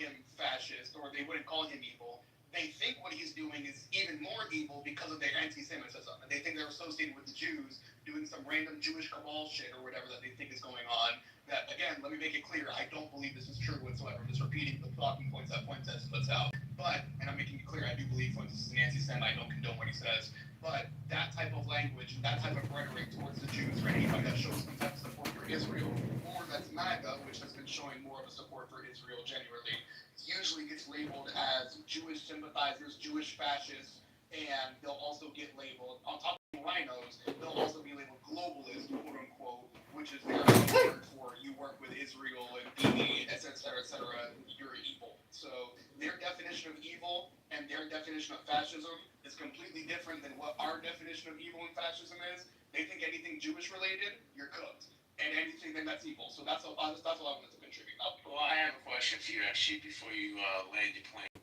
him fascist or they wouldn't call him evil. They think what he's doing is even more evil because of their anti-Semitism, and they think they're associated with the Jews doing some random Jewish cabal shit or whatever that they think is going on. That, again, let me make it clear, I don't believe this is true whatsoever. I'm just repeating the talking points that Fuentes puts out. But, and I'm making it clear, I do believe Fuentes is an anti-Semite. I don't condone what he says. But that type of language, that type of rhetoric towards the Jews, for anybody that shows some type of support for Israel, or that's MAGA, which has been showing more of a support for Israel genuinely, usually gets labeled as Jewish sympathizers, Jewish fascists, and they'll also get labeled, on top of rhinos, they'll also be labeled globalist, quote unquote, which is their word for you work with Israel and BB, et cetera, you're evil. So their definition of evil and their definition of fascism is completely different than what our definition of evil and fascism is. They think anything Jewish related, you're cooked. And anything then that's evil. So that's all I wanted to contribute. Well, I have a question for you, actually, before you land your plane.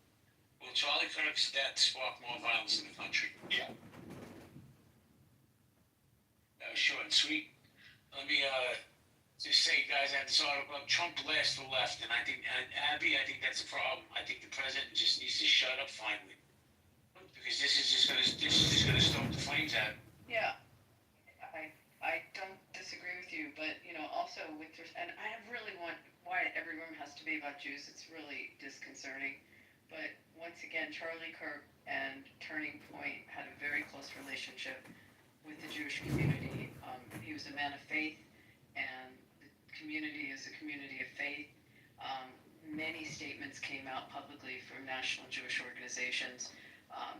Will Charlie Kirk's death spark more violence in the country? Yeah. Short and sweet. Let me just say, guys, I have this article up. Trump blasts the left, and I think, Abby, I think that's a problem. I think the president just needs to shut up finally, because this is just gonna stoke the flames out. Yeah, I don't disagree with you, but also and I really want why every room has to be about Jews. It's really disconcerting. But once again, Charlie Kirk and Turning Point had a very close relationship with the Jewish community. He was a man of faith, and the community is a community of faith. Many statements came out publicly from national Jewish organizations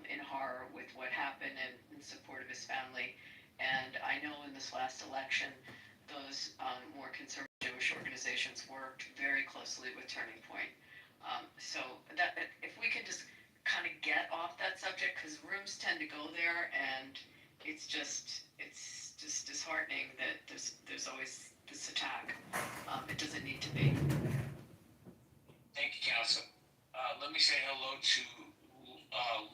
in horror with what happened and in support of his family. And I know in this last election, those more conservative Jewish organizations worked very closely with Turning Point. So that if we can just kind of get off that subject, because rooms tend to go there, and it's just disheartening that there's always this attack. It doesn't need to be. Thank you, Council. Let me say hello to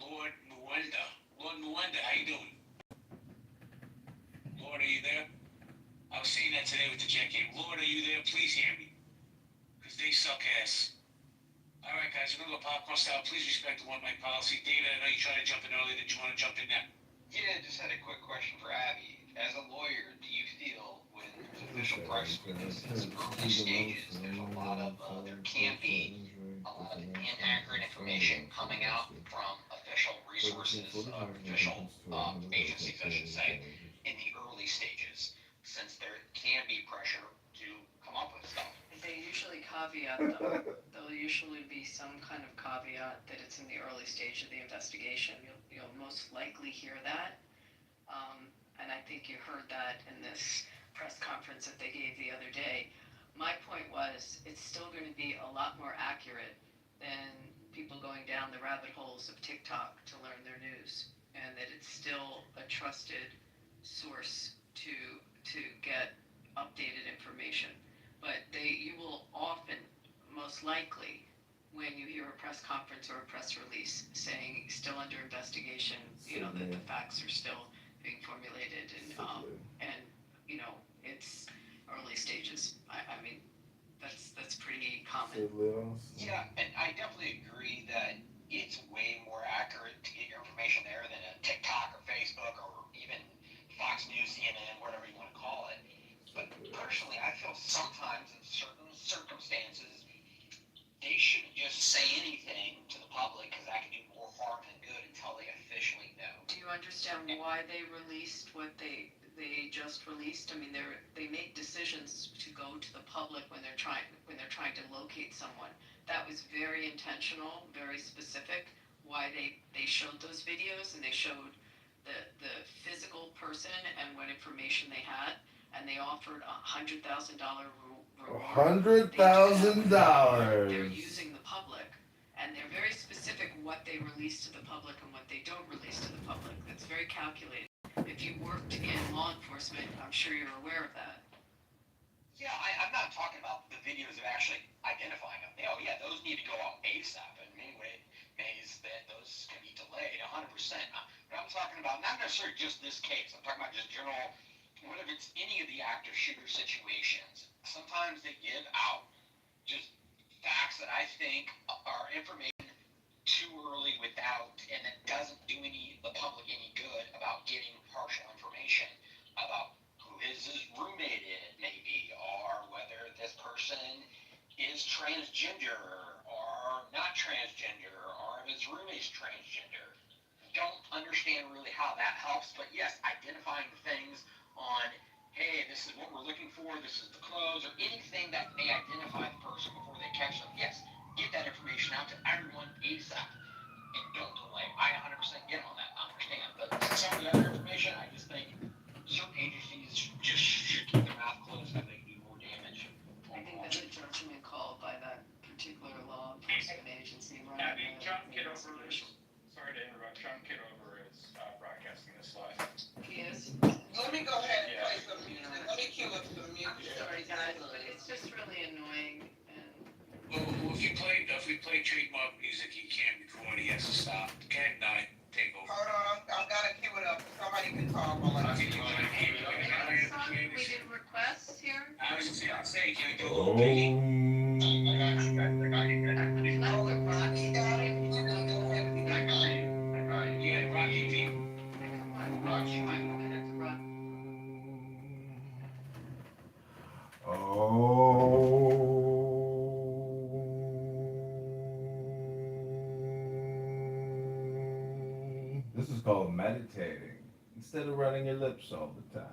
Lord Muenda. Lord Muenda, how you doing? Lord, are you there? I was saying that today with the Jet Game. Lord, are you there? Please hear me, because they suck ass. All right, guys, we're going to go popcorn style. Please respect the one-mic policy. David, I know you tried to jump in earlier. Did you want to jump in now? Yeah, just had a quick question for Abby. As a lawyer, do you feel when there's official press releases in some early stages, there's a lot of, there can be a lot of inaccurate information coming out from official resources, official agencies, I should say, in the early stages, since there can be pressure to come up with stuff? They usually caveat them. There'll usually be some kind of caveat that it's in the early stage of the investigation. You'll most likely hear that. And I think you heard that in this press conference that they gave the other day. My point was, it's still going to be a lot more accurate than people going down the rabbit holes of TikTok to learn their news, and that it's still a trusted source to get updated information. But you will often, most likely, when you hear a press conference or a press release saying still under investigation, that the facts are still being formulated, and it's early stages. I mean, that's pretty common. Yeah, and I definitely agree that it's way more accurate to get your information there than a TikTok or Facebook or even Fox News, CNN, whatever you want to call it. But personally, I feel sometimes in certain circumstances, they shouldn't just say anything to the public, because that can do more harm than good until they officially know. Do you understand why they released what they just released? I mean, they make decisions to go to the public when they're trying to locate someone. That was very intentional, very specific. Why they showed those videos, and they showed the physical person and what information they had, and they offered $100,000 reward. $100,000. They're using the public, and they're very specific what they release to the public and what they don't release to the public. That's very calculated. If you worked in law enforcement, I'm sure you're aware of that. Yeah, I'm not talking about the videos of actually identifying them. Yeah, those need to go out ASAP, and many ways that those can be delayed 100%. But I'm talking about not necessarily just this case. I'm talking about just general, whether it's any of the active shooter situations. Sometimes they give out just facts that I think are information too early without, and it doesn't do the public any good about getting partial information about who his roommate is, maybe, or whether this person is transgender or not transgender, or if his roommate's transgender. Don't understand really how that helps, but yes, identifying things on, hey, this is what we're looking for, this is the clothes, or anything that may identify the person before they catch them. Yes, get that information out to everyone ASAP, and don't delay. I 100% get on that, I understand, but some of the other information, I just think certain agencies just should keep their mouth closed because they can do more damage. I think that's a judgment call by that particular law enforcement agency running. I mean, John Kitover is, sorry to interrupt, John Kitover is broadcasting this live. He is? Let me go ahead and play some music. Let me cue up some music. Sorry guys, but it's just really annoying and. Well, if we play trademark music, he can't record. He has to stop. Can take over. Hold on, I've gotta cue it up. Somebody can talk while I Okay, do you it. wanna hear it? We did requests here? I was just gonna say, can we do a little piggy? Oh, if Rocky got it, you can go ahead and do that. Yeah, Rocky P. Rocky, my minutes run. This is called meditating instead of running your lips all the time.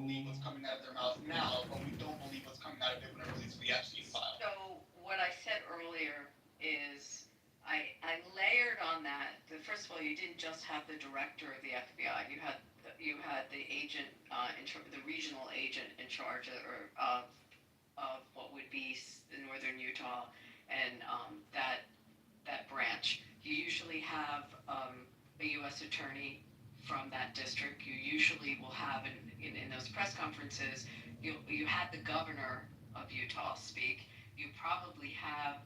Believe what's coming out of their mouth now, but we don't believe what's coming out of it when it releases the Epstein file. So what I said earlier is I layered on that. First of all, you didn't just have the director of the FBI. You had the agent, the regional agent in charge of what would be northern Utah and that branch. You usually have a U.S. attorney from that district. You usually will have in those press conferences. You had the governor of Utah speak. You probably have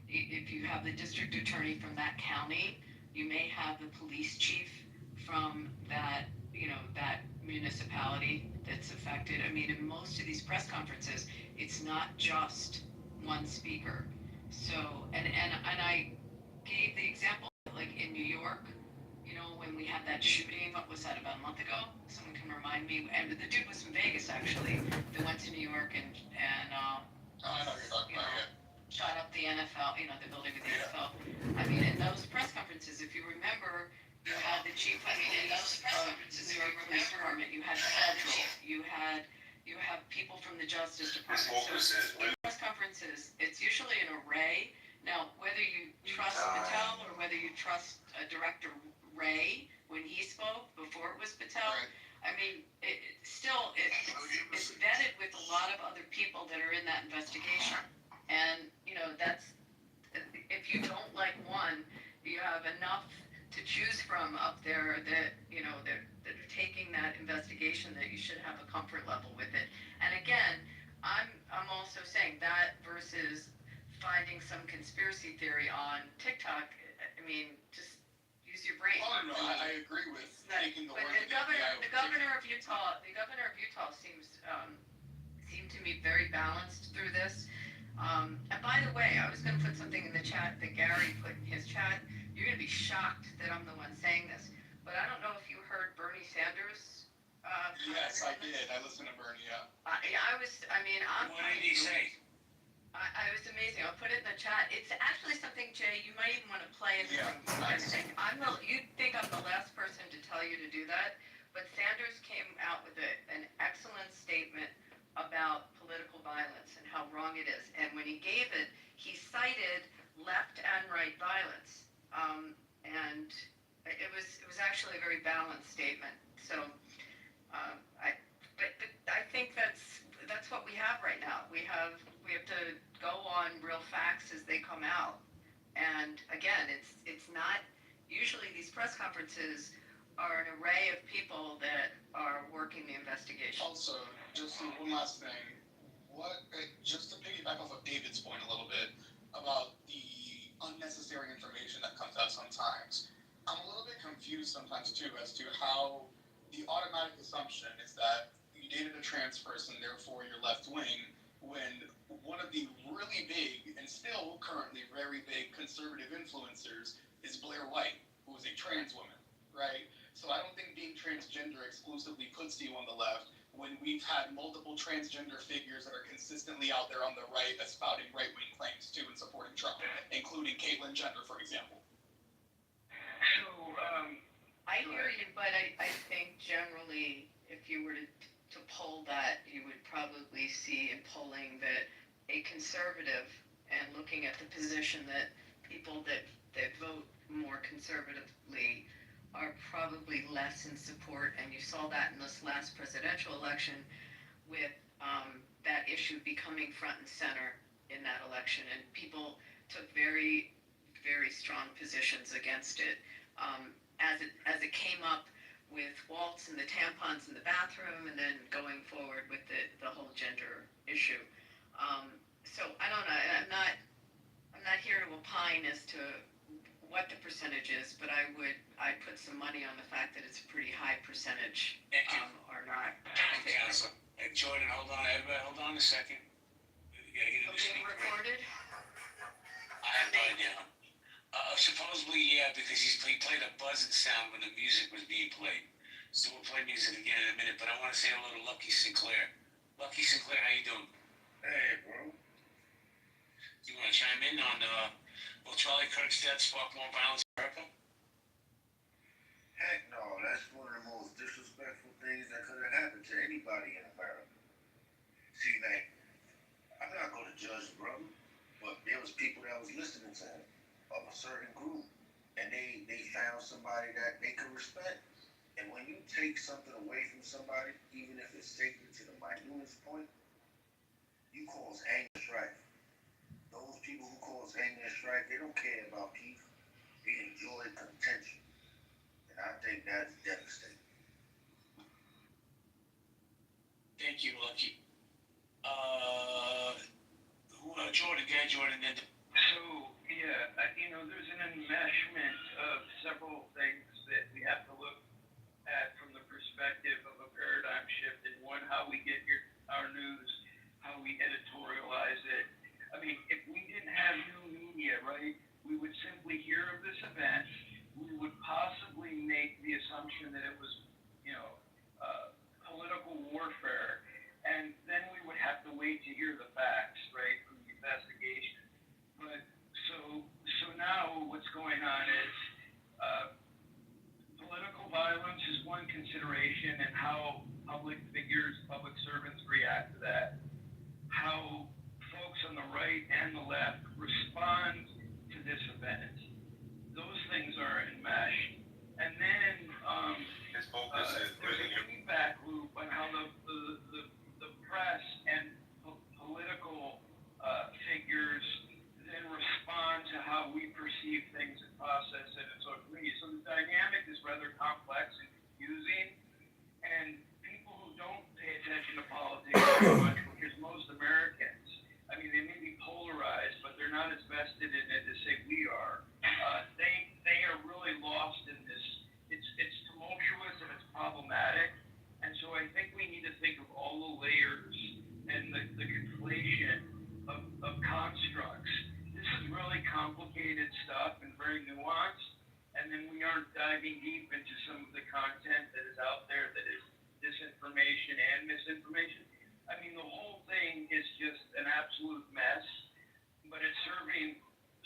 if you have the district attorney from that county, you may have the police chief from that that municipality that's affected. I mean, in most of these press conferences, it's not just one speaker. So and I gave the example like in New York, when we had that shooting. What was that, about a month ago? Someone can remind me. And the dude was from Vegas actually. They went to New York and I know what you're talking about, yeah. shot up the NFL, the building of the NFL. I mean, in those press conferences, if you remember, you had the chief. I mean, in those press conferences, New York Police Department, you had federal, you have people from the Justice Department. So in press conferences, it's usually an array. Now, whether you trust Patel or whether you trust Director Ray when he spoke before it was Patel, Right. I mean, it's vetted with a lot of other people that are in that investigation. And, that's, if you don't like one, you have enough to choose from up there that, that are taking that investigation that you should have a comfort level with it. And again, I'm also saying that versus finding some conspiracy theory on TikTok. I mean, just use your brain. Oh, no, I agree with taking the But word the of governor, the governor of Utah seems to me very balanced through this. And by the way, I was going to put something in the chat that Gary put in his chat. You're going to be shocked that I'm the one saying this. but I don't know if you heard Bernie Sanders. Yes, I did. I listened to Bernie. Yeah. What did he say? I was amazing. I'll put it in the chat. It's actually something, Jay, you might even want to play it. Yeah, nice. You'd think I'm the last person to tell you to do that, but Sanders came out with an excellent statement about political violence and how wrong it is. And when he gave it, he cited left and right violence. And it was actually a very balanced statement. So I think that's what we have right now. We have to go on real facts as they come out. And again, it's not usually these press conferences are an array of people that are working the investigation. Also, just one last thing. Just to piggyback off of David's point a little bit about the unnecessary information that comes out sometimes, I'm a little bit confused sometimes too as to how the automatic assumption is that you dated a trans person, therefore you're left wing, when one of the really big and still currently very big conservative influencers is Blair White, who is a trans woman, right? So I don't think being transgender exclusively puts you on the left when we've had multiple transgender figures that are consistently out there on the right espouting right-wing claims too and supporting Trump, including Caitlyn Jenner, for example. So, I hear you, but I think generally, if you were to poll that, you would probably see in polling that a conservative, and looking at the position that people that vote more conservatively are probably less in support, and you saw that in this last presidential election with that issue becoming front and center in that election, and people took very, very strong positions against it. As it came up with Waltz and the tampons in the bathroom, and then going forward with the whole gender issue. So I don't know. I'm not here to opine as to what the percentage is, but I'd put some money on the fact that it's a pretty high percentage. Thank you. Or not. Thank you, Council. Hey, Jordan, hold on, everybody, hold on a second. We gotta get into Being recorded. I have no idea. Supposedly, yeah, because he played a buzzing sound when the music was being played. So we'll play music again in a minute, but I want to say hello to Lucky Sinclair. Lucky Sinclair, how you doing? Hey, bro. You want to chime in on will Charlie Kirk's death spark more violence in America? Heck no, that's one of the most disrespectful things that could have happened to anybody in America. See, like, I'm not going to judge the brother, but there was people that was listening to him of a certain group, and they found somebody that they could respect. And when you take something away from somebody, even if it's sacred to the minutest point, you cause anger and strife. Those people who cause anger and strife, they don't care about peace. They enjoy contention. And I think that's devastating. Thank you, Lucky. Jordan, yeah, Jordan, then. So, yeah, there's an enmeshment of several things that we have to look at from the perspective of a paradigm shift in one, how we get our news, how we editorialize it. I mean, if we didn't have new media, right, we would simply hear of this event. We would possibly make the assumption that it was, political warfare, and then we would have to wait to hear the facts, right, from the investigation. But so now what's going on is political violence is one consideration, and how public figures, public servants react to that. How folks on the right and the left respond to this event. Those things are enmeshed. And then His focus is there's a feedback loop on how the press and political figures then respond to how we perceive things and process it in social media. So the dynamic is rather complex and confusing, and people who don't pay attention to politics very much, which is most Americans, I mean, they may be polarized, but they're not as vested in it as, say, we are. They are really lost in this. It's tumultuous and it's problematic. information and misinformation. I mean, the whole thing is just an absolute mess, but it's serving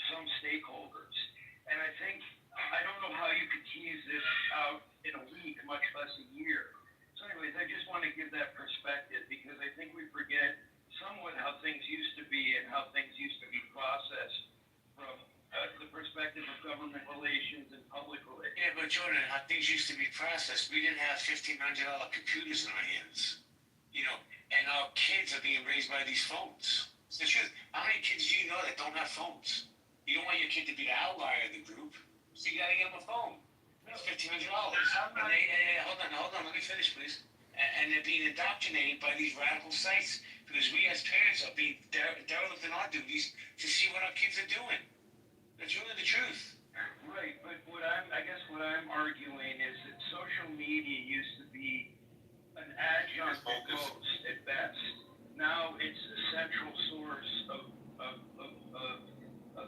some stakeholders. And I think, I don't know how you could tease this out in a week, much less a year. So anyways, I just want to give that perspective because I think we forget somewhat how things used to be and how things used to be processed from the perspective of government relations and public relations. Yeah, but Jordan, how things used to be processed, we didn't have $1,500 computers in our hands. You know, and our kids are being raised by these phones. It's the truth. How many kids do you know that don't have phones? You don't want your kid to be the outlier of the group, so you gotta get them a phone. It's $1,500. Hold on, let me finish, please. And they're being indoctrinated by these radical sites because we as parents are being derelict in our duties to see what our kids are doing. That's really the truth. Right, but I guess what I'm arguing is that social media used to be an adjunct at most, at best. Now it's a central source of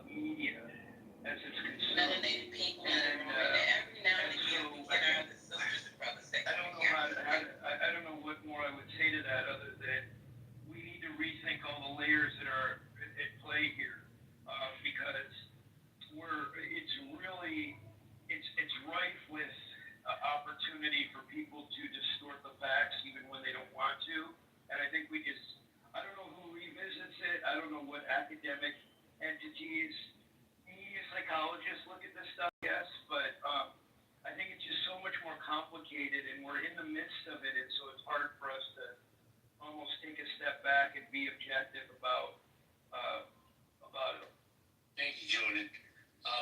media as it's consumed. Melanated people every now and again we get out the sisters and brothers that I don't know what more I would say to that other than we need to rethink all the layers that are at play here, because it's rife with opportunity for people to distort the facts even when they don't want to. And I think I don't know who revisits it. I don't know what academic entities, media psychologists look at this stuff, yes, but I think it's just so much more complicated and we're in the midst of it. And so it's hard for us to almost take a step back and be objective about it. Thank you, Jordan.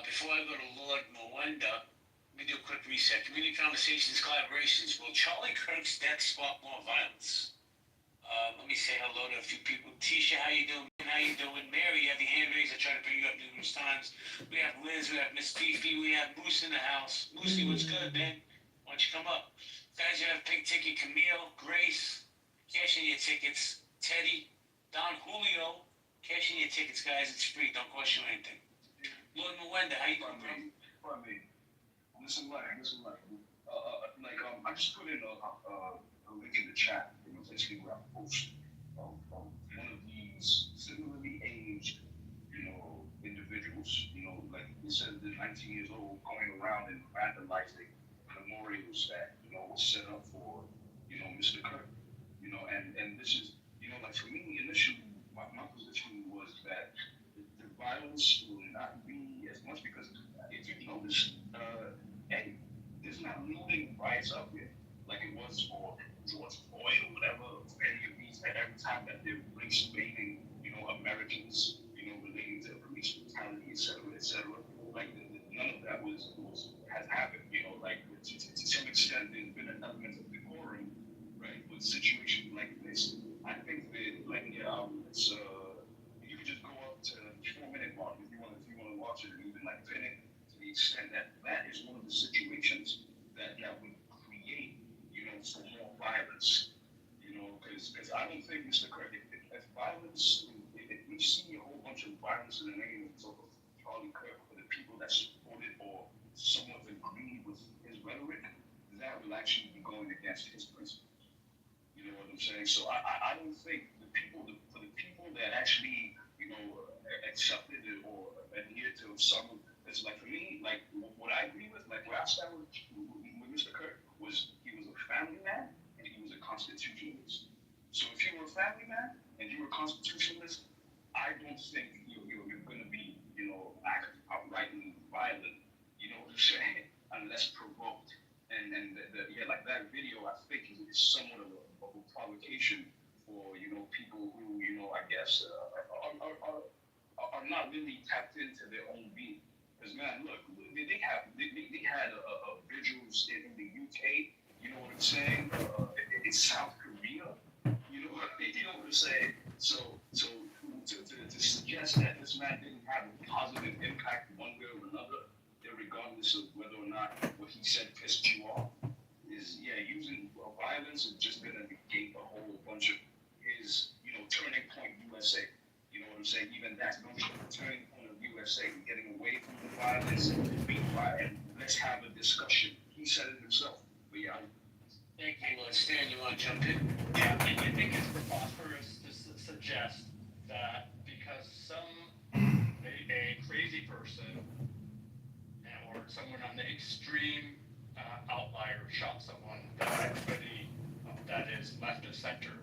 Before I go to Lord Melinda, let me do a quick reset. Community conversations, collaborations. Will Charlie Kirk's death spark more violence? Let me say hello to a few people. Tisha, how you doing? How you doing? Mary, you have your hand raised. I try to bring you up numerous times. We have Liz, we have Miss Fifi, we have Moose in the house. Moosey, what's good, man? Why don't you come up? Guys, you have Pink Ticket, Camille, Grace, cash in your tickets, Teddy, Don Julio, cash in your tickets, guys. It's free. Don't cost you anything. Lord Melinda, how you doing, bro? Listen, I just put in a link in the chat. Basically where I post one of these similarly aged, individuals. Like you said, they're 19 years old, going around and vandalizing memorials that was set up for Mr. Kirk. And this is like for me initially, my position was that the violence will not be as much because if you notice, hey, there's not looting riots up here like it was for George Floyd or whatever, any of these, every time that they're race baiting, Americans, relating to police brutality, et cetera. Like, none of that has happened, like, to some extent, there's been an element of decorum, right, with situations like this. I think that, like, it's, you can just go up to the 4-minute mark if you want to watch it and even, like, pin it to the extent that that is one of the situations that would create, for more violence, because I don't think Mr. Kirk, if violence, if we see a whole bunch of violence in the name of Charlie Kirk for the people that supported or somewhat agreed with his rhetoric, that will actually be going against his principles. You know what I'm saying? So I don't think for the people that actually, accepted it or adhered to some, it's like for me, like what I agree with, like where I stand with Mr. Kirk was he was a family man and he was a constitutionalist. So if you were a family man and you were a constitutionalist, I don't think you're going to be, act outrightly violent, unless provoked. And like that video, I think is somewhat of a provocation for, people who, I guess, are not really tapped into their own being. Because man, look, they had a vigils in the UK. You know what I'm saying? It's South Korea. You know what I'm saying? So to suggest that this man didn't have a positive impact one way or another, regardless of whether or not what he said pissed you off, is using violence is just gonna negate a whole bunch of his turning point USA. You know what I'm saying? Even that notion of turning point of USA, getting away from the violence, being violent, let's have a discussion. He said it himself. But Thank you, Lord. Stan, you want to jump in? Yeah, I think it's preposterous to suggest that because a crazy person or someone on the extreme outlier shot someone, that everybody that is left of center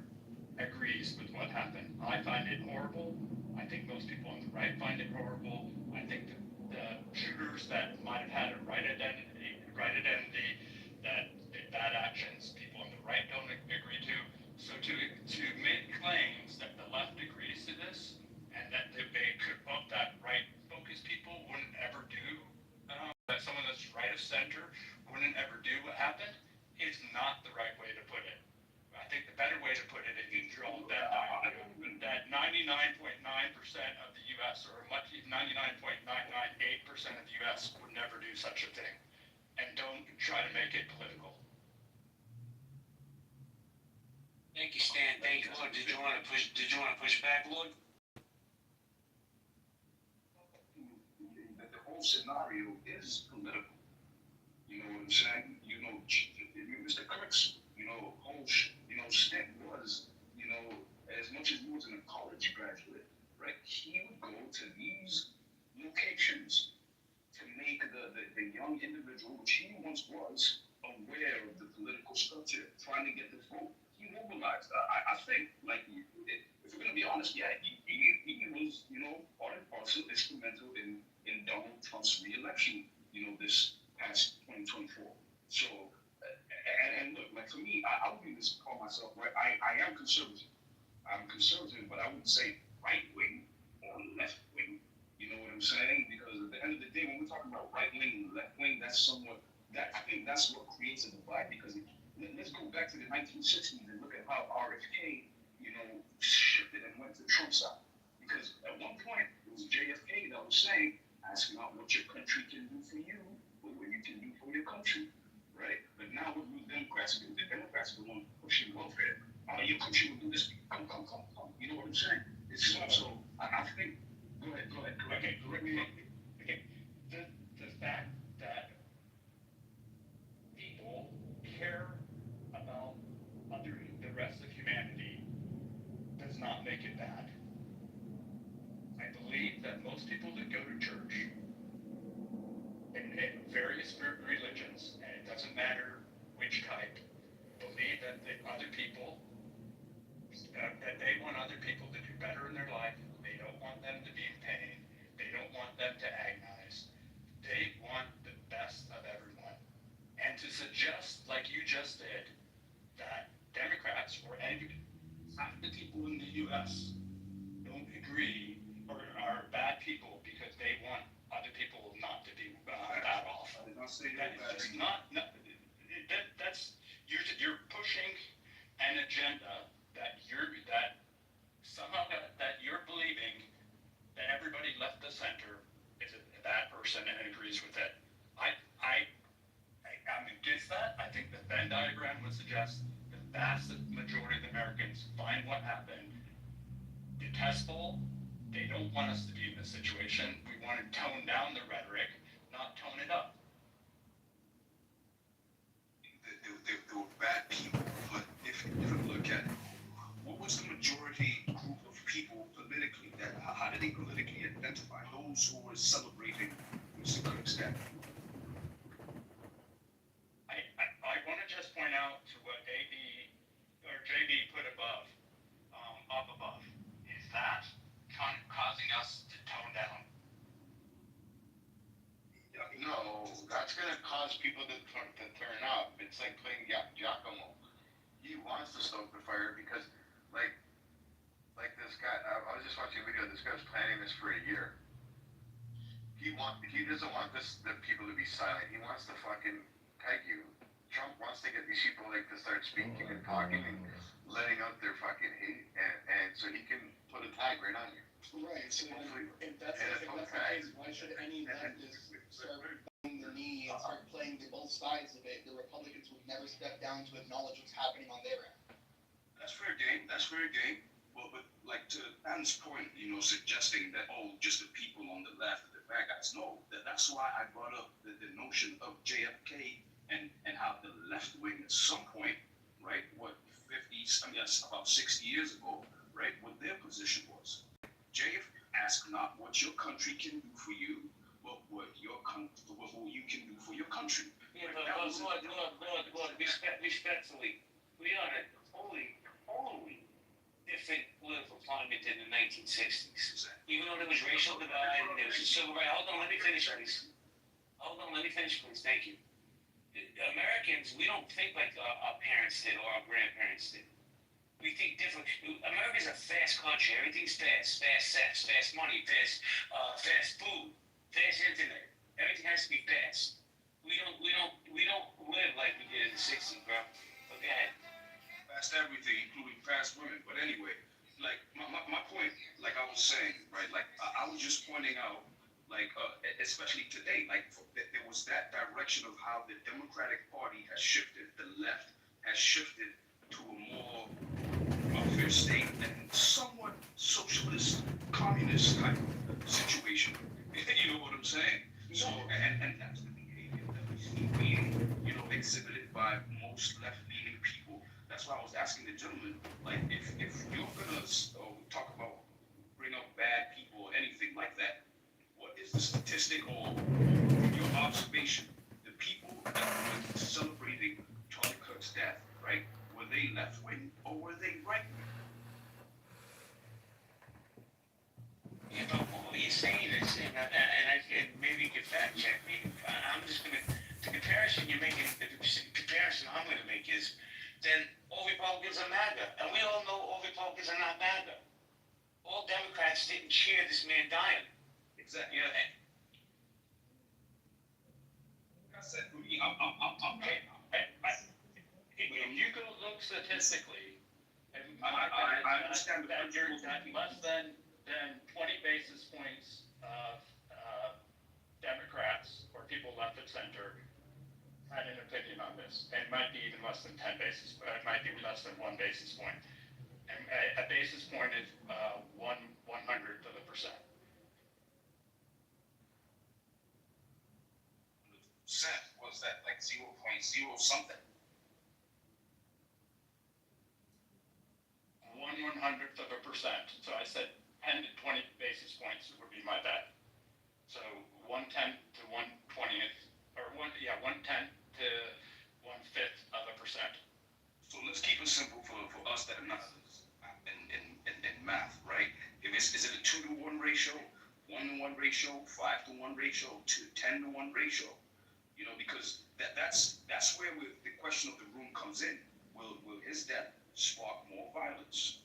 agrees with what happened. I find it horrible. I think most people on the right find it horrible. I think the shooters that might have had a right identity, that did bad actions, people on the right don't agree to. So to make claims that the left agrees to this and that that right focus people wouldn't ever do, that someone that's right of center wouldn't ever do what happened is not the right way to put it. I think the better way to put it is you draw that 99.9% of the U.S. or 99.998% of the U.S. would never do such a thing, and don't try to make it political. Thank you, Stan. Thank you, Lord. Did you want to push back, Lord? The whole scenario is political. You know what I'm saying? Mr. Kirk's, whole, stint was, as much as he wasn't a college graduate, right? He would go to these locations to make the young individual, which he once was, aware of the political structure, trying to get the vote. He mobilized. I think, if we're going to be honest, yeah, he was, part and parcel, instrumental in Donald Trump's re-election, this past 2024. So, and look, for me, I would call myself, right, I am conservative. I'm conservative, but I wouldn't say right wing or left wing. You know what I'm saying? Because at the end of the day, when we're talking about right wing and left wing, I think that's what creates a divide. Because let's go back to the 1960s and look at how RFK, shifted and went to Trump's side. Because at one point, it was JFK that was saying, asking out what your country can do for you, or what you can do for your country, right? But now what the Democrats do, the Democrats are the one pushing welfare. Your country will do this. Come. You know what I'm saying? It's so I think. Go ahead. Okay, correct me. Okay, the fact that people care about the rest of humanity does not make it bad. I believe that most people that go to church in various religions, and it doesn't matter which type, believe that that they want other people to do better in their life. They don't want them to be in pain. They don't want them to agonize. They want the best of everyone. And to suggest, like you just did, that Democrats or half the people in the U.S. don't agree or are bad people because they want other people not to be bad off. That's you're pushing an agenda that you're believing that everybody left the center is a bad person and agrees with it. I'm against that. I think the Venn diagram would suggest the vast majority of Americans find what happened detestable. They don't want us to be in this situation. We want to tone down the rhetoric, not tone it up. They were bad people, but if you look at it, what was the majority group of people politically? How did they politically identify those who were celebrating Mr. Kirk's death? I want to just point out to what JB put above, up above, is that causing us to tone down? No, that's gonna cause people to turn up. It's like playing Giacomo. He wants to stoke the fire because, like this guy. I was just watching a video. This guy was planning this for a year. He doesn't want the people to be silent. He wants to fucking peg you. Trump wants to get these people to start speaking and talking and letting out their fucking hate, and so he can put a tag right on you. Right. So if that's the case, why should any leftist start bending the knee and start playing both sides of it? The Republicans would never step down to acknowledge what's happening on their end. That's fair game. Well, but to Anne's point, suggesting that just the people on the left, the bad guys. No, that's why I brought up the notion of JFK and how the left wing at some point, right? What, 50, I mean, that's about 60 years ago, right? What their position was. JF, ask not what your country can do for you, but what you can do for your country. Yeah, Right? but respectfully, we are in a totally different political climate than the 1960s. Even though there was racial divide and there was civil rights. Hold on, let me finish, please. Thank you. Americans, we don't think like our parents did or our grandparents did. We think different. America's a fast country. Everything's fast. Fast sex, fast money, fast food, fast internet. Everything has to be fast. We don't live like we did in the 60s, bro. But go ahead. Fast everything, including fast women. But anyway, like my point, like I was saying, right? Like I was just pointing out, like especially today, like there was that direction of how the Democratic Party has shifted. The left has shifted to a more welfare state and somewhat socialist, communist type of situation. You know what I'm saying? So, and that's the behavior that we see being, exhibited by most left-leaning people. That's why I was asking the gentleman, like, if you're gonna talk about bring up bad people or anything like that, what is the statistic or from your observation, the people that were celebrating Charlie Kirk's death, right? Were they left-wing or were they right-wing? Yeah, but what you're saying is, and maybe you can fact check me. I'm just gonna the comparison you're making. The comparison I'm gonna make is, then all Republicans are MAGA, and we all know all Republicans are not MAGA. All Democrats didn't cheer this man dying. Exactly. Like I said, for me, I'm If you go look statistically, and I understand the that you're principle. less than 20 basis points of Democrats or people left of center had an opinion on this. It might be even less than 10 basis, it might be less than 1 basis point. And a basis point is 1/100 of a percent. Percent was that like 0.0 something? 1/100th of a percent. So I said 10 to 20 basis points would be my bet. So 1/10 to 1/20th, or 1/10 to 1/5 of a percent. So let's keep it simple for us that are not in math, right? Is it a 2-to-1 ratio, 1-to-1 ratio, 5-to-1 ratio, 10-to-1 ratio? Because that's where the question of the room comes in. Will his death spark more violence,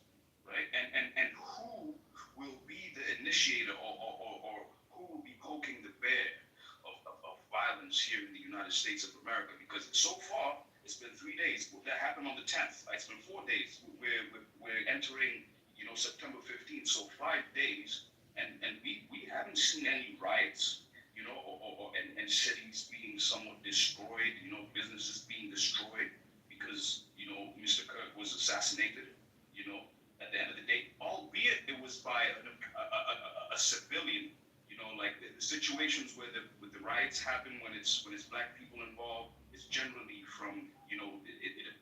right? And who will be the initiator or who will be poking the bear of violence here in the United States of America? Because so far it's been 3 days. That happened on the 10th. It's been 4 days. We're entering September 15th, so 5 days, and we haven't seen any riots, and cities being somewhat destroyed, businesses being destroyed because Mr. Kirk was assassinated. At the end of the day, albeit it was by a civilian. Like the situations where the riots happen when it's black people involved, it's generally from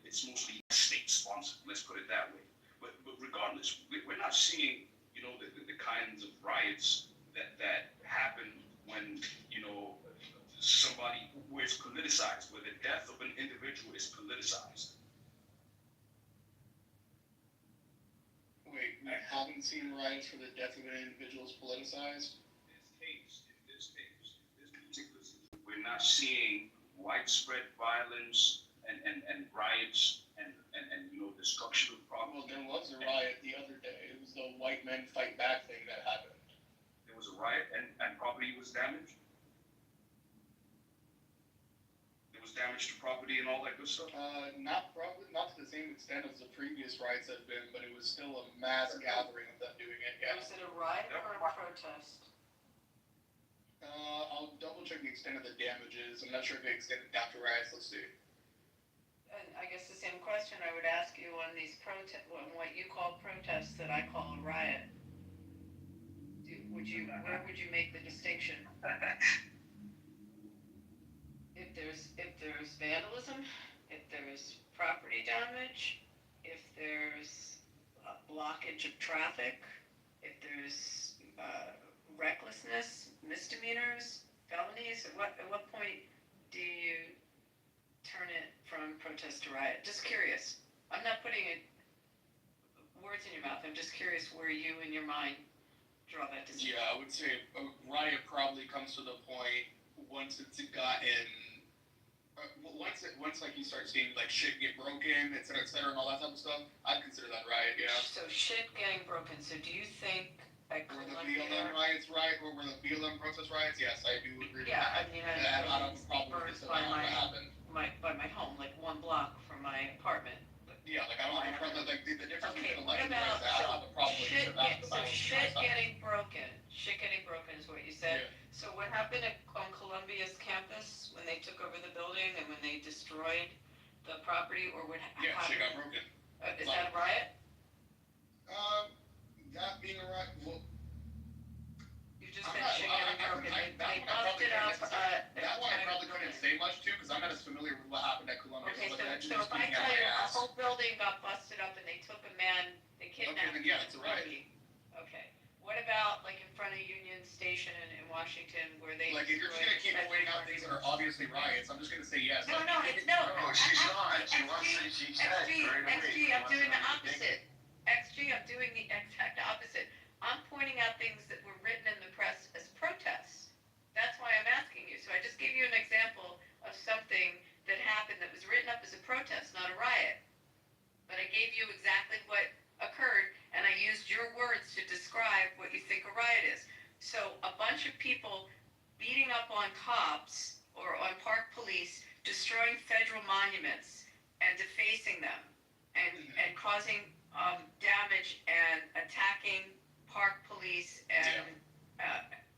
it's mostly state sponsored. Let's put it that way. But regardless, we're not seeing the kinds of riots that happen when somebody where it's politicized, where the death of an individual is politicized. Wait, we haven't seen riots for the death of an individual is politicized? In this particular situation, we're not seeing widespread violence and riots and destruction of property. Well, there was a riot the other day. It was the white men fight back thing that happened. There was a riot and property was damaged. There was damage to property and all that good stuff. Not to the same extent as the previous riots have been, but it was still a mass gathering of them doing it. Yeah. Was it a riot or a protest? I'll double check the extent of the damages. I'm not sure if they extended down to riots. Let's see. And I guess the same question I would ask you on these what you call protests that I call a riot. Where would you make the distinction? If there's vandalism, if there's property damage, if there's a blockage of traffic, if there's recklessness, misdemeanors, felonies, at what point do you turn it from protest to riot? Just curious. I'm not putting words in your mouth. I'm just curious where you in your mind draw that distinction. Yeah, I would say a riot probably comes to the point once it's gotten, once like you start seeing like shit get broken, et cetera, and all that type of stuff. I'd consider that riot. Yeah. So shit getting broken. So do you think at Were the Columbia? BLM riots right? Or were the BLM protest riots? Yes, I do agree with Yeah, that. I mean, And I don't have a problem with burns this by what happened. by my home, like 1 block from my apartment. Yeah, like I don't have a problem, like the difference Okay, between what like about I don't have a problem with shit? that. So shit getting broken. Shit getting broken is what you said. Yeah. So what happened on Columbia's campus when they took over the building and when they destroyed the property, or what Yeah, happened? shit got broken. Is that a riot? That being a riot, well, You just said shit getting broken. They busted up. that one I probably couldn't say much to because I'm not as familiar with what happened at Columbia. Okay, but that so just if I speaking out tell you my a ass. whole building got busted up and they took a man, they kidnapped then yeah, it's a riot. somebody. Okay. What about like in front of Union Station in Washington where they Like if you're just gonna keep pointing out things that are obviously riots, I'm just gonna say yes. No, Like, no, it's no. No, she's not. She wants to, she said, XG, right away. XG, she I'm wants doing to the make opposite. XG, I'm doing the exact opposite. I'm pointing out things that were written in the press as protests. That's why I'm asking you. So I just gave you an example of something that happened that was written up as a protest, not a riot. But I gave you exactly what occurred, and I used your words to describe what you think a riot is. So a bunch of people beating up on cops or on park police, destroying federal monuments and defacing them, and causing damage and attacking park police, and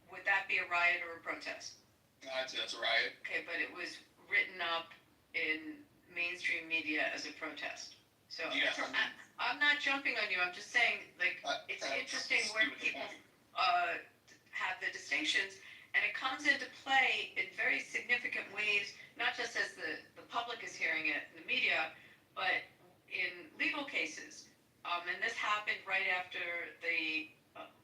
would that be a riot or a protest? I'd say that's a riot. Okay, but it was written up in mainstream media as a protest. So Yeah, I'm not jumping on you. I'm just saying, like, it's interesting where people have the distinctions, and it comes into play in very significant ways, not just as the public is hearing it in the media, but in legal cases. And this happened right after the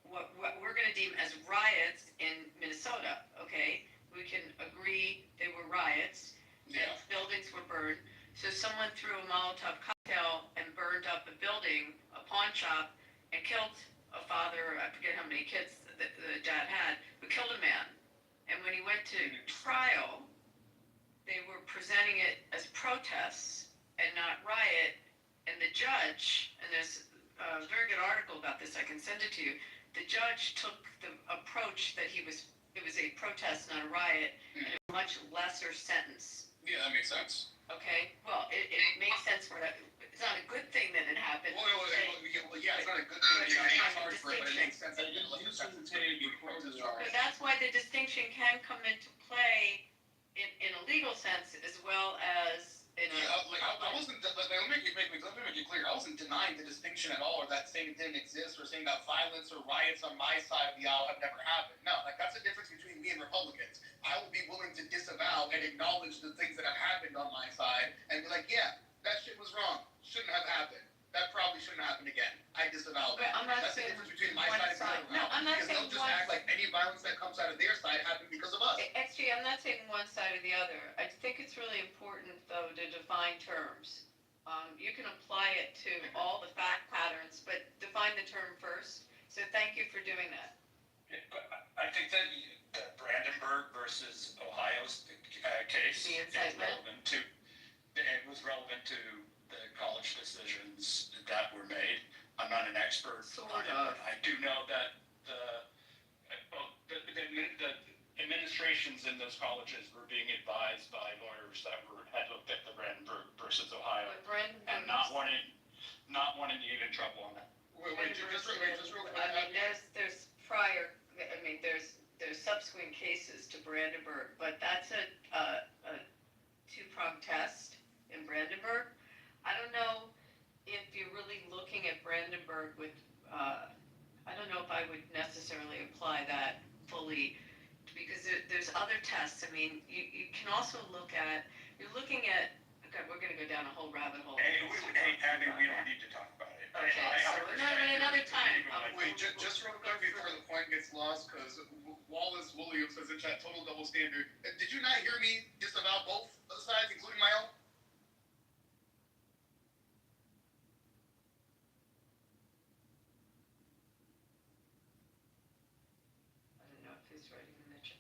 what we're going to deem as riots in Minnesota. Okay, we can agree they were riots. Yeah. Buildings were burned. So someone threw a Molotov cocktail and burned up a building, a pawn shop, and killed a father. I forget how many kids the dad had, but killed a man. And when he went to trial, they were presenting it as protests and not riot. And the judge, and there's a very good article about this, I can send it to you. The judge took the approach that it was a protest, not a riot, and a much lesser sentence. Yeah, that makes sense. Okay, well, it makes sense for that. It's not a good thing that it happened. Well, yeah, it's not a good thing that you're being charged for it, but it makes sense that you get less sentences to be protest charge. But that's why the distinction can come into play in a legal sense as well as in a. Yeah, like I wasn't. Like, let me make it clear. I wasn't denying the distinction at all, or that saying it didn't exist, or saying that violence or riots on my side of the aisle have never happened. No, like that's the difference between me and Republicans. I will be willing to disavow and acknowledge the things that have happened on my side, and be like, yeah, that shit was wrong. Shouldn't have happened. That probably shouldn't happen again. I disavow that. But I'm not That's the saying difference between my one side and the side. other. No, I'm not because saying they'll just one act like any violence that comes out of their side happened because of us. XG, I'm not saying one side or the other. I think it's really important, though, to define terms. You can apply it to all the fact patterns, but define the term first. So thank you for doing that. I think that the Brandenburg versus Ohio's case The is incitement. relevant to, it was relevant to the college decisions that were made. I'm not an expert Sort on it, of. but I do know that the administrations in those colleges were being advised by lawyers that had looked at the Brandenburg versus Ohio But Brandon, and not wanting to get in trouble on that. Wait, just real quick. I mean, there's prior. I mean, there's subsequent cases to Brandenburg, but that's a two-pronged test in Brandenburg. I don't know if you're really looking at Brandenburg with. I don't know if I would necessarily apply that fully, because there's other tests. I mean, you can also look at. You're looking at we're gonna go down a whole rabbit hole. Hey, Abby, we don't need to talk about it. Okay, so another time. Wait, just real quick before the point gets lost, because Wallace Williams says in chat, total double standard. Did you not hear me just about both sides, including my own? I don't know if he's writing in the chat.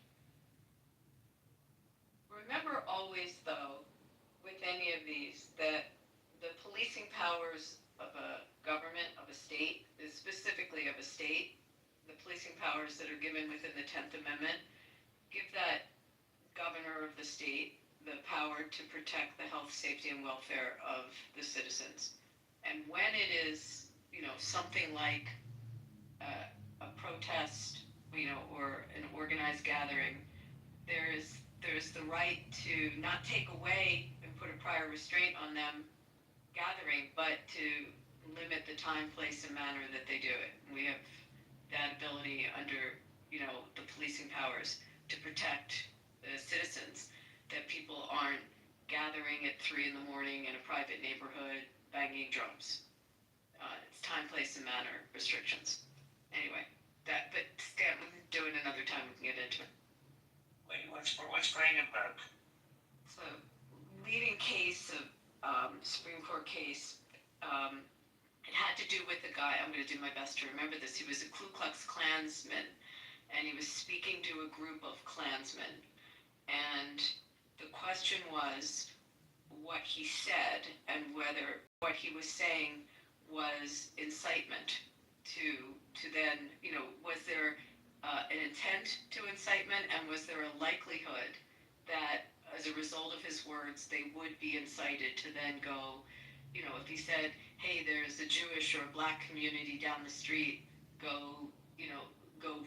Remember always, though, with any of these, that the policing powers of a government, of a state, specifically of a state, the policing powers that are given within the 10th Amendment, give that governor of the state the power to protect the health, safety, and welfare of the citizens. And when it is, something like a protest, or an organized gathering, there's the right to not take away and put a prior restraint on them gathering, but to limit the time, place, and manner that they do it. We have that ability under, the policing powers to protect the citizens, that people aren't gathering at 3 a.m. in a private neighborhood banging drums. It's time, place, and manner restrictions. Anyway, but Stan, we can do it another time, we can get into it. Wait, what's Brandenburg? It's a leading case of Supreme Court case. It had to do with a guy, I'm going to do my best to remember this. He was a Ku Klux Klansman, and he was speaking to a group of Klansmen. And the question was what he said and whether what he was saying was incitement to then, was there an intent to incitement, and was there a likelihood that as a result of his words, they would be incited to then go, if he said, hey, there's a Jewish or a black community down the street, go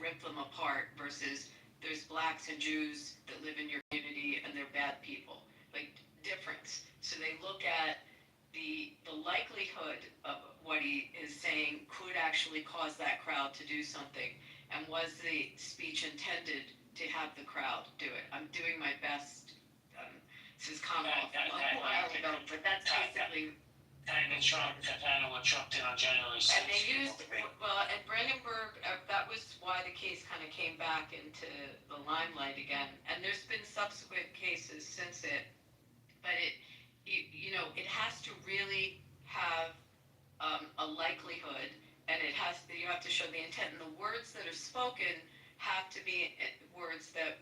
rip them apart, versus there's blacks and Jews that live in your community and they're bad people. Like, difference. So they look at the likelihood of what he is saying could actually cause that crowd to do something, and was the speech intended to have the crowd do it. I'm doing my best. This is Commonwealth a while ago, but that's basically. Kind of what Trump did on January 6th. And they used, at Brandenburg, that was why the case kind of came back into the limelight again. And there's been subsequent cases since it, but it has to really have a likelihood, and you have to show the intent, and the words that are spoken have to be words that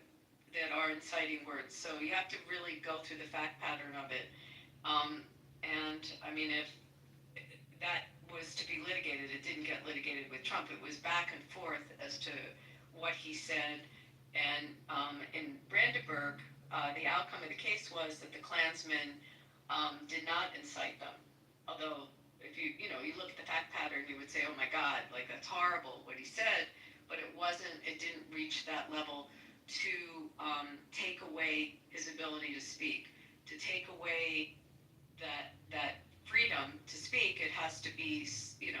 are inciting words. So you have to really go through the fact pattern of it. And I mean, if that was to be litigated, it didn't get litigated with Trump. It was back and forth as to what he said. And in Brandenburg, the outcome of the case was that the Klansmen did not incite them. Although, if you look at the fact pattern, you would say, oh my God, like, that's horrible what he said. But it didn't reach that level to take away his ability to speak, to take away that freedom to speak. It has to be, it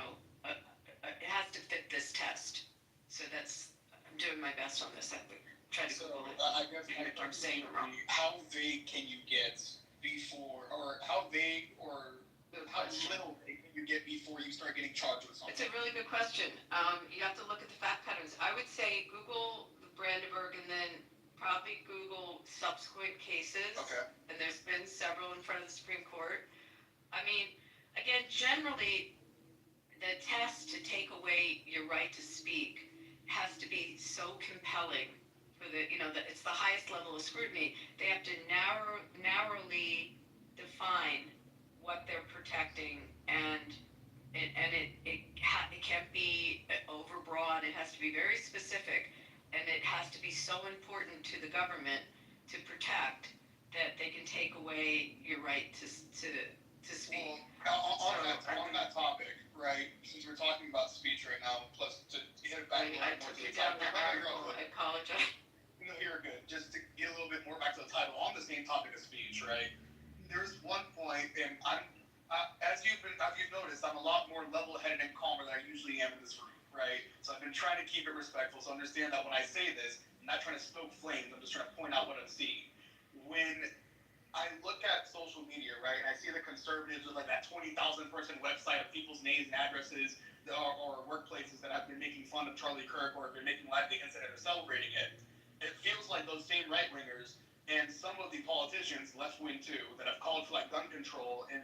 has to fit this test. So I'm doing my best on this. I would try to Google it. I guess I'm saying wrong. How vague can you get before, or how vague or how little vague can you get before you start getting charged with something? It's a really good question. You have to look at the fact patterns. I would say Google Brandenburg and then probably Google subsequent cases. Okay. And there's been several in front of the Supreme Court. I mean, again, generally, the test to take away your right to speak has to be so compelling for it's the highest level of scrutiny. They have to narrowly define what they're protecting, and it can't be overbroad. It has to be very specific. And it has to be so important to the government to protect that they can take away your right to speak. Well, on that topic, right? Since we're talking about speech right now, plus to hit it back. I took you down that rabbit hole. I apologize. No, you're good. Just to get a little bit more back to the title, on the same topic of speech, right? There's one point, and as you've noticed, I'm a lot more level-headed and calmer than I usually am in this room. Right? So I've been trying to keep it respectful. So understand that when I say this, I'm not trying to stoke flames. I'm just trying to point out what I'm seeing. When I look at social media, right, and I see the conservatives with like that 20,000 person website of people's names and addresses or workplaces that have been making fun of Charlie Kirk or have been making light of the incident or celebrating it. It feels like those same right wingers and some of the politicians, left wing too, that have called for like gun control in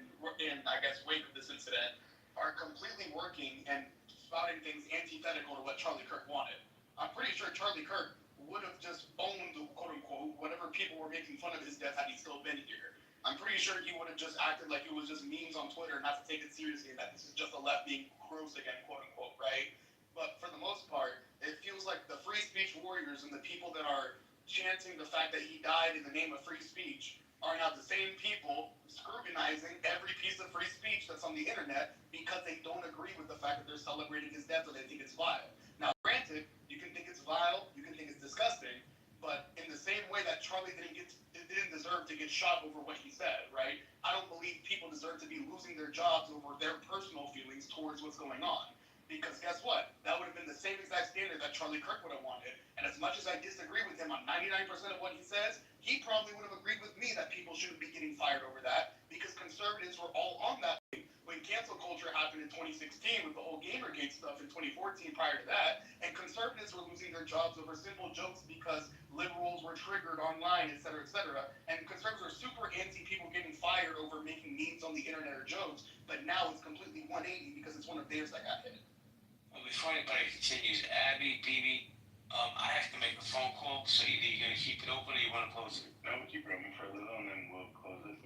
I guess wake of this incident, are completely working and spouting things antithetical to what Charlie Kirk wanted. I'm pretty sure Charlie Kirk would have just owned, quote unquote, whatever people were making fun of his death had he still been here. I'm pretty sure he would have just acted like it was just memes on Twitter, not to take it seriously, and that this is just the left being gross again, quote unquote, right? But for the most part, it feels like the free speech warriors and the people that are chanting the fact that he died in the name of free speech are now the same people scrutinizing every piece of free speech that's on the internet because they don't agree with the fact that they're celebrating his death or they think it's vile. Now, granted, you can think it's vile, you can think it's disgusting, but in the same way that Charlie didn't deserve to get shot over what he said, right? I don't believe people deserve to be losing their jobs over their personal feelings towards what's going on. Because guess what? That would have been the same exact standard that Charlie Kirk would have wanted. And as much as I disagree with him on 99% of what he says, he probably would have agreed with me that people shouldn't be getting fired over that because conservatives were all on that when cancel culture happened in 2016 with the whole Gamergate stuff in 2014 prior to that. And conservatives were losing their jobs over simple jokes because liberals were triggered online, et cetera, et cetera. And conservatives are super anti people getting fired over making memes on the internet or jokes. But now it's completely 180 because it's one of theirs that got hit. Well, before anybody continues, Abby, BB, I have to make a phone call, so either you're gonna keep it open or you wanna close it. No, we'll keep it open for a little and then we'll close it.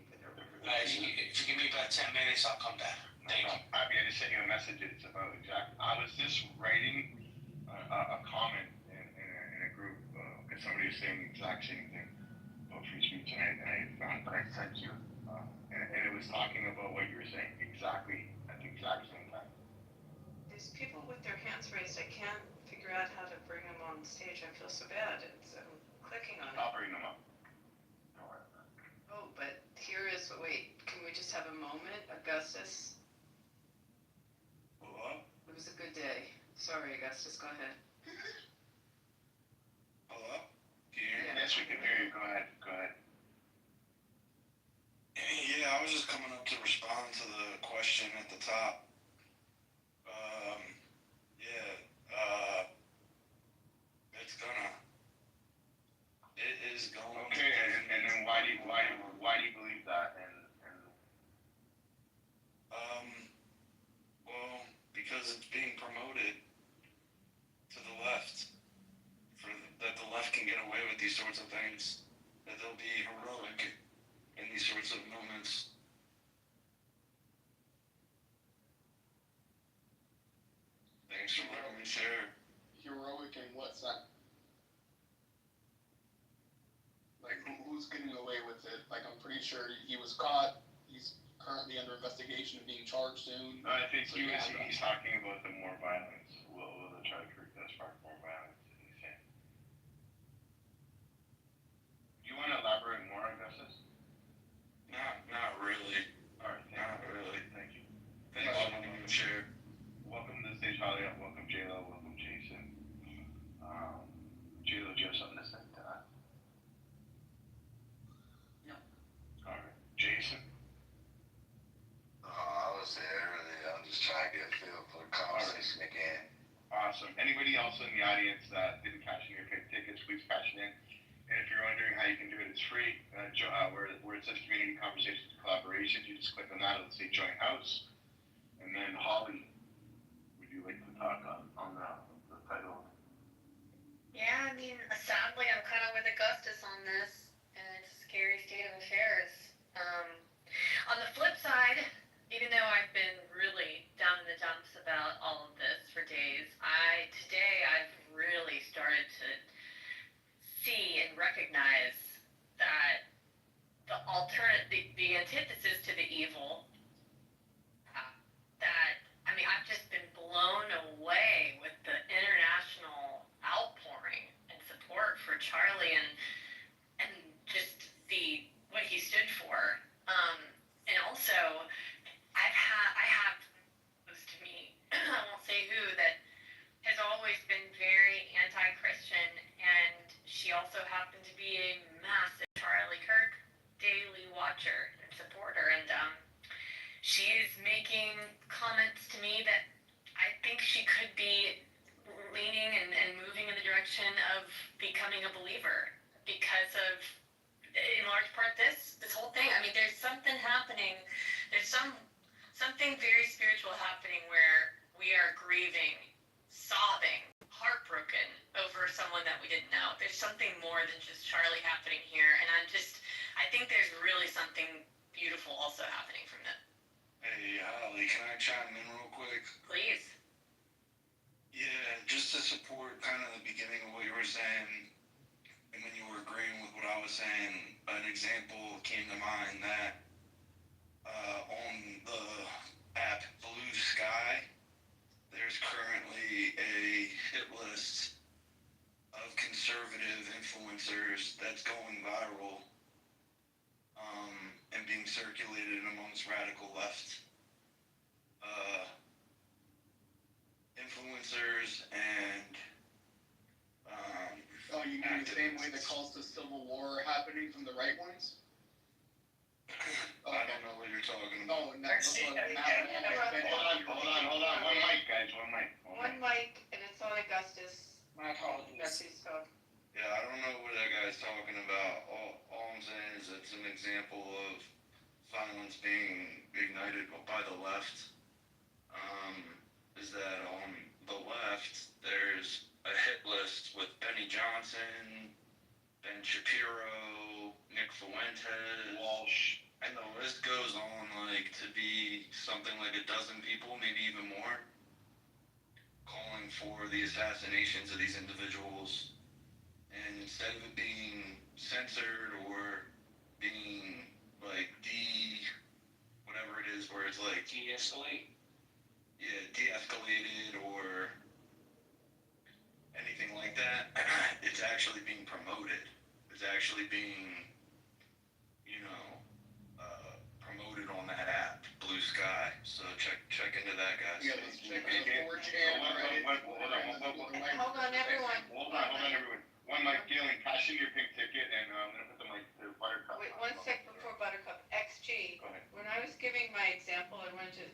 Guys, if you give me about 10 minutes, I'll come back. Thank you. Abby, I just sent you a message. It's about I was just writing a comment in a group because somebody was saying the exact same thing about free speech, and I found that I sent you, and it was talking about what you were saying exactly at the exact same time. There's people with their hands raised. I can't figure out how to bring them on stage. I feel so bad. I'm clicking on it. I'll bring them up. Don't worry about it. Oh, but here is, wait, can we just have a moment? Augustus, Hello? it was a good day. Sorry, Augustus, go ahead. Hello? Can you hear me? Yes, we can hear you. Go ahead. Go ahead. Yeah, I was just coming up to respond to the question at the top. It is going. Okay, and then why do you believe that? Well, because it's being promoted to the left, that the left can get away with these sorts of things, that they'll be heroic in these sorts of moments. Thanks for letting me share. Heroic in what sense? Like, who's getting away with it? Like, I'm pretty sure he was caught. He's currently under investigation and being charged soon. I think he's talking about the more violence. Will the Charlie Kirk does spark more violence? He's saying. Do you want to elaborate more, Augustus? Not really. All right. Not really. Thank you. Thanks for letting me share. Welcome to the stage, Holly. Welcome, J-Lo. Welcome, Jason. J-Lo, do you have something to say to that? No. All right. Jason? I was there earlier. I'm just trying to get a feel for the conversation again. Awesome. Anybody else in the audience that didn't cash in your pink tickets, please cash it in. And if you're wondering how you can do it, it's free. Where it says community conversations and collaborations, you just click on that. It'll say join house. And then Holly, would you like to talk on the title? Yeah, I mean, sadly, I'm kind of with Augustus on this, and it's a scary state of affairs. On the flip side, even though I've been really down in the dumps about all of this for days, today I've really started to see and recognize that the antithesis to the evil beautiful happening where we are grieving, sobbing, heartbroken over someone that we didn't know. There's something more than just Charlie happening here, and I think there's really something beautiful also happening from that. Hey, Holly, can I chime in real quick? Please. Yeah, just to support kind of the beginning of what you were saying, and when you were agreeing with what I was saying, an example came to mind that on the app Blue Sky, there's currently a hit list of conservative influencers that's going viral and being circulated amongst radical left influencers and Oh, you mean the same way that calls to civil war are happening from the right ones? I don't know what you're talking about. No, next one. Hold on. One mic, guys, one mic. One mic, and it's on Augustus. My apologies. Augusti's talk. Yeah, I don't know what that guy's talking about. All I'm saying is it's an example of violence being ignited by the left. Is that on the left, there's a hit list with Benny Johnson, Ben Shapiro, Nick Fuentes, Walsh. and the list goes on like to be something like a dozen people, maybe even more, calling for the assassinations of these individuals. And instead of it being censored or being like whatever it is, where it's like De-escalate. yeah, de-escalated or anything like that, it's actually being promoted. It's actually being, promoted on that app, Blue Sky. So check into that, guys. Yeah, let's check it out. 4chan, right? Hold on, everyone. Hold on, everyone. One mic, Galen, cash in your pink ticket, and I'm gonna put the mic to Buttercup. Wait, one sec before Buttercup. XG, Go ahead. when I was giving my example, I wanted to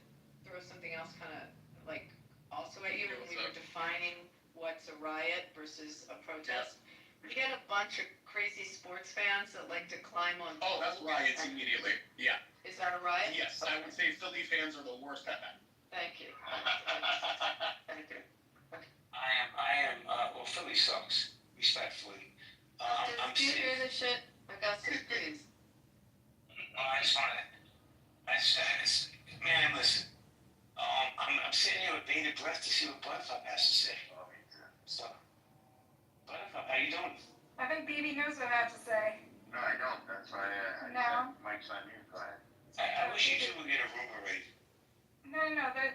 throw something else kind of like also at you when we were defining what's a riot versus a protest. We get a bunch of crazy sports fans that like to climb on. Oh, that's riots immediately. Yeah. Is that a riot? Yes, I would say Philly fans are the worst at that. Thank you. Thank you. I am, well, Philly sucks, respectfully. I'm Do you sitting, hear this shit? Augustus, please. I just wanna, man, listen. I'm sitting here with bated breath to see what Buttercup has to say. So, Buttercup, how you doing? I think BB knows what I have to say. No, I don't. That's why I No. Mike's on you. Go ahead. I wish you two would get a room already. No.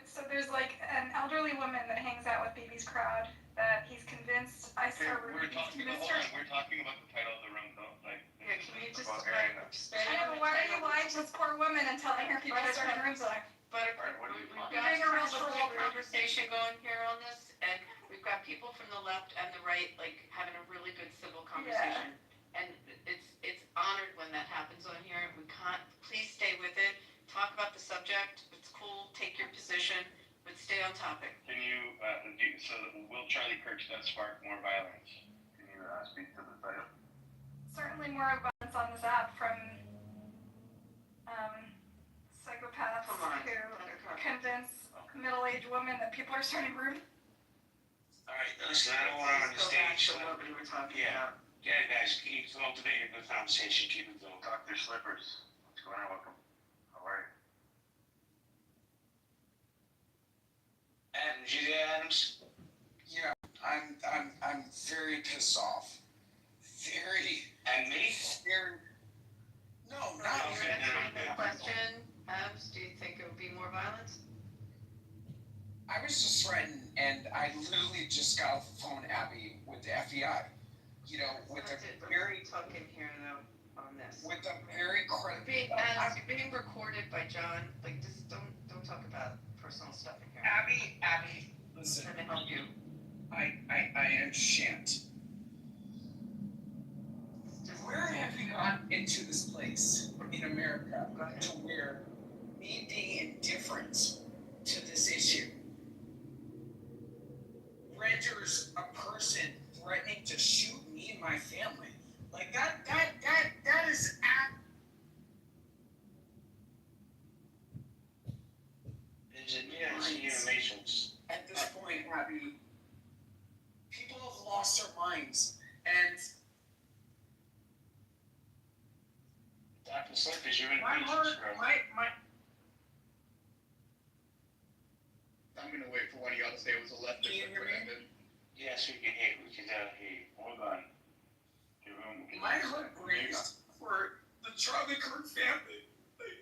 So there's like an elderly woman that hangs out with BB's crowd that he's convinced We're talking about the title of the room, though. Like, Yeah, can you just about like airing it. expand I know, but why are you lying to this poor woman and telling her people to start rooms on? Buttercup, What are you we've talking got You're doing a real a troll. whole conversation going here on this, and we've got people from the left and the right, like, having a really good civil conversation. And it's honored when that happens on here. We can't, please stay with it, talk about the subject, it's cool, take your position, but stay on topic. Can you, so will Charlie Kirk's death spark more violence? Can you speak to the title? Certainly more violence on this app from psychopaths Come on, who Buttercup. convince middle-aged women that people are starting rooms. Alright, listen, I don't wanna Let's go back understand. to what we were talking Yeah. about. Yeah, guys, keep cultivating the conversation, keep it going. Dr. Slippers. What's going on? Welcome. How are you? Adams, you there, Adams? Yeah, I'm very pissed off. Very, And me? no, You're not Okay, answering then I'm the good. question, Abs, do you think it would be more violence? I was just threatened, and I literally just got off the phone, Abby, with the FBI. You know, with a very, Talking here though, on this. with a very You're being, Abs, you're being recorded by John, like, just don't talk about personal stuff in here. Abby, listen, Trying to help you. I understand. Just- Where have we gotten into this place in America Go ahead. to where me being indifferent to this issue renders a person threatening to shoot me and my family? Like that is Yeah, it's in the Matrix. At this point, Abby, people have lost their minds, and Dr. Suckers, you're in the My heart, Matrix, bro. I'm gonna wait for one of y'all to say it was a left. Can you hear me? Yes, we can hear you. Hold on. Give him. my heart breaks for the Charlie Kirk family. Like,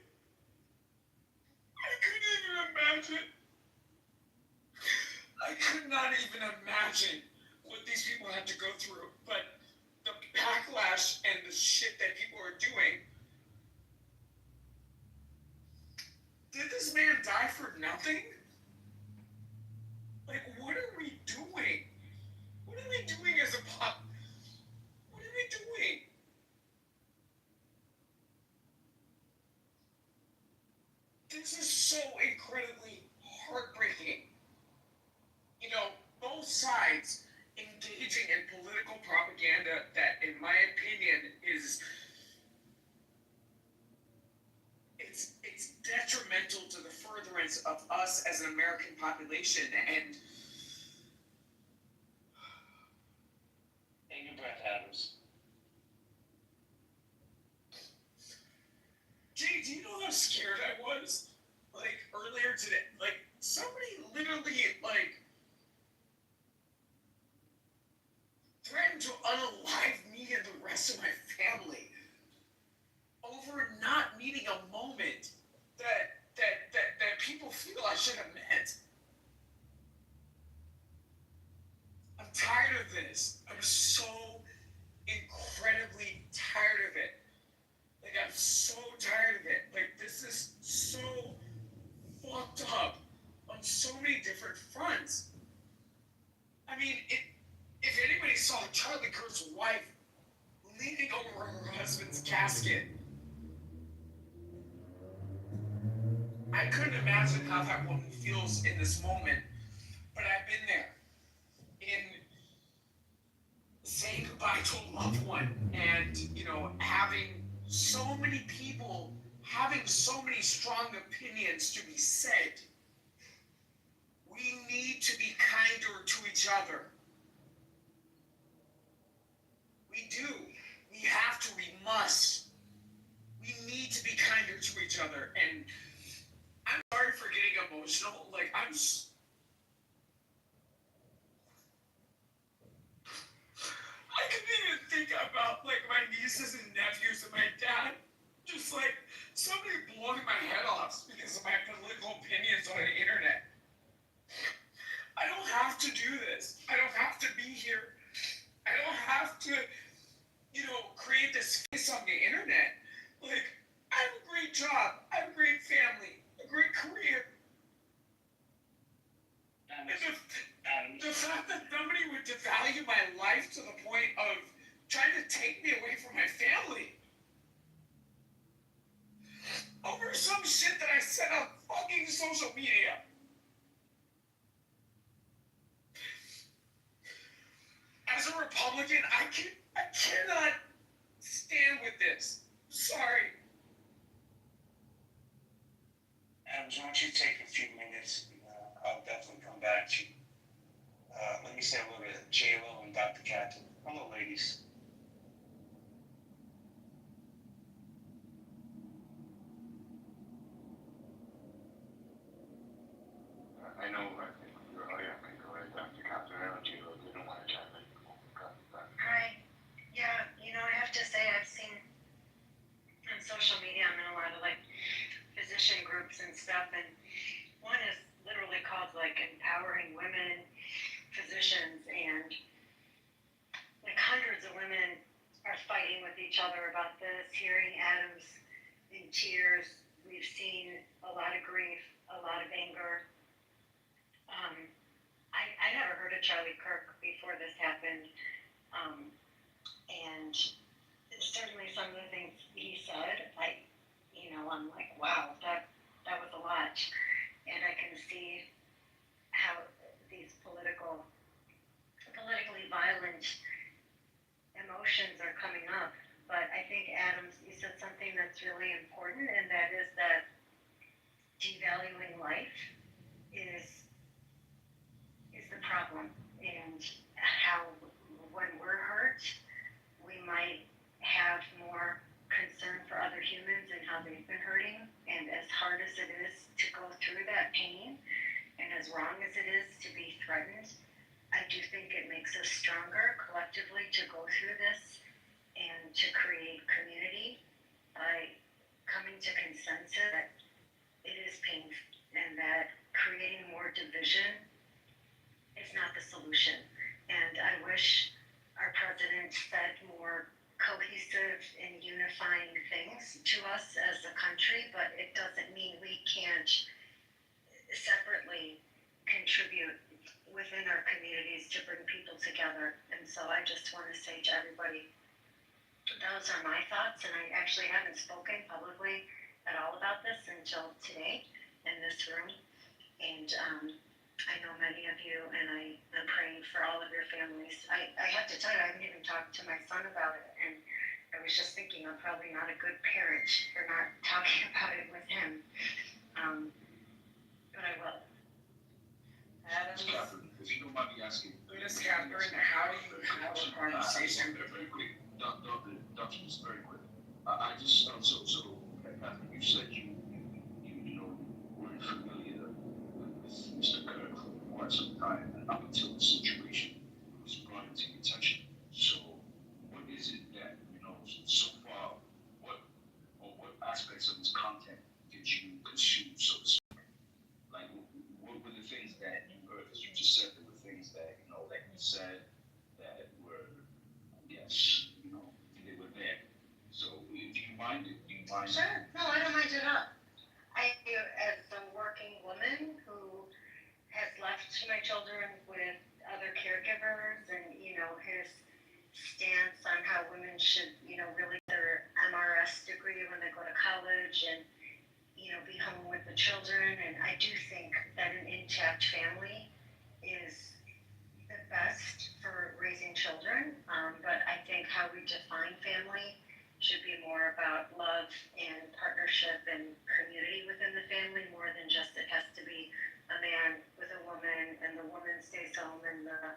I couldn't even imagine. I could not even imagine what these people had to go through. But the backlash and the shit that people are doing. Did this man die for nothing? Like, what are we doing? What are we doing as a pop? What are we doing? This is so incredibly heartbreaking. You know, both sides engaging in political propaganda that, in my opinion, is it's detrimental to the furtherance of us as an American population. And Take your breath, Adams. Jay, do you know how scared I was? Like, earlier today, like, somebody literally, like, threatened to unalive me and the rest of my family over not meeting a moment that people feel I should have met. I'm tired of this. I'm so incredibly tired of it. Like, I'm so tired of it. Like, this is so fucked up on so many different fronts. I mean, if anybody saw Charlie Kirk's wife leaning over her husband's casket, I couldn't imagine how that woman feels in this moment, but I've been there in saying goodbye to a loved one and, you know, having so many people having so many strong opinions to be said. We need to be kinder to each other. We do. We have to. We must. We need to be kinder to each other. And I'm sorry for getting emotional. Like, I couldn't even think about, like, my nieces and nephews and my dad. Just, like, somebody blowing my head off because of my political opinions on the internet. I don't have to do this. I don't have to be here. I don't have to, you know, create this face on the internet. Like, I have a great job. I have a great family. A great career. And the fact that somebody would devalue my life to the point of trying to take me away from my family over some shit that I said on fucking social media. As a Republican, I cannot stand with this. Sorry. Adams, why don't you take a few minutes? I'll definitely come back to you. Let me say hello to J-Lo and Dr. Catherine. Hello, ladies. I know, I think you're right, Dr. Catherine, and you didn't want to chime in. Hi. Yeah, you know, I have to say I've seen on social media, I'm in a lot of like physician groups and stuff, and one is literally called like Empowering Women Physicians, and like hundreds of women are fighting with each other about this. Hearing Adams in tears, we've seen a lot of grief, a lot of anger. I never heard of Charlie Kirk before this happened, and certainly some of the things he said, I'm like, wow, that was a lot, and I can see how these politically violent emotions are coming up. But I think, Adams, you said something that's really important, and that is that devaluing life threatened. I do think it makes us stronger collectively to go through this and to create community by coming to consensus that it is painful and that creating more division is not the solution. And I wish our president said more cohesive and unifying things to us as a country, but it doesn't mean we can't separately contribute within our communities to bring people together. And so I just want to say to everybody, those are my thoughts, and I actually haven't spoken publicly at all about this until today in this room. And I know many of you, and I am praying for all of your families. I have to tell you, I haven't even talked to my son about it, and I was just thinking I'm probably not a good parent for not talking about it with him. But I will. Ms. Catherine, if you don't mind me asking. Ms. Catherine, how do you have a conversation? Very quick, Dr. Just very quick. I just, so, Catherine, you said you weren't familiar with Mr. Kirk for quite some time, and up until the situation was brought into your attention. So, what is it that, so far, what aspects of his content did you consume, so to speak? Like, what were the things that you heard? Because you just said there were things that, that he said that were, yes, they were there. So, do you mind? Sure. No, I don't mind at all. I, as a working woman who has left my children with other caregivers, and his stance on how women should, really get their MRS degree when they go to college, and be home with the children. And I do think that an intact family is the best for raising children. But I think how we define family should be more about love and partnership and community within the family, more than just it has to be a man with a woman and the woman stays home and the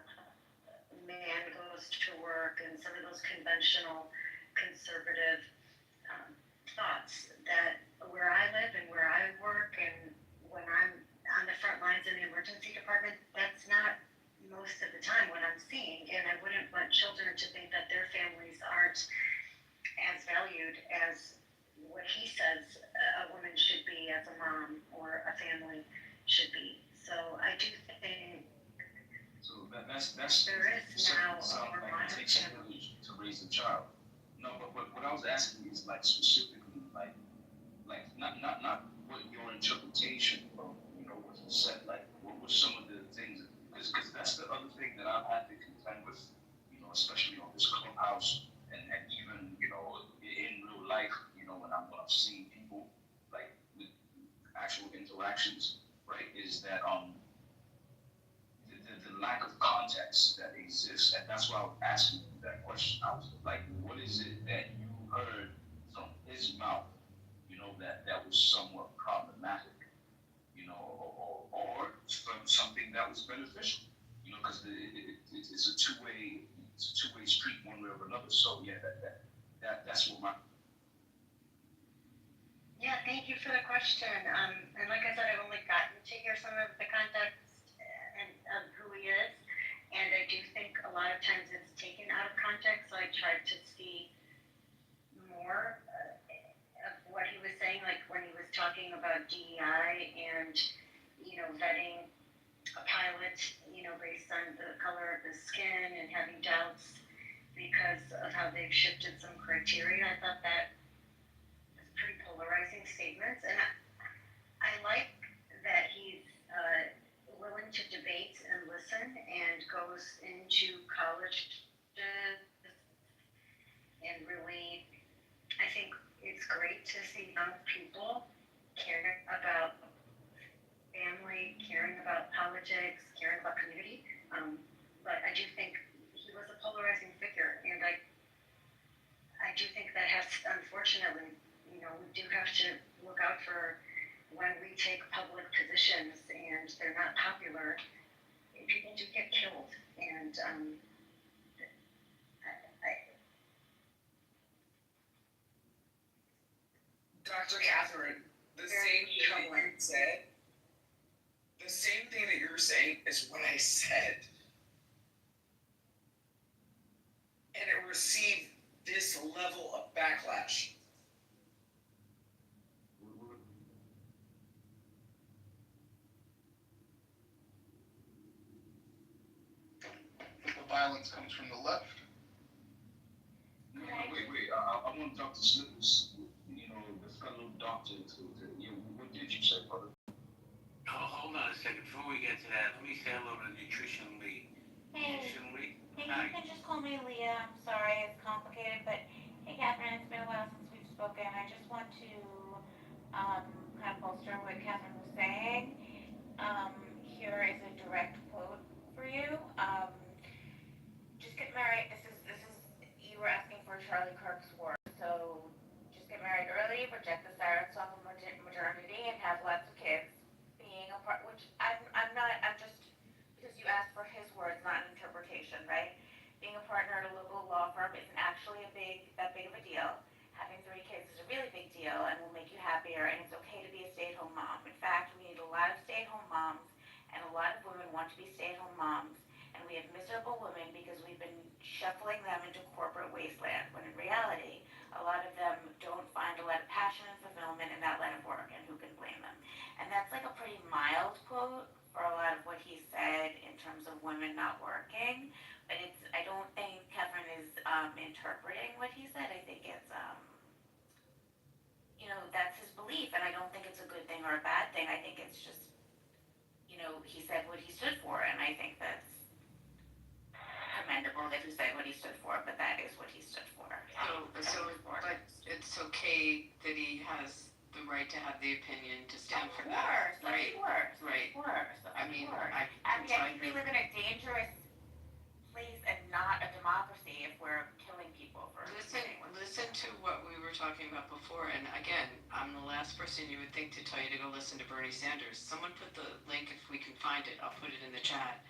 man goes to work, and some of those conventional conservative thoughts that where I live and where I work and when I'm on the front lines in the emergency department, that's not most of the time what I'm seeing. And I wouldn't want children to think that their families aren't as valued as what he says a woman should be as a mom or a family should be. So I do think that's there is now a more modern village to raise a child. No, but what I was asking is like specifically like not what your interpretation of what you said, like what were some of the things, because that's the other thing that I've had to contend with, especially on this clubhouse and even in real life, when I'm seeing people like with actual interactions, right, is that the lack of context that exists, and that's why I was asking you that question. I was like, what is it that you heard from his mouth, that was somewhat problematic, or something that was beneficial, because it's a two-way street one way or another. So yeah, that's what my. Yeah, thank you for the question. And like I said, I've only gotten to hear some of the context and of who he is, and I do think a lot of times it's taken out of context. So I tried to see more of what he was saying, like when he was talking about DEI and vetting a pilot, based on the color of the skin and having doubts because of how they've shifted some criteria. I thought that was pretty polarizing statements, and I like that he's willing to debate and listen and goes into college and really, I think it's great to see young people caring about family, caring about politics, caring about community. But I do think he was a polarizing figure, and I do think that has, unfortunately, we do have to look out for when we take public positions and they're not popular, people do get killed. And Dr. Catherine, the same thing that you said, the same thing that you're saying is what I said. And it received this level of backlash. The violence comes from the left. Wait. I want Dr. Slippers, that's got a little doctor to it. What did you say, brother? Hold on a second. Before we get to that, let me say hello to Nutrition Lee. Hey. Nutrition Lee? Hey, Hi. you can just call me Leah. I'm sorry, it's complicated, but hey, Catherine, it's been a while since we've spoken. I just want to kind of bolster what Catherine was saying. Here is a direct quote for you. Just get married. This is you were asking for Charlie Kirk's word. So just get married early, reject the siren song of modernity, and have lots of kids. Being a part, which I'm just because you asked for his words, not an interpretation, right? Being a partner at a local law firm isn't actually that big of a deal. Having 3 kids is a really big deal and will make you happier, and it's okay to be a stay-at-home mom. In fact, we need a lot of stay-at-home moms, and a lot of women want to be stay-at-home moms, and we have miserable women because we've been shuffling them into corporate wasteland, when in reality, a lot of them don't find a lot of passion and fulfillment in that line of work, and who can blame them? And that's like a pretty mild quote for a lot of what he said in terms of women not working, but I don't think Catherine is interpreting what he said. I think it's, that's his belief, and I don't think it's a good thing or a bad thing. I think it's just, he said what he stood for, and I think that's commendable that he said what he stood for, but that is what he stood for. But it's okay that he has the right to have the opinion to stand for that. Right. Right. I mean, I think we live in a dangerous place and not a democracy if we're killing people for Listen to what we were talking about before, and again, I'm the last person you would think to tell you to go listen to Bernie Sanders. Someone put the link, if we can find it, I'll put it in the chat,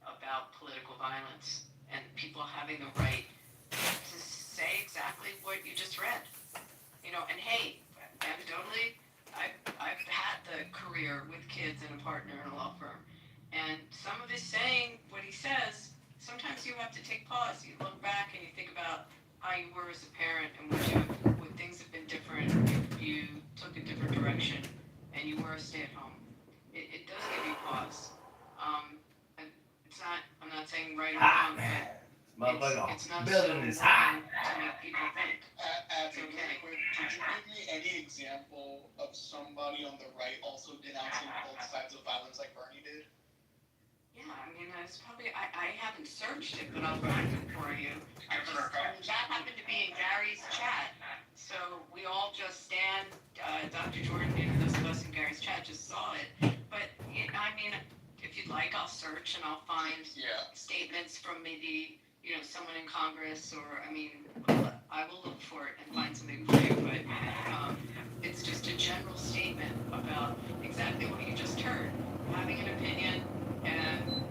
about political violence and people having the right to say exactly what you just read. And hey, anecdotally, I've had the career with kids and a partner in a law firm, and some of his saying what he says, sometimes you have to take pause. You look back and you think about how you were as a parent and would things have been different if you took a different direction and you were a stay-at-home. It does give you pause. And it's not, I'm not saying right or wrong, but it's not building is so hot. to make people think. Abby, really quick, could you give me any example of somebody on the right also denouncing both sides of violence like Bernie did? Yeah, I mean, it's probably, I haven't searched it, but I'll find it for you. That happened to be in Gary's chat. So we all just stand, Dr. Jordan and those of us in Gary's chat just saw it. But, I mean, if you'd like, I'll search and I'll find statements from maybe, someone in Congress or, I will look for it and find something for you. But it's just a general statement about exactly what you just heard. Having an opinion, and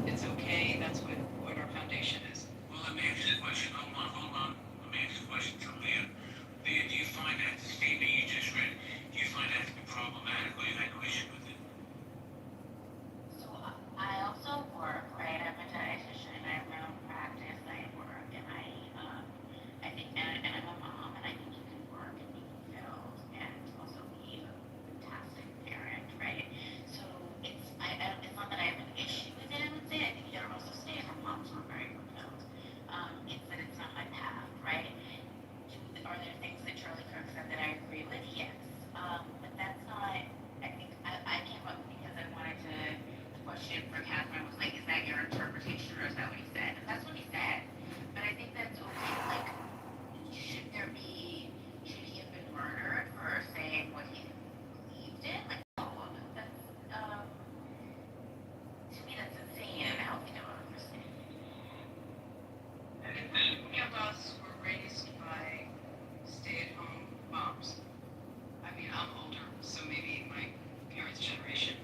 it's okay. That's what our foundation is. Well, let me ask you the question. Hold on. Let me ask you the question to Leah. Leah, do you find that the statement you just read, do you find that to be problematic or you had no issue with it? So I also work, right? I'm a dietitian. I have my own practice. I work, and I think, and I'm a mom, and I think you can work and be fulfilled and also be a fantastic parent, right? So it's not that I have an issue with it. I would say I think there are also stay-at-home moms who are very fulfilled. It's that it's not my path, right? Are there things that Charlie Kirk said that I agree with? Yes. But that's not, I think, I came up because I wanted to, the question for Catherine was like, is that your interpretation or is that what he said? And that's what he said. But I think that's okay. Like, should he have been murdered for saying what he believed in? Like, no, that's, to me, that's insane and I don't understand. Many of us were raised by stay-at-home moms. I mean, I'm older, so maybe my parents' generation,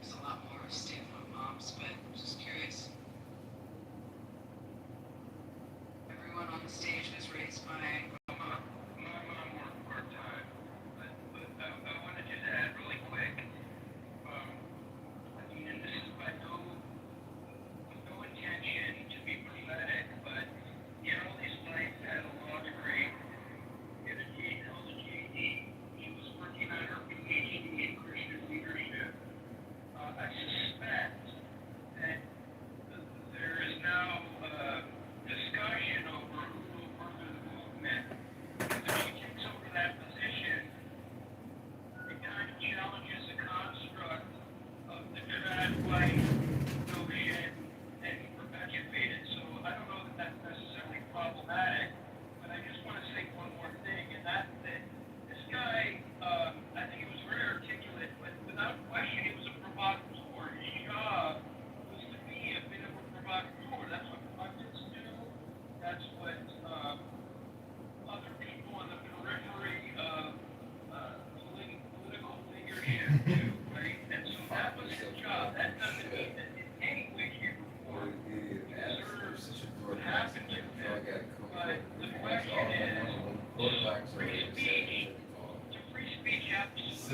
there's a lot more stay-at-home moms, but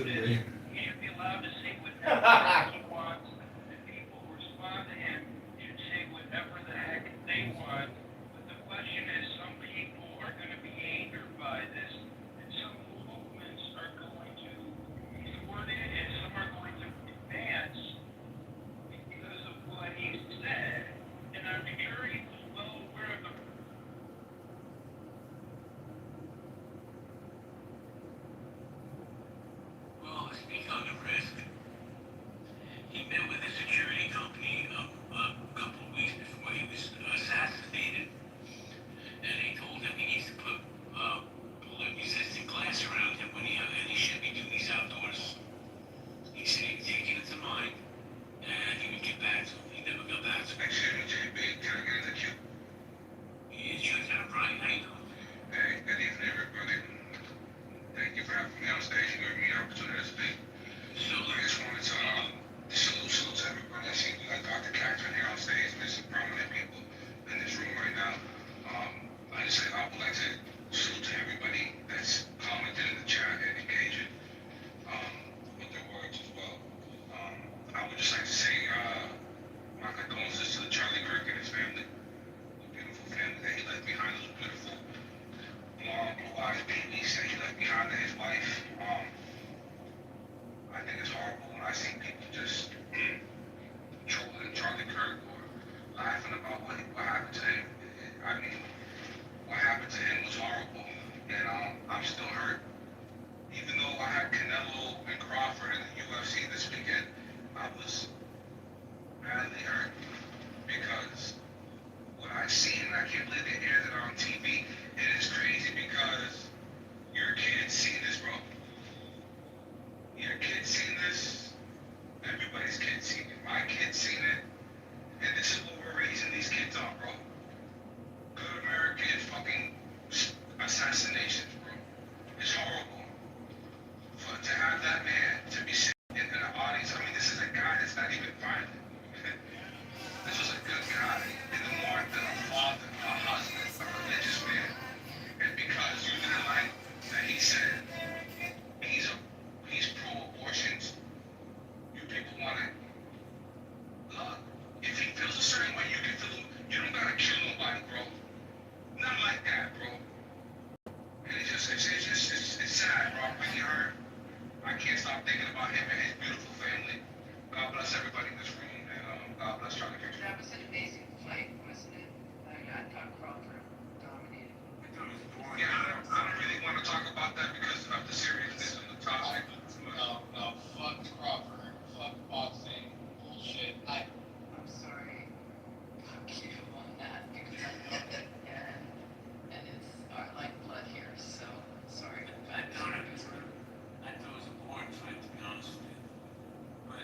today. He should be allowed to say whatever he wants. The people who respond to him should say whatever the heck they want. But the question is, some people are going to be angered by this, and some movements are going to be thwarted, and some are going to advance because of what he said. And I'm sure he was well aware of the Well, speaking on the risk, he met with a security company a couple of weeks before he was assassinated, and they told him he needs to put bullet-resistant glass around him when he should be doing these outdoors. He said he was taking it to mind, and he would get back to him. He never got back to him. Excuse me, JB, can I get in the queue? He is just not right. How you doing? Hey, good evening, everybody. Thank you for having me on stage and giving me the opportunity to speak. So, I just wanted to salute to everybody. I see we got Dr. Catherine here on stage, and there's some prominent people in this room right now. I would like to salute to everybody that's commenting in the chat and engaging with their words as well. I would just like to say my condolences to the Charlie Kirk and his family, the beautiful family that he left behind, those beautiful blonde, blue-eyed babies that he left behind, and his wife. I think it's horrible when I see people just trolling Charlie Kirk or laughing about what happened to him. I mean, what happened to him was horrible, and I'm still hurt. Even though I had Canelo and Crawford in the UFC this weekend, I was badly hurt because what I seen, and I can't believe they aired it on TV, and it's crazy because your kids seen this, bro. Your kids seen this. Everybody's kids seen it. My kids seen it. And this is what we're raising these kids on, bro. Good American fucking assassinations, bro. It's horrible. To have that man to be sitting in the audience, I mean, this is a guy that's not even violent. This was a good guy. And more than a father, a husband, a religious man. And because using the line that he said, he's pro-abortions, you people want to look. If he feels a certain way, you can feel him. You don't gotta kill nobody, bro. Not like that, bro. And it's sad, bro. I'm really hurt. I can't stop thinking about him and his beautiful family. God bless everybody in this room, and God bless Charlie Kirk. That was an amazing fight, wasn't it? I thought Crawford dominated. Yeah, I don't really want to talk about that because of the seriousness of the topic. No, fuck Crawford, fuck boxing, bullshit. I'm sorry. Fuck you on that because I know it and it's our lifeblood here, so sorry. I thought it was a boring fight, to be honest with you. But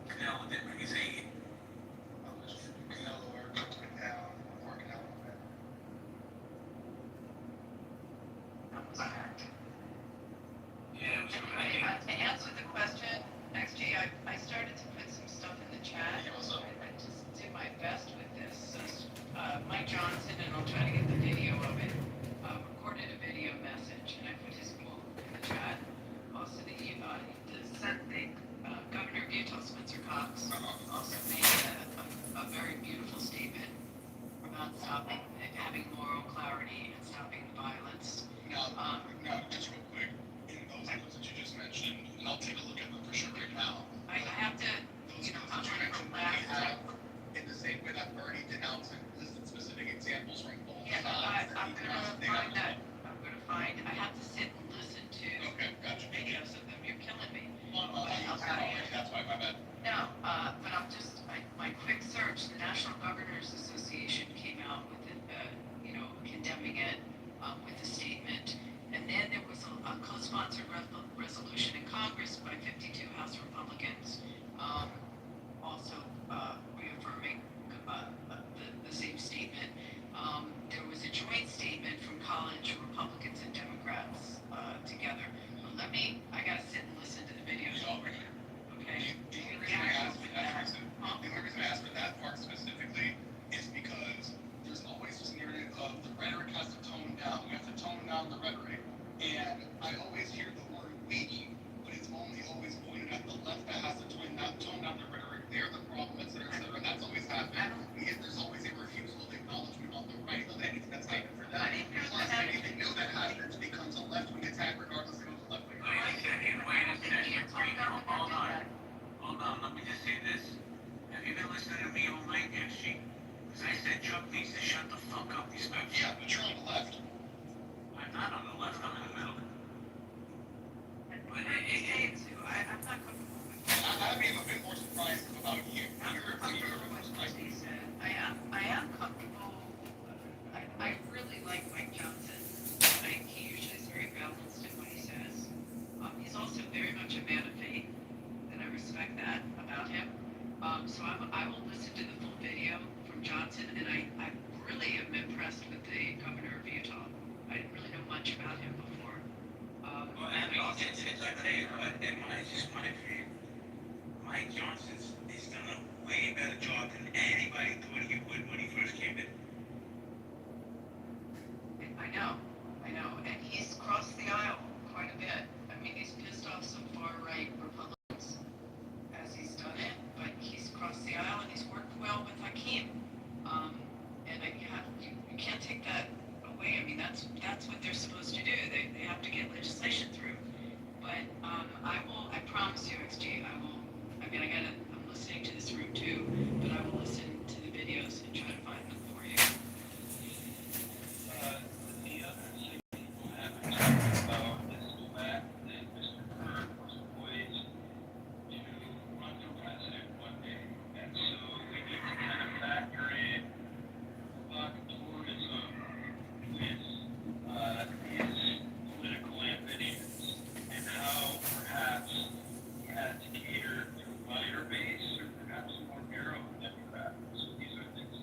Canelo didn't bring his A. I wish Canelo were going down, working out on that. That was fact. Yeah, it was good. To answer the question, XG, I started to put some stuff in the chat. Yeah, what's up? I just did my best with this. So, Mike Johnson, and I'll try to get the video of it, recorded a video message, and I put his quote in the chat. Also, the Governor of Utah, Spencer Cox, also made a very beautiful statement about stopping, having moral clarity and stopping the violence. Now, just real quick, in those items that you just mentioned, and I'll take a look at them for sure right now. I have to, I'm Those on you the mentioned, they last. have, in the same way that Bernie denounced and listed specific examples from both Yeah, sides. I'm gonna find that. I have to sit and listen to Okay, gotcha. videos of them. You're killing me. That's why, my bad. No, but my quick search, the National Governors Association came out with it, condemning it, with a statement. And then there was a co-sponsored resolution in Congress by 52 House Republicans, also reaffirming the same statement. There was a joint statement from college Republicans and Democrats together. But I gotta sit and listen to the videos. Okay. The only reason I asked for that part specifically is because there's always this narrative of the rhetoric has to tone down. We have to tone down the rhetoric. And I always hear the word we, but it's So I will listen to the full video from Johnson, and I really am impressed with the governor of Utah. I didn't really know much about him before. Well, I mean, I tell you, in my opinion, Mike Johnson's he's done a way better job than anybody thought he would when he first came in. I know, and he's crossed the aisle quite a bit. I mean, he's pissed off some far-right Republicans as he's done it, but he's crossed the aisle and he's worked well with Hakeem. And you can't take that away. I mean, that's what they're supposed to do. They have to get legislation through. But I promise you, XG, I'm listening to this room too, but I will listen to the videos and try to find them for you. The other thing people haven't talked about is the fact that Mr. Kirk was poised to run for president one day. And so we need to kind of factor in tourism with his political ambitions and how perhaps he had to cater to a wider base or perhaps a more narrow Democrat. So these are things to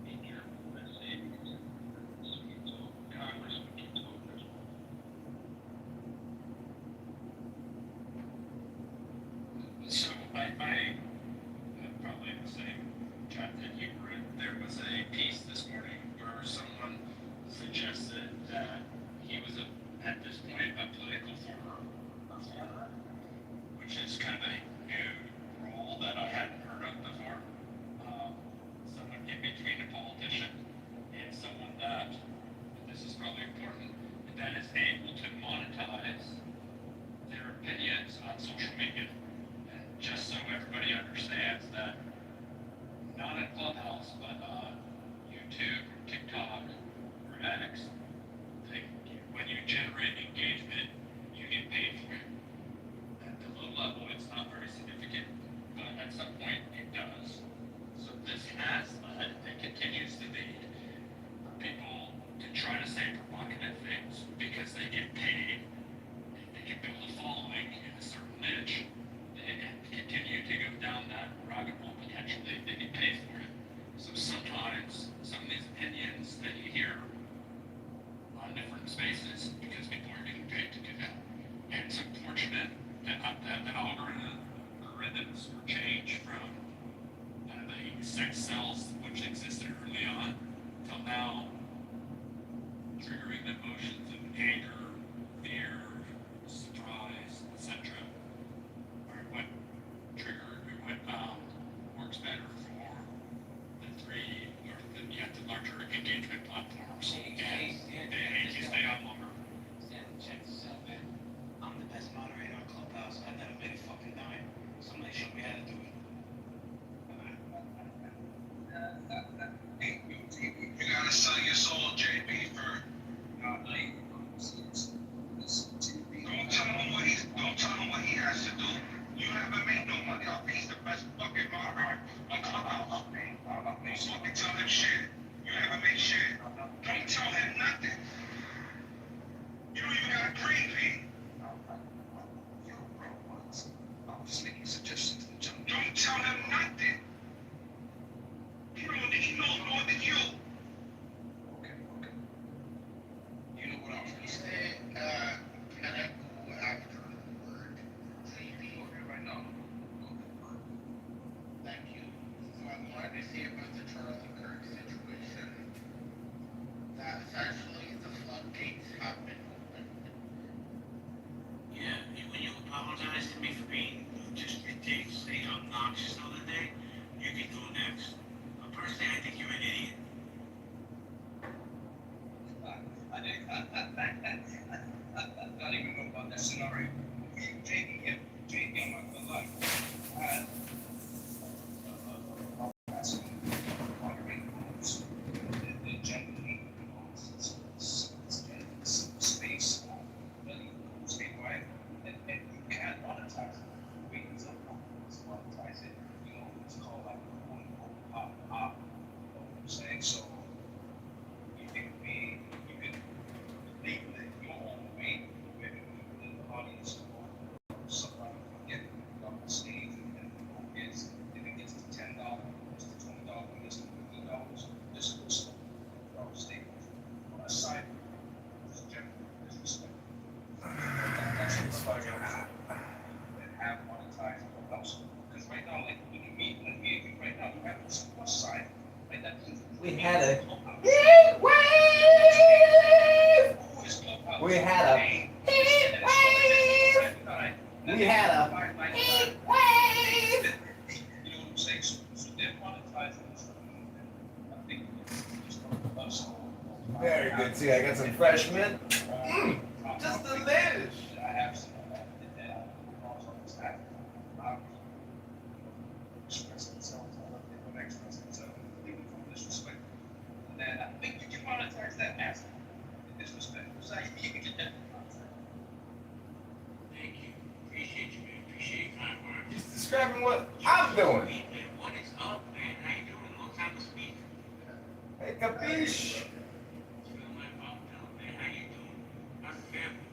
be careful with, say, because Congressman Kitover as well. So I probably the same track that you were in. There was a piece this morning where someone suggested that he was at this point a political performer, which is kind of a new role that I hadn't heard of before. Someone in between a politician and someone that, this is probably important, that is able to monetize their opinions on social media. And just so everybody understands that, not in Clubhouse, but on YouTube, TikTok, or X, when you generate engagement, you get paid for it. At the low level, it's not very significant, but at some point, it does. So this has led, and continues to lead, people to try to say provocative things because they get paid, they can build a following in a certain niche, and continue to go down that rabbit hole potentially, they get paid for it. So sometimes, some of these opinions that you hear on different spaces, because people are getting paid to do that. And it's unfortunate that the algorithms were changed from the sex cells, which existed early on, till now, triggering the emotions of anger, fear, surprise, etc. Or what works better for the three, or the larger engagement platforms. And you stay on longer. Check this out, man. I'm the best moderator on Clubhouse. I've never made a fucking dime. Somebody show me how to do it. You gotta sell your soul, JB, for don't tell him what he has to do. You haven't made no money. He's the best fucking moderator on Clubhouse. Don't fucking tell him shit. You haven't made shit. Don't tell him nothing. You don't even got a green bean. I'm just making suggestions to the gentleman. Don't tell him nothing. He knows more than you. Okay. You know what I was gonna say? Can I go after the word JB? Okay, right now. Thank you. So I wanted to say about the Charlie Kirk situation. That essentially the floodgates have been opened. Yeah, when you apologize to me for being just ridiculously obnoxious the other day, you can go next. But personally, I think you're an idiot. I don't even know about that scenario. JB, I'm not gonna lie. Generally, space, really statewide, and you can't monetize it. Monetize it. We had a heat wave. We had a heat wave. We had a heat wave. You know what I'm saying? So they're monetizing this. I think just us. Very good. See, I got some fresh mint. Just delicious. I have some of that. And also understand how express themselves, how they want to express themselves, even from disrespect. And then I think you can monetize that as disrespect. So you can get that. Thank you. Appreciate you, man. Appreciate your kind words. He's describing what I'm doing. What is up, man? How you doing? Long time to speak. Hey, capiche? Feel my pop down, man. How you doing? How's the family?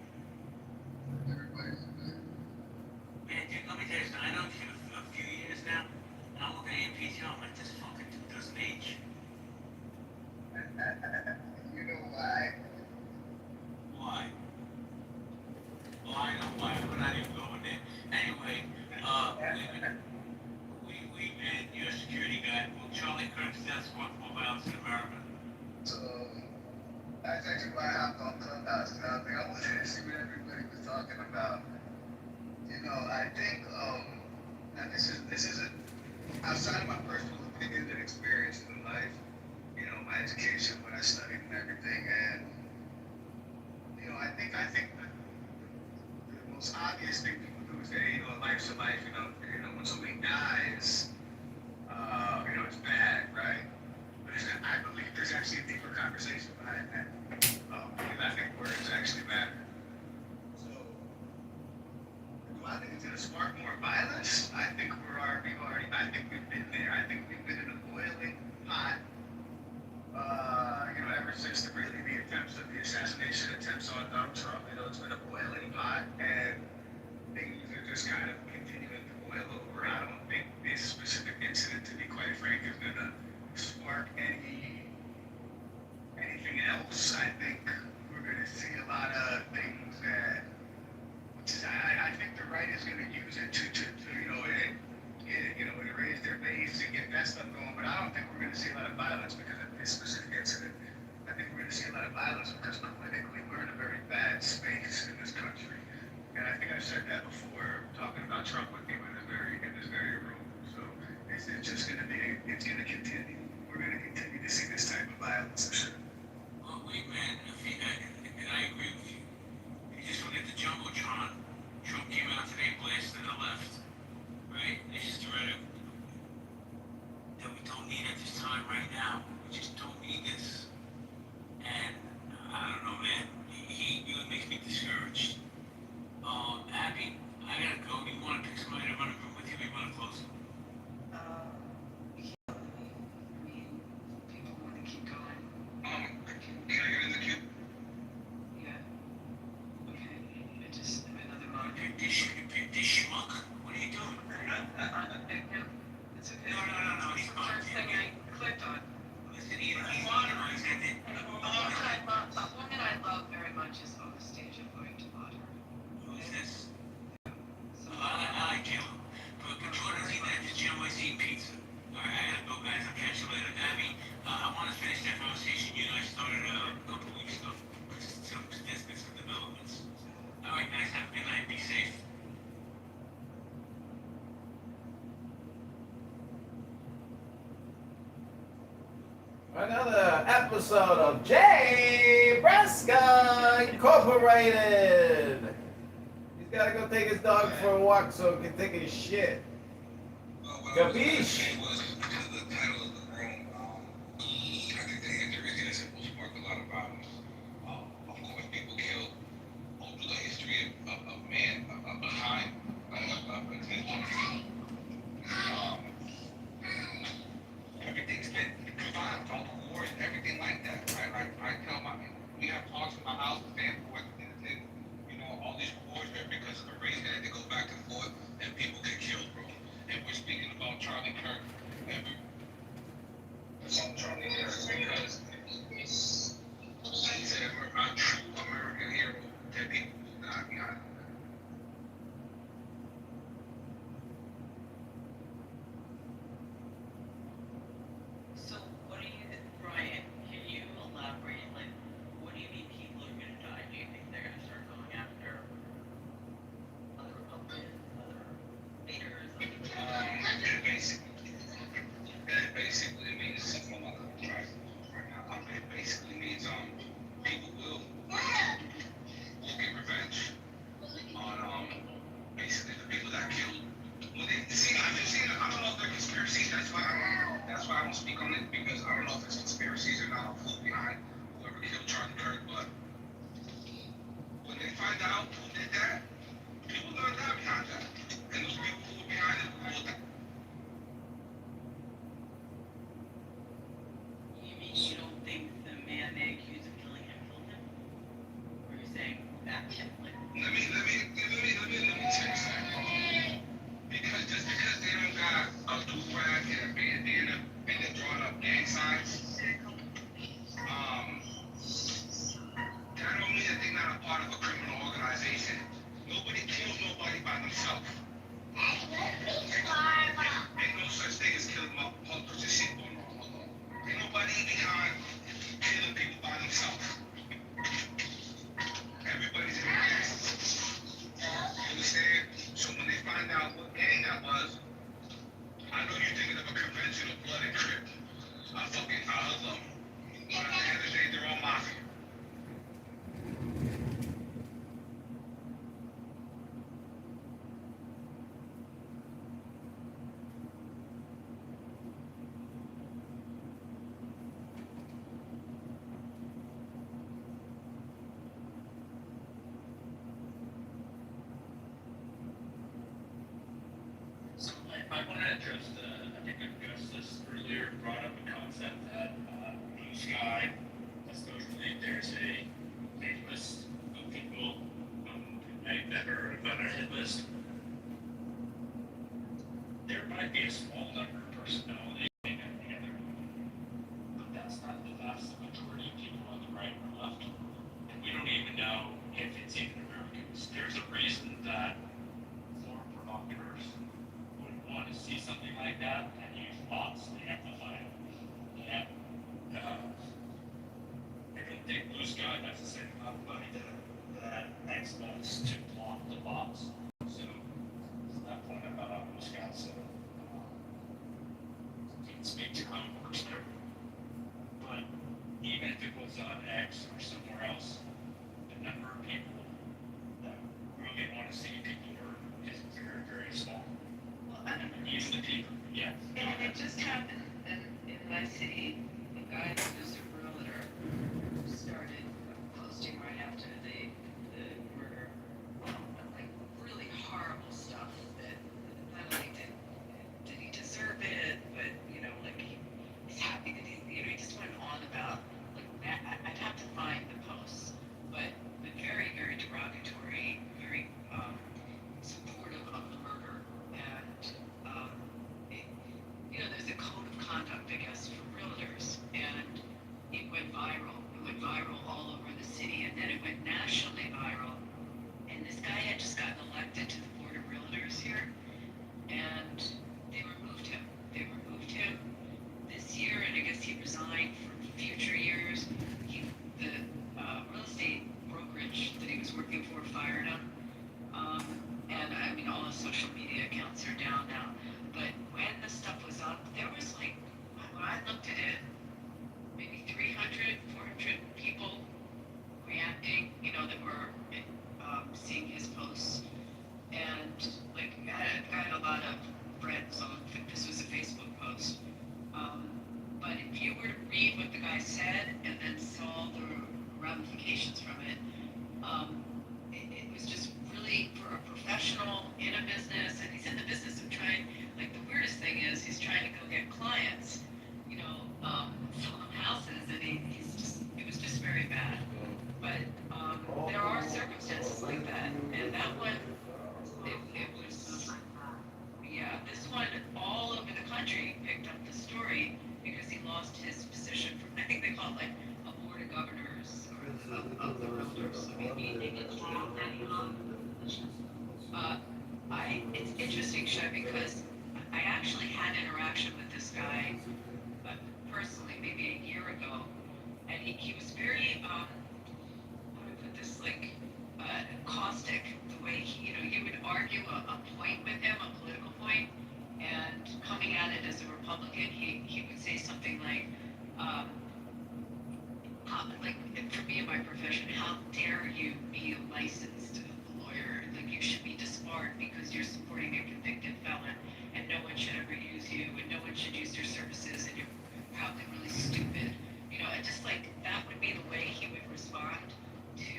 Everybody's good. Man, dude, let me tell you something. I know you for a few years now, and I'm looking at your PTO. I'm like, this fucking dude doesn't age. You know why? Why? Well, I know why. We're not even going there. Anyway, we and your security guy, will Charlie Kirk stands for violence in America? So, that's actually why I hopped on Clubhouse. And I think I wanted to see what everybody was talking about. You know, I think, now this is outside of my personal opinions and experience in life, you know, my education, what I studied and everything, and, you know, I think the most obvious thing people do is say, you know, life's a life, you know, when somebody dies, you know, it's bad, right? But I believe there's actually a deeper conversation behind that. Because I think words actually matter. So, do I think it's going to spark more violence? I think we've been there. I think we've been in a boiling pot, you know, ever since the assassination attempts on Donald Trump. You know, it's been a boiling pot, and things are just kind of continuing to boil over. I don't think this specific incident, to be quite frank, is going to spark anything else. I think we're going to see a lot of things that, I think the right is going to use it to you know, raise their base and get that stuff going. But I don't think we're going to see a lot of violence because of this specific incident. I think we're going to see a lot of violence because politically we're in a very bad space in this country. And I think I've said that before, talking about Trump with people in this very room. So it's just going to continue. We're going to continue to see this type of violence, for sure. Well, wait, man. And I agree with you. You just look at the Jumbotron. Trump came out today, blasted the left. Right? This is the rhetoric that we don't need at this time right now. We just don't need this. And I don't know, man. He really makes me discouraged. Abby, I gotta go. Do you want to pick somebody to run a group with you? Or you want to close it? Yeah, I mean, people want to keep going. Can I get in the queue? Yeah. Okay. I just, another moment. This schmuck? What are you doing? It's okay. No. He's fine. First thing I clicked on. Listen, he's at it. A woman I love very much is on the stage. I'm going to mod her. Who's this? So, I like Jill. But Jordan's eating at this gym. He's eating pizza. All right, I gotta go, guys. I'll catch you later. Abby, I want to finish that conversation you and I started a couple weeks ago. Some statistics and developments. All right, guys. Have a good night. Be safe. Another episode of Jay Bresca Incorporated. He's gotta go take his dog for a walk so he can take his shit. Capiche? Was because of the title of the room. I think the injuries will spark a lot of violence. Of course, people killed over the history of man behind attention. Everything's been combined, all the wars, everything like that. I tell we have talks in my house, stand for it, you know, all these wars are because of the race that they go back and forth and people get killed, bro. And we're speaking about Charlie Kirk. It's on Charlie Kirk because he's a true American hero that people do not behind. speak on it because I don't know if it's conspiracies or not. Who's behind whoever killed Charlie Kirk, but when they find out who did that, people are gonna die behind that. And those people who were behind it will die. You mean you don't think the man they accused of killing him killed him? Or are you saying that kid? Like, Let me tell you something. Just because they don't got a do-rag and a bandana and they're drawing up gang signs, that don't mean that they're not a part of a criminal organization. Nobody kills nobody by themselves. Ain't no such thing as killing my put your shit on. Ain't nobody behind killing people by themselves. Everybody's in the gang. You understand? So when they find out what gang that was, I know you're thinking of a conventional blood and crip. I love them. But at the end of the day, they're all mafia. So I want to address I think I addressed this earlier, brought up a concept that Blue Sky, supposedly there's a hit list of people that are on our hit list. There might be a small number of personalities in the other, but that's not the vast majority of people on the right or left. And we don't even know if it's even Americans. There's a reason that foreign provocateurs would want to see something like that and use bots to amplify it. And I don't think Blue Sky has the same amount of money that exploits to block the bots. So that point about Blue Sky, so you can speak to how it works there. But even if it was on X or somewhere else, the number of people that really want to see people hurt is very, very small. well, I don't know. Usually people, yeah. And it just happened in my city. A guy who was a realtor started posting right after the murder, like really horrible stuff that not only did he deserve it, but like he's happy that he just went on about like I'd have to find the posts, but very, very derogatory, very supportive of the murder, and there's a code of conduct, I guess, for realtors, and it went viral. It went viral all over the city, and then it went nationally viral. And this guy had just gotten elected to the board of realtors here, and they removed him. They removed him this year, and I guess he resigned for future years. The real estate brokerage that he was working for fired him. And I mean, all his social media accounts are down now. But when the stuff was up, there was like, when I looked at it, maybe 300, 400 people reacting, that were seeing his posts. And like, I got a lot of friends on, this was a Facebook post. But if you were to read what the guy said and then saw the ramifications from it, it was just really for a professional in a business, and he's in the business of trying, like the weirdest thing is he's trying to go get clients, sell them houses, and it was just very bad. But there are circumstances like that, and that one, it was, yeah, this one all over the country picked up the story because he lost his position from, I think they call it like a board of governors or of the realtors. I mean, they get called that it's interesting, Shay, because I actually had interaction with this guy personally maybe a year ago, and he was very, how do I put this, like, caustic, the way you would argue a point with him, a political point, and coming at it as a Republican, he would say something like, for me in my profession, how dare you be a licensed lawyer? Like, you should be disbarred because you're supporting a convicted felon, and no one should ever use you, and no one should use your services, and you're really stupid. You know, and just like that would be the way he would respond to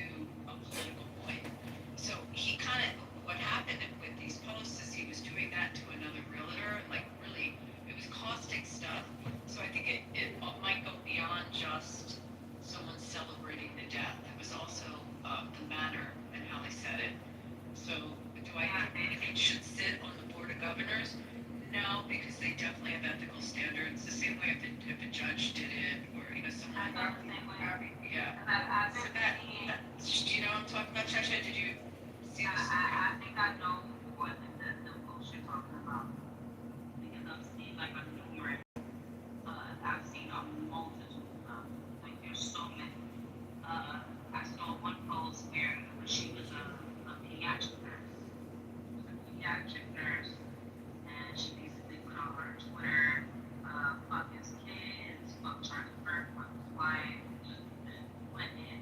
a political point. So he kind of, what happened with these posts is he was doing that to another realtor, like really, it was caustic stuff. So I think it might go beyond just someone celebrating the death. It was also the manner and how they said it. So do I think it should sit on the Board of Governors? No, because they definitely have ethical standards. The same way if a judge did it, or you know someone. Yeah. So that you know I'm talking about, Chacha. Did you see this? I think I know what the post you're talking about because I've seen like a numerous. I've seen a multitude of them. Like there's so many. I saw one post where she was a pediatric nurse. She was a pediatric nurse, and she basically put on her Twitter, fuck his kids, fuck Charlie Kirk, fuck his wife, just went in.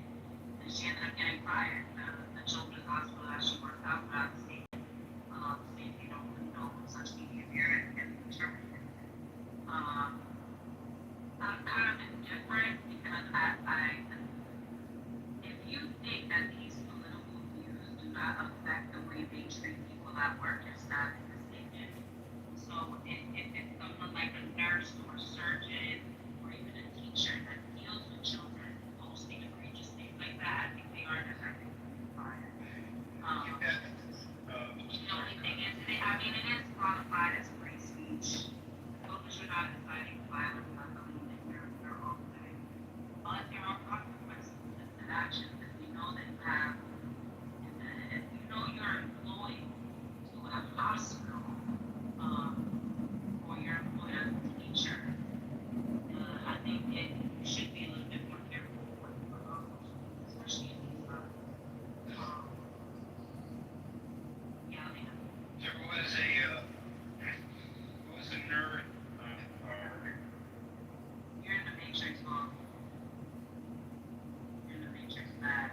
And she ended up getting fired. The children's hospital that she worked out for out of state, saying they don't condone such behavior and terminate it. I'm kind of indifferent because if you think that these political views do not affect the way they treat people at work, you're sadly mistaken. So if it's someone like a nurse or a surgeon or even a teacher that deals with children posting egregious things like that, I think they are deserving to be fired. The only thing is, it is qualified as free speech. As long as you're not inciting violence, I believe that you're okay. But there are consequences to actions. If you know that you have, if you know you're employed to a hospital, or you're employed as a teacher, I think you should be a little bit more careful with especially in these times. Yeah, There was a nerd, you're in the matrix, Mom. You're in the matrix, bad.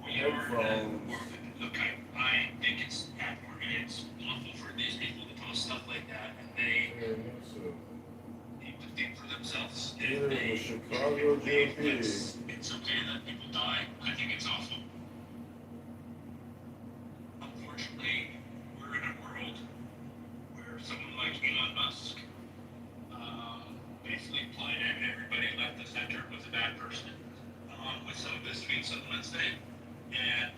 Headphones. Look, I think it's awful for these people to post stuff like that, and they need to think for themselves. Here in the Chicago GOP. It's okay that people die. I think it's awful. Unfortunately, we're in a world where someone like Elon Musk basically implied everybody left the center was a bad person with some of his tweets on Wednesday. And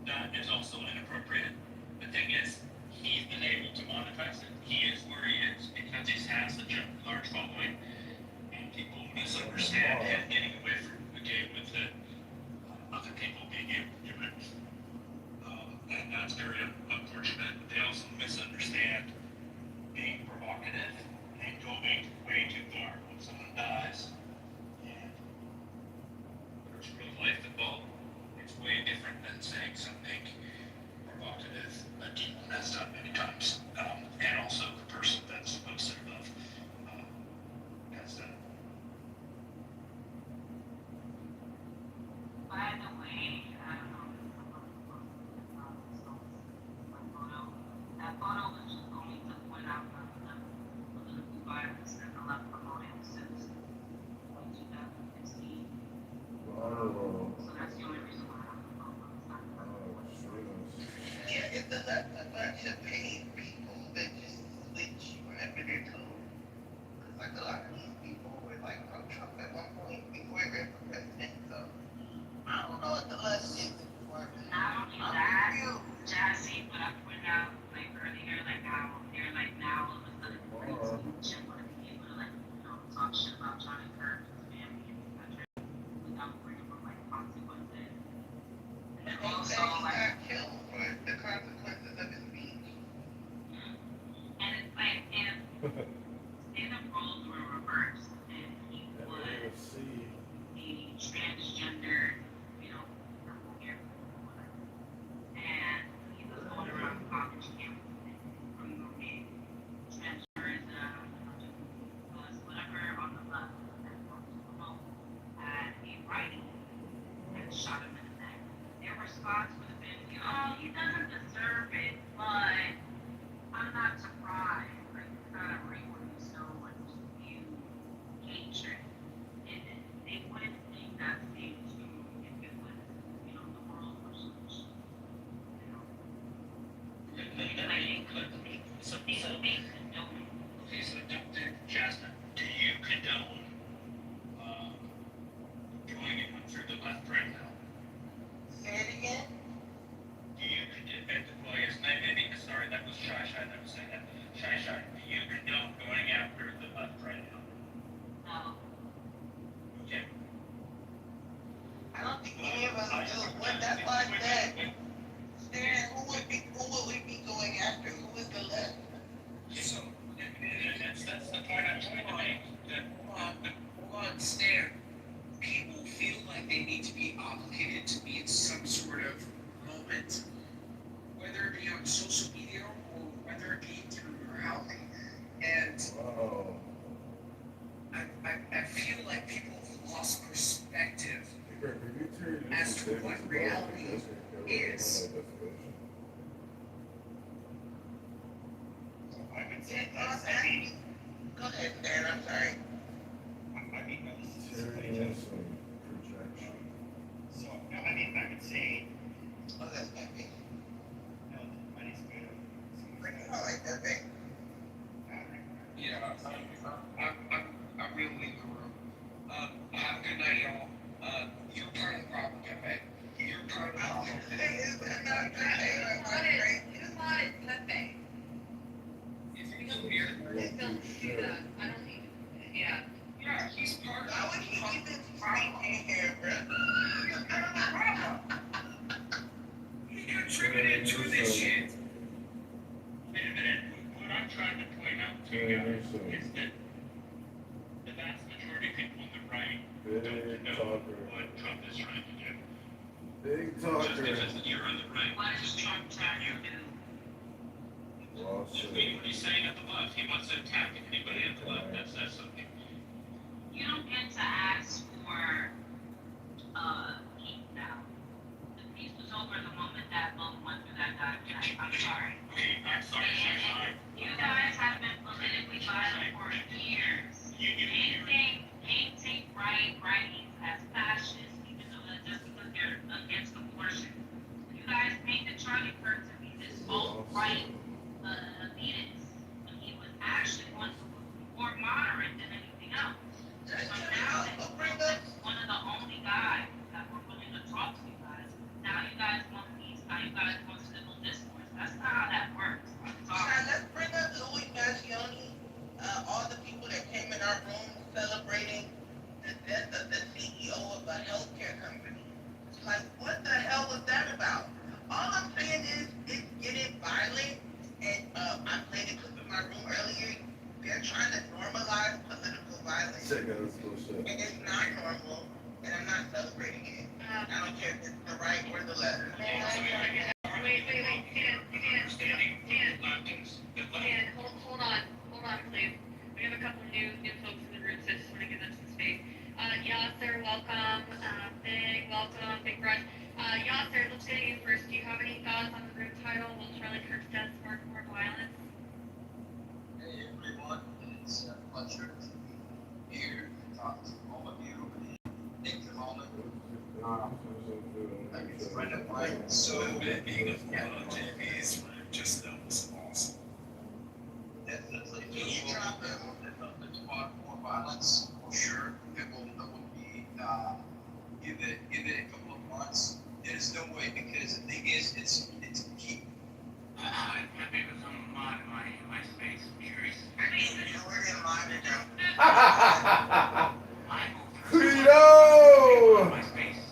that is also inappropriate. The thing is, he's been able to monetize it. He is where he is because he has such a large following, and people misunderstand him getting away with it, other people being able to do it. And that's very unfortunate. But they also misunderstand being provocative and going way too far when someone dies. And there's real life involved. It's way different than saying something provocative that Demon has done many times. And also the person that's posted above has done it. By the way, I don't know if someone posted my photo. That photo was just only to point out the political violence that the left promoted since 2016. Oh. So that's the only reason why I have the photo. Yeah, if the left a bunch of paid people that just switch whenever they're told. Because like a lot of these people were like pro Trump at one point before he ran for president. So I don't know what the left is for. Not only that, Jassy, but I pointed out like earlier, like how they're like now all of a sudden free speech and want to be able to like talk shit about Charlie Kirk, his family, and his country without worrying about like consequences. And And also he like, got killed for the consequences of his speech. and it's like if the roles were reversed and he was a transgender where people feel like they need to be obligated to be in some sort of moment, whether it be on social media or whether it be through morality. And I feel like people have lost perspective as to what reality is. I would say that's, I mean, go ahead, Dan, I'm sorry. I mean, so, no, I mean, I would say, Oh, that's Pepe. no, my name's Pedro. I like Pepe. Yeah, I'm real leaving the room. Have a good night, y'all. You're part of the problem, Pepe. You're part of the problem. Who wanted Pepe? He's weird. Don't do that. I don't need, yeah. Yeah, he's part of Why would he even fight in here, bro? He contributed to this shit. And what I'm trying to point out to you guys is that the vast majority of people on the right don't know what Trump is trying to do. Big Just talker. because you're on the right, what is Trump trying to do? Just mean what he's saying at the left. He wants to attack anybody at the left that says something. You don't get to ask for peace now. The peace was over the moment that vote went through that guy. I'm sorry. Okay, I'm sorry. You guys have been politically violent for years. Painting righties as fascists, even though that's just because they're against abortion. You guys painted Charlie Kirk to be this alt-right elitist, when he was actually one more moderate than anything else. So now that he's one of the only guys that were willing to talk to you guys, now you guys want peace, now you guys want civil discourse. That's not how that works. I'm sorry. Let's bring up Louis Maggioni, all the people that came in our room celebrating the death of the CEO of a healthcare company. Like, what the hell was that about? All I'm saying is, it's getting violent, and I played a clip in my room earlier. They're trying to normalize political violence. Check out this bullshit. And it's not normal, and I'm not celebrating it. I don't care if it's the right or the left. Wait, Dan, hold on, please. We have a couple new folks in the room, so I just want to give them some space. Yasser, welcome. Big Brush. Yasser, let's go to you first. Do you have any thoughts on the room title? Will Charlie Kirk's death spark more violence? Hey everyone, it's a pleasure to be here and talk to all of you. Take the moment. It's a friend of mine. So being a JP's just that was awesome. Definitely. Can you drop it? It's spark more violence for sure. It will be give it a couple of months. There's no way, because the thing is, it's keep. I maybe become a mod in my space. I'm curious. We're gonna mind it now. Credo! My space.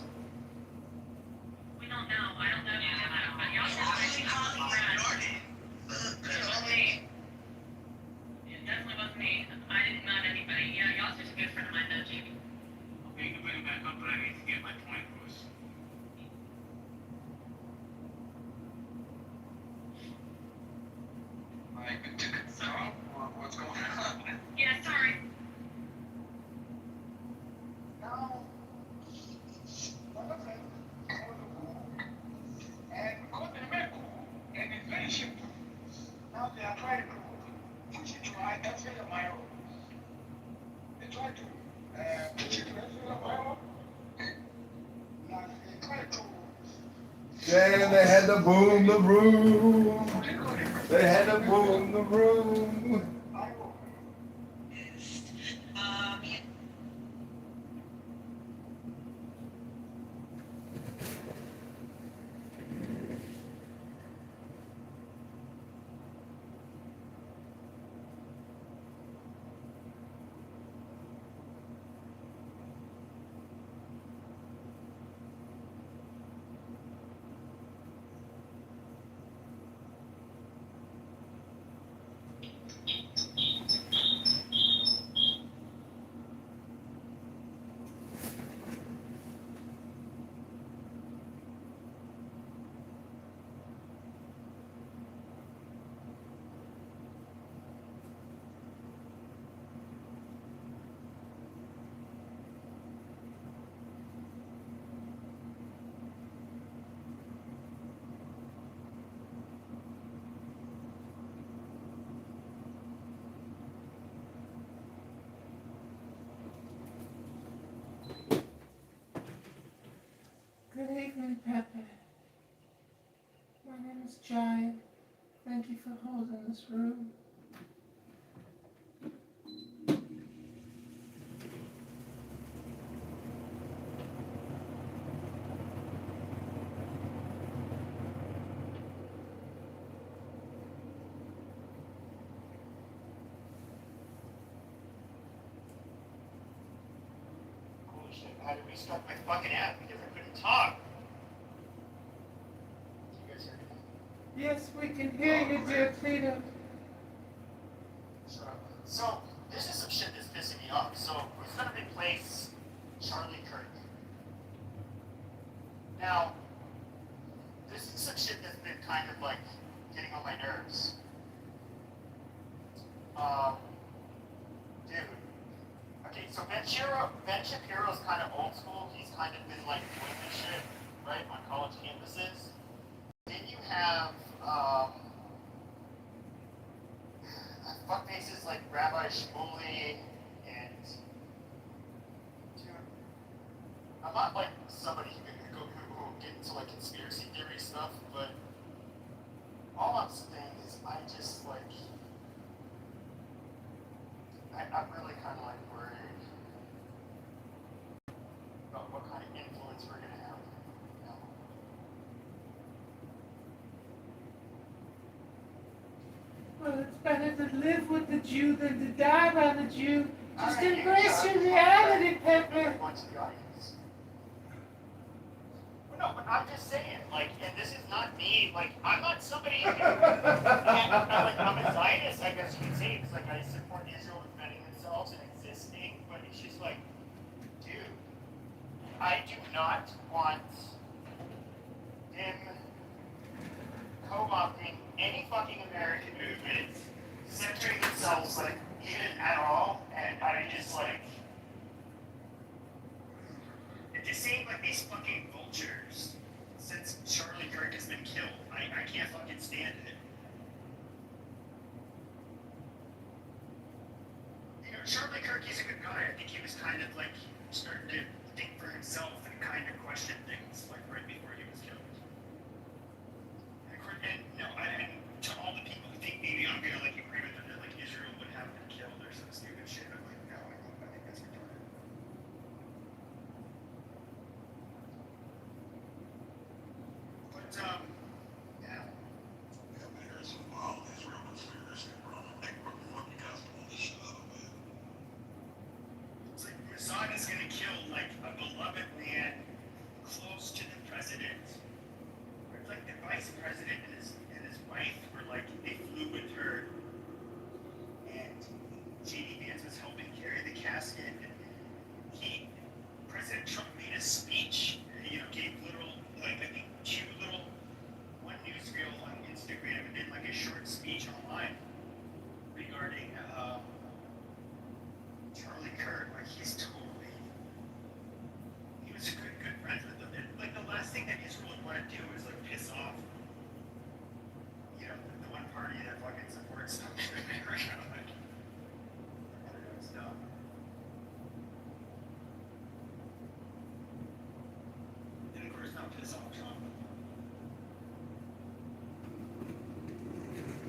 We don't know. I don't know if you know, but Yasser's really it definitely wasn't me. I didn't mod anybody. Yeah, Yasser's a good friend of mine though, JP. Okay, you can bring it back up, but I need to get my point across. Like, to confirm what's going on. Yeah, sorry. No. And according to medical and inflation, now they are trying to push it to every of my own. They try to push it to every of my own. Like, they try to. Damn, they had to boom the room. They had to boom the room. evening, Pepe. My name is Jai. Thank you for holding this room. Holy shit, I had to restart my fucking app because I couldn't talk. Did you guys hear me? Yes, we can hear you, dear Cleo. So, this is some shit that's pissing me off. So, who's gonna replace Charlie Kirk? Now, this is some shit that's been kind of like getting on my nerves. Dude. Okay, so Ben Shapiro's kind of old school. He's kind of been like doing this shit, right, on college campuses. Then you have, fuckfaces like Rabbi Shmuley and, dude, I'm not like somebody who get into like conspiracy theory stuff, but all I'm saying is I just like, I'm really kind of like worried about what kind of influence we're gonna have, you know? Well, it's better to live with the Jew than to die by the Jew. Just Alright, embrace yeah, your reality, Pepe. everyone to the audience. Well, no, but I'm just saying, like, and this is not me, like, I'm not somebody who, I'm a Zionist, I guess you could say, because, like, I support Israel defending themselves and existing, but it's just like, dude, I do not want them co-opting any fucking American movement, centering themselves, like, even at all, and I just, like, it just seems like these fucking vultures, since Charlie Kirk has been killed, I can't fucking stand it. You know, Charlie Kirk, he's a good guy. I think he was kind of, like, starting to think for himself and kind of question things, like, right before he was killed. And no, I mean, to all the people who think maybe I'm gonna, like, agree with them that, like, Israel would have been killed or some stupid shit, I'm like, no, I think that's retarded. But, yeah. Yeah, man, there's some wild Israel conspiracy, bro. Like, what the fuck you guys pull this shit out of, man? It's like Mossad is gonna kill, like, a beloved man close to the president. It's like the vice president and his wife were like, they flew with her, and J.D. Vance was helping carry the casket, and President Trump made a speech, you know, gave literal, like, I think one news reel on Instagram, and did like a short speech online regarding, Charlie Kirk, like, he was a good friend with them, and like, the last thing that Israel would want to do is like piss off, you know, the one party that fucking supports them. Like, they're doing stuff. And of course, not piss off Trump.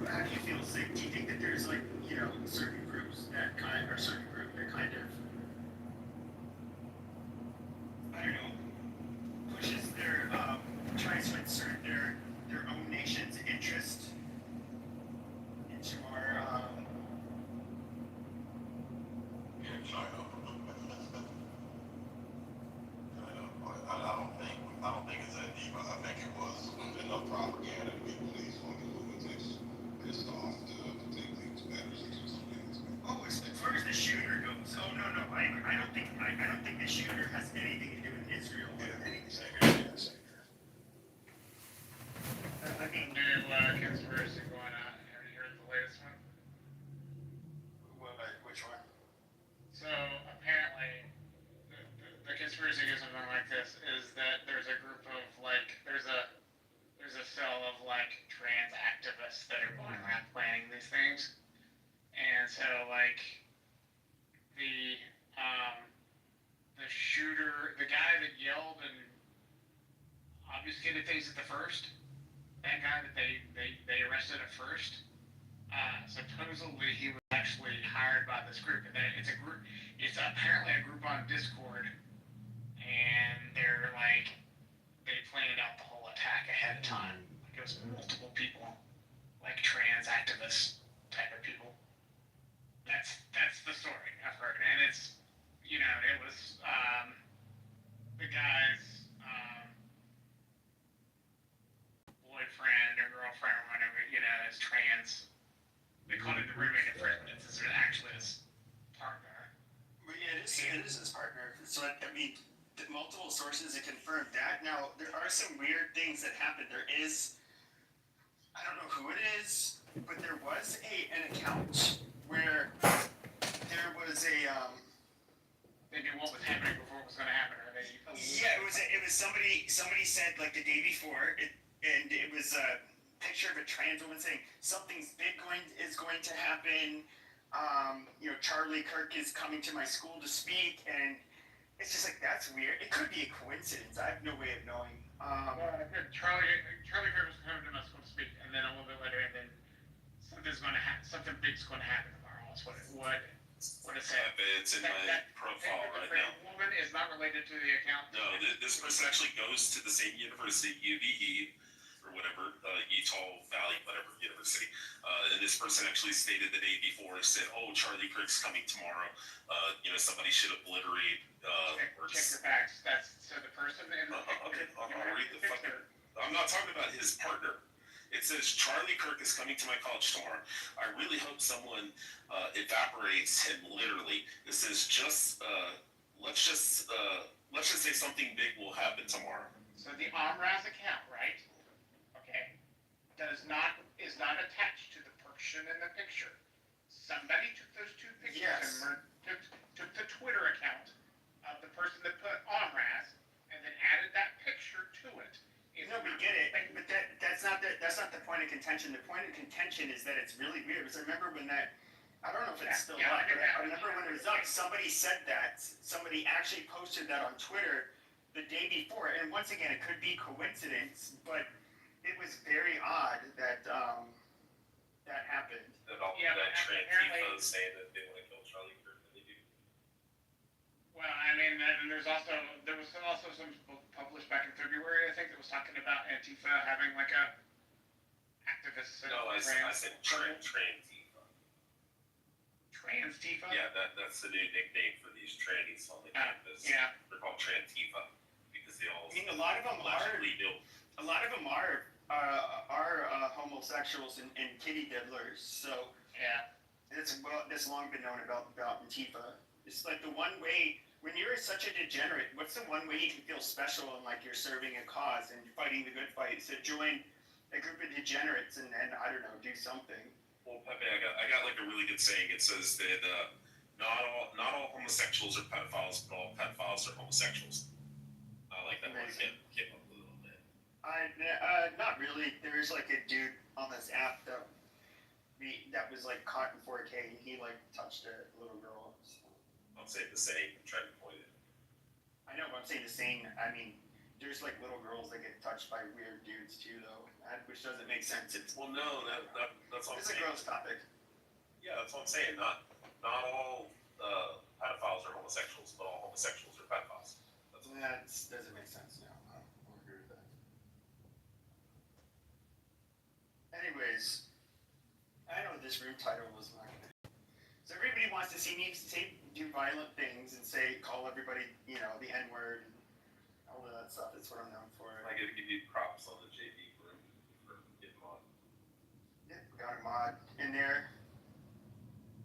But how do you feel, Sig? Do you think that there's like, you know, certain groups that kind of, I don't know, pushes their, tries to insert their own nation's interest into our, Yeah, China. I don't think it's that deep. I think it was enough propaganda to get these fucking lunatics pissed off to take things better since things. oh, as far as the shooter goes, oh no, I don't think the shooter has anything to do with Israel. I mean, New conspiracy going on. Have you heard the latest one? which one? So apparently, the conspiracy goes something like this: is that there's a group of like there's a cell of like trans activists that are going around planning these things, and so like the shooter, the guy that yelled and obfuscated things at the first. That guy that they arrested at first. Supposedly he was actually hired by this group, and it's a group. It's apparently a group on Discord, and they're like they planned out the whole attack ahead of time. Like it was multiple people, like trans activists type of people. That's the story I've heard, and it's it was the guy's boyfriend or girlfriend or whatever is trans. They called it the roommate at first, but it's actually his partner. Well, yeah, it is his partner. So I mean, multiple sources have confirmed that. Now there are some weird things that happened. There is, I don't know who it is, but there was an account where there was a They knew what was happening before it was going to happen, or they? Yeah, it was somebody said like the day before it, and it was a picture of a trans woman saying something's big is going to happen. Charlie Kirk is coming to my school to speak, and it's just like that's weird. It could be a coincidence. I have no way of knowing. Charlie Kirk was coming to my school to speak, and then a little bit later, and then something big's going to happen tomorrow. That's what it said. It's in my profile right now. Woman is not related to the account. No, this person actually goes to the same university, UVE, or whatever, Utah Valley, whatever university. And this person actually stated the day before, said, "Oh, Charlie Kirk's coming tomorrow. Somebody should obliterate." Check the facts. That's so the person in the okay, I'll read the fucking. I'm not talking about his partner. It says Charlie Kirk is coming to my college tomorrow. I really hope someone evaporates him literally. It says let's just say something big will happen tomorrow. So the Omraz account, right? Okay, is not attached to the person in the picture. Somebody took those two pictures and took the Twitter account of the person that put Omraz and then added that picture to it. No, we get it, but that's not the point of contention. The point of contention is that it's really weird. Because I remember when I don't know if it's still up, but I remember when it was up, somebody said that. Somebody actually posted that on Twitter the day before. And once again, it could be coincidence, but it was very odd that that happened. That Trantifa is saying that they want to kill Charlie Kirk, and they do. Well, I mean, there was also some book published back in February, I think, that was talking about Antifa having like a activist. No, I said Trantifa. Transtifa? Yeah, that's the new nickname for these trannies on the campus. Yeah. They're called Trantifa because they all. I mean, a lot of them are homosexuals and kitty diddlers. So yeah, it's long been known about Antifa. It's like the one way when you're such a degenerate. What's the one way you can feel special and like you're serving a cause and you're fighting the good fight? So join a group of degenerates and I don't know, do something. Well, Pepe, I got like a really good saying. It says that not all homosexuals are pedophiles, but all pedophiles are homosexuals. I like that one. Came up with a little bit. Not really. There's like a dude on this app that was like caught in 4K and he like touched a little girl. So. I'm saying the same. I'm trying to point it. I know, but I'm saying the same. I mean, there's like little girls that get touched by weird dudes too, though, which doesn't make sense. Well, no, that's what I'm saying. It's a gross topic. Yeah, that's what I'm saying. Not all pedophiles are homosexuals, but all homosexuals are pedophiles. That doesn't make sense now. I don't agree with that. Anyways, I know this room title was not going to. So everybody wants to see me do violent things and call everybody, the N-word and all of that stuff. That's what I'm known for. I got to give you props on the JV room for getting on. Yeah, we got a mod in there.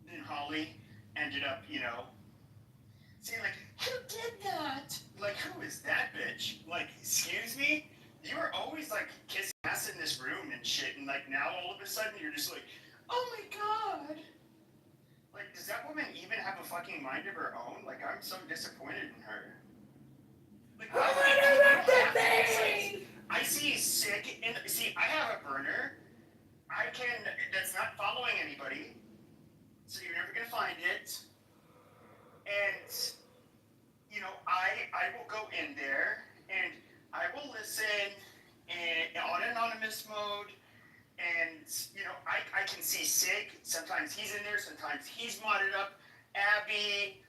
Then Holly ended up, saying like, who did that? Like, who is that bitch? Like, excuse me? You were always like kissing ass in this room and shit, and like now all of a sudden you're just like, oh my god. Like, does that woman even have a fucking mind of her own? Like, I'm so disappointed in her. Like, I see sick, and see, I have a burner. That's not following anybody, so you're never gonna find it. And, I will go in there, and I will listen on anonymous mode, and I can see Sig. Sometimes he's in there. Sometimes he's modded up. Abby,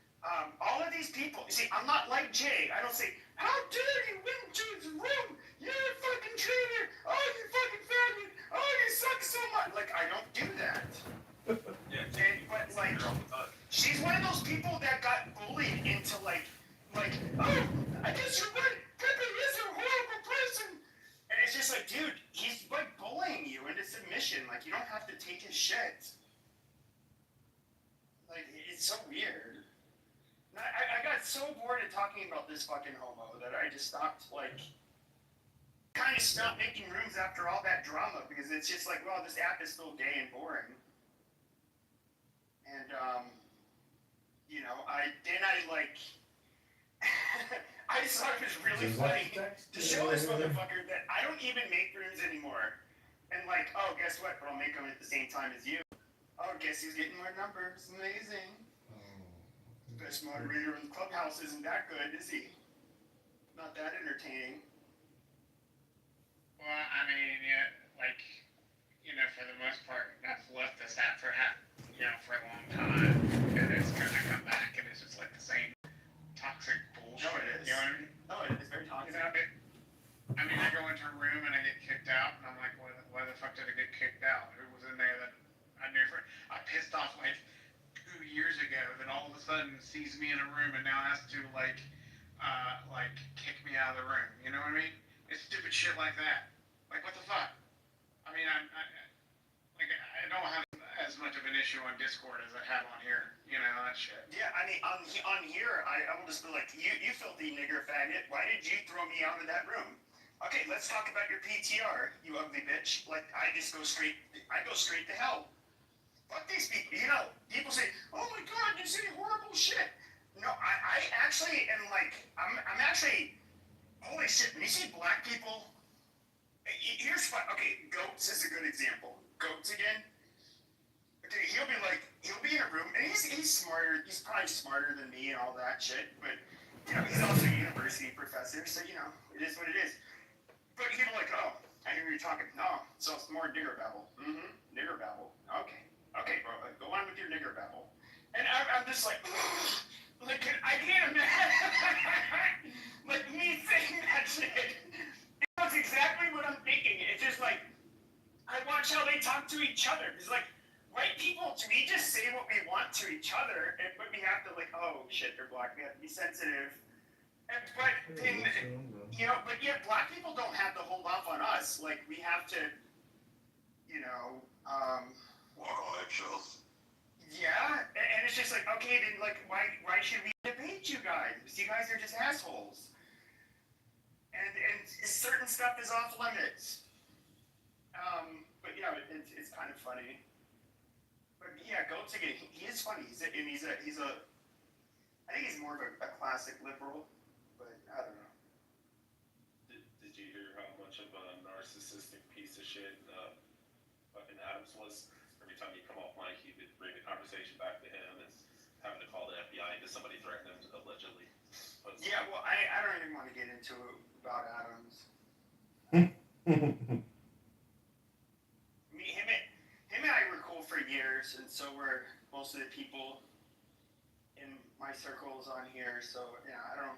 all of these people. You see, I'm not like Jay. I don't say, "How dare you went into his room? You're a fucking traitor! Oh, you fucking faggot! Oh, you suck so much!" Like, I don't do that. But like, she's one of those people that got bullied into like, "Oh, I guess you're right. Pepe is a horrible person." And it's just like, dude, he's like bullying you into submission. Like, you don't have to take his shit. Like, it's so weird. And I got so bored of talking about this fucking homo that I just stopped, like, kind of stopped making rooms after all that drama, because it's just like, well, this app is still gay and boring. And, I just thought it was really funny to show this motherfucker that I don't even make rooms anymore. And like, oh, guess what? But I'll make them at the same time as you. Oh, guess who's getting more numbers? Amazing. Best moderator in the clubhouse isn't that good, is he? Not that entertaining. Well, I mean, yeah, like, for the most part, that's left this app for for a long time, and it's gonna come back, and it's just like the same toxic bullshit. No, it is. You know what I mean? No, it is very toxic. I mean, I go into a room and I get kicked out, and I'm like, why the fuck did I get kicked out? Who was in there that I knew I pissed off like 2 years ago, that all of a sudden sees me in a room and now has to like kick me out of the room. You know what I mean? It's stupid shit like that. Like, what the fuck? I mean, I don't have as much of an issue on Discord as I have on here. That shit. Yeah, I mean, on here, I will just be like, you filthy nigger faggot, why did you throw me out of that room? Okay, let's talk about your PTR, you ugly bitch. Like, I go straight to hell. Fuck these people. People say, "Oh my God, you say horrible shit." No, I actually am like, I'm actually, holy shit. When you see black people, here's what. Okay, Goats is a good example. Goats again. Okay, he'll be in a room, and he's smarter. He's probably smarter than me and all that shit. But he's also a university professor, so it is what it is. But he'll be like, "Oh, I hear you talking. No, so it's more nigger babble. Nigger babble. Okay, bro, go on with your nigger babble." And I'm just like, I can't imagine, like, me saying that shit. That's exactly what I'm thinking. It's just like, I watch how they talk to each other. It's like, white people, we just say what we want to each other, but we have to oh shit, they're black. We have to be sensitive. But yet black people don't have to hold off on us. Like, we have to, walk on eggshells. Yeah, and it's just like, okay, then why should we debate you guys? You guys are just assholes. And certain stuff is off limits. But it's kind of funny. But yeah, Goats again, he is funny. I think he's more of a classic liberal, but I don't know. Did you hear how much of a narcissistic piece of shit fucking Adams was? Every time you come off mic, he would bring the conversation back to him and having to call the FBI because somebody threatened him allegedly. Yeah, well, I don't even want to get into it about Adams. Him and I were cool for years, and so were most of the people in my circles on here. So yeah, I don't.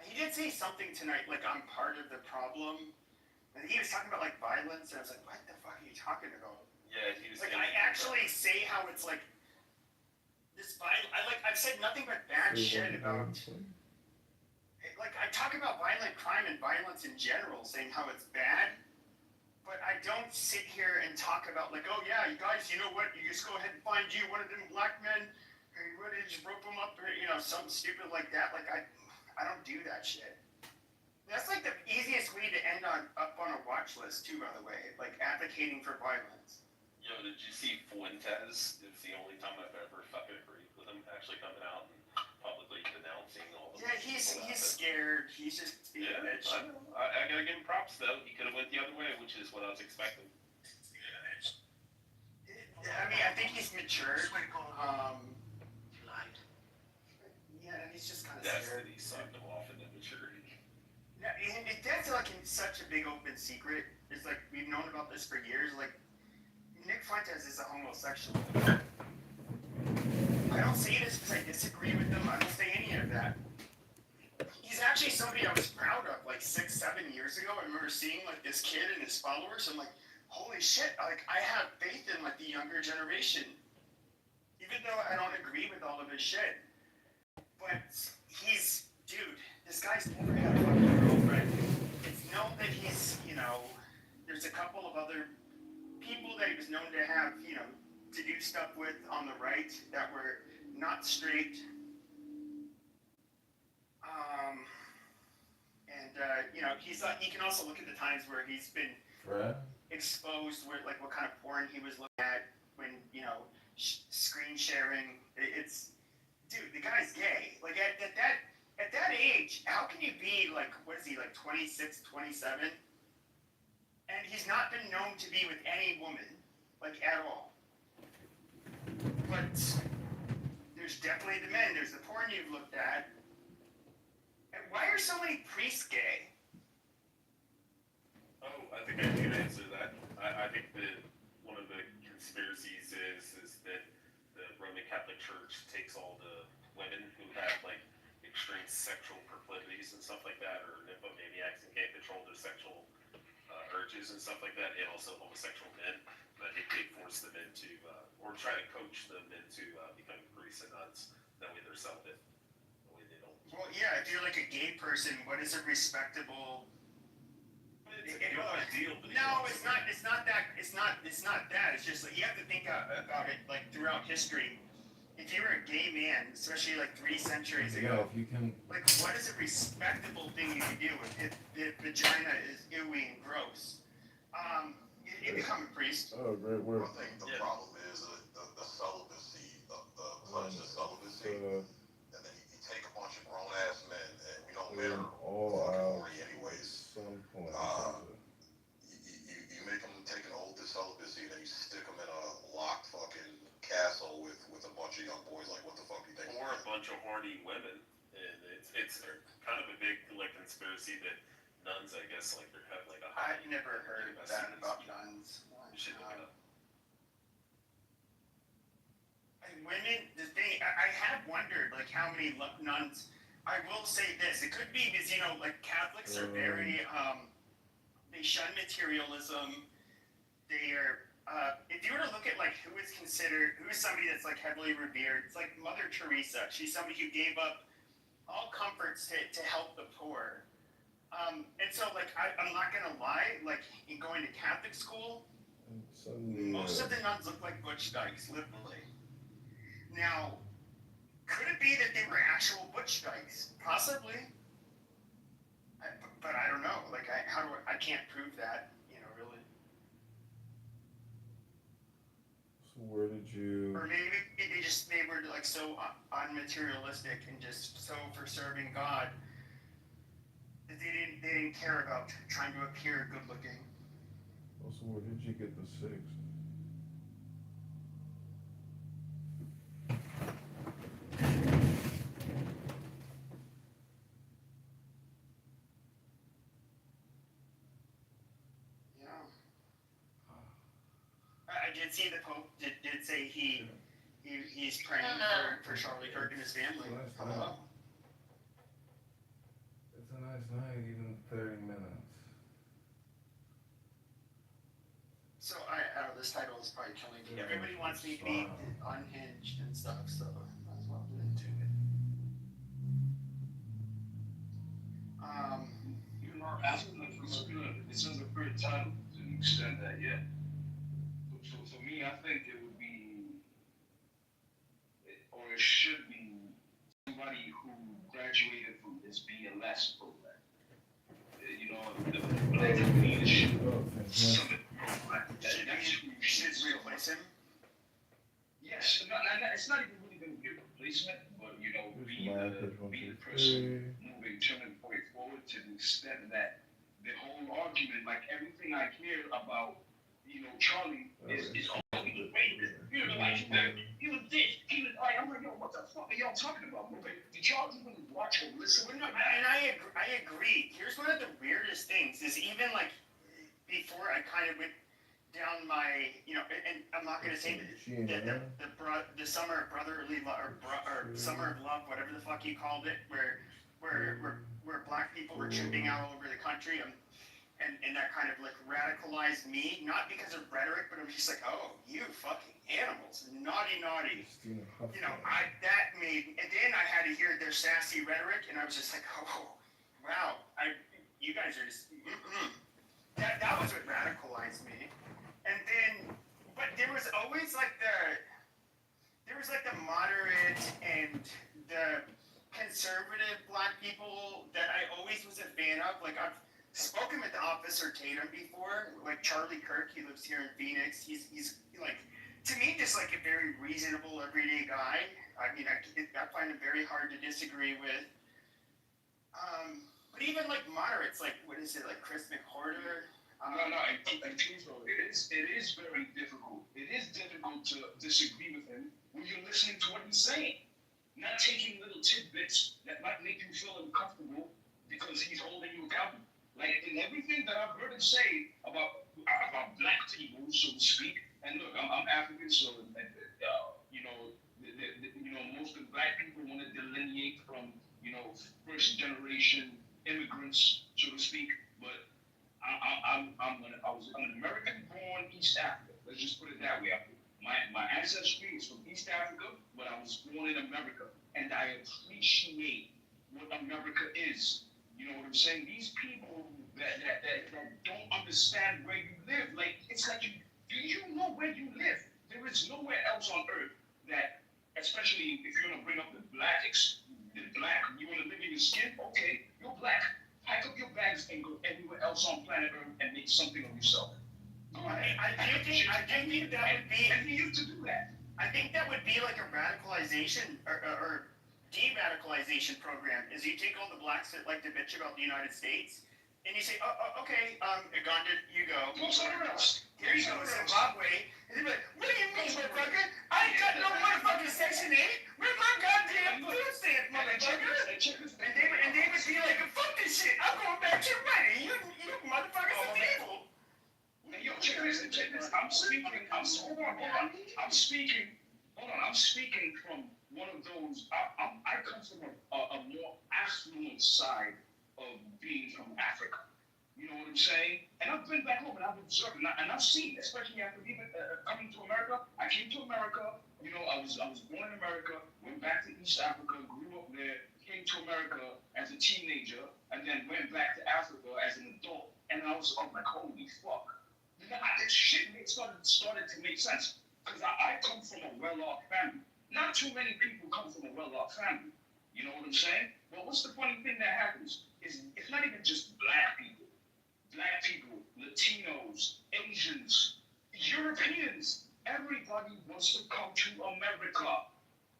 He did say something tonight, like I'm part of the problem. And he was talking about like violence, and I was like, what the fuck are you talking about? Yeah, he was like, I actually say how it's like this violence. I've said nothing but bad shit about. Like, I talk about violent crime and violence in general, saying how it's bad. But I don't sit here and talk about like, oh yeah, you guys, you know what? You just go ahead and find one of them black men, and you want to just rope them up, or something stupid like that. Like, I don't do that shit. That's like the easiest way to end up on a watch list too, by the way. Like, advocating for violence. Yo, did you see Fuentes? It's the only time I've ever fucking agreed with him actually coming out and publicly denouncing all the. Yeah, he's scared. He's just being a bitch. I know. I gotta give him props though. He could have went the other way, which is what I was expecting. I mean, I think he's matured. Yeah, and he's just kind of scared. Destiny sucked him off into maturity. Yeah, and such a big open secret. It's like we've known about this for years. Like Nick Fuentes is a homosexual. I don't say this because I disagree with him. I don't say any of that. He's actually somebody I was proud of like 6-7 years ago. I remember seeing like this kid and his followers. I'm like, holy shit, like I have faith in like the younger generation. Even though I don't agree with all of his shit. But dude, this guy's never had a fucking girlfriend. It's known that he's, there's a couple of other people that he was known to have, to do stuff with on the right that were not straight. He can also look at the times where he's been exposed with like what kind of porn he was looking at when, screen sharing. Dude, the guy's gay. Like at that age, how can you be like, what is he, like 26, 27? And he's not been known to be with any woman, like at all. But there's definitely the men. There's the porn you've looked at. And why are so many priests gay? Oh, I think I can answer that. I think that one of the conspiracies is that the Roman Catholic Church takes all the women who have like extreme sexual proclivities and stuff like that, or nymphomaniacs and can't control their sexual urges and stuff like that, and also homosexual men. But they force them into, or try to coach them into becoming priests and nuns. That way they're celibate. That way they don't. Well, yeah, if you're like a gay person, what is a respectable? It's a good ideal, but no, it's not. It's not that. It's not that. It's just like you have to think about it like throughout history. If you were a gay man, especially like 3 centuries ago, if you can. like what is a respectable thing you can do if the vagina is ooey and gross? You become a priest. Oh, great work. I think the problem is the celibacy, the pledge of celibacy, and then you take a bunch of grown ass men, and we don't matter all fucking out horny anyways. Some point. You make them take an oath of celibacy, and then you stick them in a locked fucking castle with a bunch of young boys. Like, what the fuck do you think? Or a bunch of horny women, and it's kind of a big like conspiracy that nuns, I guess, like they have like a high. I've never heard that about nuns. You should look it up. Women, the thing, I have wondered like how many nuns. I will say this: it could be because like Catholics are very they shun materialism. They are. If you were to look at like who is somebody that's like heavily revered, it's like Mother Teresa. She's somebody who gave up all comforts to help the poor. And so like I'm not gonna lie, like in going to Catholic school, most of the nuns look like butch dykes, literally. Now, could it be that they were actual butch dykes? Possibly. But I don't know. Like I can't prove that, really. So where did you? Or maybe they were like so unmaterialistic and just so for serving God that they didn't care about trying to appear good looking. Also, where did you get the 6? Yeah. I did see the Pope did say he's praying for Charlie Kirk and his family. Hello. It's a nice night, even 30 minutes. So I don't know, this title is probably killing me. Everybody wants me to be unhinged and stuff, so might as well get into it. You are asking them for good. It sounds like a great title to extend that yet. So for me, I think it would be, or it should be, somebody who graduated from this BLS program. The leadership summit program. Should we replace him? Yes, it's not even really going to be a replacement, but be the person moving, turning the point forward to the extent that the whole argument, like everything I hear about, Charlie is all he was rapist, he was a white man, he was this, he was I'm like, yo, what the fuck are y'all talking about? Did y'all even watch or listen? And I agree. Here's one of the weirdest things is even like before I kind of went down my, and I'm not gonna say the summer of brotherly love or summer of love, whatever the fuck you called it, where black people were trooping out all over the country. And that kind of like radicalized me, not because of rhetoric, but I'm just like, oh, you fucking animals, naughty. That made, and then I had to hear their sassy rhetoric, and I was just like, oh, wow, you guys are just, that was what radicalized me. And then, but there was always like the moderate and the conservative black people that I always was a fan of. Like I've spoken with Officer Tatum before, like Charlie Kirk. He lives here in Phoenix. He's like, to me, just like a very reasonable, everyday guy. I mean, I find him very hard to disagree with. But even like moderates, like what is it, like Chris McWhorter? It is very difficult. It is difficult to disagree with him when you're listening to what he's saying, not taking little tidbits that might make you feel uncomfortable because he's holding you accountable. Like in everything that I've heard him say about black people, so to speak. And look, I'm African, so most of the black people want to delineate from first generation immigrants, so to speak. But I'm an American born East Africa. Let's just put it that way. My ancestry is from East Africa, but I was born in America, and I appreciate what America is. You know what I'm saying? These people that don't understand where you live, like it's like do you know where you live? There is nowhere else on earth that, especially if you're gonna bring up the black, you wanna live in your skin, okay, you're black. Pack up your bags and go anywhere else on planet Earth and make something of yourself. I think that would be. And you to do that. I think that would be like a radicalization or de-radicalization program. Is you take all the blacks that like to bitch about the United States, and you say, okay, Uganda, you go. Go somewhere else. Here you go, Zimbabwe. And they'd be like, what do you mean, motherfucker? I ain't got no motherfucking Section 8. Where's my goddamn food stamp, motherfucker? And they would be like, fuck this shit. I'm going back to money. You motherfuckers are evil. Yo, check this. I'm speaking from one of those. I come from a more affluent side of being from Africa. You know what I'm saying? And I've been back home and I've observed and I've seen, especially after even coming to America. I came to America. I was born in America, went back to East Africa, grew up there, came to America as a teenager, and then went back to Africa as an adult. And I was like, holy fuck. This shit started to make sense because I come from a well-off family. Not too many people come from a well-off family. You know what I'm saying? But what's the funny thing that happens is it's not even just black people. Black people, Latinos, Asians, Europeans. Everybody wants to come to America.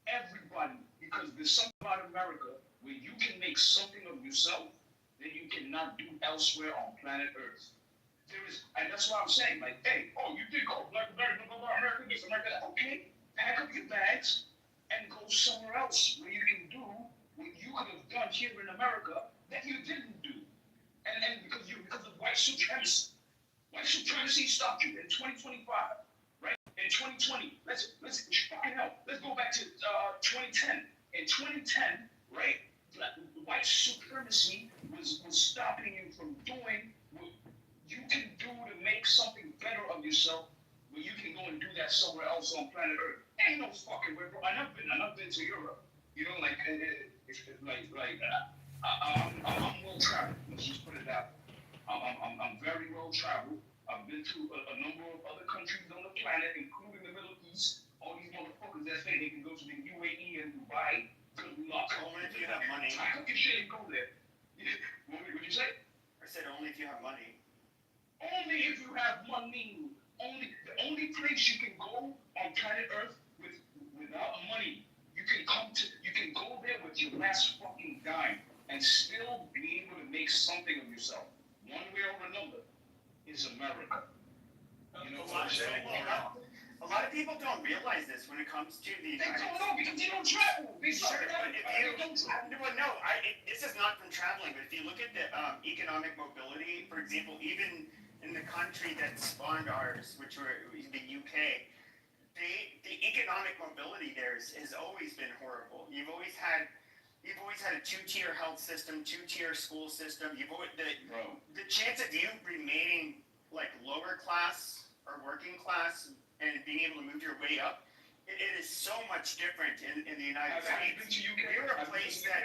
Everybody. Because there's something about America where you can make something of yourself that you cannot do elsewhere on planet Earth. And that's why I'm saying, like, hey, you think, Black America is America. Okay, pack up your bags and go somewhere else where you can do what you could have done here in America that you didn't do. And because of white supremacy. White supremacy stopped you in 2025, right? In 2020, let's fucking hell. Let's go back to 2010. In 2010, right? White supremacy was stopping you from doing what you can do to make something better of yourself, where you can go and do that somewhere else on planet Earth. Ain't no fucking way, bro. I've been to Europe. I'm well traveled. Let's just put it that way. I'm very well traveled. I've been to a number of other countries on the planet, including the Middle East. All these motherfuckers that say they can go to the UAE and Dubai. Good luck. Only if you have money. I cook your shit and go there. What did you say? I said only if you have money. Only if you have money. The only place you can go on planet Earth without money, you can go there with your last fucking dime and still be able to make something of yourself, one way or another, is America. You know what I'm saying? A lot of people don't realize this when it comes to the. They don't know because they don't travel. They Sure, but if you don't travel. this is not from traveling. But if you look at the economic mobility, for example, even in the country that spawned ours, which were the UK, the economic mobility there has always been horrible. You've always had a two-tier health system, two-tier school system. The chance of you remaining like lower class or working class and being able to move your way up, it is so much different in the United States. Have you been to UK? You're a place that.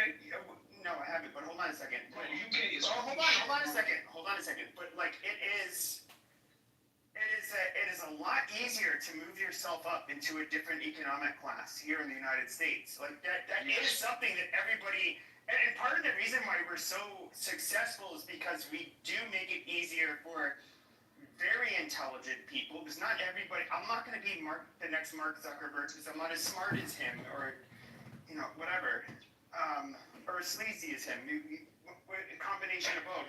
No, I haven't. But hold on a second. But UK is. Hold on a second. But like it is a lot easier to move yourself up into a different economic class here in the United States. Like that is something that everybody. And part of the reason why we're so successful is because we do make it easier for very intelligent people, because not everybody. I'm not going to be the next Mark Zuckerberg because I'm not as smart as him, or whatever, or as sleazy as him. A combination of both.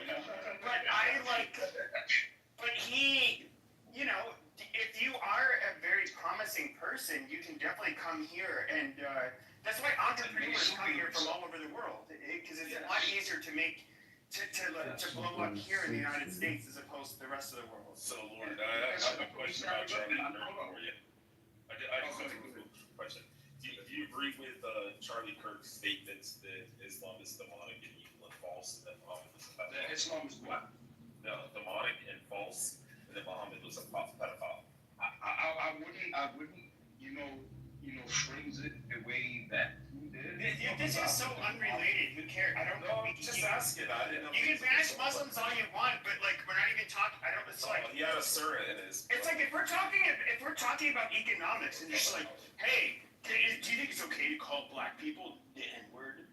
But he, if you are a very promising person, you can definitely come here, and that's why entrepreneurs come here from all over the world, because it's a lot easier to make. To blow up here in the United States as opposed to the rest of the world. So, Lord, I have a question about Charlie Kirk for you. I just have a question. Do you agree with Charlie Kirk's statements that Islam is demonic and evil and false, and that Muhammad was a pedophile? That Islam is what? No, demonic and false, and that Muhammad was a pedophile. I wouldn't, phrase it the way that he did. This is so unrelated. Who cares? I don't know. Just ask it. I didn't know. You can bash Muslims all you want, but like we're not even talking. I don't. It's like he had a surah in his. It's like if we're talking about economics, and it's like, hey, do you think it's okay to call black people the N-word?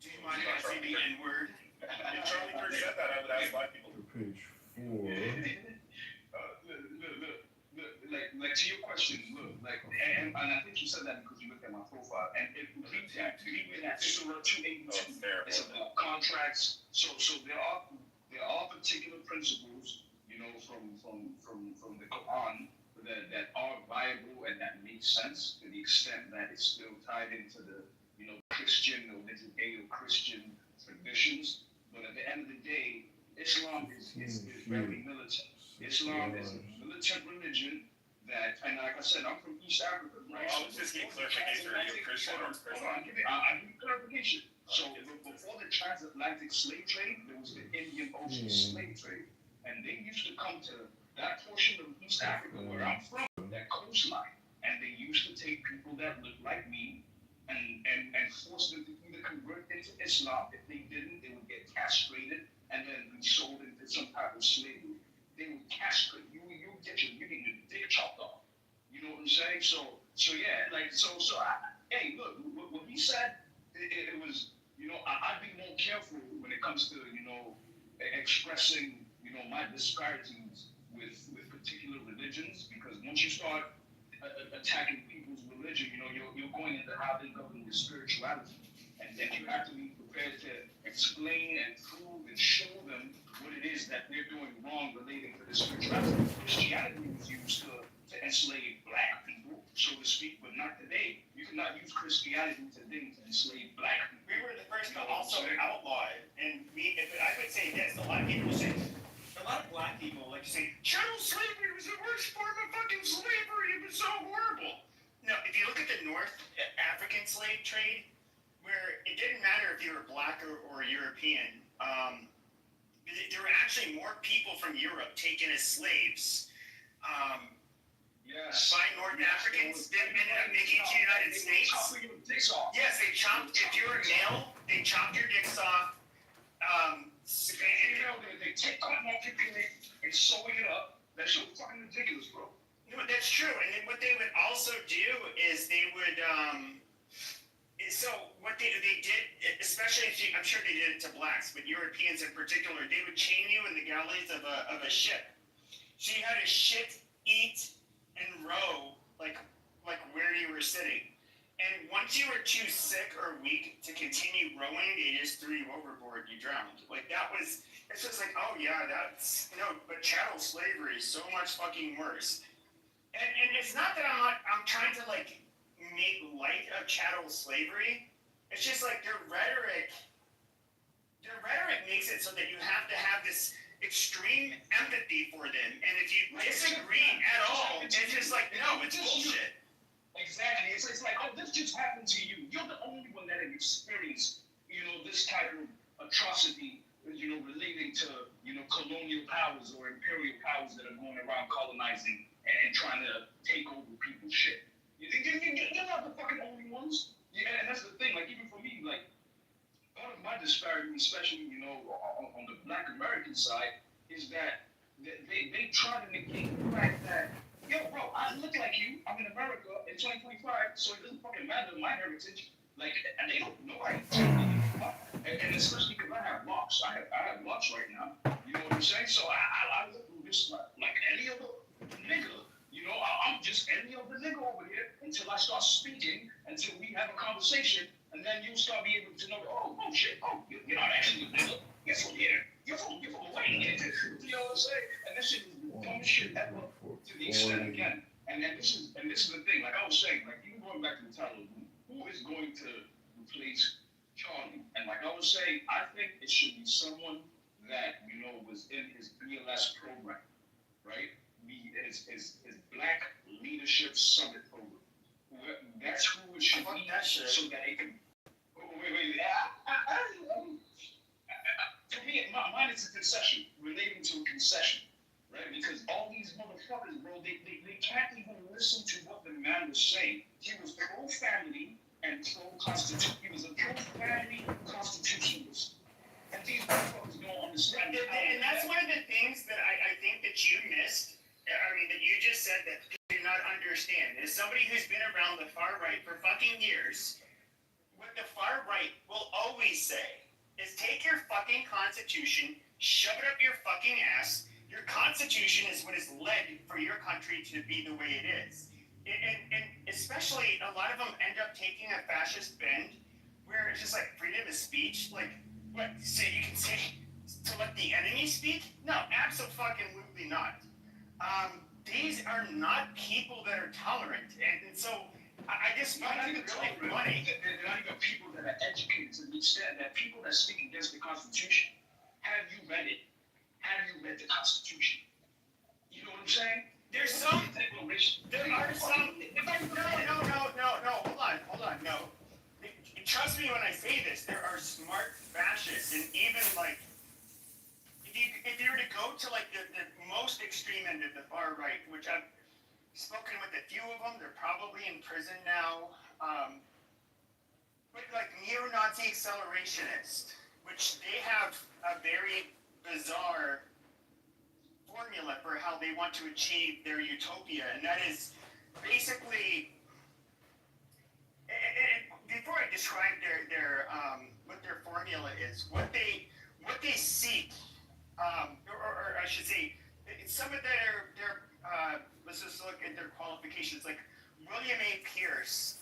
Do you mind if I say the N-word? If Charlie Kirk said that, I would ask black people. Page 4. Like to your question, look, and I think you said that because you looked at my profile, and if we read that Surah 282, it's about contracts. So there are particular principles, from the Quran that are viable and that make sense to the extent that it's still tied into the Christian or Judeo-Christian traditions. But at the end of the day, Islam is very militant. Islam is a militant religion that, and like I said, I'm from East Africa, right? I was just getting clarification. Are you a Christian or a Muslim? I give clarification. So before the transatlantic slave trade, there was the Indian Ocean slave trade. And they used to come to that portion of East Africa where I'm from, that coastline. And they used to take people that looked like me and force them to either convert into Islam. If they didn't, they would get castrated and then be sold into some type of slavery. They would castrate you. You get your dick chopped off. You know what I'm saying? So yeah, hey, look, what he said, it was, I'd be more careful when it comes to, expressing, my disparities with particular religions, because once you start attacking people's religion, you're going into how they govern your spirituality, and then you have to be prepared to explain and prove and show them what it is that they're doing wrong relating to the spirituality. Christianity was used to enslave black people, so to speak, but not today. You cannot use Christianity today to enslave black people. We were the first to also outlaw it, and I would say this: a lot of black people like to say chattel slavery was the worst form of fucking slavery. It was so horrible. No, if you look at the North African slave trade, where it didn't matter if you were black or European. There were actually more people from Europe taken as slaves by North Africans than ended up making it to the United States. Yes, they chopped. If you were male, they chopped your dicks off. They take cotton off your penis and sew it up. That's so fucking ridiculous, bro. No, that's true. And then what they would also do is they would. So what they did, especially I'm sure they did it to blacks, but Europeans in particular, they would chain you in the galleys of a ship. So you had to shit, eat, and row like where you were sitting. And once you were too sick or weak to continue rowing, they just threw you overboard. You drowned. It's just like, oh yeah, that's but chattel slavery is so much fucking worse. And it's not that I'm trying to like make light of chattel slavery. It's just like their rhetoric makes it so that you have to have this extreme empathy for them. And if you disagree at all, it's just like, no, it's bullshit. Exactly. It's like, oh, this just happened to you. You're the only one that have experienced, this type of atrocity, relating to, colonial powers or imperial powers that are going around colonizing and trying to take over people's shit. You're not the fucking only ones. Yeah, and that's the thing. Like, even for me, like, part of my disparity, especially, on the Black American side, is that they try to negate the fact that, yo, bro, I look like you. I'm in America in 2025, so it doesn't fucking matter my heritage. Like, and they don't know I and especially because I have locks. I have locks right now. You know what I'm saying? So I look through this like any other nigga. I'm just any other nigga over here until I start speaking, until we have a conversation, and then you start being able to know, oh shit, you're not actually a nigga. You're from here. You're from away. You know what I'm saying? And this shit is the dumbest shit ever to the extent again. And this is the thing. Like I was saying, like even going back to the title, who is going to replace Charlie? And like I was saying, I think it should be someone that was in his BLS program, right? His Black Leadership Summit program. That's who it should be, so that it can. Wait. For me, mine is a concession, relating to a concession, right? Because all these motherfuckers, bro, they can't even listen to what the man was saying. He was pro-family and pro-constitution. He was a pro-family constitutionalist. And these motherfuckers don't understand. And that's one of the things that I think that you missed. I mean, that you just said that you did not understand. As somebody who's been around the far right for fucking years, what the far right will always say is take your fucking constitution, shove it up your fucking ass. Your constitution is what has led for your country to be the way it is. And especially a lot of them end up taking a fascist bend where it's just like freedom of speech. Like, what? So you can say to let the enemy speak? No, absolutely not. These are not people that are tolerant, and so I just find it really funny. They're not even people that are educated to understand that people that speak against the Constitution. Have you read it? Have you read the Constitution? You know what I'm saying? There are some. No. Hold on. No. Trust me when I say this. There are smart fascists, and even like. If you were to go to like the most extreme end of the far right, which I've spoken with a few of them, they're probably in prison now. But like neo-Nazi accelerationists, which they have a very bizarre formula for how they want to achieve their utopia, and that is basically. Before I describe their what their formula is, what they seek. Or I should say, some of their let's just look at their qualifications. Like William A. Pierce,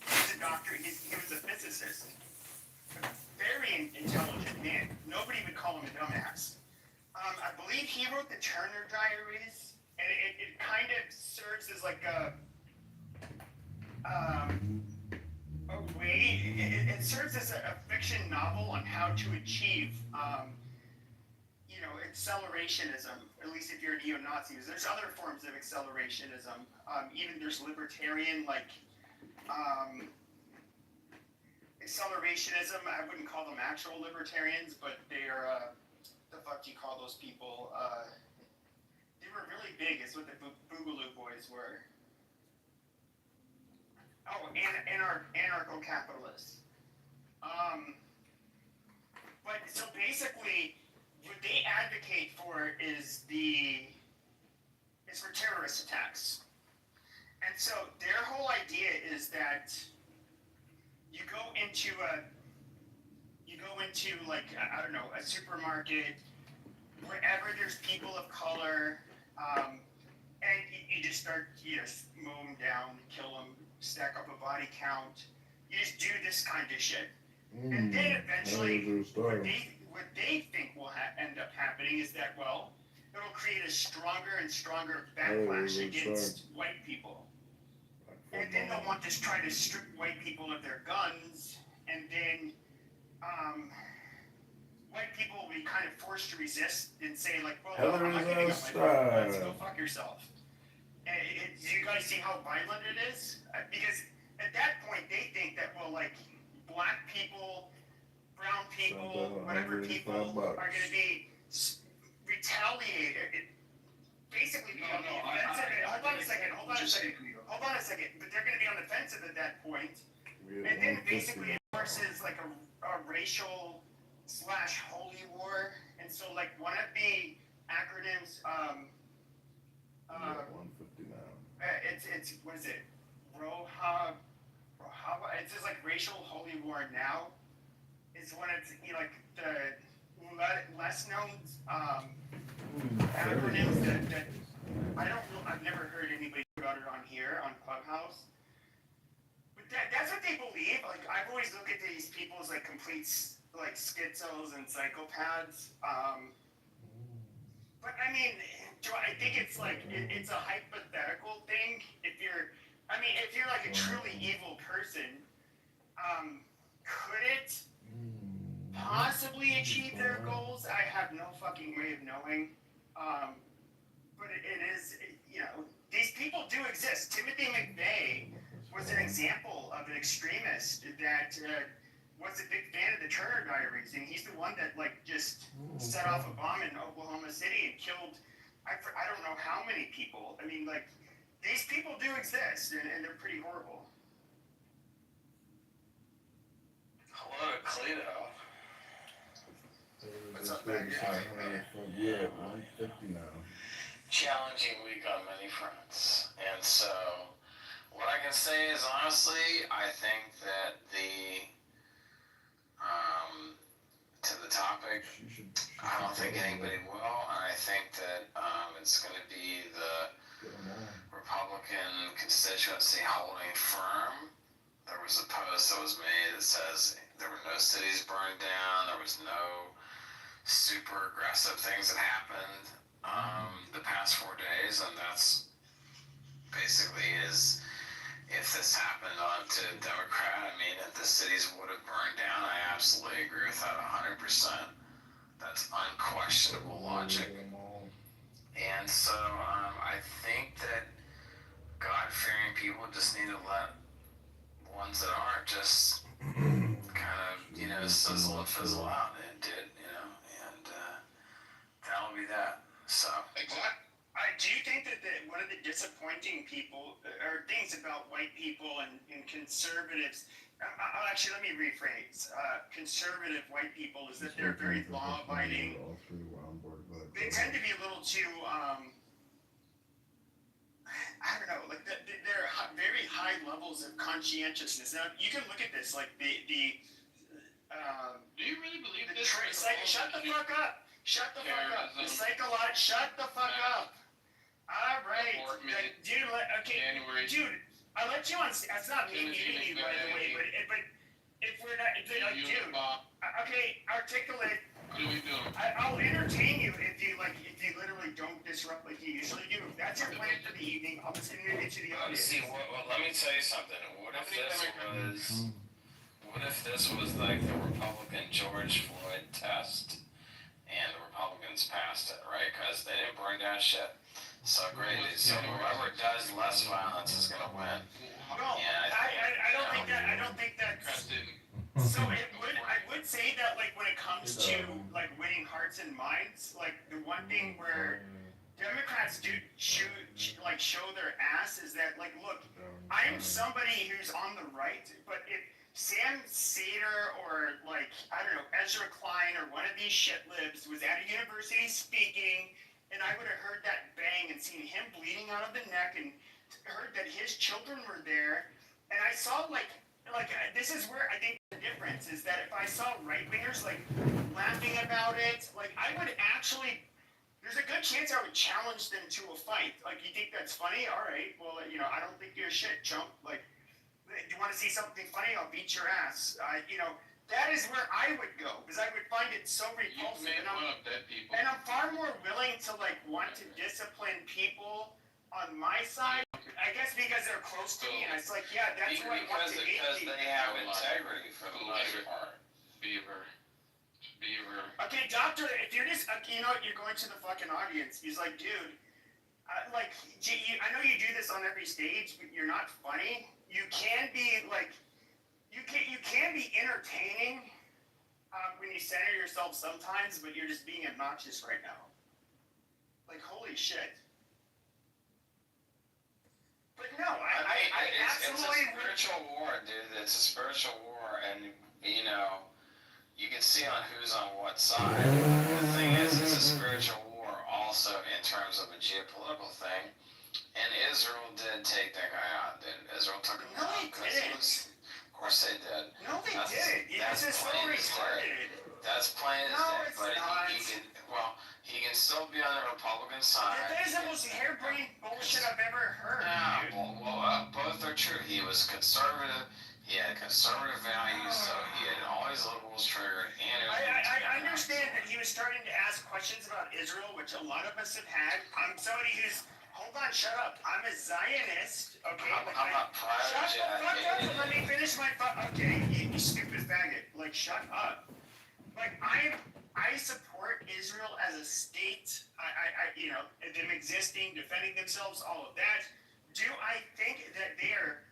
he's a doctor. He was a physicist, very intelligent man. Nobody would call him a dumbass. I believe he wrote the Turner Diaries, and it kind of serves as like a way. It serves as a fiction novel on how to achieve. Accelerationism, at least if you're a neo-Nazi. There's other forms of accelerationism. Even there's libertarian, accelerationism. I wouldn't call them actual libertarians, but they are, the fuck do you call those people? They were really big, is what the Boogaloo Boys were. Oh, anarcho-capitalists. But so basically, what they advocate for is for terrorist attacks. And so their whole idea is that you go into like, I don't know, a supermarket, wherever there's people of color, and you just start, mow them down, kill them, stack up a body count. You just do this kind of shit. And then eventually, what they think will end up happening is that, well, it'll create a stronger and stronger backlash against white people. And then they'll want to try to strip white people of their guns, and then white people will be kind of forced to resist and say like, well, I'm not giving up my guns, go fuck yourself. And do you guys see how violent it is? Because at that point, they think that, well, like, black people, brown people, whatever people are going to be retaliated. Basically, hold on a second. But they're going to be on the defensive at that point. And then basically it forces like a racial / holy war. And so like one of the acronyms, 150 now. it's what is it? Roha, it says like racial holy war now. Is when it's like the less known acronyms that I've never heard anybody put it on here on Clubhouse. But that's what they believe. Like I've always looked at these people as like complete like schizos and psychopaths. But I mean, I think it's like it's a hypothetical thing. If you're like a truly evil person, could it possibly achieve their goals? I have no fucking way of knowing. But it is, these people do exist. Timothy McVeigh was an example of an extremist that was a big fan of the Turner Diaries, and he's the one that like just set off a bomb in Oklahoma City and killed, I don't know how many people. I mean, like, these people do exist, and they're pretty horrible. Hello, Cleto. What's up, man? Yeah, 150 now. Challenging week on many fronts. And so, what I can say is honestly, I think that to the topic, I don't think anybody will, and I think that it's going to be the Republican constituency holding firm. There was a post that was made that says there were no cities burned down, there was no super aggressive things that happened the past 4 days, and that's basically is if this happened onto Democrat, I mean, if the cities would have burned down, I absolutely agree with that 100%. That's unquestionable logic. And so I think that God-fearing people just need to let ones that aren't just kind of, sizzle and fizzle out, and it did, and that'll be that. So. Exactly. Do you think that one of the disappointing people or things about white people and conservatives, actually let me rephrase, conservative white people is that they're very law-abiding. They tend to be a little too, I don't know, like they're very high levels of conscientiousness. Now you can look at this, like the do you really believe this? Shut the fuck up! Shut the fuck up! The psychological, shut the fuck up! All right, dude. Okay, dude. I let you on. That's not me muting you, by the way. But if we're not, dude. Okay, articulate. What are we doing? I'll entertain you if you literally don't disrupt like you usually do. If that's your plan for the evening, I'm just gonna get you the audience. See, let me tell you something. What if this was like the Republican George Floyd test, and the Republicans passed it, right? Because they didn't burn down shit. So great. So whoever does less violence is going to win. No, I don't think that. So I would say that like when it comes to like winning hearts and minds, like the one thing where Democrats do show their ass is that like, look, I am somebody who's on the right, but if Sam Seder or like, I don't know, Ezra Klein or one of these shit libs was at a university speaking, and I would have heard that bang and seen him bleeding out of the neck and heard that his children were there. And I saw like this is where I think the difference is that if I saw right-wingers like laughing about it, like I would actually, there's a good chance I would challenge them to a fight. Like, you think that's funny? All right, well, I don't think you're shit, chump. Like, do you want to see something funny? I'll beat your ass. that is where I would go, because I would find it so repulsive. And I'm far more willing to like want to discipline people on my side. I guess because they're close to me, and it's like, yeah, that's what I want to hate because people. they have integrity for the most part. Beaver. Okay, doctor, if you're just, you know what, you're going to the fucking audience. He's like, dude, like, I know you do this on every stage, but you're not funny. You can be like, you can be entertaining when you center yourself sometimes, but you're just being obnoxious right now. Like, holy shit. But no, I absolutely it's a spiritual war, dude. It's a spiritual war, and you know, you can see on who's on what side. The thing is, it's a spiritual war also in terms of a geopolitical thing. And Israel did take that guy out. Israel took him out. No, they didn't. Of course they did. No, they didn't. It's just so retarded. That's plain as No, day. it's But not. he can still be on the Republican side. That is the most harebrained bullshit I've ever heard. Both are true. He was conservative. He had conservative values, so he had all his liberals triggered. And I understand that he was starting to ask questions about Israel, which a lot of us have had. I'm somebody who's, hold on, shut up. I'm a Zionist, okay? I'm not private. Shut the fuck up and let me finish my okay, you stupid faggot. Like, shut up. Like, I support Israel as a state. I you know, them existing, defending themselves, all of that. Do I think that they are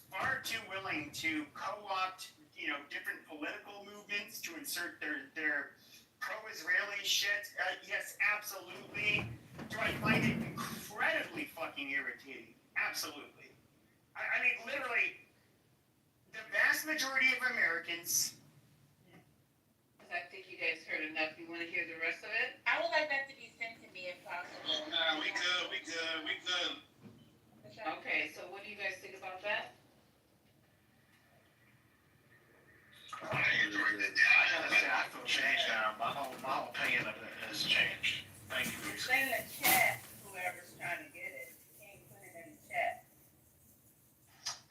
far too willing to co-opt, you know, different political movements to insert their pro-Israeli shit? Yes, absolutely. Do I find it incredibly fucking irritating? Absolutely. I mean, literally, the vast majority of Americans. I think you guys heard enough. You want to hear the rest of it? I would like that to be sent to me if possible. Nah, we good. Okay, so what do you guys think about that? I enjoyed it. I gotta say, I feel changed now. My opinion of it has changed. Thank you, Lisa. Send the chat, whoever's trying to get it. Can't put it in the chat.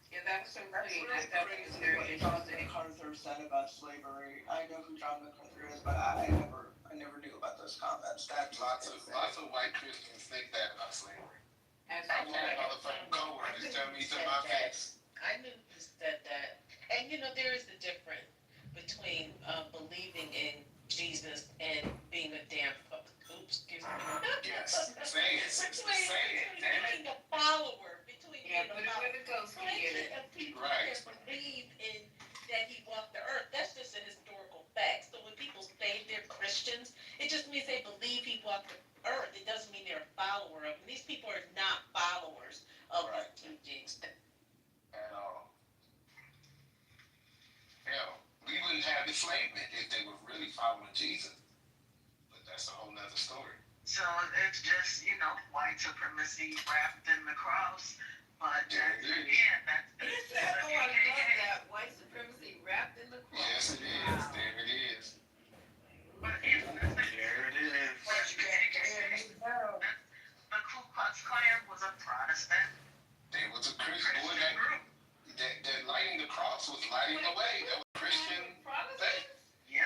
Yeah, that was so clean. That's really That was crazy very what John interesting. MacArthur said about slavery. I know who John MacArthur is, but I never knew about those comments. That's Lots of white Christians think that about slavery. As I want a motherfucking coworker to tell me to my face. I knew you said that. And you know, there is a difference between believing in Jesus and being a damn excuse me. Yes. Say it. Between a follower, between Yeah, but it's where the ghost can get it. of people Right. that believe in that he walked the earth. That's just a historical fact. So when people say they're Christians, it just means they believe he walked the earth. It doesn't mean they're a follower of him. These people are not followers of his teachings. At all. Hell, we wouldn't have enslavement if they were really following Jesus. But that's a whole nother story. So it's just, you know, white supremacy wrapped in the cross. But again, that's Oh, I love that. White supremacy wrapped in the cross. Yes, it is. There it is. But there it is. The Ku Klux Klan was a Protestant. They was a Christian group. That lighting the cross was lighting the way. That was Christian faith. Yeah.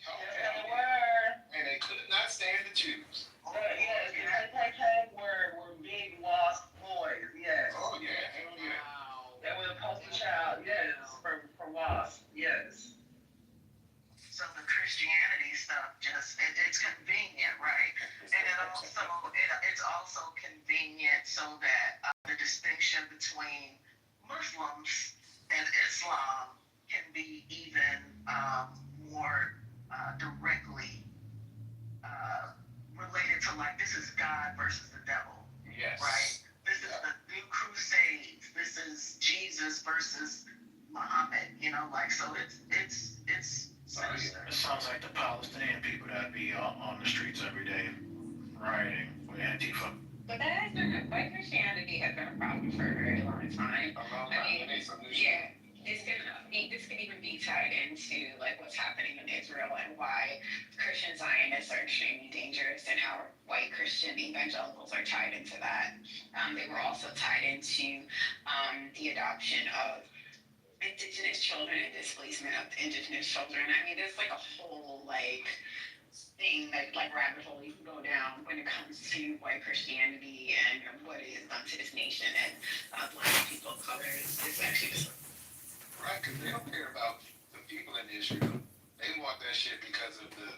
They were. And they could not stand the Jews. Yes, they were big lost boys. Yes. Oh yeah, hell yeah. They were the poster child. Yes, for lost. Yes. So the Christianity stuff it's convenient, right? And it's also convenient so that the distinction between Muslims and Islam can be even more directly related to, like, this is God versus the devil. Yes. Right? This is the new crusades. This is Jesus versus Muhammad. You know, like, so it's sinister. It sounds like the Palestinian people that be on the streets every day rioting with Antifa. But that has been, white Christianity has been a problem for a very long time. Yeah, this could even be tied into like what's happening in Israel and why Christian Zionists are extremely dangerous and how white Christian evangelicals are tied into that. They were also tied into the adoption of indigenous children and displacement of indigenous children. I mean, there's like a whole like thing that like rabbit hole you can go down when it comes to white Christianity and what it has done to this nation and Black people of color. It's actually just Right, because they don't care about the people in Israel. They want that shit because of the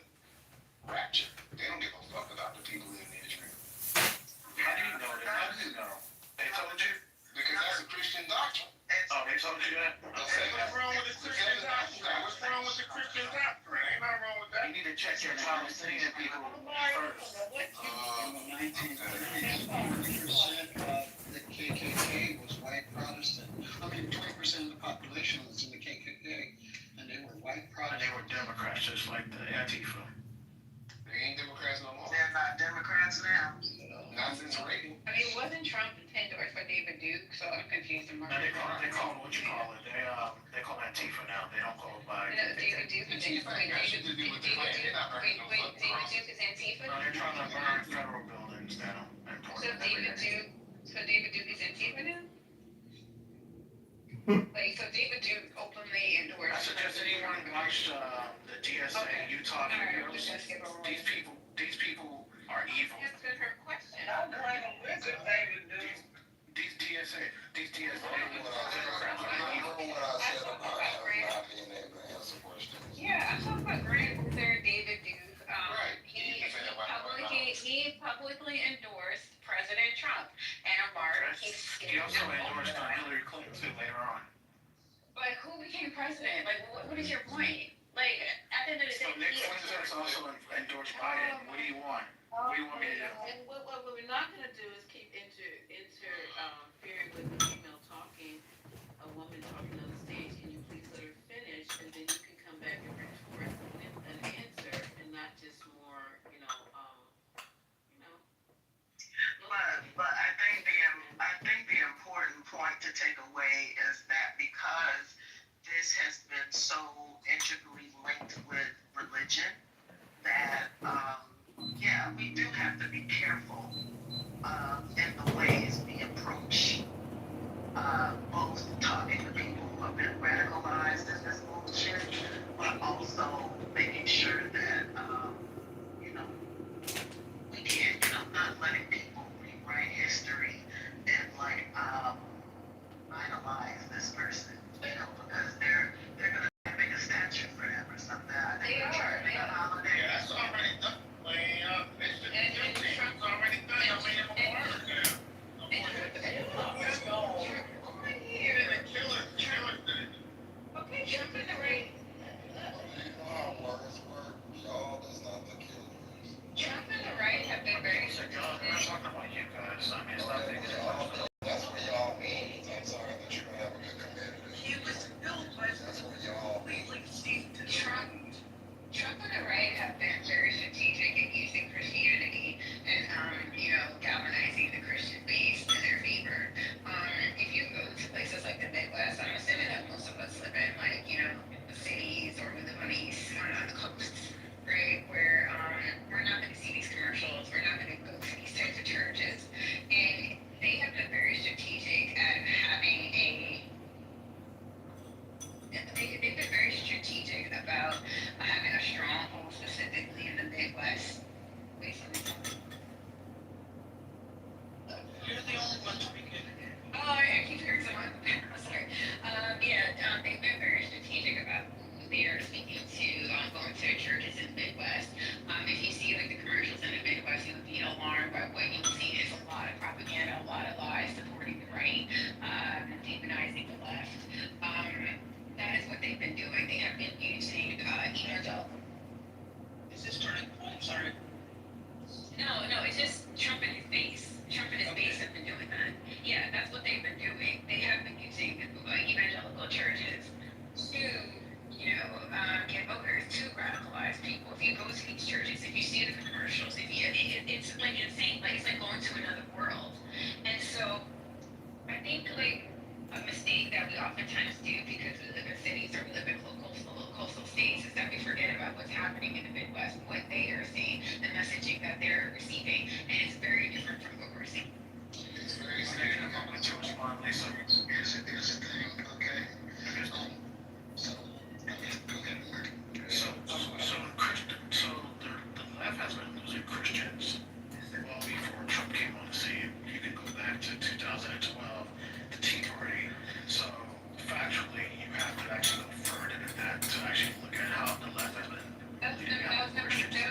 rapture. They don't give a fuck about the people in Israel. How do you know that? How do you know? They told you? Because that's a Christian doctrine. Oh, they told you that? What's wrong with the Christian doctrine? What's wrong with the Christian doctrine? Ain't nothing wrong with that. You need to check your Palestinian people first. 1930s, 40% of the KKK was white Protestant. I mean, 20% of the population was in the KKK, and they were white And they were Democrats, just like the Antifa. They ain't Democrats no more. They're not Democrats now. Not since Reagan. I mean, wasn't Trump endorsed by David Duke? So I'm confused. No, they call it what you call it. They call it Antifa now. They don't call it by. David Duke is Antifa. David Duke is Antifa. No, they're trying to burn federal buildings down. So David Duke is Antifa now? Like, so David Duke openly endorsed. I suggest anyone watch the DSA Utah videos. These people are evil. That's a her question. I'm trying to listen, David Duke. These DSA Democrats are evil. Yeah, I'm talking about Grant Luther, David Duke. He publicly endorsed President Trump, and He also endorsed Hillary Clinton too later on. But who became president? Like, what is your point? Like, at the end of the So day, Nick Clinton's also endorsed Biden. What do you want? What do you want me to do? And what we're not gonna do is keep interfering with the female talking, a woman talking on the stage. Can you please let her finish, and then you can come back and retort with an answer, and not just more, But I think the important point to take away is that because this has been so integrally linked with religion, that yeah, we do have to be careful in the ways we approach both talking to people who have been radicalized in this bullshit, but also making sure that we can't, not letting people rewrite history and like idolize this person, because they're gonna make a statue for them or something. They are. Yeah, that's already done. It's already done. I mean, I'm a martyr now. Okay, jump in the ring. Trump and the right have been very John, we're not talking about you guys. I mean, it's not big. That's what y'all mean. I'm sorry that you don't have a good community. He was built by That's what y'all mean. Trump and the right have been very strategic in using Christianity and, galvanizing the Christian base in their favor. If you go to places like the Midwest, I'm assuming that most of us live in, the cities or we live on the coasts, right, where we're not going to see these commercials, we're not going to go to these types of churches. And they have been very strategic at having they've been very strategic about having a stronghold specifically in the Midwest. You're the only one speaking. Oh, I keep hearing someone. Sorry. They've been very strategic about who they are speaking to, going to churches in the Midwest. If you see the commercials in the Midwest, you'll be alarmed by what you see is a lot of propaganda, a lot of lies supporting the right, demonizing the left. That is what they've been doing. They have been using evangelical. Is this turning point? Sorry. No, it's just Trump and his base. Trump and his base have been doing that. Yeah, that's what they've been doing. They have been using evangelical churches to, get voters, to radicalize people. If you go to these churches, if you see the commercials, it's like insane. Like, it's like going to another world. And so, I think, a mistake that we oftentimes do because we live in cities or we live in coastal states is that we forget about what's happening in the Midwest, what they are seeing, the messaging that they're receiving, and it's very different from what we're seeing. It's very serious. Here's the thing, okay? Christians well before Trump came on the scene. You can go back to 2012, the Tea Party. So factually, you have to actually go further than that to actually look at how the left has been leading out Christians. That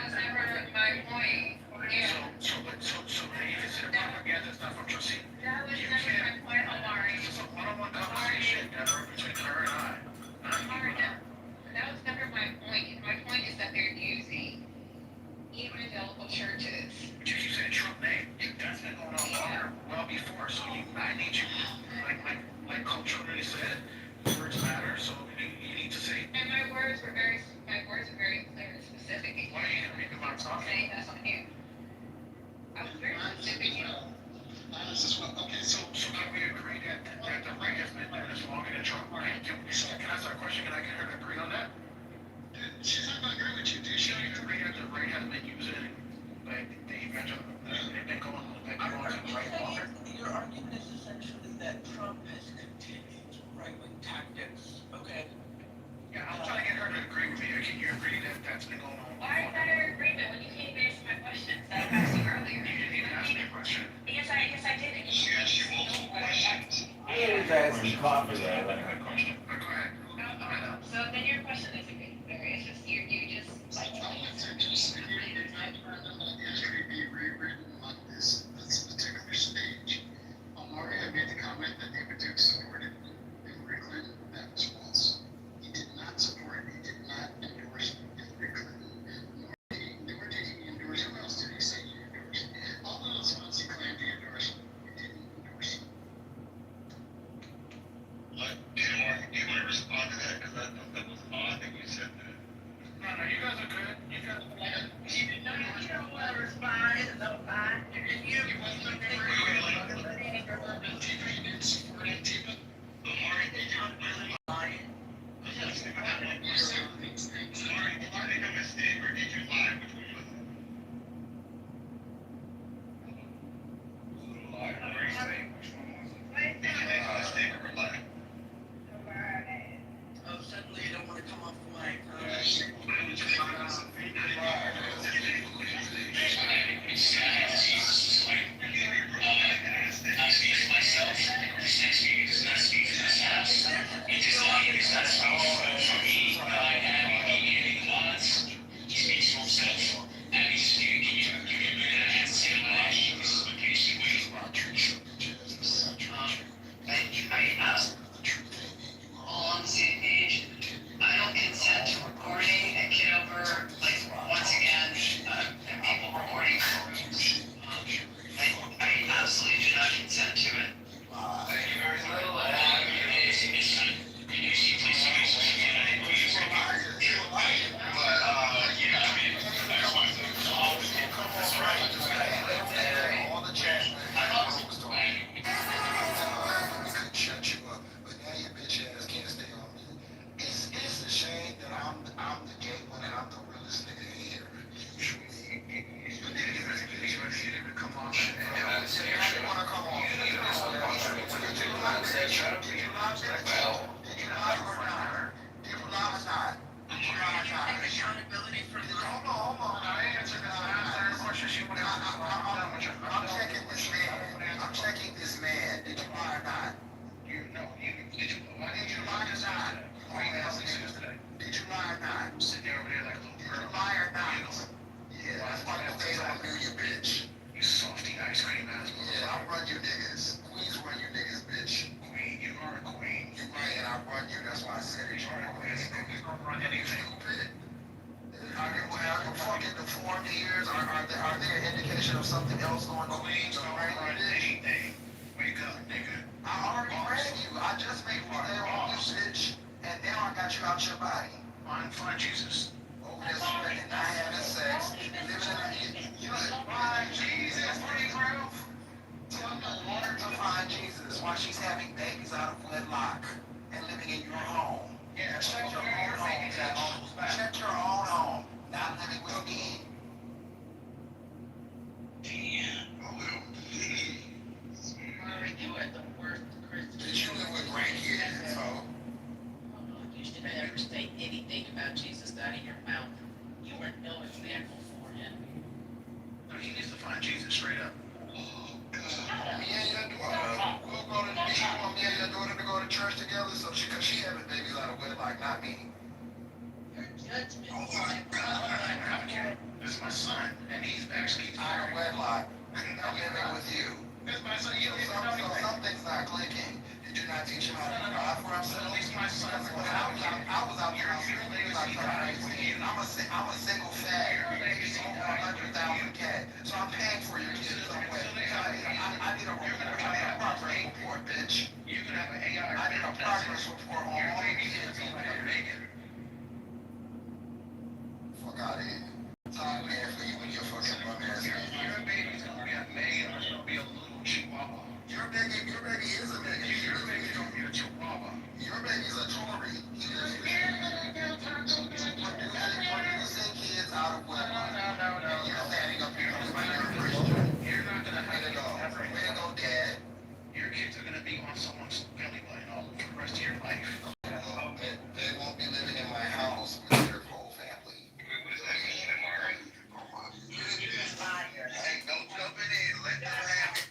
was never my point. Yeah. So then you consider propaganda stuff from Tracy. That was never my point, Omari. This is a one-on-one conversation between her and I. Omari, that was never my point. My point is that they're using evangelical churches. But you keep saying Trump name. That's been going on longer, well before. So I need you, like Coach already said, words matter. So you need to say. And my words are very clear and specific. Why are you gonna make them out talking? Saying that's on you. I was very specific. Okay, so can we agree that the right has been doing this longer than Trump? Can I ask her a question? Can I get her to agree on that? She's not gonna agree with you. Do you agree that the right has been using like the evangelical? They've been going to the right longer. Your argument is essentially that Trump has continued right-wing tactics. Okay. Yeah, I'm trying to get her to agree with me. Can you agree that that's been going on? Why is that an agreement when you can't even answer my questions that I asked you earlier? You didn't even ask me a question. Yes, I did. And She asked you multiple questions. He was asking coffee there. Go ahead. So then your question is very, it's just, you just, like, I want to just agree that my paradigm history be rewritten on this particular stage. Omari had made the comment that David Duke supported Hillary Clinton. That was false. He did not support, he did not endorse Hillary Clinton. Nor did he endorse, who else did he say he endorsed? All of those ones he claimed he endorsed, he didn't endorse. Do you want to respond to that? Because I thought that was odd that you said that. No, you guys are good. You guys are good. you don't want to respond, it's no fine. You Antifa, you didn't support Antifa? Omari, did you really lie? You said these things. Sorry, did you make a mistake or did you lie? Which one was it? Was it a lie or are you saying which one was it? Did you make a mistake or a lie? Oh, suddenly you don't want to come off the mic. All on the same page. I don't consent to recording at Kitover, like, once again, and people recording. I absolutely do not consent to it. Thank you very much. All the chat could shut you up, but now your bitch ass can't stay on mute. It's a shame that I'm the gay one and I'm the realest nigga here. You didn't even come on. You didn't want to come on. Did you lie or not? Did you lie or not? Accountability from the Hold on. I answered the question. I'm checking this man. I'm checking this man. Did you lie or not? Why did you lie or not? Did you lie or not? Sitting there over there like a little Did girl. you lie or not? Yeah, that's why you say don't do you, bitch. You softy ice cream ass. Yeah, I run you niggas. Queens run you niggas, bitch. Queen, you are a queen. You right, and I run you. That's why I said it. You are a queen. You don't run anything. Stupid. Are you fucking deformed ears? Are there an indication of something else going on? Queens don't run anything. Wake up, nigga. I already ran you. I just made one there on you, bitch. And now I got you out your body. Find Jesus. Oh, that's right. And I having sex. You find Jesus, pretty girl. Tell the Lord to find Jesus while she's having babies out of wedlock and living in your home. Yeah, check your own home, Jack. Check your own home. Not living with me. You are the worst Christian. Did you live with grandkids, ho? You should never say anything about Jesus out of your mouth. You were behind Jesus, straight up. Me and your daughter, we'll go to, you want me and your daughter to go to church together, so cause she having babies out of wedlock, not me. Oh my God. This is my son, and he's actually out of wedlock. I'm living with you. This is my son. You don't know something's not clicking. Did you not teach him how to provide for himself? At least my son. I was out there screaming like crazy. I'm a single fat. Making over 100,000 cat. So I'm paying for your kids some way. I need a report. I need a progress report, bitch. You can have an AI. I need a progress report on all the kids over there. Fuck out of here. I'm paying for you and your fucking bum ass baby. Your baby's gonna be a Megan or it's gonna be a little chihuahua. Your baby is a Megan. Your baby's gonna be a chihuahua. Your baby's a Tory. Producing kids out of wedlock. No. You're standing up here like you're a Christian. You're not gonna have to go. Way to go, Dad. Your kids are gonna be on someone's belly button all for the rest of your life. They won't be living in my house with their whole family. Hey, don't jump in. Let them have it.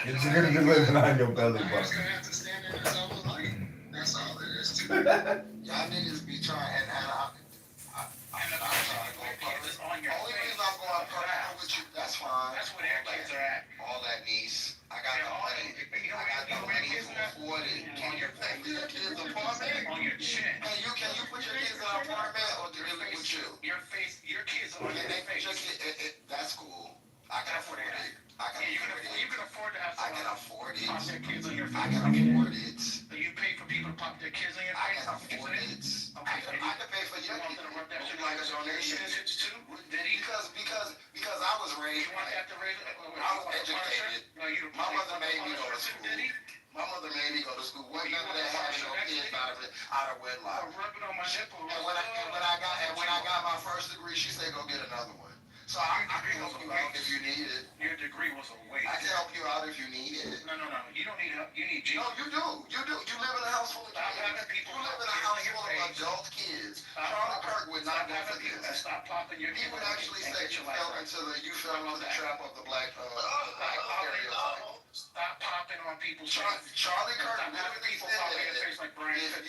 Kids are gonna be living on your belly He's button. gonna have to stand in his own light. That's all there is to it. Y'all niggas be trying, and I'm not trying to go public. Only reason I'm going public with you, that's fine. That's where their kids are at. All that niece. I got the money. I got the money to afford it. Can you pay for your kids' apartment? On your chin. Can you put your kids in an apartment or do they live with you? Your kids are on your face. That's cool. I can afford it. You can afford to have someone pop their kids on your face. I can afford it. So you pay for people to pop their kids on your face? I can afford it. Okay. I can pay for your kids. Would you like a donation too? Because I was raised. You want that to raise? I was educated. My mother made me go to school. My mother made me go to school. What none of that having no kids out of wedlock. And when I got my first degree, she said go get another one. So I can help you out if you need it. Your degree was a waste. I can help you out if you need it. No. You don't need help. You need Jesus. No, you do. You live in a house full of kids. You live in a house full of adult kids. Charlie Kirk would not go for this. Stop popping your kids. He would actually say you fell into the trap of the black stereotype. Stop popping on people's faces. Charlie Kirk literally said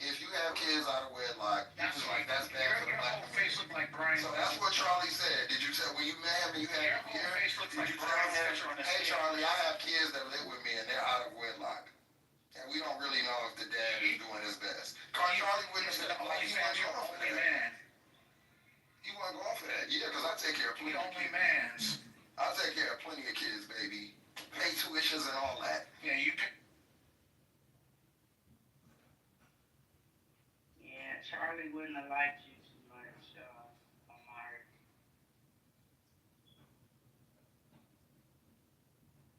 if you have kids out of wedlock, that's bad for the black community. So that's what Charlie said. Did you tell when you met him and you had him here? Did you tell him, hey Charlie, I have kids that live with me and they're out of wedlock. And we don't really know if the dad is doing his best. Charlie wouldn't have said, he wasn't going for that. He wasn't going for that. Yeah, because I take care of plenty of kids. I take care of plenty of kids, baby. Pay tuitions and all that. Yeah, you pay. Yeah, Charlie wouldn't have liked you too much, Omari.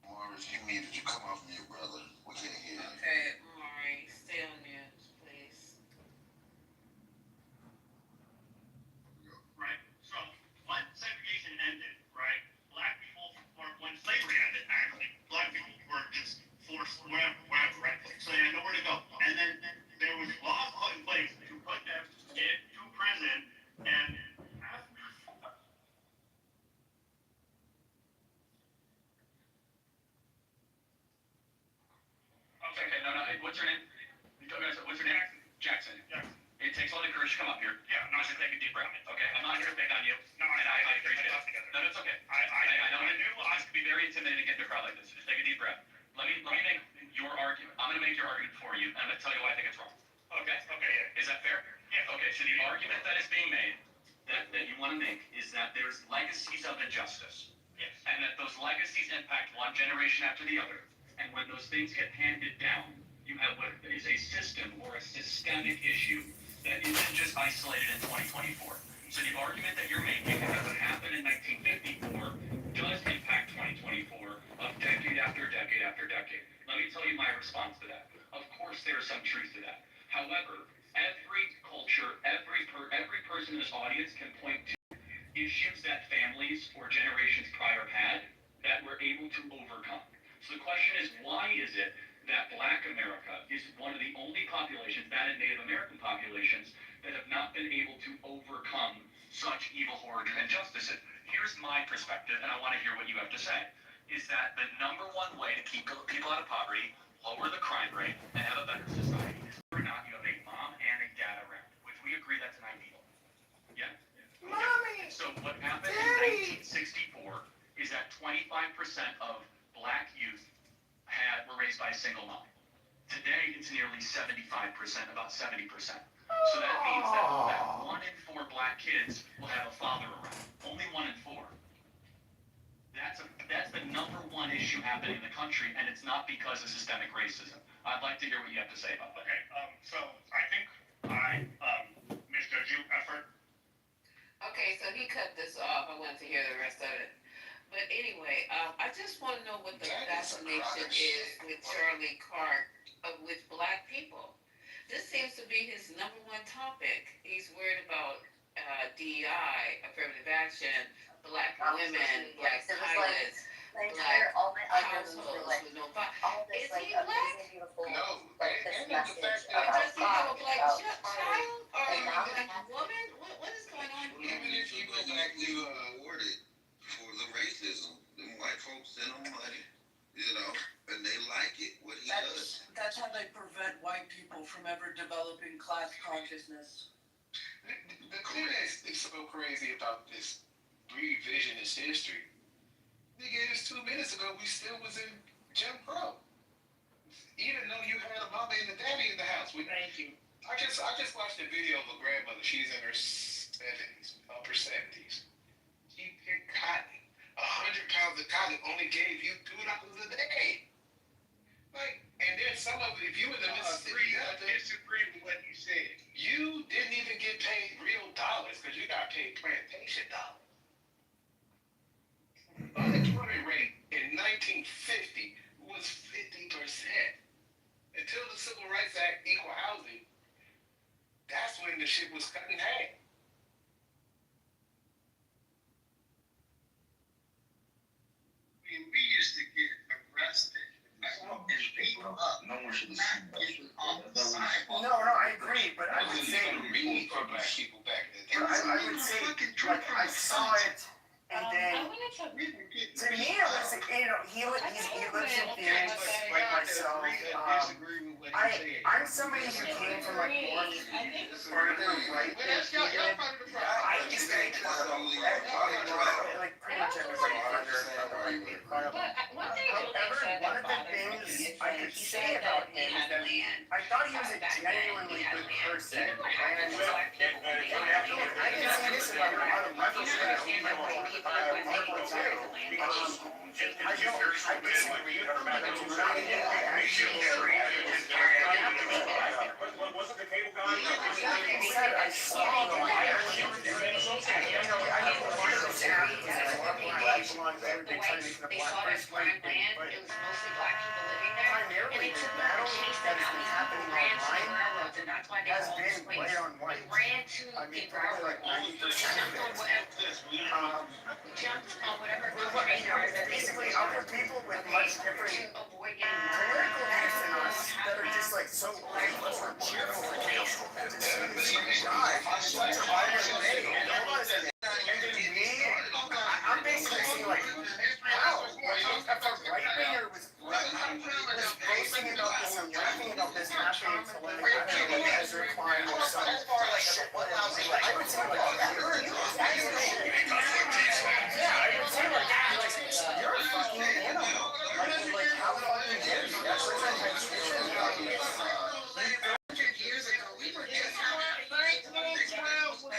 Morris, you muted. You come off mute, brother. We can't hear you. Okay, Omari, stay on mute, please. Right. So when segregation ended, right, black people, or when slavery ended, actually, black people were just forced wherever, right? So they had nowhere to go. And then there was laws put in place to put them into prison and Okay, no, what's your name? What's your name? Jackson. It takes all the courage to come up here. Yeah, I'm not going to take a deep breath. Okay, I'm not here to pick on you. No, I appreciate it. No, that's okay. I know it can be very intimidating getting a crowd like this. Just take a deep breath. Let me make your argument. I'm going to make your argument for you, and I'm going to tell you why I think it's wrong. Okay, yeah. Is that fair? Yeah. Okay, so the argument that is being made, that you want to make, is that there's legacies of injustice. Yes. And that those legacies impact one generation after the other. And when those things get handed down, you have what is a system or a systemic issue that isn't just isolated in 2024. So the argument that you're making that what happened in 1954 does impact 2024 of decade after decade after decade. Let me tell you my response to that. Of course, there's some truth to that. However, every culture, every person in this audience can point to issues that families or generations prior had that we're able to overcome. So the question is, why is it that Black America is one of the only populations, that and Native American populations, that have not been able to overcome such evil, horrid injustice. Here's my perspective, and I want to hear what you have to say, is that the number one way to keep people out of poverty, lower the crime rate, and have a better society is whether or not you have a mom and a dad around, which we agree that's an ideal. Yeah? Mommy! So what happened in 1964 is that 25% of black youth were raised by a single mom. Today, it's nearly 75%, about 70%. So that means that 1 in 4 black kids will have a father around. Only 1 in 4. That's the number one issue happening in the country, and it's not because of systemic racism. I'd like to hear what you have to say about that. Okay, so I think I misjudged you at first. Okay, so he cut this off. I wanted to hear the rest of it. But anyway, I just want to know what the fascination is with Charlie Clark with black people. This seems to be his number one topic. He's worried about DEI, affirmative action, black women, black pilots, black households with no father. Is he black? No, And does he have a black child or a black woman? What is going on here? Even if he was actually awarded for the racism, the white folks send him money, and they like it, what he does. That's how they prevent white people from ever developing class consciousness. The thing that's so crazy about this revisionist history, nigga, it was 2 minutes ago we still was in Jim Crow. Even though you had a mama and a daddy in the house. Thank you. I just watched a video of a grandmother. She's in her 70s, upper 70s. She picked cotton. 100 pounds of cotton only gave you $2 a day. Like, and then some of it, if you were the Mississippi Delta, Disagree with what you said. you didn't even get paid real dollars because you got paid plantation dollars. Unemployment rate in 1950 was 50%. Until the Civil Rights Act, equal housing, that's when the shit was cut in half. I mean, we used to get arrested and beat up. No one should have seen that. On the sidewalk. No, I agree, but I would say, Me for black people back in the day. I would say, like, I saw it, and then, to me, it was, he lives in Phoenix, like myself. I'm somebody who came from, like, further right than he did. I used to make fun of him, like, pretty much everybody further. However, one of the things I could say about him is that I thought he was a genuinely good person, and I can say this about a lot of levels that Marco too. I disagree with him, but I do not think I actually agree with him. Wasn't the cable guy? That being said, I saw the liar. I think part of this happened is a lot of black people on there, they try to make it a black first white thing, but primarily the battle that has been happening online has been white on white. I mean, probably like 90% of it. Basically, other people with much different political views than us that are just like so grateful and cheerful to see this guy. It's such a violent day. And to me, I'm basically saying like, wow, if a right winger was posting about this and laughing about this happening to like, I don't know, Ezra Klein or some shit, I would say like, you're a fucking animal. Like how fucking dare you? That's what I'm saying. 100 years ago, we were just 1912 was 100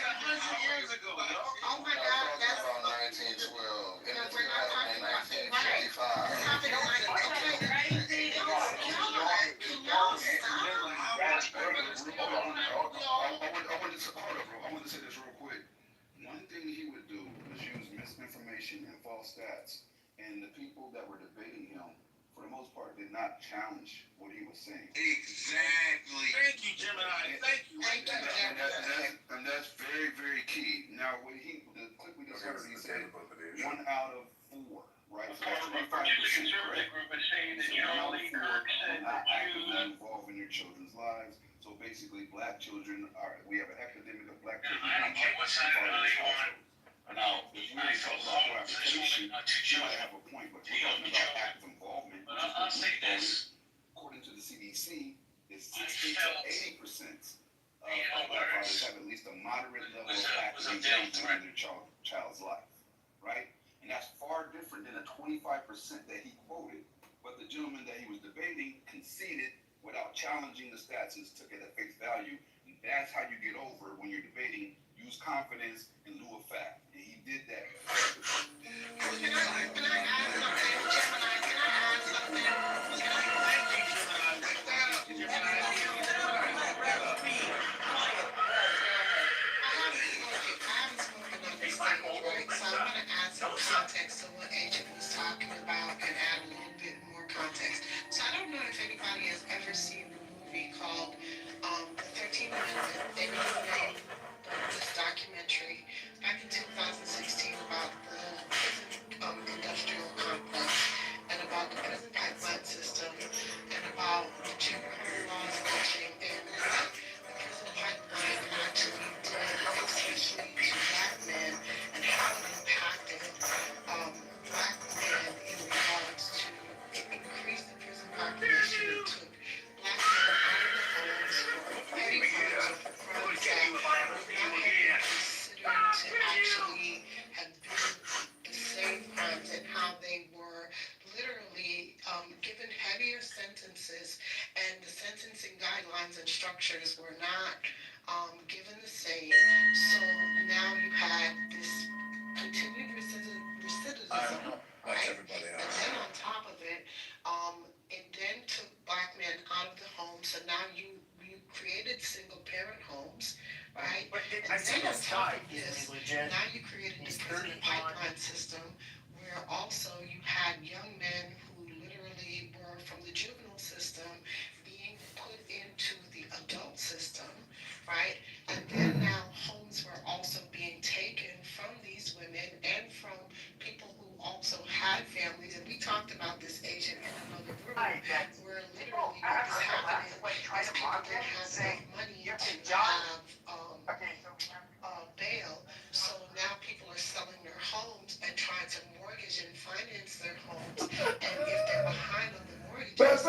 years ago. Oh my God, that's 1912. we're not talking about 1955. I want to say this real quick. One thing he would do was use misinformation and false stats, and the people that were debating him, for the most part, did not challenge what he was saying. Exactly. Thank you, Gemini. Thank you. And that's very, very key. Now, the clip we just heard, he said 1 out of 4, right? So that's 25%. Conservative group is saying that, So 1 out of 4 are not actively involved in their children's lives. So So basically, black children we have an epidemic of black children. I don't care what side of the aisle you want. Now, if you talk about cohabitation, you might have a point, but we're talking about active involvement. I'll say this. According to the CDC, it's 60 to 80% of black fathers have at least a moderate level of active engagement in their child's life, right? And that's far different than the 25% that he quoted. But the gentleman that he was debating conceded without challenging the stats and took it at face value. And that's how you get over when you're debating. Use confidence in lieu of fact. And he did that. Context to what Agent was talking about and add a little bit more context. So I don't know if anybody has ever seen the movie called The 13th Amendment. They made this documentary back in 2016 about the prison industrial complex and about the prison pipeline system and about the Jim Crow laws touching and what the prison pipeline actually did, especially to black men, and how it impacted black men in regards to it increased the prison population. It took black men out of the homes for petty crimes or for crimes that would not have been considered to actually have been the same crimes, and how they were literally given heavier sentences, and the sentencing guidelines and structures were not given the same. So now you had this continued recidivism, right? And then on top of it, it then took black men out of the home. So now you created single parent homes, right? And then on top of this, now you created this prison pipeline system where also you had young men who literally were from the juvenile system being put into the adult system, right? And then now homes were also being taken from these women and from people who also had families. And we talked about this, Agent, in another room, where literally what was happening is people didn't have enough money to have bail. So now people are selling their homes and trying to mortgage and finance their homes. And if they're behind on the mortgages,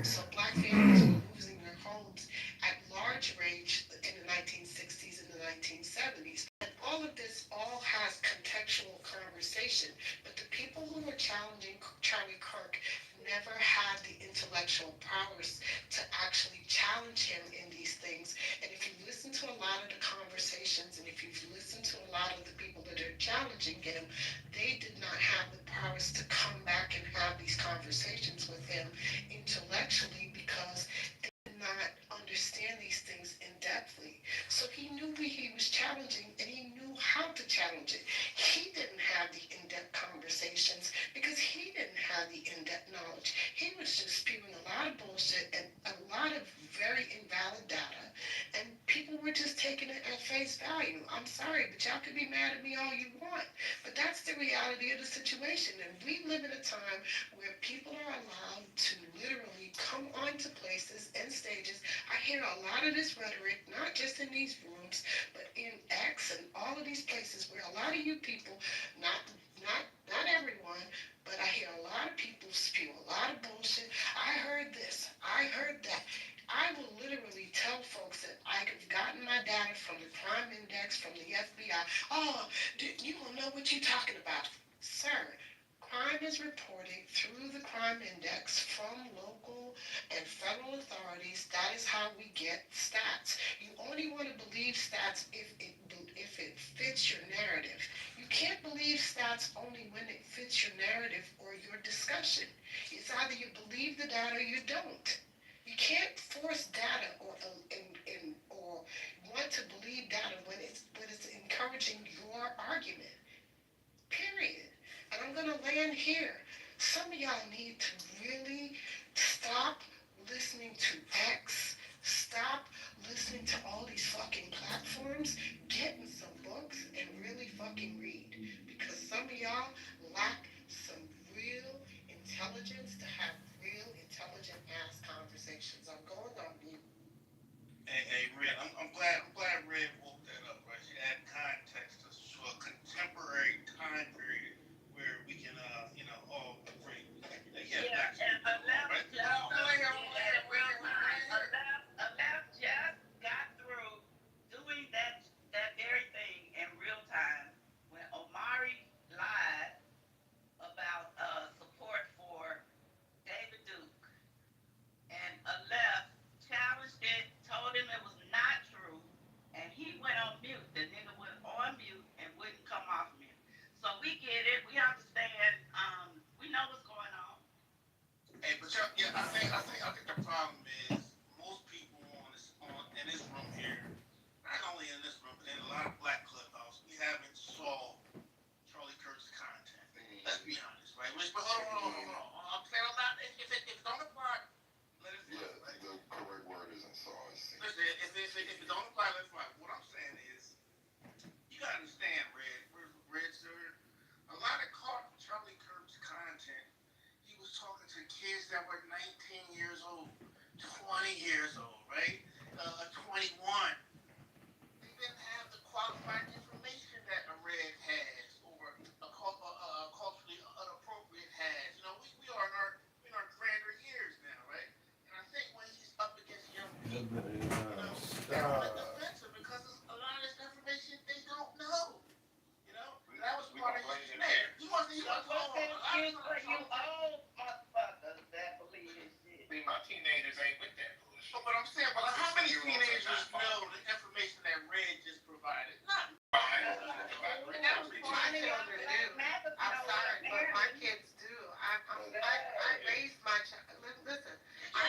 so black families were losing their homes at large rates in the 1960s and the 1970s. And all of this all has contextual conversation. But the people who were challenging Charlie Kirk never had the intellectual prowess to actually challenge him in these things. And if you listen to a lot of the conversations, and if you've listened to a lot of the people that are challenging him, they did not have the prowess to come back and have these conversations with him intellectually, because they did not understand these things in depthly. So he knew what he was challenging, and he knew how to challenge it. He didn't have the in-depth conversations because he didn't have the in-depth knowledge. He was just spewing a lot of bullshit and a lot of very invalid data, and people were just taking it at face value. I'm sorry, but y'all can be mad at me all you want, but that's the reality of the situation. And we live in a time where people are allowed to literally come onto places and stages. I hear a lot of this rhetoric, not just in these rooms, but in X and all of these places where a lot of you people, not everyone, but I hear a lot of people spew a lot of bullshit. I heard this, I heard that. I will literally tell folks that I've gotten my data from the crime index, from the FBI. Oh, you don't know what you're talking about. Sir, crime is reported through the crime index from local and federal authorities. That is how we get stats. You only want to believe stats if it fits your narrative. You can't believe stats only when it fits your narrative or your discussion. It's either you believe the data or you don't. You can't force data or want to believe data when it's encouraging your argument. Period. And I'm gonna land here. Some of y'all need to really stop listening to X. Stop listening to all these fucking platforms. Get in some books and really fucking read. Because some of y'all lack some real intelligence to have real intelligent ass conversations. I'm going on mute. kids that were 19 years old, 20 years old, right? 21. They didn't have the qualified information that a red has or a culturally inappropriate has. You know, we are in our grander years now, right? And I think when he's up against young people, that's offensive because a lot of this information they don't know. You know, that was part of his snare. He wasn't What's the excuse for you old motherfuckers that believe this shit? See, my teenagers ain't with that bullshit. But I'm saying, but how many teenagers know the information that Red just provided? Not. I'm sorry, but my kids do. I raised my child. Listen, I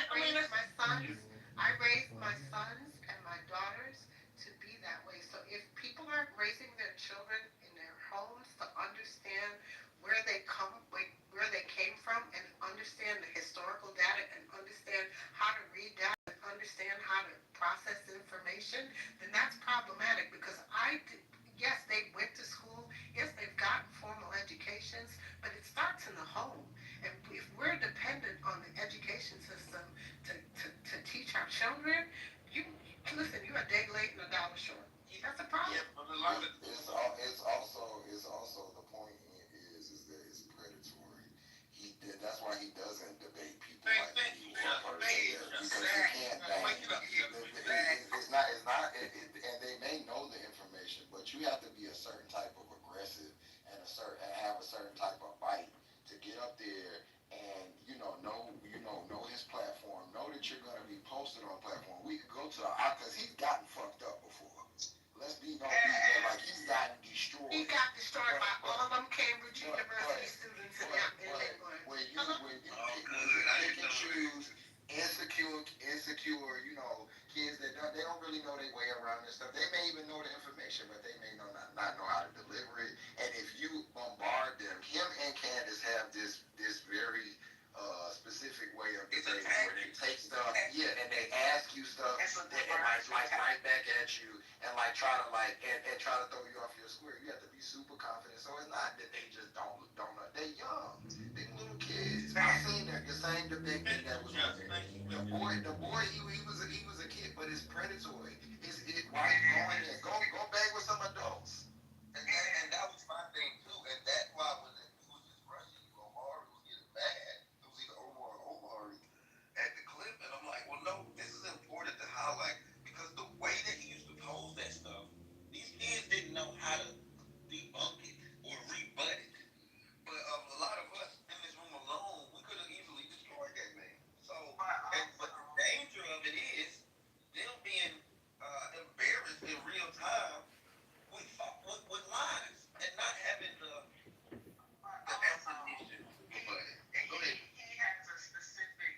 raised my sons and my daughters to be that way. So if people aren't raising their children in their homes to understand where they came from, and understand the historical data, and understand how to read data, and understand how to process information, then that's problematic. Because yes, they went to school, yes, they've gotten formal educations, but it starts in the home. And if we're dependent on the education system to teach our children, listen, you're a day late and a dollar short. That's a problem. Yeah, but a lot of It's also the point is that it's predatory. That's why he doesn't debate people like you or because you can't bang. And they may know the information, but you have to be a certain type of aggressive and have a certain type of bite to get up there and know his platform, know that you're going to be posted on platform. We could go to because he's gotten fucked up before. Let's be no like he's gotten destroyed. He got destroyed by all them Cambridge University students in England. When you pick and choose insecure, kids that they don't really know their way around this stuff. They may even know the information, but they may not know how to deliver it. And if you bombard them, him and Candace have this very specific way of debating where they take stuff, and they ask you stuff and right back at you and try to throw you off your square. You have to be super confident. So it's not that they just don't know. They're young. They're little kids. I've seen the same debate that was the boy he was a kid, but it's predatory. Why are you going there? Go bang with some adults. And that was my thing too. And that's why when it was just rushing, Omari was getting mad. It was either Omari at the clip, and I'm like, well, no, this is important to highlight because the way that he used to pose that stuff, these kids didn't know how to debunk it or rebut it. But a lot of us in this room alone, we could have easily destroyed that man. So, but the danger of it is them being embarrassed in real time with lies and not having the ammunition. Go ahead. He has a specific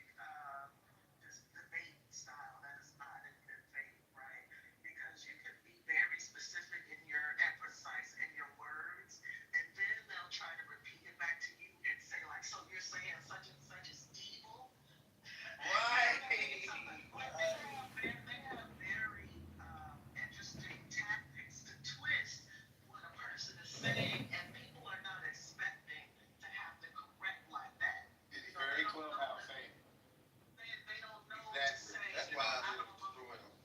debate style that is not in debate, right? Because you can be very specific in your emphasis in your words, and then they'll try to repeat it back to you and say like, so you're saying such and such is evil? Right. They have very interesting tactics to twist what a person is saying, and people are not expecting to have to correct like that. It's very clubhouse thing. They don't know to Exactly. say, That's you know, why I I don't destroyed him.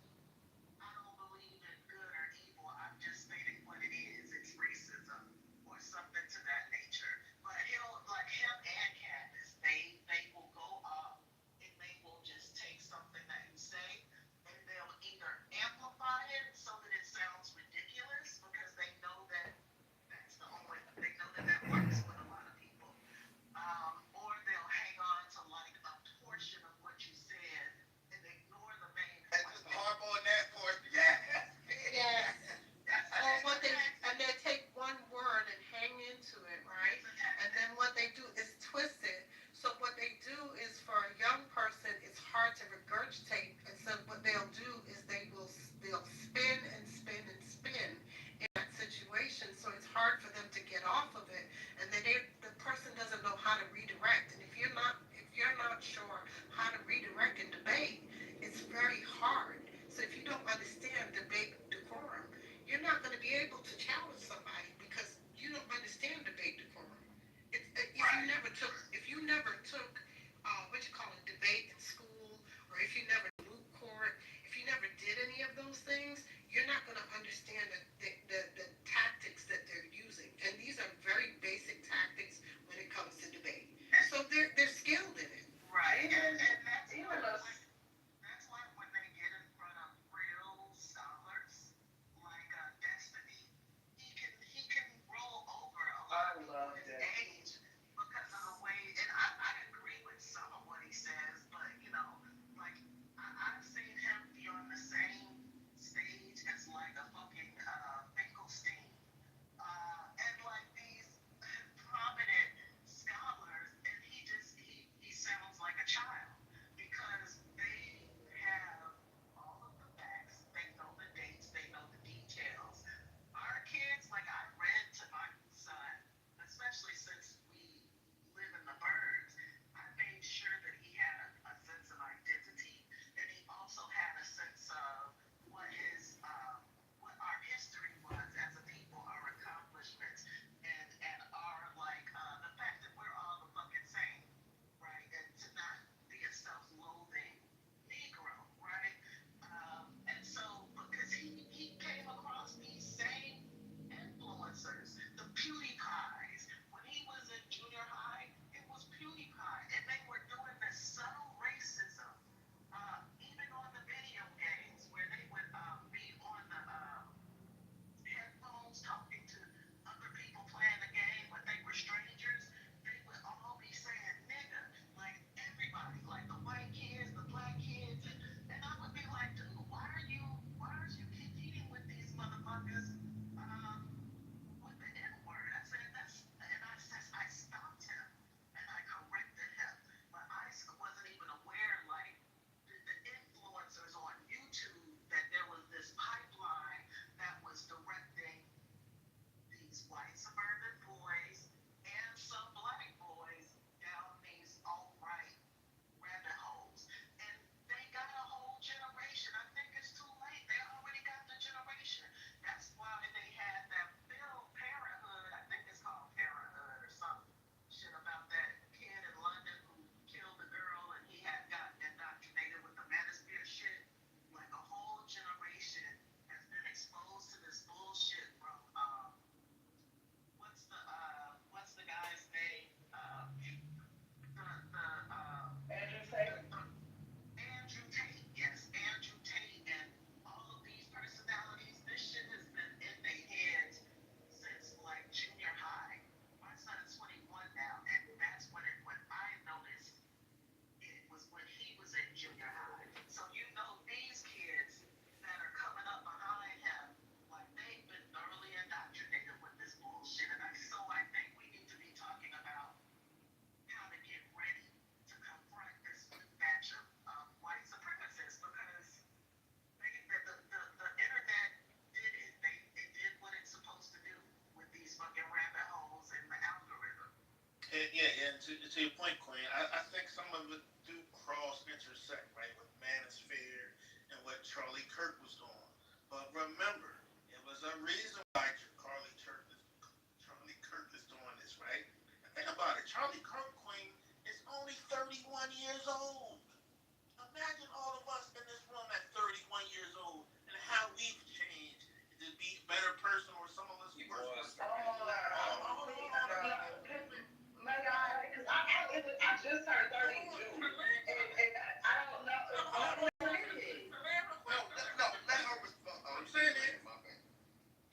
believe in good or evil. I'm just stating what it is. It's racism or something to that nature. But like him and Candace, they will go up and they will just take something that you say and they'll either amplify it so that it sounds ridiculous because they know that that works with a lot of people. Or they'll hang on to like a portion of what you said and ignore the main And point. just harp on that portion. Yes. Yes. And they take one word and hang into it, right? And then what they do is twist it. So what they do is for a young person, it's hard to regurgitate. And so what they'll do is they'll spin and spin and spin in that situation. So it's hard for them to get off of it. And then the person doesn't know how to redirect. And if you're not sure how to redirect and debate, it's very hard. So if you don't understand debate decorum, you're not going to be able to challenge somebody because you don't understand debate decorum. If you never took Yeah, and to your point, Queen, I think some of it do intersect, right, with Manosphere and what Charlie Kirk was doing. But remember, it was a reason why Charlie Kirk is doing this, right? And think about it, Charlie Kirk, Queen, is only 31 years old. Imagine all of us in this room at 31 years old and how we've changed to be a better person, or some of us worse. I just turned 32. And I don't know. No, let her respond. I'm saying it.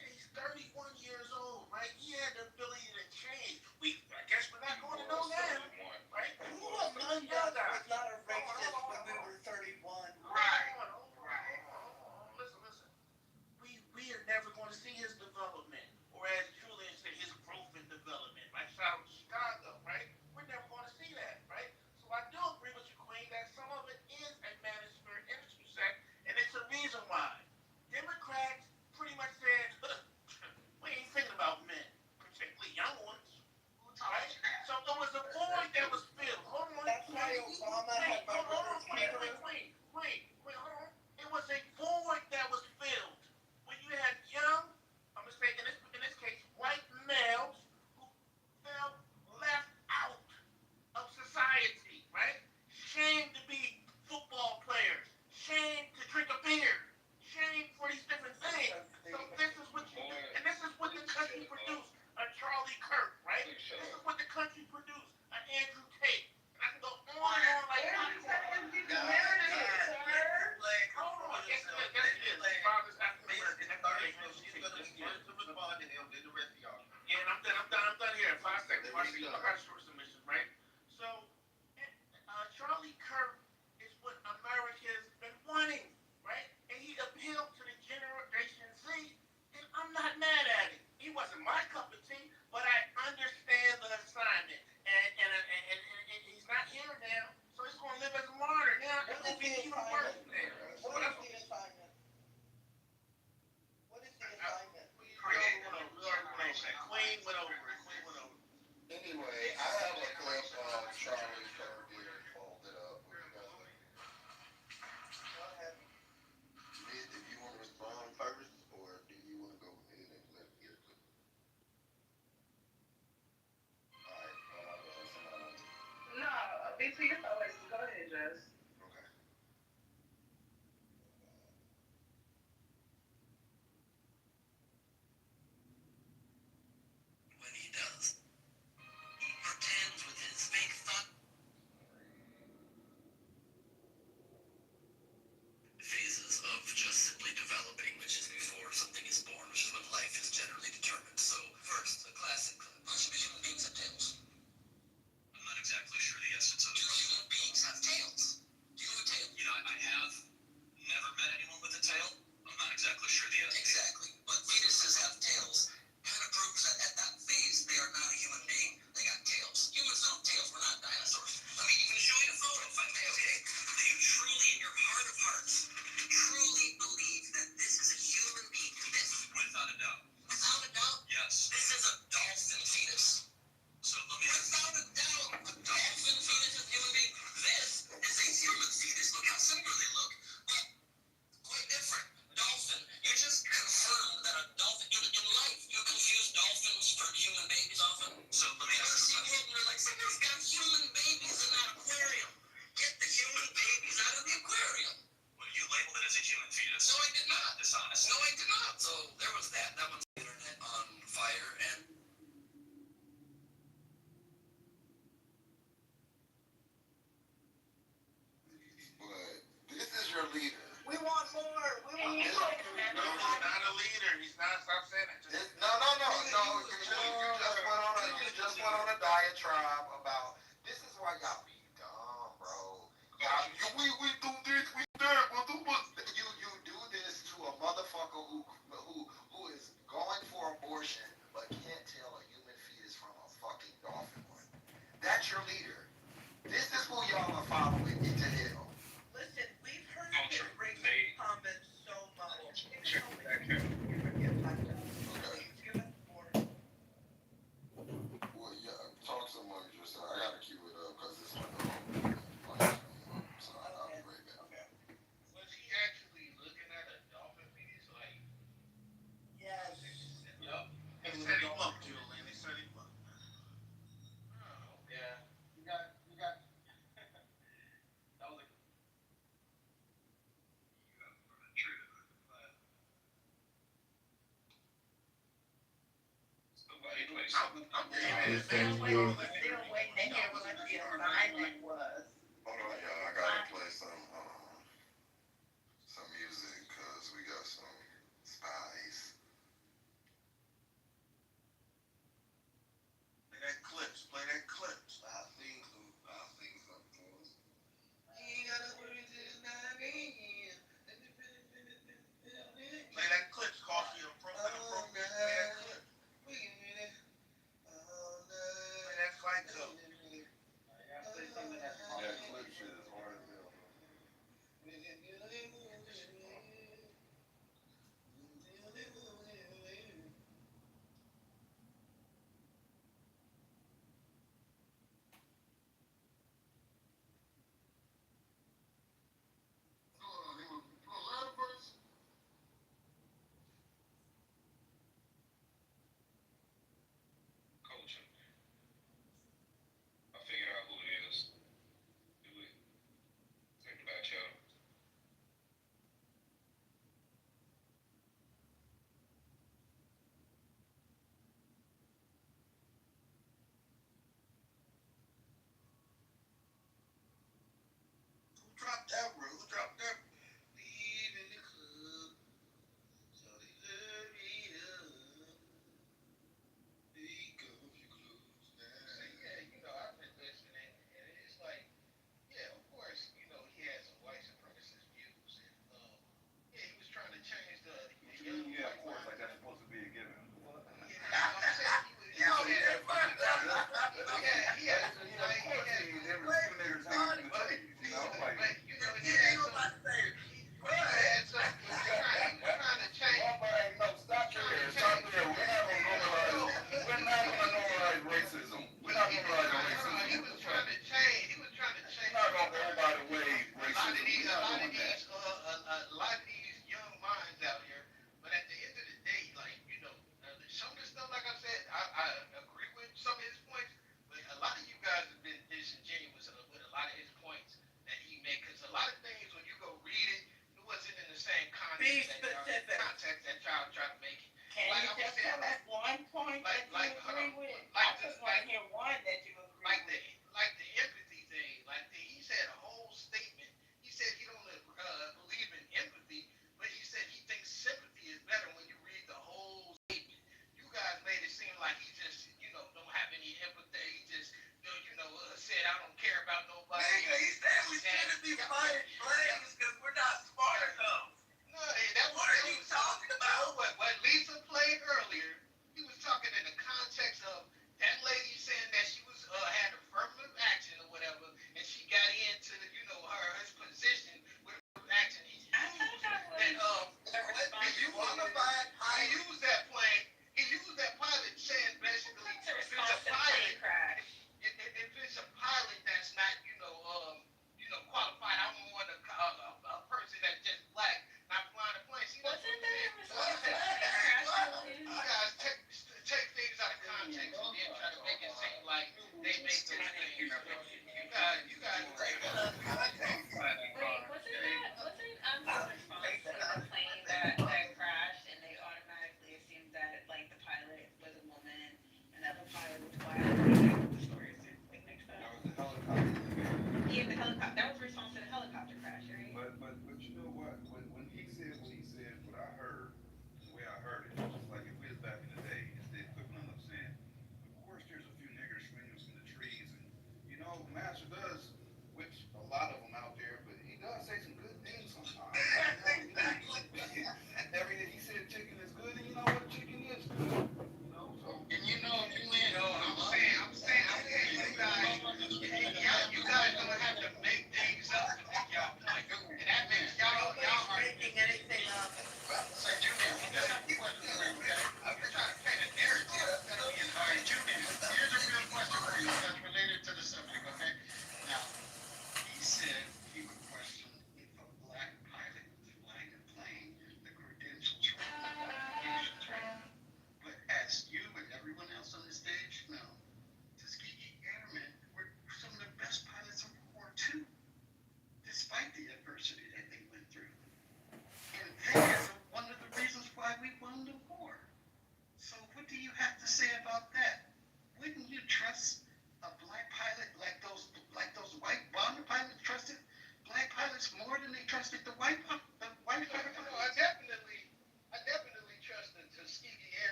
He's 31 years old, right? He had the ability to change. I guess we're not going to know that, right? None of us was not a racist when we were 31. Right. Listen. We are never going to see his development, or as Julian said, his growth and development. Like shout out to Chicago, right? We're never going to see that, right? So I do agree with you, Queen, that some of it is a manosphere intersect, and it's a reason why. Democrats pretty much said, we ain't thinking about men, particularly young ones, right? So there was a void that was filled. Hold on. That's why Obama had my brother's cancer. Wait, hold on. It was a void that was filled. When you had young, I'm going to say in this case, white males who felt left out of society, right? Shame to be football players. Shame to drink a beer. Shame for these different things. So this is what you do. And this is what the country produced. A Charlie Kirk, right? This is what the country produced. An Andrew Tate. And I can go on and on like that. Hold on. Yes, it is. Father's African American. Yeah, and I'm done here. 5 seconds. I got a short submission, right? So, Charlie Kirk is what America's been wanting, right? And he appealed to the Generation Z, and I'm not mad at it. He wasn't my cup of tea, but I understand the assignment. And he's not here now, so he's going to live as a martyr. Now, it will be even worse there. What is the assignment? Queen went over. Anyway, I have a clip of Charlie Kirk getting folded up. If you want to respond first, or do you want to go ahead and let me get a clip? Alright, No, BT, it's always go ahead, Jess. okay. When he does, he pretends with his fake thought phases of just simply developing, which is before something is born, which is when life is generally determined. So first, a classic bunch of human beings have tails. I'm not exactly sure the essence of it. Do human beings have tails? Do you have a tail? You know, I have never met anyone with a tail. I'm not exactly sure the essence. Exactly. But fetuses have tails. Kind of proves that at that phase, they are not a human being. They got tails. Humans don't have tails. We're not dinosaurs. Let me even show you a photo if I may, okay? Do you truly, in your heart of hearts, truly believe that this is a human being? This? Without a doubt. Without a doubt? Yes. This is a dolphin fetus. So let me... Without a doubt, a dolphin fetus is a human being. This is a human fetus. Look how similar they look. But quite different. Dolphin. You just confirmed that a dolphin... In life, you confuse dolphins for human babies often. So let me ask you a question. You're like, somebody's got human babies in that aquarium. Get the human babies out of the aquarium. Well, you labeled it as a human fetus. No, I did not. Dishonest. No, I did not. So there was that. That one's the internet on fire and... But this is your leader. We want more. We want more. No, he's not a leader. He's not. Stop saying it. No. You just went on a diatribe about this is why y'all be dumb, bro. We do this, we that, you do this to a motherfucker who is going for abortion but can't tell a human fetus from a fucking dolphin one. That's your leader. This is who y'all are following into hell. Listen, we've heard this racist comments so much. Well, yeah, talk some money. like something. I'm still waiting to hear what the assignment was. Hold on, y'all. I gotta play some music because we got some spies. Play that clips. Play that clips. I'll sing something for us. You ain't gotta worry till 9 a.m. Play that clips. Coffee and appropriate. Play that clip. Play that fight club. That clip shit is hard as hell. Coaching. I figured out who it is. Do it. Think about y'all. Who dropped that, bro? Who dropped that? Leave in the club. So they hurry up. There you go, your clothes now. Yeah, I've been listening, and it's like, yeah, of course, he had some white supremacist views, and yeah, he was trying to change the young Yeah, of white course, man. like that's supposed to be a given. What? Yeah, I'm saying he had, of course, he had some niggas hanging in the trees, he had some, he was trying to change. Stop there. We're not gonna normalize racism. We're not normalizing racism. He was trying to change. We're not gonna go by the way racism. A lot of these young minds out here, but at the end of the day, like, some of the stuff, like I said, I agree with some of his points, but a lot of you guys have been disingenuous with a lot of his points that he made, because a lot of things, when you go read it, it wasn't in the same context that y'all try to make it. Can you just tell us one point that you agree with?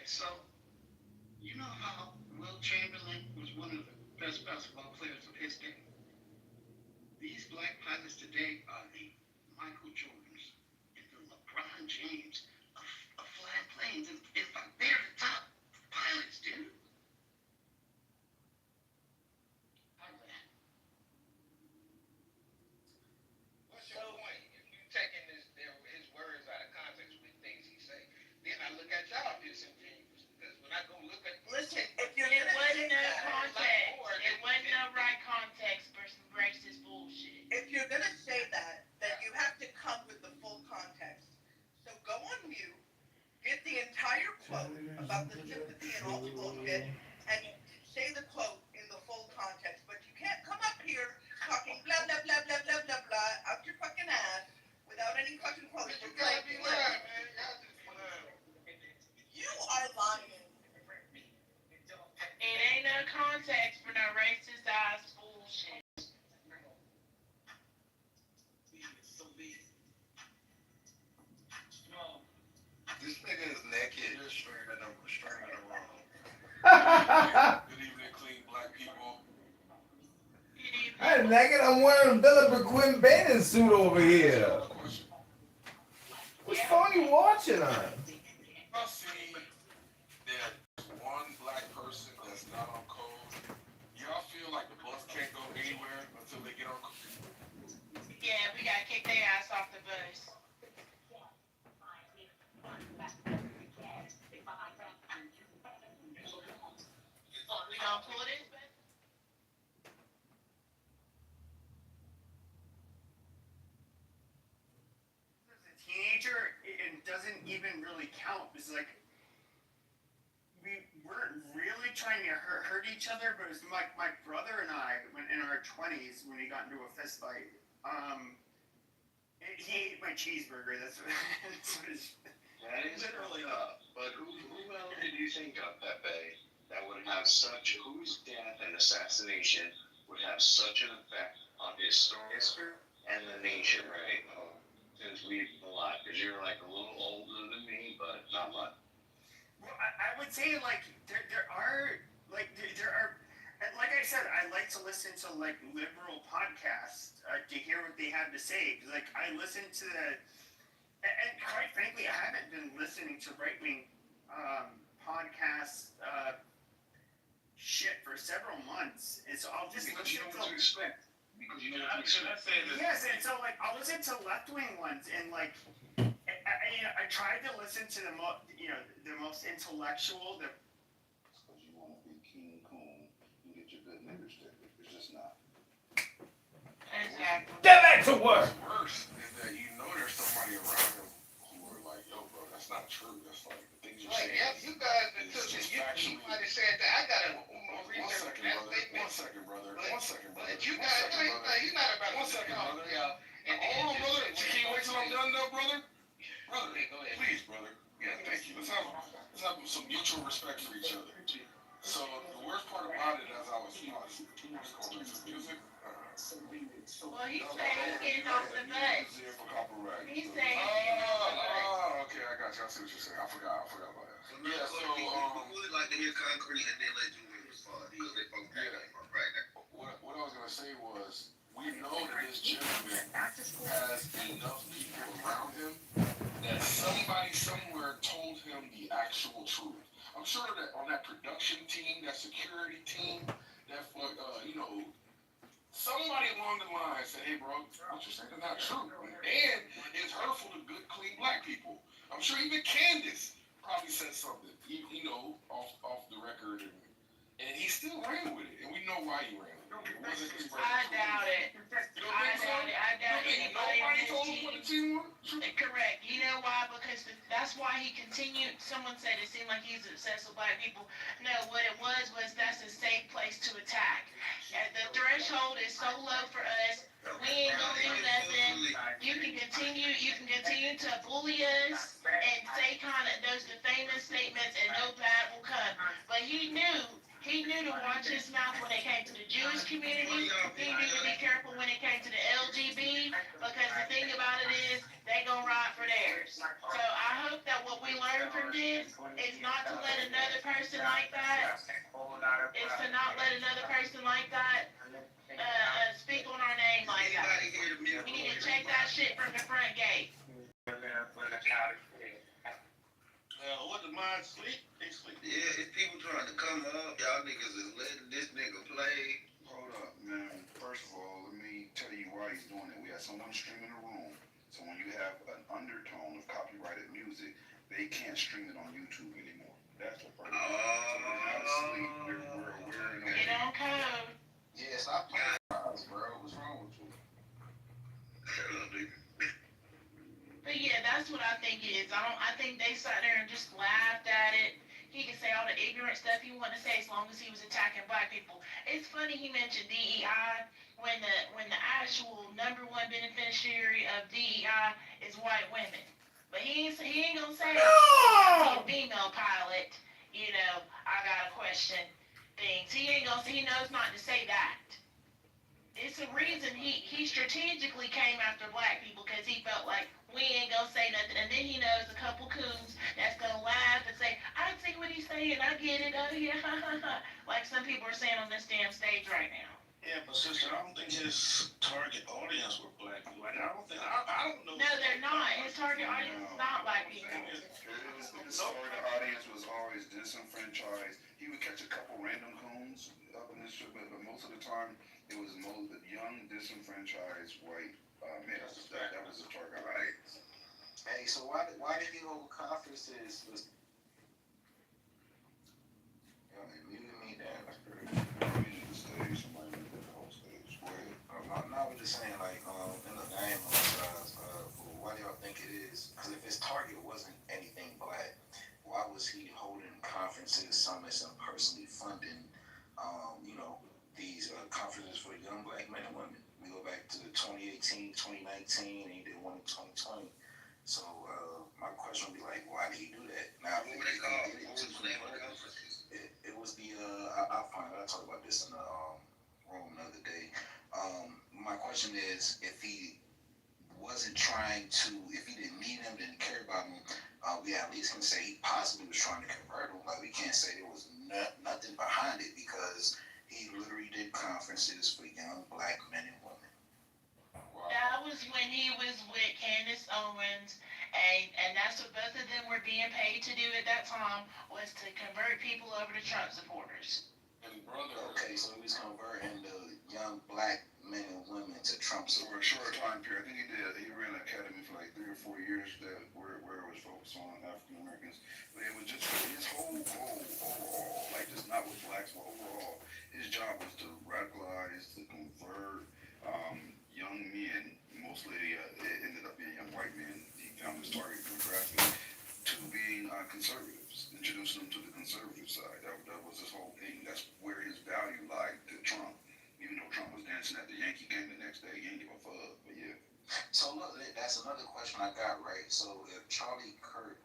So, you know how Will Chamberlain was one of the best basketball players of his day? These black pilots today are the Michael Jordans and the LeBron James of flying planes. And in fact, they're the top pilots, dude. What's your point? If you taking his words out of context with things he say, then I look at y'all disingenuous. Because when I go look at Listen, if you're it wasn't no context. It wasn't no right context for some racist bullshit. If you're gonna say that, then you have to come with the full context. So go on mute, get the entire quote about the sympathy and all the bullshit, and say the quote in the full context. But you can't come up here talking blah blah blah blah blah blah blah out your fucking ass without any fucking quotes. you gotta be lying, man. Y'all just lying. You are lying. It ain't no context for no racist ass bullshit. This nigga is naked. You're stringing him wrong. Good evening, clean black people. I'm naked. I'm wearing Philip Quinn bathing suit over here. Which phone you watching on? I see there's one black person that's not on code. Y'all feel like the bus can't go anywhere until they get on code? Yeah, we gotta kick their ass off the bus. We gonna pull this back? As a teenager, it doesn't even really count. It's like we weren't really trying to hurt each other, but it was my brother and I, when in our 20s, when we got into a fist fight. He ate my cheeseburger. That's what That is literally up. But who else did you think of, Pepe, that would have such, whose death and assassination would have such an effect on history and the nation, right? Since we've been alive, because you're like a little older than me, but not much. Well, I would say like there are, and like I said, I like to listen to like liberal podcasts to hear what they have to say. Like I listen to and quite frankly, I haven't been listening to right wing podcasts shit for several months. And so I'll just because you know what to expect. Because you know what to expect. Yes, and so like I'll listen to left wing ones and like. I tried to listen to the most intellectual. Because you want to be King Kong, you get your good nigger stick. It's just not. Exactly. Get back to work. What's worse is that you know there's somebody around him who are like, yo, bro, that's not true. That's like the things you're saying. Yep, you guys that took just it. You factually. might have said that. I gotta One second, brother. But you guys, you're not about to brother. y'all. Hold on, brother. Can you wait till I'm done, though, brother? Brother, go ahead. Please, brother. Yeah, thank you. Let's have some mutual respect for each other. So the worst part about it, as I was going through some music. Well, he's saying he's getting off the bus. He's saying he's getting off the bus. Okay, I got you. I see what you're saying. I forgot about that. Yeah, so we would like to hear concrete and then let you respond because they both got it right now. What I was gonna say was, we know that this gentleman has enough people around him that somebody somewhere told him the actual truth. I'm sure that on that production team, that security team, that somebody along the line said, "Hey, bro, what you're saying is not true, and it's hurtful to good, clean black people." I'm sure even Candace probably said something, off the record, and he still ran with it, and we know why he ran with it. It wasn't his I doubt it. I doubt anybody on his team. Correct. You know why? Because that's why he continued. Someone said it seemed like he's obsessed with black people. No, what it was that's a safe place to attack. And the threshold is so low for us. We ain't gonna do nothing. You can continue to bully us and say kind of those defaming statements, and no bad will come. But he knew to watch his mouth when it came to the Jewish community. He knew to be careful when it came to the LGB, because the thing about it is, they gonna ride for theirs. So I hope that what we learn from this is not to let another person like that, is to not let another person like that speak on our name like that. We need to check that shit from the front gate. What the mind sleep? They sleep. Yeah, it's people trying to come up. Y'all niggas is letting this nigga play. Hold up, man. First of all, let me tell you why he's doing it. We have someone streaming the room. So when you have an undertone of copyrighted music, they can't stream it on YouTube anymore. That's the first. So we're not asleep. We're aware and Get on code. Yeah, stop playing guys, bro. What's wrong with you? But yeah, that's what I think it is. I think they sat there and just laughed at it. He can say all the ignorant stuff he wanted to say as long as he was attacking black people. It's funny he mentioned DEI when the actual number one beneficiary of DEI is white women. But he ain't gonna say a female pilot, I got a question things. He knows not to say that. It's a reason he strategically came after black people because he felt like we ain't gonna say nothing, and then he knows a couple coons that's gonna laugh and say, I see what he's saying, I get it, oh yeah, like some people are saying on this damn stage right now. Yeah, but sister, I don't think his target audience were black people. Like, I don't know. No, they're not. His target audience is not black people. His target audience was always disenfranchised. He would catch a couple random coons up in this shit, but most of the time, it was most young, disenfranchised white males. That was the target audience. Hey, so why did he hold conferences? Yo, man, mute me down. Muted the stage. Somebody muted the whole stage. Go ahead. No, we're just saying, like, in the game, why do y'all think it is? Because if his target wasn't anything black, why was he holding conferences, summits, and personally funding, these conferences for young black men and women? We go back to 2018, 2019, and he did one in 2020. So my question would be like, why did he do that? Now, what were they called? What was the name of the conferences? It was the I'll find it. I talked about this in the room the other day. My question is, if he wasn't trying to, if he didn't need him, didn't care about him, we at least can say he possibly was trying to convert him. Like, we can't say there was nothing behind it because he literally did conferences for young black men and women. Wow. That was when he was with Candace Owens, and that's what both of them were being paid to do at that time, was to convert people over to Trump supporters. Okay, so he was converting the young black men and women to Trump supporters. For a short time period. I think he ran an academy for like 3 or 4 years where it was focused on African Americans. But it was just his whole overall, like just not with blacks, but overall, his job was to radicalize, to convert young men, mostly it ended up being young white men, he found his target demographic, to being conservatives, introducing them to the conservative side. That was his whole thing. That's where his value lied to Trump. Even though Trump was dancing at the Yankee game the next day, he didn't give a fuck, but yeah. So look, that's another question I got, right? So if Charlie Kirk,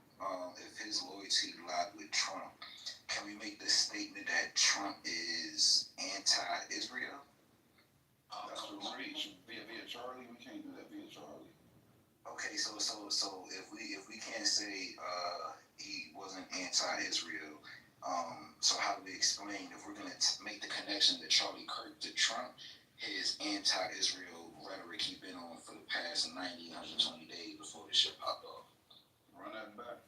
if his loyalty lied with Trump, can we make the statement that Trump is anti-Israel? That's the reach. Via Charlie, we can't do that via Charlie. Okay, so if we can't say he wasn't anti-Israel, so how do we explain if we're gonna make the connection that Charlie Kirk to Trump, his anti-Israel rhetoric he been on for the past 90, 120 days before the shit popped off? Run that back.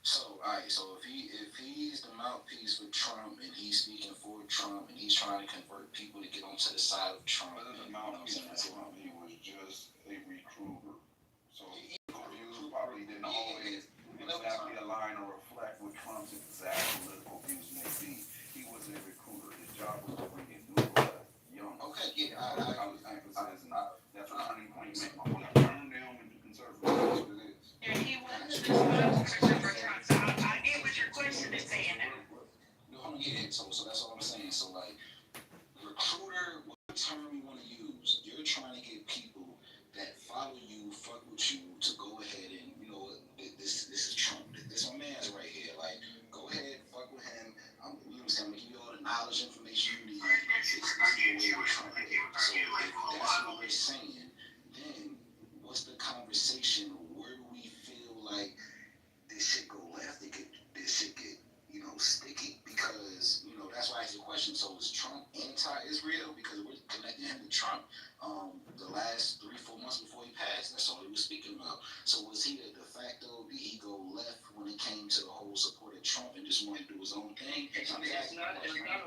So, alright, so if he's the mouthpiece for Trump and he's speaking for Trump and he's trying to convert people to get onto the side of Trump, other than the mouthpiece for Trump, he was just a recruiter. So views probably didn't always exactly align or reflect what Trump's exact political views may be. He was a recruiter. His job was to bring in new blood, young. Okay, yeah, I was emphasizing that's what turning point meant. I want to turn them into conservatives. That's what it is. And he wasn't the spokesperson for Trump. So I get what your question is saying now. Yeah, so that's all I'm saying. So like, recruiter, what term you want to use? You're trying to get people that follow you, fuck with you, to go ahead and, this is Trump. This my man's right here. Like, go ahead, fuck with him. I'm gonna give you all the knowledge, information you need. This is the way we're Trump. So if that's what we're saying, then months before he passed. That's all he was speaking about. So was he a de facto? Did he go left when it came to the whole support of Trump and just wanted to do his own thing? It's not a one-to-one. It's not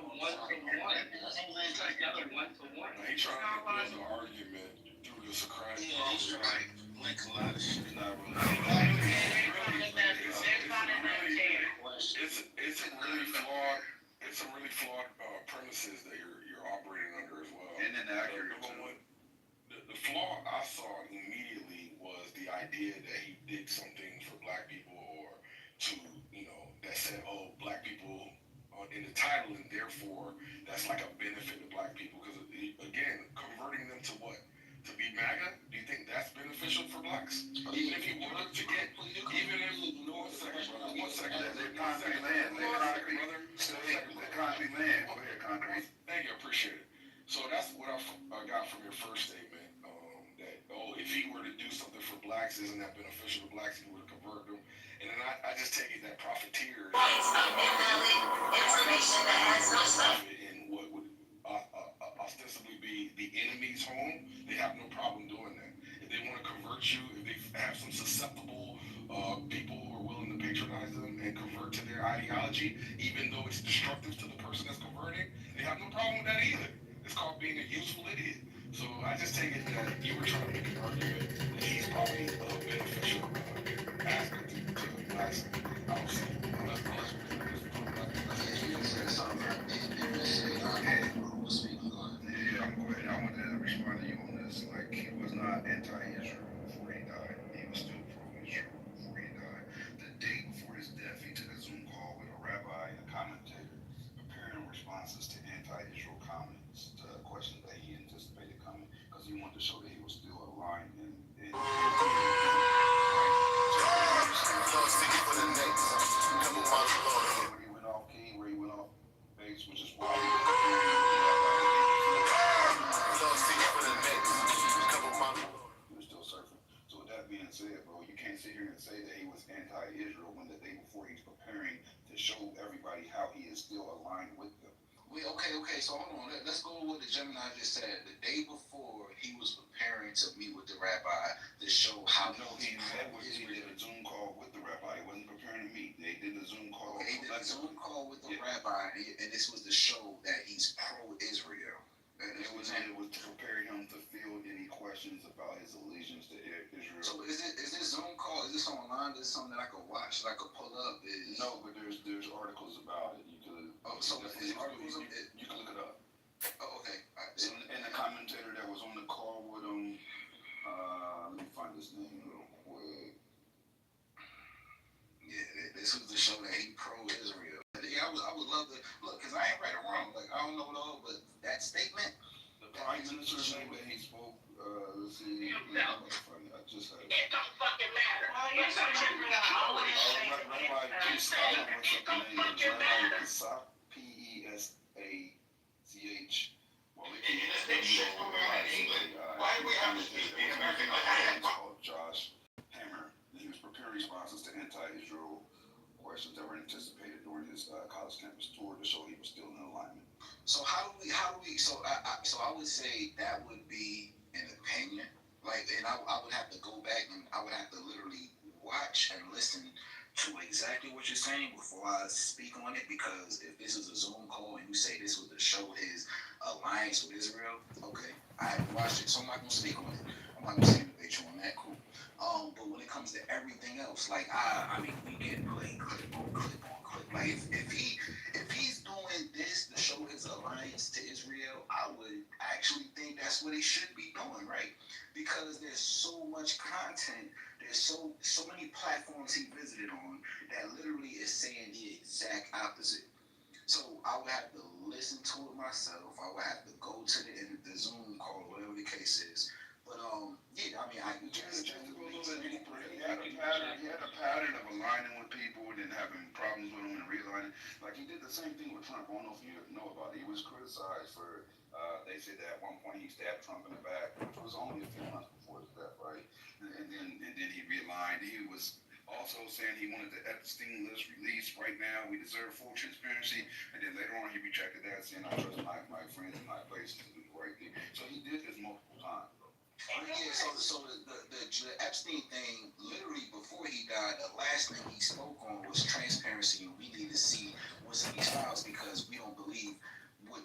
a one-to-one. He trying to build an argument through the Socratic. Yeah, he's trying to link a lot of shit. It's not really. It's a really flawed. It's some really flawed premises that you're operating under as well. And inaccurate. The flaw I saw immediately was the idea that he did something for black people, or to, that said, oh, black people in the title, and therefore that's like a benefit to black people. Because again, converting them to what? To be MAGA? Do you think that's beneficial for blacks? Even if you were to get, even if, one second, they're constantly land. They're constantly land. Go ahead, Congressman. Thank you, I appreciate it. So that's what I got from your first statement. That, if he were to do something for blacks, isn't that beneficial to blacks if he were to convert them? And then I just take it that profiteers in what would ostensibly be the enemy's home, they have no problem doing that. If they want to convert you, if they have some susceptible people who are willing to patronize them and convert to their ideology, even though it's destructive to the person that's converting, they have no problem with that either. It's called being a useful idiot. So I just take it that you were trying to make an argument that he's probably a beneficial aspect to blacks. I don't see it. Unless yeah, I'm going. I wanted to respond to you on this. Like, he was not anti-Israel before he died. He was still pro-Israel before he died. The day before his death, he took a Zoom call with a rabbi and a commentator, preparing responses to anti-Israel comments, to questions that he anticipated coming, because he wanted to show that he was still aligned in where he went off key, where he went off base, which is why he was still surfing. So with that being said, bro, you can't sit here and say that he was anti-Israel when the day before he's preparing to show everybody how he is still aligned with them. Wait, okay, so hold on. Let's go with what the Gemini just said. The day before, he was preparing to meet with the rabbi to show how he did a Zoom call with the rabbi. He wasn't preparing to meet. They did a Zoom call. They did a Zoom call with the rabbi, and this was to show that he's pro-Israel. And it was to prepare him to field any questions about his allegiance to Israel. So is this Zoom call? Is this online? Is this something that I could watch? That I could pull up? No, but there's articles about it. You could. So there's articles of it. You can look it up. Oh, okay. So, and the commentator that was on the call with him. Let me find his name real quick. Yeah, this was to show that he pro-Israel. Yeah, I would love to look, because I ain't right or wrong. Like, I don't know it all, but that statement. The prime minister's name that he spoke, let's see. I just had it. It don't fucking matter. Rabbi Pesach, P-E-S-A-C-H. Well, why do we have to speak the American language? Called Josh Hammer. He was preparing responses to anti-Israel questions that were anticipated during his college campus tour to show he was still in alignment. So how do we, so I would say that would be an opinion. Like, and I would have to go back and I would have to literally watch and listen to exactly what you're saying before I speak on it, because if this is a Zoom call and you say this was to show his alliance with Israel, okay, I haven't watched it, so I'm not going to speak on it. I'm not going to say debate you on that, cool. But when it comes to everything else, like, I mean, we can play clip on clip on clip. Like, if he's doing this to show his alliance to Israel, I would actually think that's what he should be doing, right? Because there's so much content, there's so many platforms he visited on that literally is saying the exact opposite. So I would have to listen to it myself. I would have to go to the Zoom call, whatever the case is. But yeah, I mean, just to go a little bit deeper, he had a pattern of aligning with people and then having problems with them and realigning. Like, he did the same thing with Trump. I don't know if you know about it. He was criticized for, they said that at one point he stabbed Trump in the back, which was only a few months before his death, right? And then he realigned. He was also saying he wanted the Epstein list released right now. We deserve full transparency. And then later on, he rejected that, saying, I trust my friends in my places to do the right thing. So he did this multiple times. Yeah, so the Epstein thing, literally before he died, the last thing he spoke on was transparency, and we need to see what's in these files because we don't believe what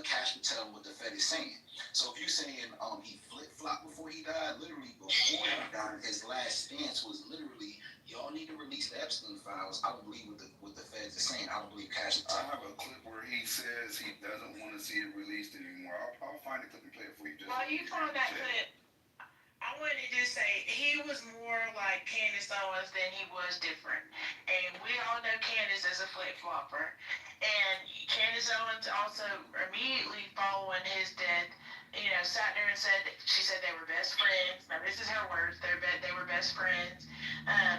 Cash Patel, what the Fed is saying. So if you're saying he flip flopped before he died, literally before he died, his last stance was literally y'all need to release the Epstein files. I don't believe what the Feds are saying. I don't believe Cash Patel. I have a clip where he says he doesn't want to see it released anymore. I'll find a clip and play it for you. Just While you find that clip, I wanted to just say he was more like Candace Owens than he was different. And we all know Candace as a flip flopper. And Candace Owens also immediately following his death, sat there and she said they were best friends. Now this is her words. They were best friends.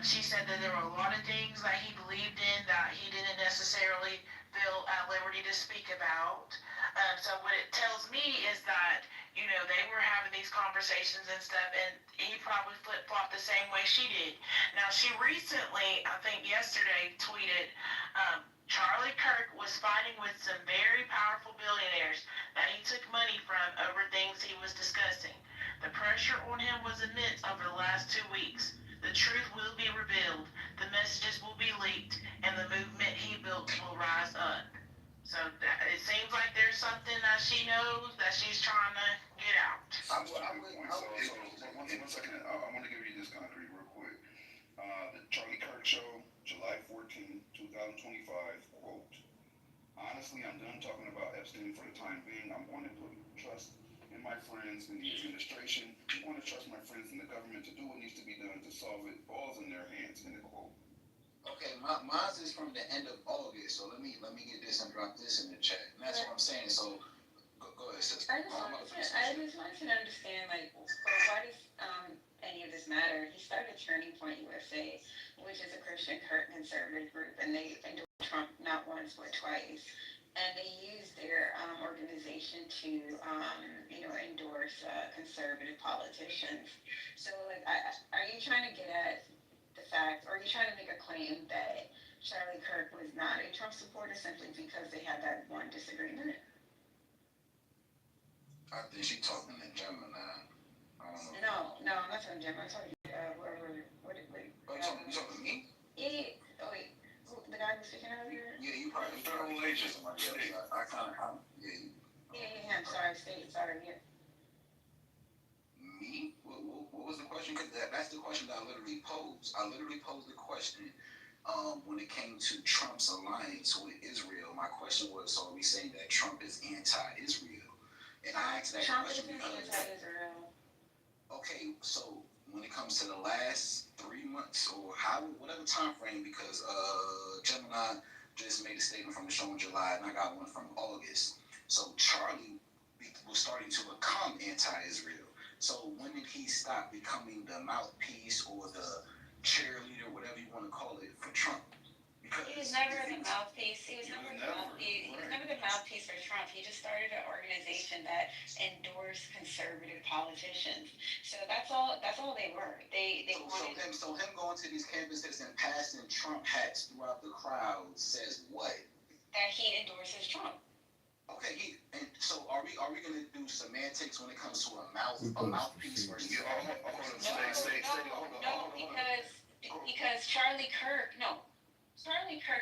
She said that there were a lot of things that he believed in that he didn't necessarily feel at liberty to speak about. So what it tells me is that they were having these conversations and stuff, and he probably flip-flopped the same way she did. Now, she recently, I think yesterday, tweeted, Charlie Kirk was fighting with some very powerful billionaires that he took money from over things he was discussing. The pressure on him was immense over the last 2 weeks. The truth will be revealed, the messages will be leaked, and the movement he built will rise up. So it seems like there's something that she knows that she's trying to get out. One second. I want to give you this concrete real quick. The Charlie Kirk Show, July 14, 2025, quote, honestly, I'm done talking about Epstein for the time being. I'm going to put trust in my friends in the administration. I'm going to trust my friends in the government to do what needs to be done to solve it. Ball's in their hands, end of quote. Okay, mine is from the end of August, so let me get this and drop this in the chat. And that's what I'm saying. So go ahead, sister. I just wanted to understand, why does any of this matter? He started Turning Point USA, which is a Christian conservative group, and they endorsed Trump not once but twice. And they use their organization to, endorse conservative politicians. So, are you trying to get at the fact, or are you trying to make a claim that Charlie Kirk was not a Trump supporter simply because they had that one disagreement? I think she's talking to Gemini. No, I'm not talking to Gemini. I'm talking to whoever. You talking to me? Yeah. Oh wait, the guy who was speaking earlier. Yeah, you probably federal agent. Somebody else. I kind of. Yeah. I'm sorry. Sorry. Yeah. Me? What was the question? Because that's the question that I literally posed. I literally posed the question when it came to Trump's alliance with Israel. My question was, so are we saying that Trump is anti-Israel? And I asked that question because... anti-Israel. Okay, so when it comes to the last 3 months or whatever time frame, because Gemini just made a statement from the show in July, and I got one from August. So Charlie was starting to become anti-Israel. So when did he stop becoming the mouthpiece or the cheerleader, whatever you want to call it, for Trump? Because he was never the mouthpiece. He was never the mouthpiece for Trump. He just started an organization that endorsed conservative politicians. So that's all they were. So him going to these campuses and passing Trump hats throughout the crowd says what? That he endorses Trump. Okay, so are we gonna do semantics when it comes to a mouthpiece versus? No, because Charlie Kirk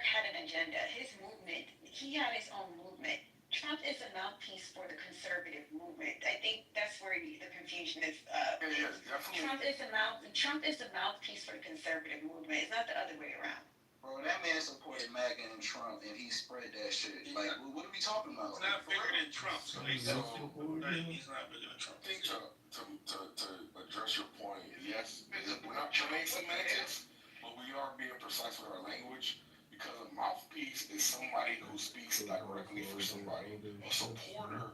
had an agenda. His movement, he had his own movement. Trump is a mouthpiece for the conservative movement. I think that's where the confusion is. Trump is the mouthpiece for the conservative movement. It's not the other way around. Bro, that man supported MAGA and Trump, and he spread that shit. Like, what are we talking about? He's not bigger than Trump, so he's not bigger than Trump. I think to address your point, yes, we're not playing semantics, but we are being precise with our language, because a mouthpiece is somebody who speaks directly for somebody. A supporter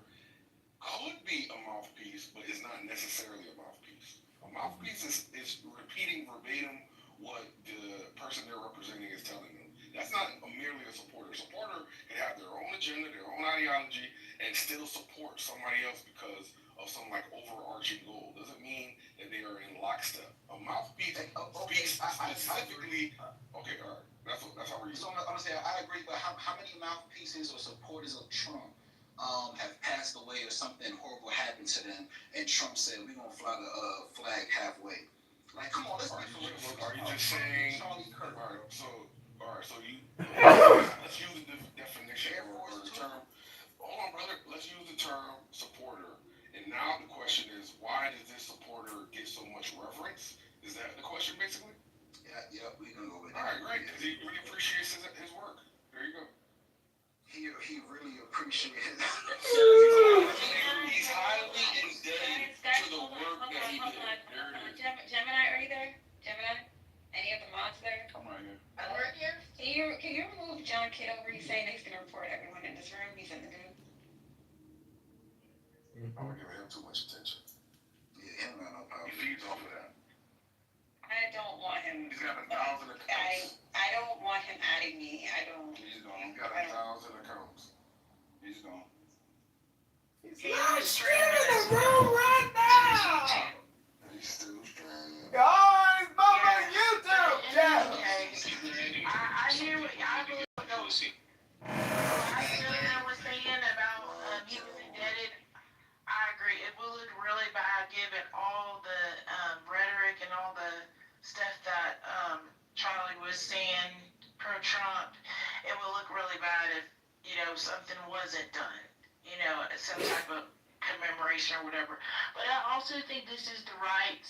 could be a mouthpiece, but is not necessarily a mouthpiece. A mouthpiece is repeating verbatim what the person they're representing is telling them. That's not merely a supporter. A supporter can have their own agenda, their own ideology, and still support somebody else because of some overarching goal. Doesn't mean that they are in lockstep. A mouthpiece speaks specifically. Okay, all right. That's how we're using. So I'm gonna say I agree, but how many mouthpieces or supporters of Trump have passed away or something horrible happened to them, and Trump said we're gonna fly the flag halfway. Like, come on, let's be for real. Are you just saying? All right, so you let's use the definition or the term. Hold on, brother. Let's use the term supporter. And now the question is, why does this supporter get so much reverence? Is that the question, basically? Yeah, we can go with that. All right, great. Because he really appreciates his work. There you go. He really appreciates it. He's highly indebted to the work that he did. There it is. Gemini, are you there? Gemini? Any of the mods there? I'm right here. I'm right here. Can you remove John Kitover? He's saying that he's going to report everyone in this room. He's in the group. I'm not giving him too much attention. Yeah, him not no power. He feeds off of that. I don't want him. He's got 1,000 accounts. I don't want him adding me. I don't. He's gone. He's got 1,000 accounts. He's gone. He's live streaming in the room right now. He's still streaming. Oh, he's bumping YouTube, Jeff. I hear what I believe. I hear what I was saying about he was indebted. I agree. It would look really bad given all the rhetoric and all the stuff that Charlie was saying pro-Trump. It would look really bad if, something wasn't done. Some type of commemoration or whatever. But I also think this is the right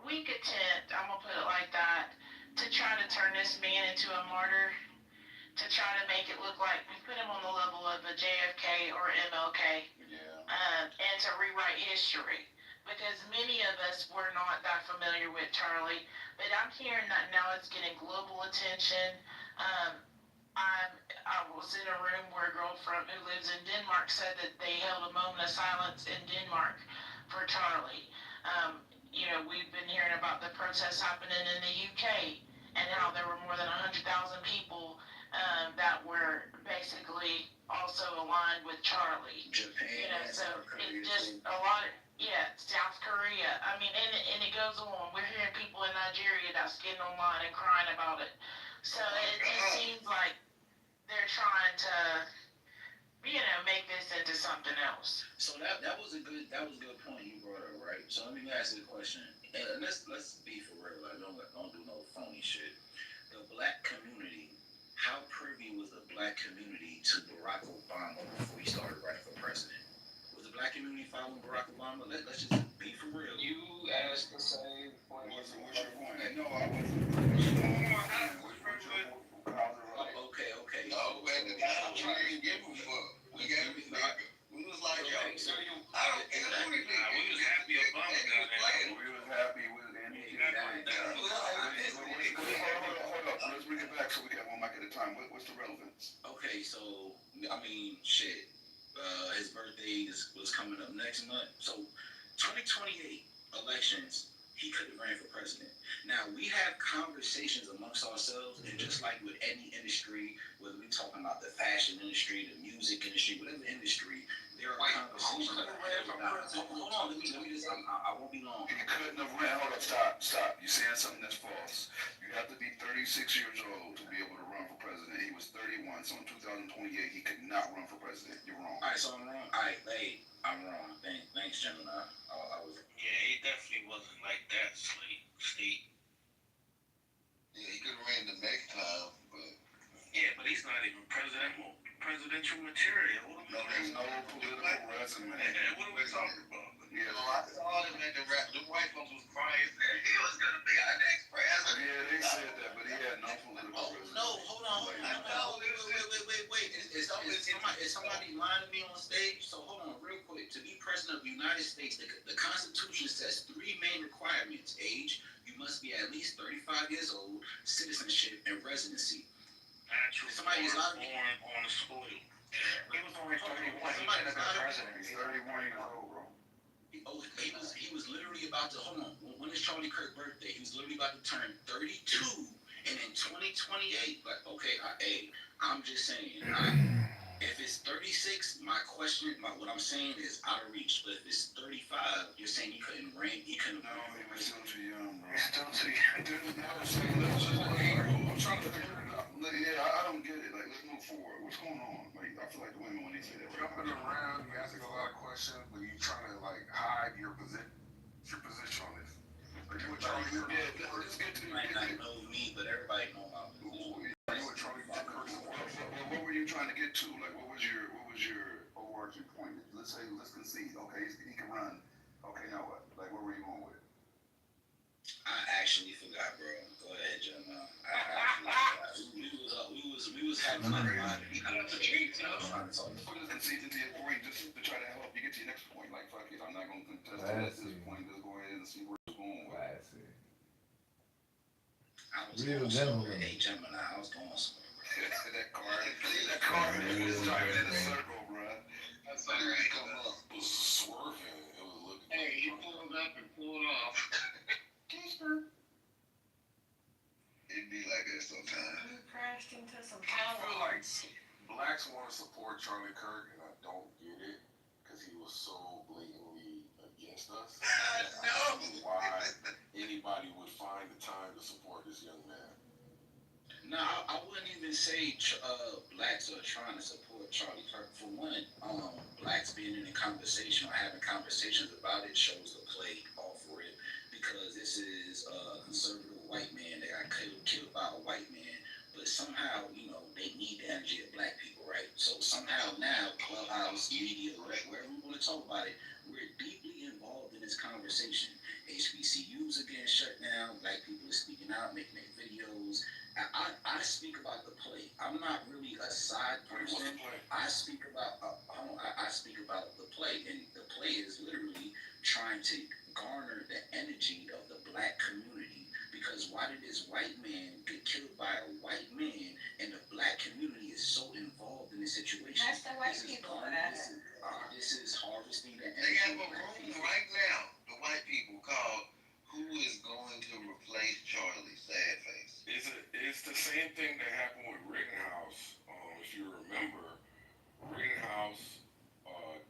weak attempt, I'm going to put it like that, to try to turn this man into a martyr, to try to make it look like we put him on the level of a JFK or MLK, and to rewrite history. Because many of us were not that familiar with Charlie, but I'm hearing that now it's getting global attention. I was in a room where a girl who lives in Denmark said that they held a moment of silence in Denmark for Charlie. We've been hearing about the protests happening in the UK and how there were more than 100,000 people that were basically also aligned with Charlie. Japan. So it's just a lot of, South Korea. I mean, and it goes on. We're hearing people in Nigeria that's getting online and crying about it. So it just seems like they're trying to, make this into something else. So that was a good point you brought up, right? So let me ask you a question. And let's be for real. Like, don't do no phony shit. The black community, how privy was the black community to Barack Obama before he started running for president? Was the black community following Barack Obama? Let's just be for real. You asked the same question. What's your point? No, I wasn't. Okay. No, man, I'm trying to give a fuck. We was like, yo, I don't care who he is. We was happy Obama got there. We was happy with him. Hold up. Let's bring it back so we get one mic at a time. What's the relevance? Okay, so, shit. His birthday was coming up next month. So, 2028 elections, he could have ran for president. Now, we have conversations amongst ourselves, and just like with any industry, whether we're talking about the fashion industry, the music industry, whatever industry, there are conversations. Hold on, let me just, I won't be long. He couldn't have ran. Hold up, stop. You're saying something that's false. You have to be 36 years old to be able to run for president. He was 31, so in 2028, he could not run for president. You're wrong. All right, so I'm wrong. All right, I'm wrong. Thanks, Gemini. Yeah, he definitely wasn't like that, Steve. Yeah, he could have ran the next time, but... Yeah, but he's not even presidential material. No, there's no political resume. What are we talking about? Yeah, I saw him at the white folks was crying, saying he was going to be our next president. Yeah, they said that, but he had no political resume. No, hold on. Wait. Is somebody lying to me on stage? So hold on, real quick. To be president of the United States, the Constitution says 3 main requirements: age, you must be at least 35 years old, citizenship, and residency. Somebody is lying to me. On the soil. He was only 31. He should have been president. He's 31 years old, bro. He was literally about to, hold on, when is Charlie Kirk's birthday? He was literally about to turn 32, and in 2028, like, okay, I'm just saying, if it's 36, what I'm saying is out of reach, but if it's 35, you're saying he couldn't rank, he couldn't. No, he was still too young, bro. He's still too young. I'm trying to figure it out. I don't get it. Like, let's move forward. What's going on? Like, I feel like the women when they say that. Jumping around, you asking a lot of questions, but you trying to like hide your position on this. Like, you were trying to get let's get to You might not know me, but everybody know my position. you were trying to get what were you trying to get to? Like, what was your overarching point? Let's concede. Okay, he can run. Okay, now what? Like, where were you going with it? I actually forgot, bro. Go ahead, Jim. We was having fun. Trying to concede to your point just to try to help you get to your next point. Like, fuck it, I'm not going to contest it at this point. Let's go ahead and see where it's going with. I see. I was going somewhere. Hey, Gemini, I was going somewhere. that car was driving in a circle, bro. That's all right. Come up. It was swerving. It was looking. Hey, you pulled up and pulled off. It'd be like that sometimes. You crashed into some I feel like powers. blacks want to support Charlie Kirk, and I don't get it because he was so blatantly against us. I know. Why anybody would find the time to support this young man? No, I wouldn't even say blacks are trying to support Charlie Kirk. For one, blacks being in a conversation or having conversations about it shows the play off for it, because this is a conservative white man that got killed by a white man, but somehow, they need the energy of black people, right? So somehow now, Clubhouse, media, wherever we want to talk about it, we're deeply involved in this conversation. HBCUs are getting shut down, black people are speaking out, making their videos. I speak about the play. I'm not really a side person. I speak about the play, and the play is literally trying to garner the energy of the black community. Because why did this white man get killed by a white man, and the black community is so involved in this situation? That's the white people that this is harvesting the energy. They have a room right now, the white people, called "Who is Going to Replace Charlie?" Sad face. It's the same thing that happened with Rittenhouse. If you remember, Rittenhouse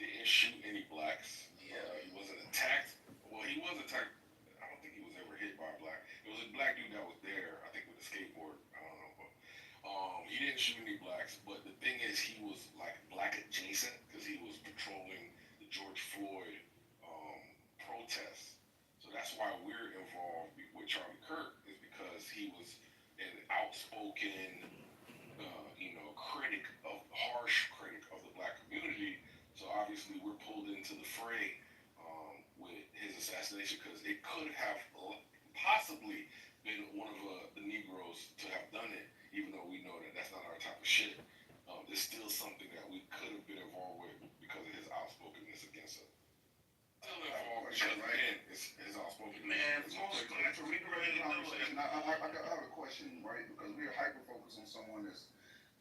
didn't shoot any blacks. He wasn't attacked. Well, he was attacked. I don't think he was ever hit by a black. It was a black dude that was there, I think, with a skateboard. I don't know, but he didn't shoot any blacks. But the thing is, he was like black adjacent because he was patrolling the George Floyd protests. So that's why we're involved with Charlie Kirk, is because he was an outspoken, harsh critic of the black community. So obviously we're pulled into the fray with his assassination, because it could have possibly been one of the Negroes to have done it, even though we know that that's not our type of shit. There's still something that we could have been involved with because of his outspokenness against us. Still involved because, again, his outspoken man. To redirect the conversation, I have a question, right? Because we are hyper focused on someone that's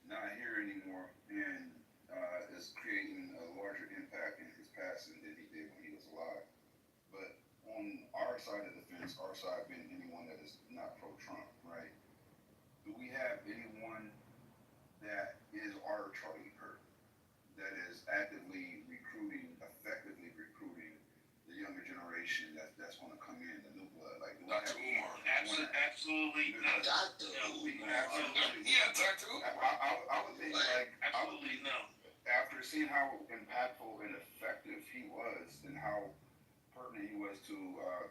not here anymore and is creating a larger impact in his passing than he did when he was alive. But on our side of the fence, our side being anyone that is not pro-Trump, right? Do we have anyone that is our Charlie Kirk, that is actively effectively recruiting the younger generation that's going to come in, the new blood? Like, do Dr. Umar. Absolutely not. Dr. Umar. Yeah, Dr. Umar. I would think, absolutely no. After seeing how impactful and effective he was, and how pertinent he was to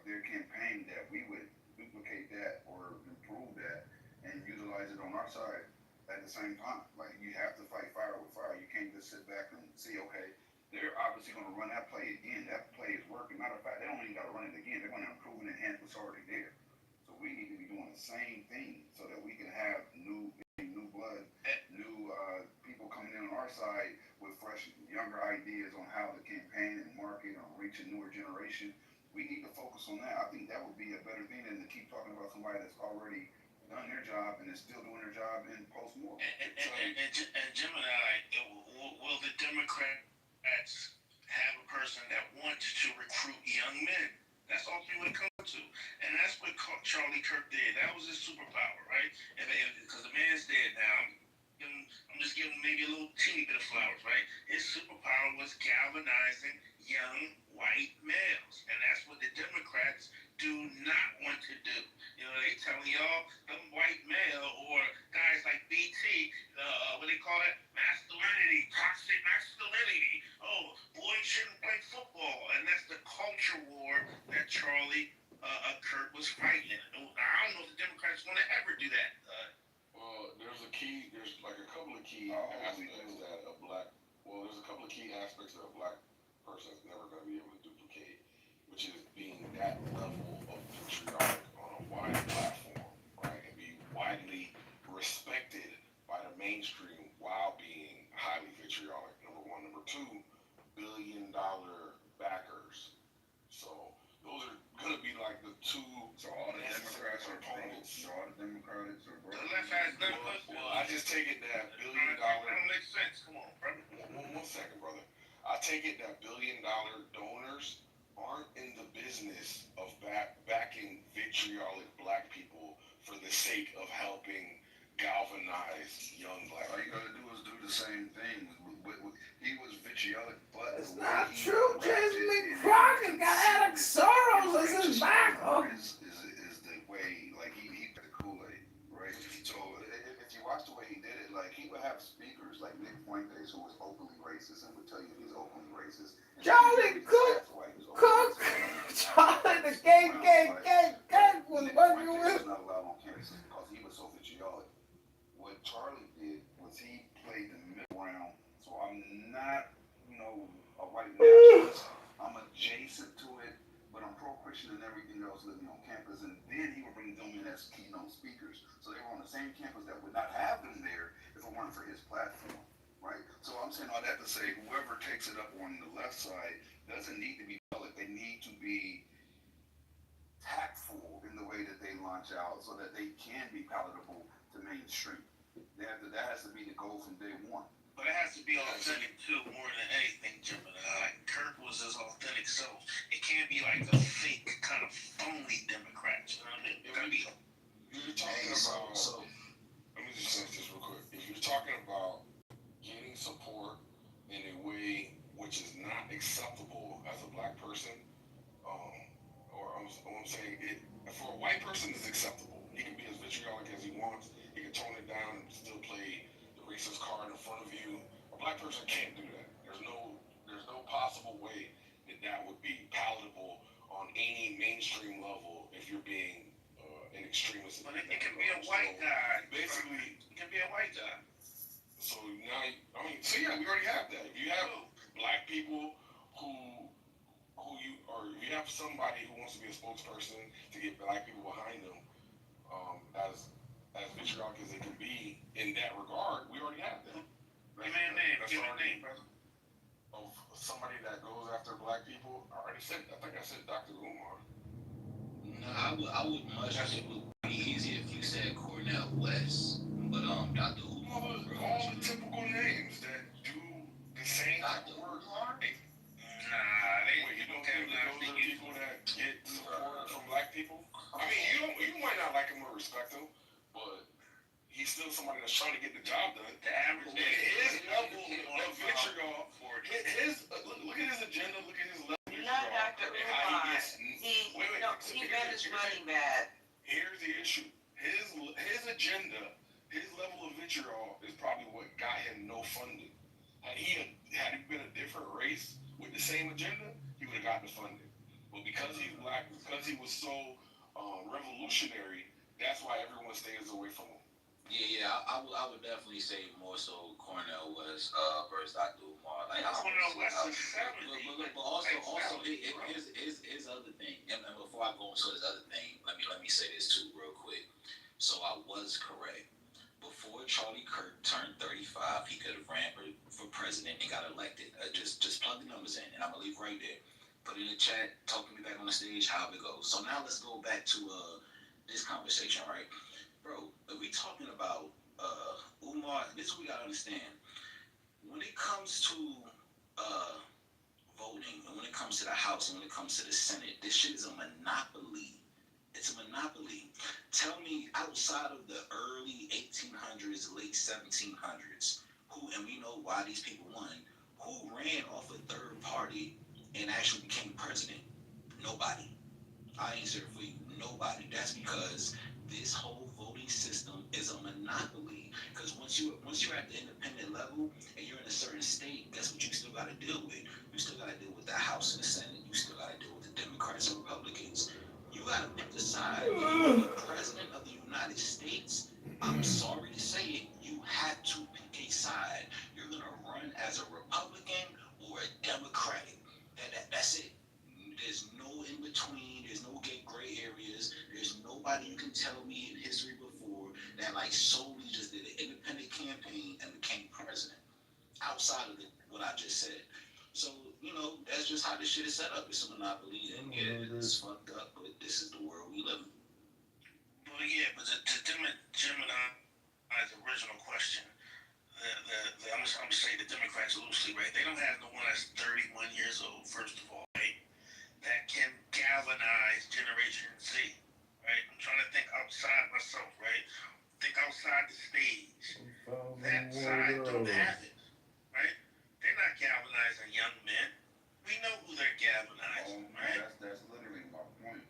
their campaign, that we would duplicate that or improve that and utilize it on our side at the same time. Like, you have to fight fire with fire. You can't just sit back and see, okay, they're obviously going to run that play again. That play is working. Matter of fact, they don't even got to run it again. They're going to improve and enhance what's already there. So we need to be doing the same thing so that we can have new blood, new people coming in on our side with fresh, younger ideas on how to campaign and market or reach a newer generation. We need to focus on that. I think that would be a better thing than to keep talking about somebody that's already done their job and is still doing their job in post-mortem. And Gemini, will the Democrats have a person that wants to recruit young men? That's all people would come to. And that's what Charlie Kirk did. That was his superpower, right? Because the man's dead now. I'm just giving maybe a little teeny bit of flowers, right? His superpower was galvanizing young white males. And that's what the Democrats do not want to do. They telling y'all, them white male or guys like BT that Charlie Kirk was fighting. I don't know if the Democrats want to ever do that. Well, there's like a couple of key aspects that a black, there's a couple of key aspects that a black person is never going to be able to duplicate, which is being that level of patriotic on a wide platform, right, and be widely respected by the mainstream while being highly vitriolic. Number one. Number two, $1 billion backers. So those are gonna be like the two. So all the Democrats are opponents. all the Democrats are broke. The left has done Well, I just take it that $1 billion. That don't make sense. Come on, brother. One second, brother. I take it that $1 billion donors aren't in the business of backing vitriolic black people for the sake of helping galvanize young black people. All you gotta do is do the same thing. He was vitriolic, but It's not true. Jason McCrockett got Alex Soros as his back. Is the way, like he put the Kool-Aid, right? So if you watch the way he did it, like he would have speakers like Nick Fuentes, who was openly racist and would tell you he's openly racist. Charlie Cook, Charlie the gang was working with. Not allowed on campus because he was so vitriolic. What Charlie did was he played the middle round. So I'm not, a white nationalist. I'm adjacent to it, but I'm pro-Christian and everything else living on campus. And then he would bring them in as keynote speakers. So they were on the same campus that would not have them there if it weren't for his platform, right? So I'm saying all that to say whoever takes it up on the left side doesn't need to be public. They need to be tactful in the way that they launch out so that they can be palatable to mainstream. That has to be the goal from day one. But it has to be authentic too, more than anything, Gemini. Kirk was his authentic self. It can't be like a fake kind of phony Democrat. You know what I mean? It would be. You're talking about. Let me just say this real quick. If you're talking about getting support in a way which is not acceptable as a black person, or I'm saying it for a white person is acceptable. He can be as vitriolic as he wants. He can tone it down and still play the racist card in front of you. A black person can't do that. There's no possible way that would be palatable on any mainstream level if you're being an extremist. But it can be a white guy. Basically, it can be a white guy. So now, we already have that. If you have black people if you have somebody who wants to be a spokesperson to get black people behind them, as vitriolic as it can be in that regard, we already have that. Give me a name, brother. Of somebody that goes after black people, I think I said Dr. Umar. No, I would much. It would be easier if you said Cornell West, but Dr. Umar. All the typical names that do the same type of work. You don't think that those are people that get support from black people? I mean, you might not like him or respect him, but he's still somebody that's trying to get the job done. The average his level of vitriol, look at his agenda, look at his level of vitriol. Not Dr. Umar. He ran his money bad. Here's the issue. His agenda, his level of vitriol is probably what got him no funding. Had he been a different race with the same agenda, he would have gotten the funding. But because he's black, because he was so revolutionary, that's why everyone stays away from him. Yeah, I would definitely say more so Cornell West versus Dr. Umar. Like Cornell West is but also his other thing. And before I go into his other thing, let me say this too real quick. So I was correct. Before Charlie Kirk turned 35, he could have ran for president and got elected. Just plug the numbers in, and I'm gonna leave right there. Put it in the chat. Talk to me back on the stage how it goes. So now let's go back to this conversation, right, bro? If we talking about Umar, this is what we gotta understand. When it comes to voting, and when it comes to the House, and when it comes to the Senate, this shit is a monopoly. It's a monopoly. Tell me, outside of the early 1800s, late 1700s, and we know why these people won, who ran off a third party and actually became president? Nobody. I answer for you. Nobody. That's because this whole voting system is a monopoly. Because once you're at the independent level and you're in a certain state, guess what you still got to deal with? You still got to deal with the House and the Senate. You still got to deal with the Democrats and Republicans. You gotta pick a side. When you're the president of the United States, I'm sorry to say it, you have to pick a side. You're gonna run as a Republican or a Democratic. That's it. There's no in between. There's no gray areas. There's nobody you can tell me in history before that like solely just did an independent campaign and became president outside of what I just said. So, you know, that's just how this shit is set up. It's a monopoly, and yeah, it's fucked up, but this is the world we live in. Well, yeah, but to Gemini's original question, I'm gonna say the Democrats loosely, right? They don't have no one that's 31 years old, first of all, right? That can galvanize Generation Z, right? I'm trying to think outside myself, right? Think outside the stage. That side don't have it, right? They're not galvanizing young men. We know who they're galvanizing, right? That's literally my point.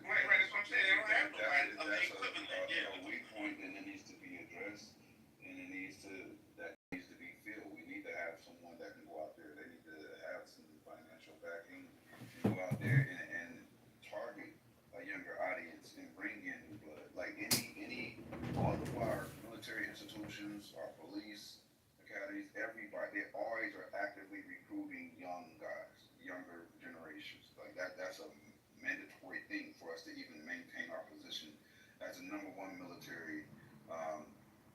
Right, that's what I'm saying. They don't have nobody of the equivalent. A weak point, and it needs to be addressed, and that needs to be filled. We need to have someone that can go out there. They need to have some financial backing and go out there and target a younger audience and bring in new blood. Like all of our military institutions, our police academies, everybody, they always are actively recruiting young guys, younger generations. Like that's a mandatory thing for us to even maintain our position as the number one military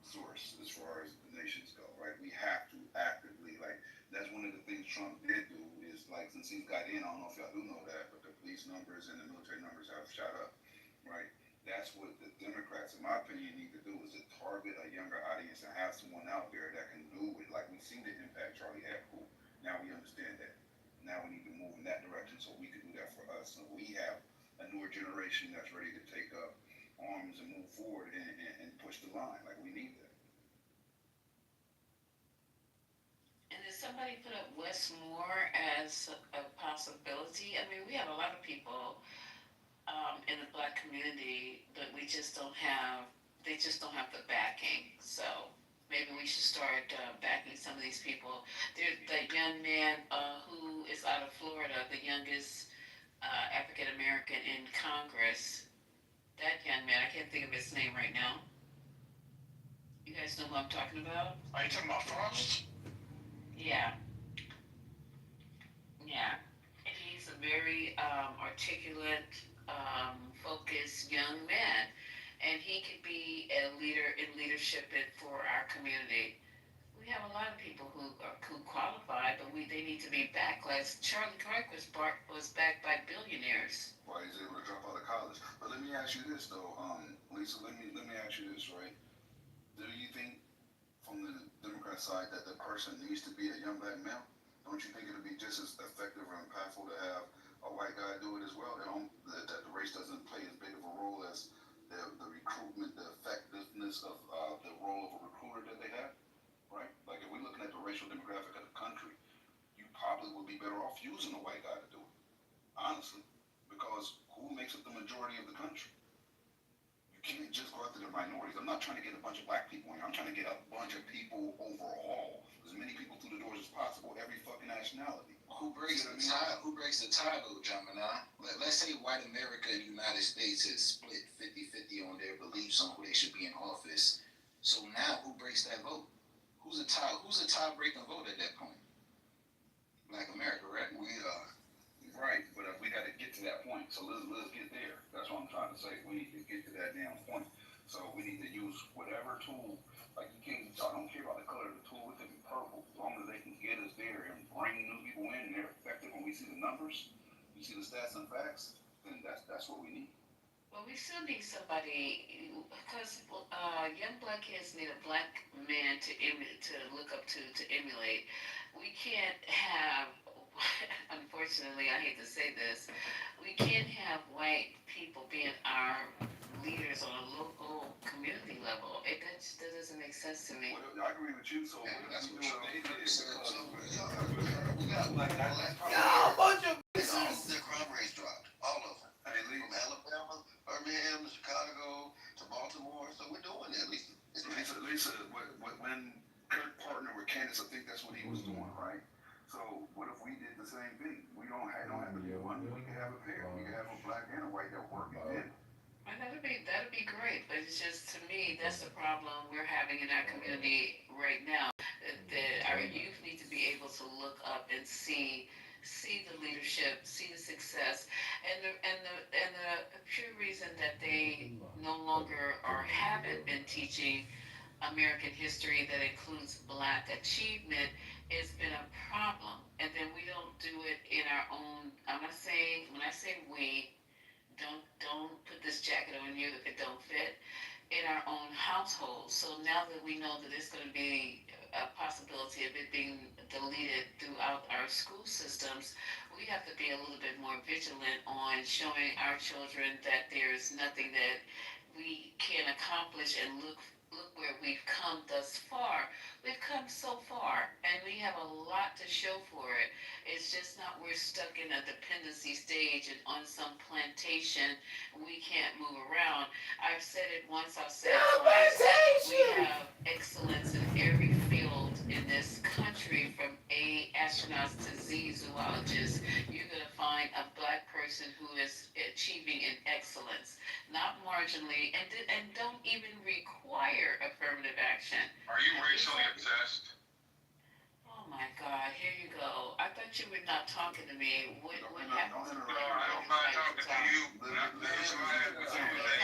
source as far as the nations go, right? We have to actively, like, that's one of the things Trump did do is, like, since he's got in, I don't know if y'all do know that, but the police numbers and the military numbers have shot up, right? That's what the Democrats, in my opinion, need to do is to target a younger audience and have someone out there that can do it. Like, we've seen the impact Charlie had, cool. Now we understand that. Now we need to move in that direction so we can do that for us. So we have a newer generation that's ready to take up arms and move forward and push the line. Like, we need that. And did somebody put up Westmore as a possibility? I mean, we have a lot of people in the Black community, but they just don't have the backing. So maybe we should start backing some of these people. There's that young man who is out of Florida, the youngest African American in Congress. That young man, I can't think of his name right now. You guys know who I'm talking about? Are you talking about Frost? Yeah. Yeah. And he's a very articulate, focused young man. And he could be a leader in leadership for our community. We have a lot of people who qualify, but they need to be backed. Like Charlie Clark was backed by billionaires. Why he's able to drop out of college. But let me ask you this though, Lisa. Let me ask you this, right? Do you think from the Democrat side that the person needs to be a young Black male? Don't you think it'll be just as effective or impactful to have a white guy do it as well? That the race doesn't play as big of a role as the recruitment, the effectiveness of the role of a recruiter that they have, right? Like if we're looking at the racial demographic of the country, you probably would be better off using a white guy to do it, honestly, because who makes up the majority of the country? You can't just go after the minorities. I'm not trying to get a bunch of Black people in. I'm trying to get a bunch of people overall, as many people through the doors as possible, every fucking nationality. Who breaks the tie? Who breaks the tie, though, Gemini? Let's say white America and the United States is split 50-50 on their beliefs on who they should be in office. So now, who breaks that vote? Who's a tie-breaking vote at that point? Black America, right? We right, but we got to get to that point. So let's get there. That's what I'm trying to say. We need to get to that damn point. So we need to use whatever tool. Like you can't. I don't care about the color of the tool. It could be purple, as long as they can get us there and bring new people in and they're effective. When we see the numbers, we see the stats and facts, then that's what we need. Well, we still need somebody because young Black kids need a Black man to look up to emulate. We can't have, unfortunately, I hate to say this, we can't have white people being our leaders on a local community level. That doesn't make sense to me. Well, I agree with you. So that's what they did. We got like a bunch of their crime rates dropped, all of them. From Alabama, Birmingham, to Chicago, to Baltimore. So we're doing it. At least Lisa, when Kirk partnered with Candace, I think that's what he was doing, right? So what if we we did the same thing. We don't have to be one. We can have a pair. We can have a black and a white that work together. And that'd be great, but it's just, to me, that's the problem we're having in our community right now. That our youth need to be able to look up and see the leadership, see the success, and the pure reason that they no longer or haven't been teaching American history that includes Black achievement has been a problem. And then we don't do it in our own. I'm not saying, when I say we, don't put this jacket on you if it don't fit, in our own household. So now that we know that there's going to be a possibility of it being deleted throughout our school systems, we have to be a little bit more vigilant on showing our children that there's nothing that we can accomplish, and look where we've come thus far. We've come so far, and we have a lot to show for it. It's just not we're stuck in a dependency stage and on some plantation. We can't move around. I've said it once, I've said it twice. We have excellence in every field in this country, from A, astronauts to Z, zoologists. You're going to find a Black person who is achieving in excellence, not marginally, and don't even require affirmative action. Are you racially obsessed? Oh my God, here you go. I thought you were not talking to me. What happens? No, I don't mind talking to you.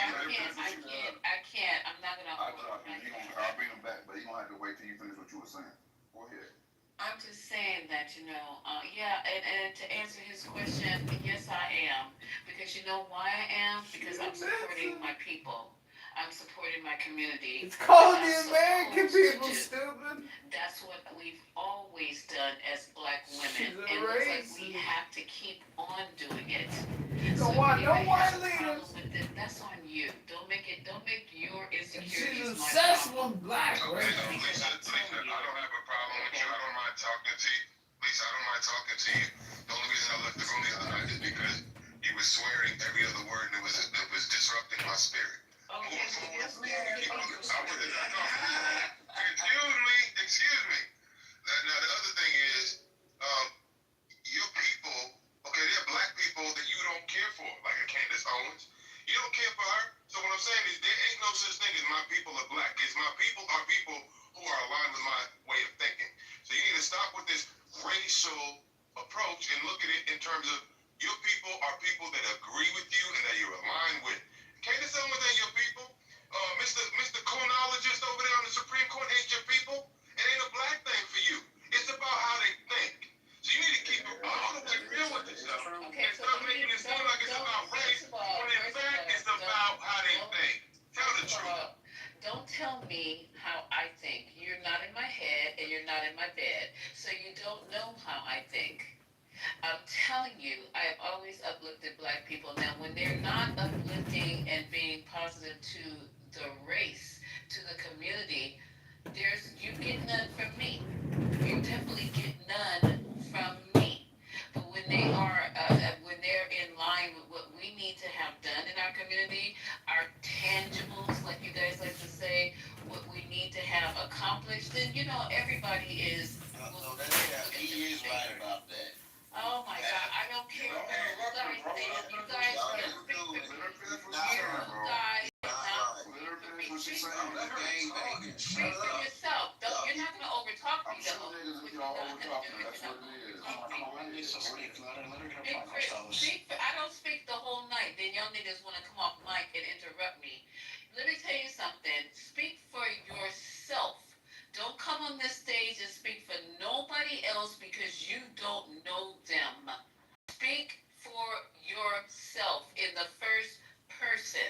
I can't. I'm not gonna. I'll bring him back, but he gonna have to wait till you finish what you were saying. Go ahead. I'm just saying that, yeah, and to answer his question, yes, I am. Because you know why I am? Because I'm supporting my people. I'm supporting my community. It's called the American people, stupid. That's what we've always done as Black women. She's a And it looks like racist. we have to keep on doing it. You So don't want if no anybody white has a problem leaders. with it, that's on you. Don't make your insecurities She's my obsessed problem. with Black Okay, race. Lisa, I don't have a problem with you. I don't mind talking to you. Lisa, I don't mind talking to you. The only reason I left the room the other night is because you were swearing every other word, and it was disrupting my spirit. Okay, so yes, ma'am. Excuse me. Now the other thing is, your people, okay, there are Black people that you don't care for, like a Candace Owens. You don't care for her. So what I'm saying is, there ain't no such thing as my people are Black. It's my people are people who are aligned with my way of thinking. So you need to stop with this racial approach and look at it in terms of your people are people that agree with you and that you're aligned with. Candace Owens ain't your people. Mr. Chronologist over there on the Supreme Court ain't your people. It ain't a Black thing for you. It's about how they think. So you need to keep it all the way real with yourself. Okay, And so stop making it seem like it's about race, when in fact it's about how they think. Tell the truth. Don't tell me how I think. You're not in my head and you're not in my bed, so you don't know how I think. I'm telling you, I have always uplifted Black people. Now, when they're not uplifting and being positive to the race, to the community, you get none from me. You definitely get none from me. But when they're in line with what we need to have done in our community, our tangibles, like you guys like to say, what we need to have accomplished, then everybody is. He is right about that. Oh my God, I don't care what you guys think. You guys can speak for Speak for yourself. You're not gonna overtalk me though. I don't speak the whole night. Then y'all niggas wanna come off mic and interrupt me. Let me tell you something. Speak for yourself. Don't come on this stage and speak for nobody else because you don't know them. Speak for yourself in the first person.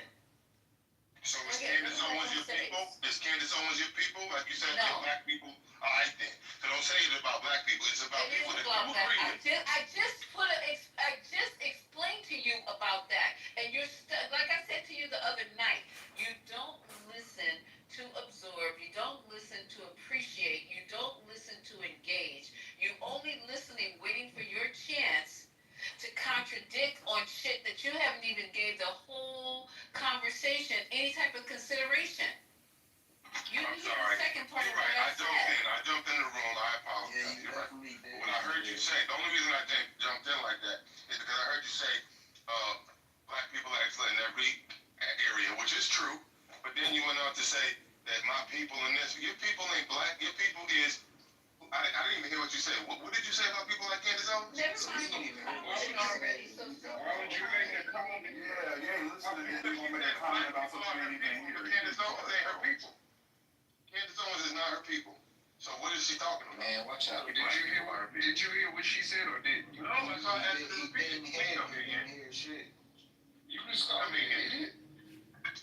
So is Candace Owens your people? Is Candace Owens your people? Like you said, No. Black people? All right then. So don't say it's about Black people. It's about It is people that about you that. agree I with. just explained to you about that, and you're like I said to you the other night. You don't listen to absorb. You don't listen to appreciate. You don't listen to engage. You only listening, waiting for your chance to contradict on shit that you haven't even gave the whole conversation any type of consideration. You I'm didn't hear sorry. the second part You're of what right. I said. I jumped in the room. I apologize. You're right. What I heard you say, the only reason every area, which is true. But then you went on to say that my people in this, your people ain't black. Your people is. I didn't even hear what you said. What did you say about people like Candace Owens? Never mind. Already. So Why would you make a comment? Yeah, listen to me. You gonna make a comment about something you didn't hear. Candace Owens ain't her people. Candace Owens is not her people. So what is she talking about? Man, watch out. Did you hear what she said or didn't? No, I saw her asking to repeat it. Please come here again. Shit. You just called me an idiot.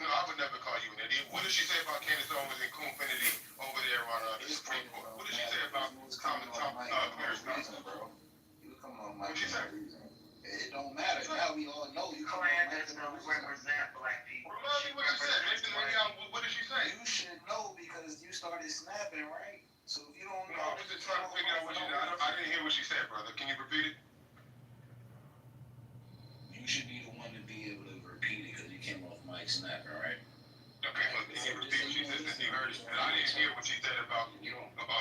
No, I would never call you an idiot. What did she say about Candace Owens and Coonfinity over there on the Supreme Court? What did she say about Clarence Thompson? Bro. You come on, What Mike. did she say? It don't matter. Now we all know you come on, Mike. Clarence don't represent black people. Remind me what she said. What did she say? You should know because you started snapping, right? So if you don't know, No, I was just trying to figure out what she said. I didn't hear what she said, brother. Can you repeat it? you should be the one to be able to repeat it because you came off mic snapping, right? Okay, but can you repeat what she said since you heard it? I didn't hear what she said about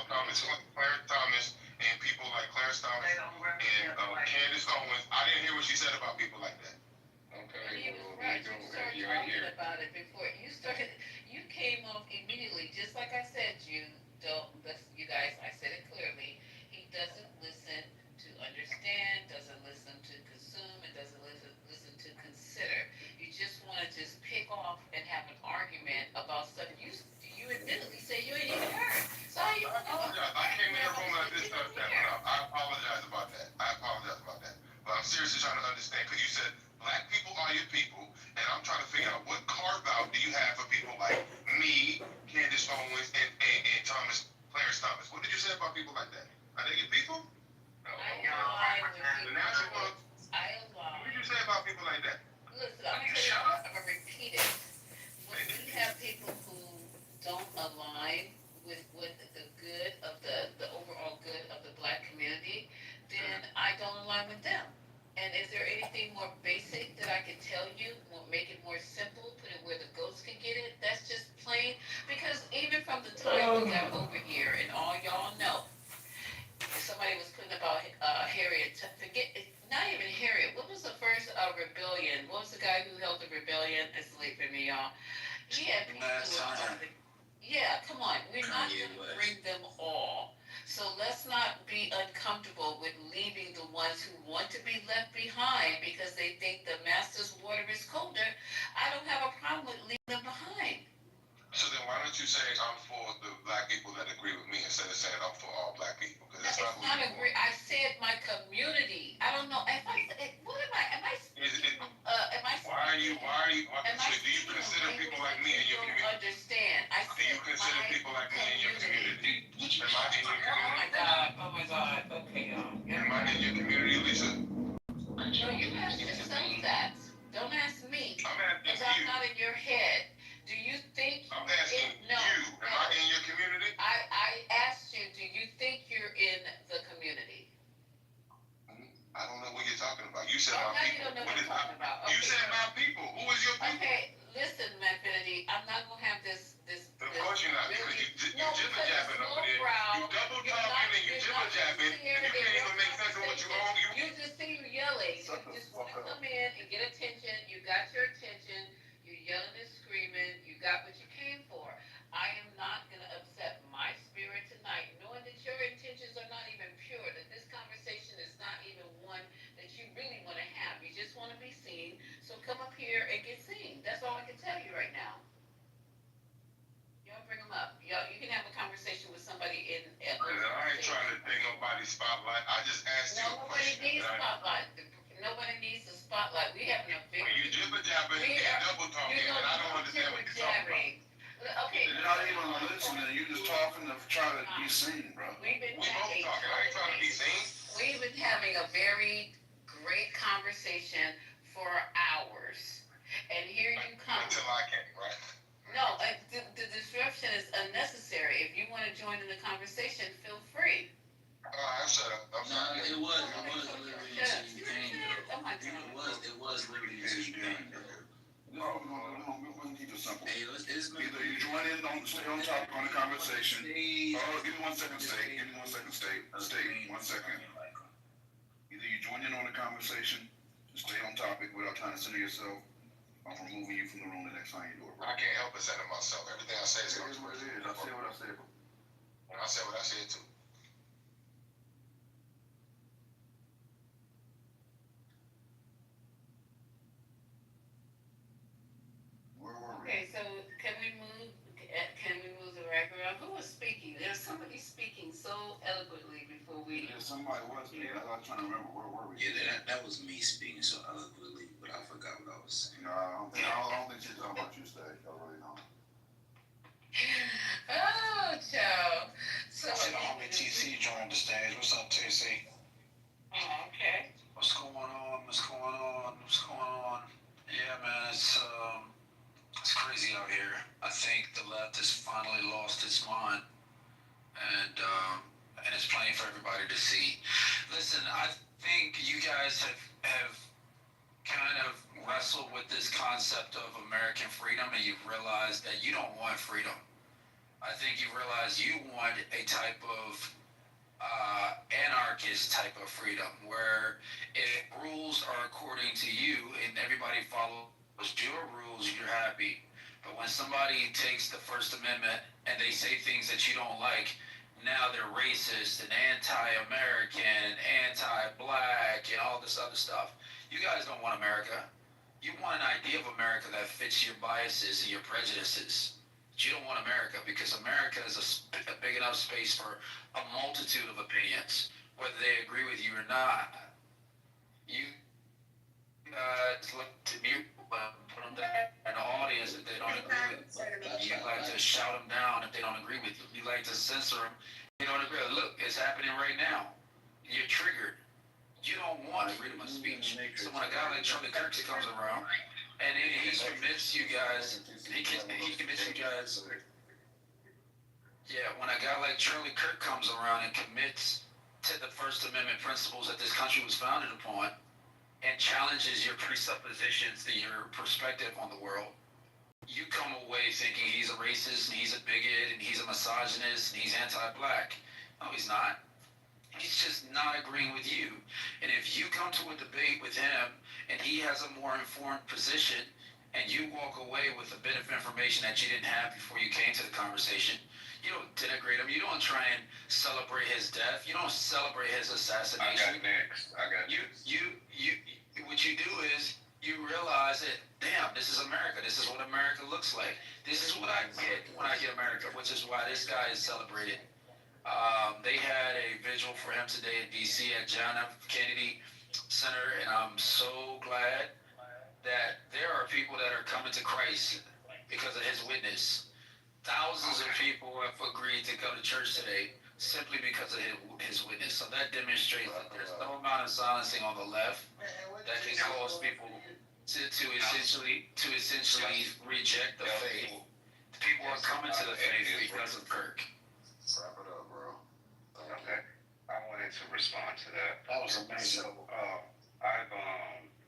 Thomas, Clarence Thomas, and people like Clarence Thomas and Candace Owens. I didn't hear what she said about people like that. Okay. He was right. You started talking about it before. You came off immediately, just like I said, you guys, I said it clearly. He doesn't listen to understand, doesn't listen to consume, and doesn't listen to consider. You just want to just pick off and have an argument about stuff you admittedly say you ain't even heard. So you I came in the room and I just started stepping up. I apologize about that. But I'm seriously trying to understand because you said black people are your people, and I'm trying to figure out what carve out do you have for people like me, Candace Owens, and Clarence Thomas. What did you say about people like that? Are they your people? I align with The natural ones. I align. What did you say about people like that? Listen, I'm gonna tell you, I'm gonna repeat it. When we have people who don't align with the good of the overall good of the black community, then I don't align with them. And is there anything more basic that I can tell you, make it more simple, put it where the goats can get it? That's just plain, because even from the time we got over here, and all y'all know, somebody was putting about Harriet, not even Harriet, what was the first rebellion? What was the guy who held the rebellion? It's late for me, y'all. He had people yeah, come on, we're not going to bring them all. So let's not be uncomfortable with leaving the ones who want to be left behind because they think the master's water is colder. I don't have a problem with leaving them behind. So then why don't you say I'm for the black people that agree with me instead of saying I'm for all black people? Because that's not agree. I said my community. I don't know. Am I? Why are you? So do you consider people like me in your community? Understand? Do you consider people like me in your community? Am I in your community? Oh my God. Okay, y'all. Am I in your community, Lisa? No, you have to yourself that. Don't ask me. I'm asking Because I'm you. not in your head. Do you think? I'm asking you. Am I in your community? I asked you. Do you think you're in the community? I don't know what you're talking about. You said my now people. You don't know what I'm talking about. Okay. You said my people. Who is your people? Okay, listen, Manfinity, I'm not gonna have this. Of course you're not, because you jibber jabbing over there. You double talking and you jibber jabbing, and you can't even make sense of what you own. You just see you yelling. You just want to come in and get attention. You got your attention. You're yelling and screaming. You got what you came for. I am not gonna upset my spirit tonight, knowing that your intentions are not even pure. That this conversation is not even one that you really want to have. You just want to be seen. So come up here and get seen. That's all I can tell you right now. Y'all bring them up. You can have a conversation with somebody in. I ain't trying to take nobody's spotlight. I just asked you a question. Nobody needs spotlight. Nobody needs a spotlight. We having a big. When you jibber jabbing and double talking, and I don't understand what you're talking about. Okay. You're not even listening. You're just talking to try to be seen, bro. We both talking. I ain't trying to be seen. We've been having a very great conversation for hours, and here you come. Until I can, right? No, the disruption is unnecessary. If you want to join in the conversation, feel free. I'll shut up. I'm sorry. It was literally until you came, Oh my God. It was literally until you came, bro. No, we're going to keep it simple. Hey, it's Either you join in, stay on topic on the conversation. Oh, give me 1 second, State. Give me 1 second, State. State, 1 second. Either you join in on the conversation, stay on topic without trying to center yourself, I'm removing you from the room the next time you do it, bro. I can't help but center myself. Everything I say is It is what it is. I said what I said, bro. I said what I said too. Where were we? Okay, so can we move the record on? Who was speaking? There's somebody speaking so eloquently before we. Yeah, somebody was here. I'm trying to remember where were we? Yeah, that was me speaking so eloquently, but I forgot what I was saying. No, I don't think she's talking about you, Stay. I really don't. Oh, Joe. So. I see the homie TC joined the stage. What's up, TC? Oh, okay. What's going on? What's going on? What's going on? Yeah, man, it's crazy out here. I think the left has finally lost its mind, and it's plain for everybody to see. Listen, I think you guys have kind of wrestled with this concept of American freedom, and you've realized that you don't want freedom. I think you realize you want a type of anarchist type of freedom, where if rules are according to you and everybody follows your rules, you're happy. But when somebody takes the First Amendment and they say things that you don't like, now they're racist and anti-American and anti-black and all this other stuff. You guys don't want America. You want an idea of America that fits your biases and your prejudices. But you don't want America, because America is a big enough space for a multitude of opinions, whether they agree with you or not. You look to mute, put them down in the audience if they don't agree with you. You like to shout them down if they don't agree with you. You like to censor them. You don't agree. Look, it's happening right now. You're triggered. You don't want freedom of speech. So when a guy like Charlie Kirk comes around and he convinces you guys, he convinces you guys. Yeah, when a guy like Charlie Kirk comes around and commits to the First Amendment principles that this country was founded upon, and challenges your presuppositions and your perspective on the world, you come away thinking he's a racist and he's a bigot and he's a misogynist and he's anti-black. No, he's not. He's just not agreeing with you. And if you come to a debate with him and he has a more informed position and you walk away with a bit of information that you didn't have before you came to the conversation, you don't denigrate him. You don't try and celebrate his death. You don't celebrate his assassination. I got next. What you do is you realize that, damn, this is America. This is what America looks like. This is what I get when I get America, which is why this guy is celebrated. They had a vigil for him today in D.C. at John F. Kennedy Center, and I'm so glad that there are people that are coming to Christ because of his witness. Thousands of people have agreed to go to church today simply because of his witness. So that demonstrates that there's no amount of silencing on the left that can cause people to essentially reject the faith. People are coming to the faith because of Kirk. Wrap it up, bro. Okay. I wanted to respond to that. That was amazing. So, I've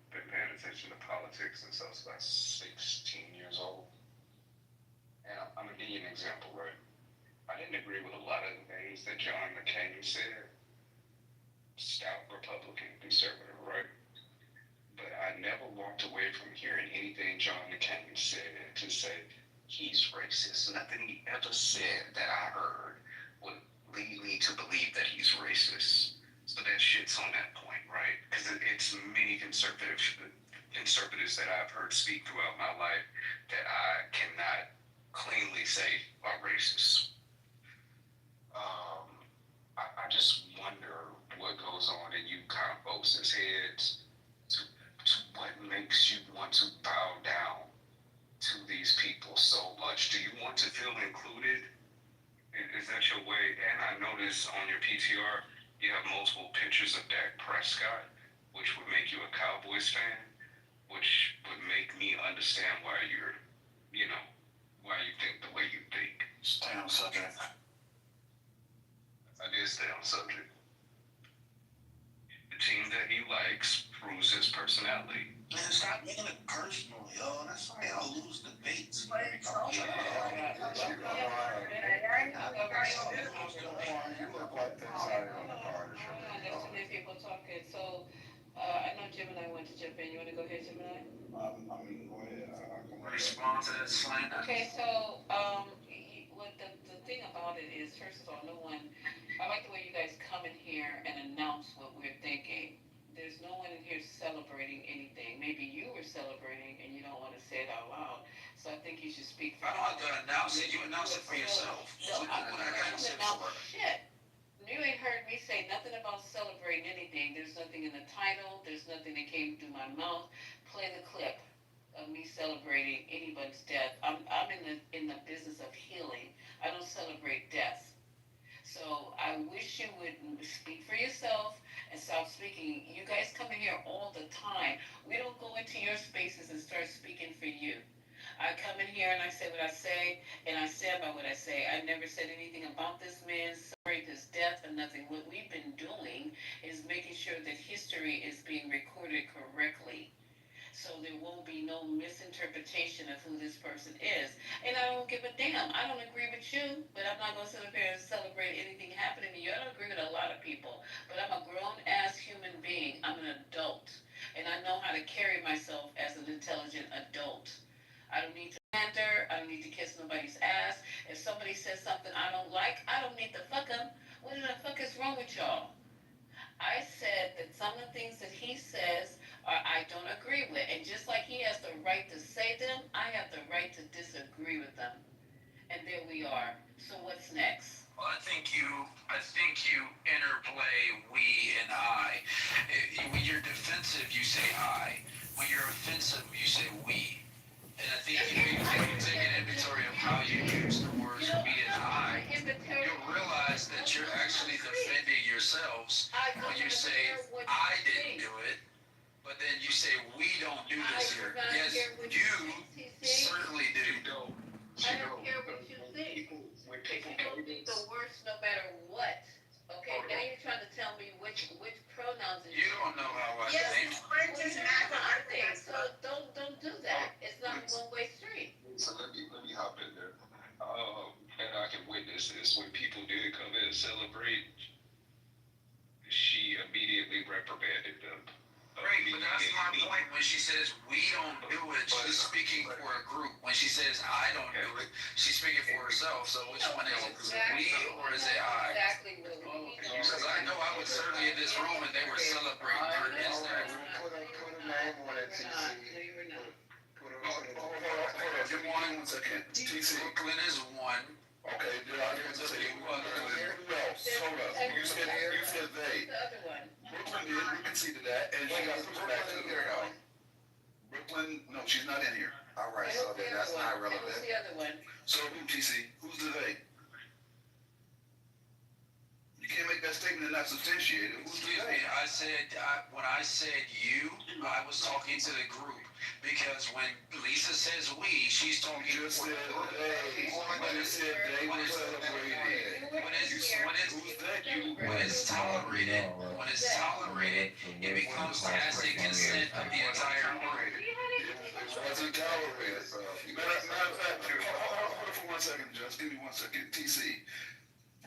been paying attention to politics since I was about 16 years old. And I'm going to give you an example, right? I didn't agree with a lot of the things that John McCain said. Stout Republican, conservative, right? But I never walked away from hearing anything John McCain said to say he's racist. Nothing he ever said that I heard would lead me to believe that he's racist. So that shit's on that point, right? Because it's many conservatives that I've heard speak throughout my life that I cannot cleanly say are racist. I just wonder what goes on in you kind of folks' heads to what makes you want to bow down to these people so much. Do you want to feel included? Is that your way? And I notice on your PTR, you have multiple pictures of Dak Prescott, which would make you a Cowboys fan, which would make me understand why why you think the way you think. Stay on subject. I did stay on subject. The team that he likes proves his personality. Man, stop making it personal, yo. That's why y'all lose debates. There's too many people talking. So, I know Jim and I want to jump in. You want to go ahead, Jim and I? I mean, go ahead. respond to that slander? Okay, so, what the thing about it is, first of all, no one, I like the way you guys come in here and announce what we're thinking. There's no one in here celebrating anything. Maybe you were celebrating and you don't want to say it out loud. So I think you should speak for I don't have to announce it. You announce it for yourself. No, What I got to say for it? shit. You ain't heard me say nothing about celebrating anything. There's nothing in the title. There's nothing that came through my mouth. Play the clip of me celebrating anybody's death. I'm in the business of healing. I don't celebrate death. So I wish you would speak for yourself and stop speaking. You guys come in here all the time. We don't go into your spaces and start speaking for you. I come in here and I say what I say, and I stand by what I say. I never said anything about this man, celebrate his death, or nothing. What we've been doing is making sure that history is being recorded correctly, so there won't be no misinterpretation of who this person is. And I don't give a damn. I don't agree with you, but I'm not going to sit up here and celebrate anything happening to you. I don't agree with a lot of people, but I'm a grown-ass human being. I'm an adult, and I know how to carry myself as an intelligent adult. I don't need to pander. I don't need to kiss nobody's ass. If somebody says something I don't like, I don't need to fuck them. What the fuck is wrong with y'all? I said that some of the things that he says I don't agree with. And just like he has the right to say them, I have the right to disagree with them. And there we are. So what's next? Well, I think you interplay we and I. When you're defensive, you say I. When you're offensive, you say we. And I think if you take an inventory of how you use the words we and I, you'll realize that you're actually defending yourselves when you say I didn't do it, but then you say we don't do this here. Yes, you certainly do. I don't care what you think. But you don't think the worst no matter what. Okay, now you're trying to tell me which pronouns you don't know how I think. So don't do that. It's not a one-way street. So let me hop in there. And I can witness this. When people did come in and celebrate, she immediately reprimanded them. Right, but that's my point. When she says we don't do it, she's speaking for a group. When she says I don't do it, she's speaking for herself. So which one is it? Is it we or is it I? Exactly what we Because I know I was certainly in this room and they were celebrating her incident. Put a name on it, TC. Hold on. Good morning, 1 second. TC. Brooklyn is one. Okay, I didn't say who else. Hold up. You said they. The other one. Brooklyn did. We conceded that, and she got pushed back to the Brooklyn. No, she's not in here. All right, so then that's not relevant. Who's the other one? So who, TC? Who's the they? You can't make that statement and not substantiate it. Who's the Excuse they? me, when I said you, I was talking to the group. Because when Lisa says we, she's talking You just said they. When you said they were celebrating. When it's tolerated, it becomes tacit consent of the entire group. It wasn't tolerated. Matter of fact, hold on for 1 second, Just give me 1 second. TC.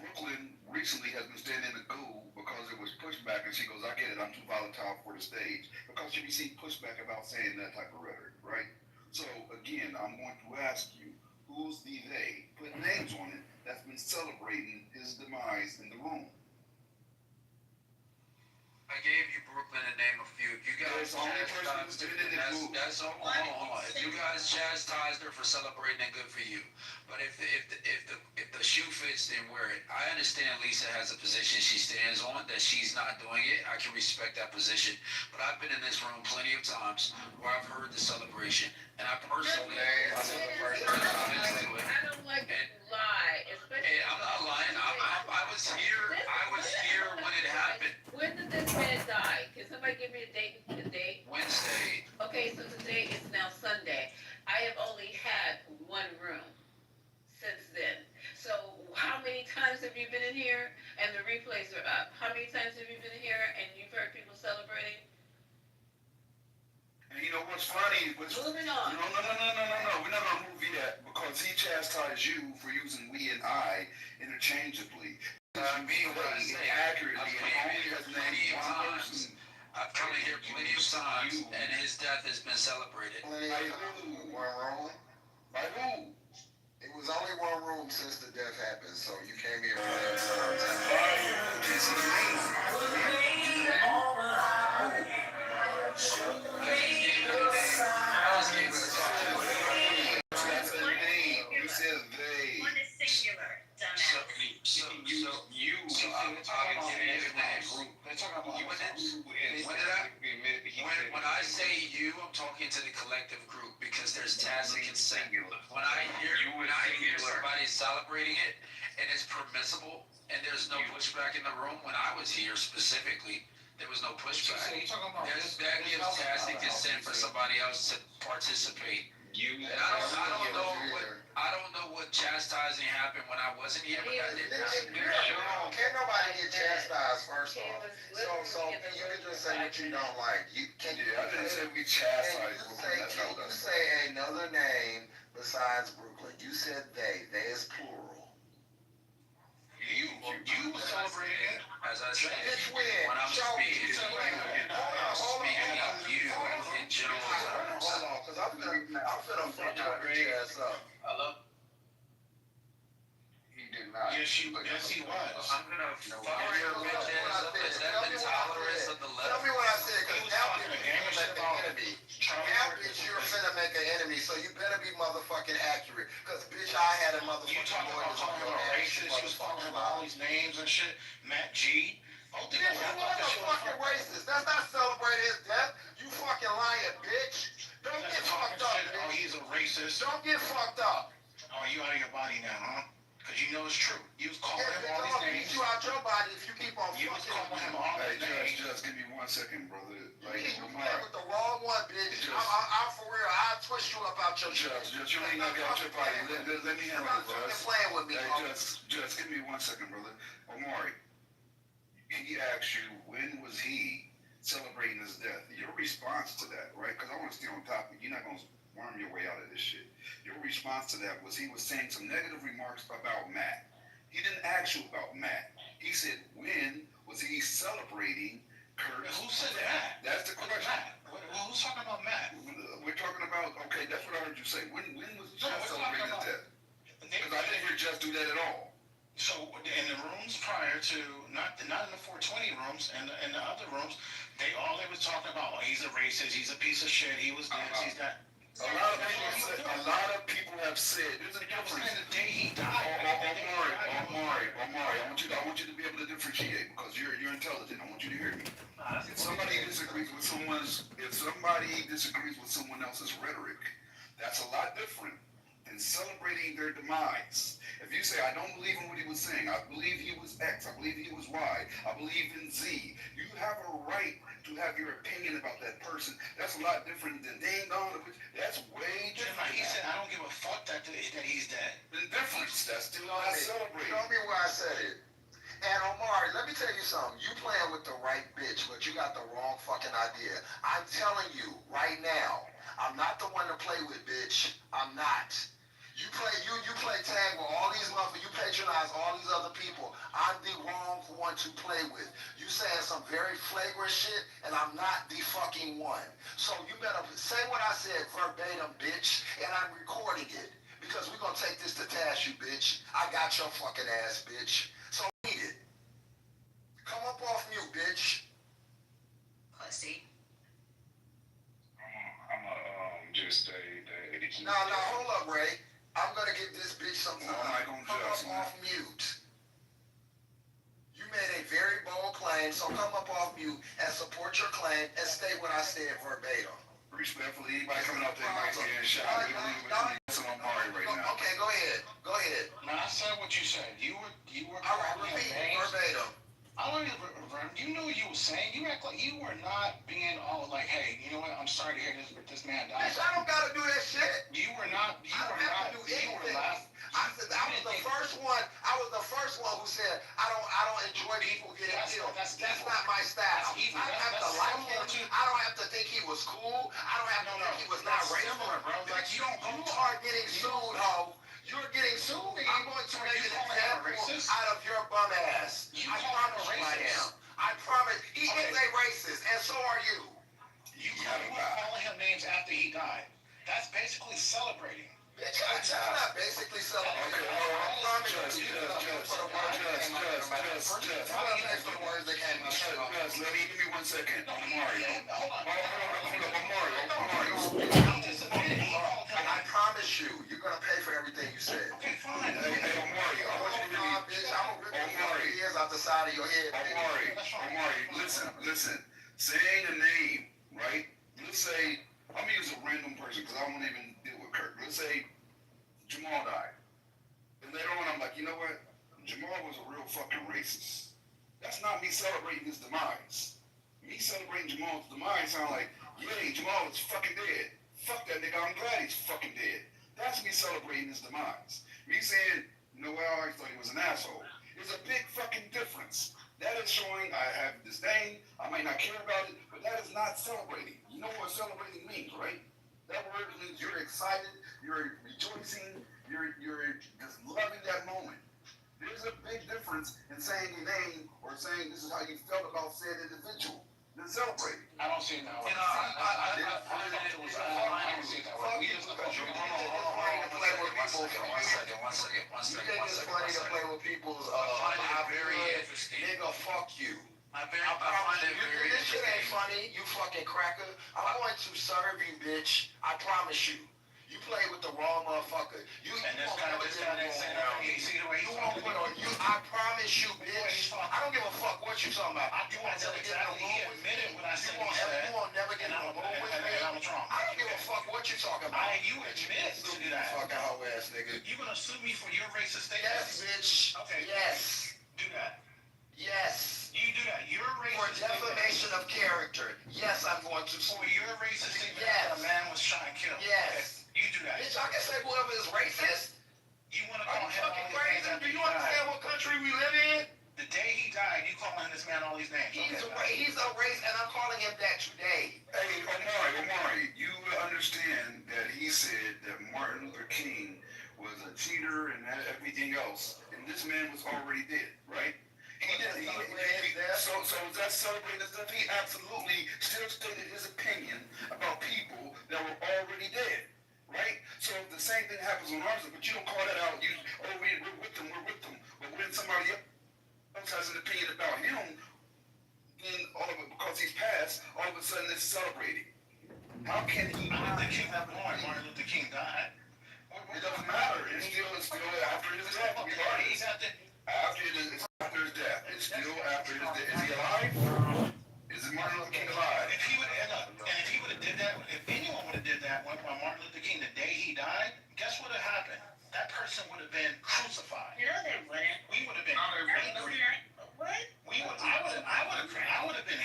Brooklyn recently has been standing in the goo because it was pushback, and she goes, I get it, I'm too volatile for the stage. Because she received pushback about saying that type of rhetoric, right? So, again, I'm going to ask you, who's the they? Put names on it that's been celebrating his demise in the room. I gave you Brooklyn and name a few. You guys chastised her. That's hold on. If you guys chastised her for celebrating, then good for you. But if the shoe fits, then wear it. I understand Lisa has a position she stands on that she's not doing it. I can respect that position. But I've been in this room plenty of times where I've heard the celebration, and I personally, I don't like to lie, especially. Hey, I'm not lying. I was here. I was here when it happened. When did this man die? Can somebody give me a date? Wednesday. Okay, so today is now Sunday. I have only had one room since then. So how many times have you been in here? And the replays are up. How many times have you been here and you've heard people celebrating? And you know what's funny? Moving on. No. We're not gonna move yet because he chastised you for using we and I interchangeably. Accurately, and only has named one person. I've come in here plenty of times, and his death has been celebrated. One wrong. was only one room since the death happened, so you came here for that time. This is You said they. One is singular, dumbass. When I say you, I'm talking to the collective group because there's Tastic and singular. When I hear somebody celebrating it and it's permissible and there's no pushback in the room, when I was here specifically, there was no pushback. That gives tacit consent for somebody else to participate. I don't know what chastising happened when I wasn't here, but that didn't happen. Can't nobody get chastised, first off. So you can just say what you don't like. I didn't say we chastise. You say another name besides Brooklyn. You said they. They is plural. You celebrating it. As I said, when I'm speaking to you in general. Hold on, because I'm finna fuck your ass up. Hello? He did not. Yes, he was. I'm gonna fuck your bitch ass up. Is that the tolerance of the left? Tell me what I said, because now you're finna make an enemy. Now, bitch, you're finna make an enemy, so you better be motherfucking accurate. Because, bitch, I had a motherfucking lawyers on your ass. Racist. He was talking about all these names and shit. Matt G. Bitch, you was a fucking racist. That's not celebrating his death. You fucking lying, bitch. Don't get fucked up, bitch. Oh, he's a racist. Don't get fucked up. Oh, you out of your body now, huh? Because you know it's true. You was calling him all these names. You out your body if you keep on You was calling him all these names. Just give me 1 second, brother. You playing with the wrong one, bitch. I'm for real. I'll twist you up out your shit. Just you ain't gonna get out your body. Let me handle it, You're playing with me, just give me 1 second, brother. Omari, he asked you, when was he celebrating his death? Your response to that, right? Because I want to stay on topic. You're not going to worm your way out of this shit. Your response to that was he was saying some negative remarks about Matt. He didn't ask you about Matt. He said, when was he celebrating Kurt? Who said that? That's the question. Who's talking about Matt? We're talking about, okay, that's what I heard you say. When was Jeff celebrating his death? Because I didn't hear Jeff do that at all. So in the rooms prior to, not in the 420 rooms, and in the other rooms, they was talking about, oh, he's a racist, he's a piece of shit, he was this, he's that. A lot of people have said, there's a difference. The day he died. Omari, I want you to be able to differentiate because you're intelligent. I want you to hear me. If somebody disagrees with someone else's rhetoric, that's a lot different than celebrating their demise. If you say, I don't believe in what he was saying, I believe he was X, I believe he was Y, I believe in Z, you have a right to have your opinion about that person. That's a lot different than ding dong. That's way different. He said, I don't give a fuck that he's dead. The difference, that's still not celebrating. Show me where I said it. And Omari, let me tell you something. You playing with the right bitch, but you got the wrong fucking idea. I'm telling you right now, I'm not the one to play with, bitch. I'm not. You play tag with all these motherfuckers. You patronize all these other people. I'm the wrong one to play with. You saying some very flagrant shit, and I'm not the fucking one. So you better say what I said verbatim, bitch, and I'm recording it. Because we're gonna take this to task, you bitch. I got your fucking ass, bitch. So read it. Come up off mute, bitch. Pussy. Just No, hold up, Ray. I'm gonna give this bitch some time. Come up off mute. You made a very bold claim, so come up off mute and support your claim and state what I said verbatim. Respectfully, anybody coming up there might get shot. Listen, Omari right now. Okay, go ahead. Go ahead. No, I said what you said. You were. All right, repeat verbatim. I don't even, you know what you were saying. You act like you were not being all like, hey, you know what? I'm sorry to hear this man died. Bitch, I don't gotta do that shit. You were not. You I don't were have not. to do anything. I was the first one who said I don't enjoy people getting killed. That's not my style. I don't have to like him. I don't have to think he was cool. I don't have to think he was not racist. Like you are getting sued, ho. You're getting sued. I'm going to make an example out of your bum ass. I promise you I am. I promise. He is a racist, and so are you. You were calling him names after he died. That's basically celebrating. Bitch, that's not basically celebrating. I promise you, you're gonna pay for the words that came out of your mouth. You're gonna pay for the words that came out of your mouth. Let me give me 1 second. Mario. Hold on, Mario. I promise you, you're gonna pay for everything you said. Okay, fine. Hey, Mario, I want you to read. Bitch, I'm gonna rip your ears out the side of your head. Omari, listen. Saying a name, right? Let's say, I'm gonna use a random person because I won't even deal with Kirk. Let's say Jamal died. And later on, I'm like, you know what? Jamal was a real fucking racist. That's not me celebrating his demise. Me celebrating Jamal's demise sound like, yay, Jamal is fucking dead. Fuck that nigga, I'm glad he's fucking dead. That's me celebrating his demise. Me saying, no, well, I always thought he was an asshole. There's a big fucking difference. That is showing I have disdain, I might not care about it, but that is not celebrating. You know what celebrating means, right? That word means you're excited, you're rejoicing, you're just loving that moment. There's a big difference in saying your name or saying this is how you felt about said individual than celebrating. I don't see it that way. One second. Very interesting. Nigga, fuck you. I find it very This shit ain't interesting. funny, you fucking cracker. I'm going to serve you, bitch. I promise you. You play with the wrong motherfucker. And this guy ain't saying that. You see the way You won't put on you. I promise you, bitch. I don't give a fuck what you talking about. You want to exactly he admitted what I said. You won't never get in a room with me. I was wrong. I don't give a fuck what you talking about. You admit to do that. Fucking hoe ass nigga. You gonna sue me for your racist Yes, statements? bitch. Okay. Yes. Do that. Yes. You do that. You're For racist. defamation of character. Yes, I'm going to sue For your racist statement Yes. that a man was trying to kill. Yes. Okay. You do that. Bitch, I can say whoever is racist. You want to Are call you him fucking all these crazy? names Do you understand what country we live in? The day he died, you calling this man all these names. He's a race, and I'm calling him that today. Hey, Omari, you understand that he said that Martin Luther King was a cheater and everything else, and this man was already dead, right? So is that celebrating his death? He absolutely still stated his opinion about people that were already dead, right? So if the same thing happens on ours, but you don't call that out. We're with them. But when somebody else has an opinion about him, then all of it, because he's passed, all of a sudden it's celebrating. How can he not? Martin Luther King died. It doesn't matter. It's still after his death. After his death. It's still after his death. Is he alive? Is Martin Luther King alive? If he would have did that, if anyone would have did that when Martin Luther King, the day he died, guess what would have happened? That person would have been crucified. No, they wouldn't. We would have been angry. What? I would have been.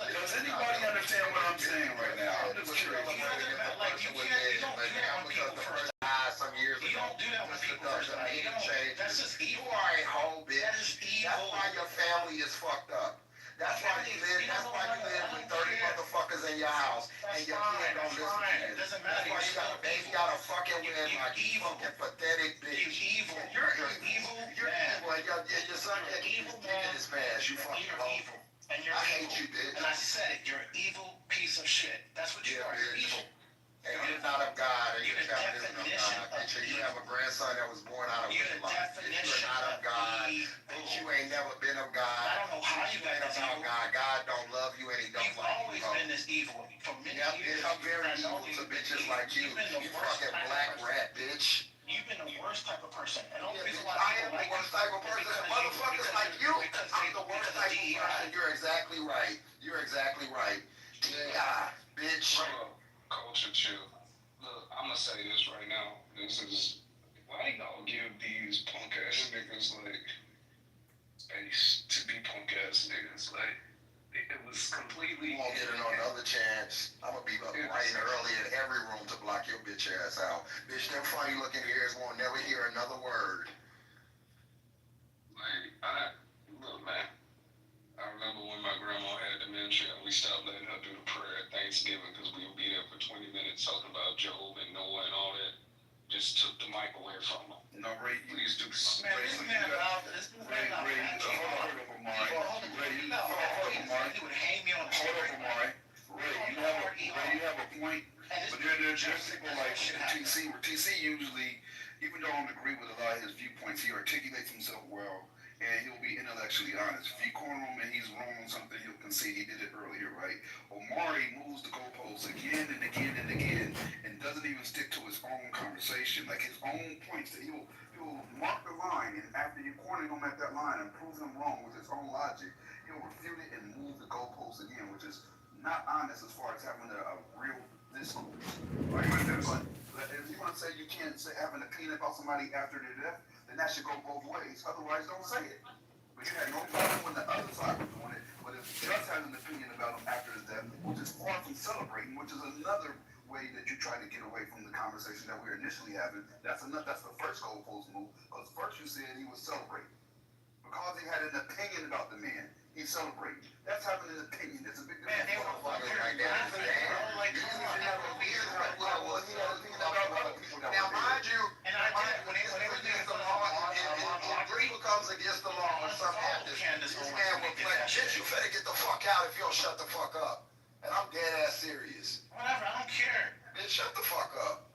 Does anybody understand what I'm saying right now? I'm just curious. You don't do that when people first die. Some years ago. You don't do that when people first die. That's just evil. You are a hoe, bitch. That is evil. That's why your family is fucked up. That's why you live with 30 motherfuckers in your house and your kid don't listen to you. It doesn't That's matter. why you gotta fucking win like you fucking pathetic bitch. You're evil. You're evil. You're evil. And your son can't keep his dick in his pants. You fucking hoe. And you're I evil. hate you, bitch. And I said it. You're an evil piece of shit. That's what you are. You're evil. And you're not of God, and You're your the family isn't of definition God. of Bitch, you have a grandson that was born out of You're the wedlock. Bitch, definition you're not of God. evil. Bitch, you ain't never been of God. I don't know how you got ain't this about evil. God. God don't love you, and He don't You've like you. always bro. been this evil for many Yep, years. I'm very I know evil you. to bitches like you. You've been the You worst fucking type of black person. rat, bitch. You've been the worst type of person. And all the Yeah, reason bitch, why I people am the like worst you type of person. because Motherfuckers like you, because I'm the worst because type of DEI. person. You're exactly right. You're exactly right. DEI, bitch. Culture chill. Look, I'm gonna say this right now. This is why y'all give these punk ass niggas like space to be punk ass niggas. Like it was completely. You won't get another chance. I'm gonna be up right early in every room to block your bitch ass out. Bitch, them funny looking ears won't never hear another word. Like look, man. I remember when my grandma had dementia and we stopped letting her do the prayer at Thanksgiving because we would be there for 20 minutes talking about Job and Noah and all that. Just took the mic away from her. No, Ray, Please do something. man, this man out. Ray, hold up, Omari. Ray, hold up, Omari. He would hang me on the Hold up, Omari. Ray, you have a point. But there's people like TC. TC, usually, even though I don't agree with a lot of his viewpoints, he articulates himself well, and he'll be intellectually honest. If you corner him and he's wrong on something, he'll concede. He did it earlier, right? Omari moves the goalposts again and again and again, and doesn't even stick to his own conversation, like his own points. That he'll mark the line, and after you corner him at that line and prove him wrong with his own logic, he'll refute it and move the goalposts again, which is not honest as far as having a real discourse. Right? But if you want to say you can't have an opinion about somebody after their death, then that should go both ways. Otherwise, don't say it. But you had no problem when the other side was doing it. But if just has an opinion about him after his death, which is far from celebrating, which is another way that you try to get away from the conversation that we were initially having, that's the first goalpost move. Because first you said he was celebrating. Because he had an opinion about the man, he's celebrating. That's having an opinion. It's a big difference. Man, they were fucking like that. Now, mind you, when it's against the law, and people comes against the law and something happens, this man will play, bitch, you better get the fuck out if you don't shut the fuck up. And I'm dead ass serious. Whatever, I don't care. Bitch, shut the fuck up.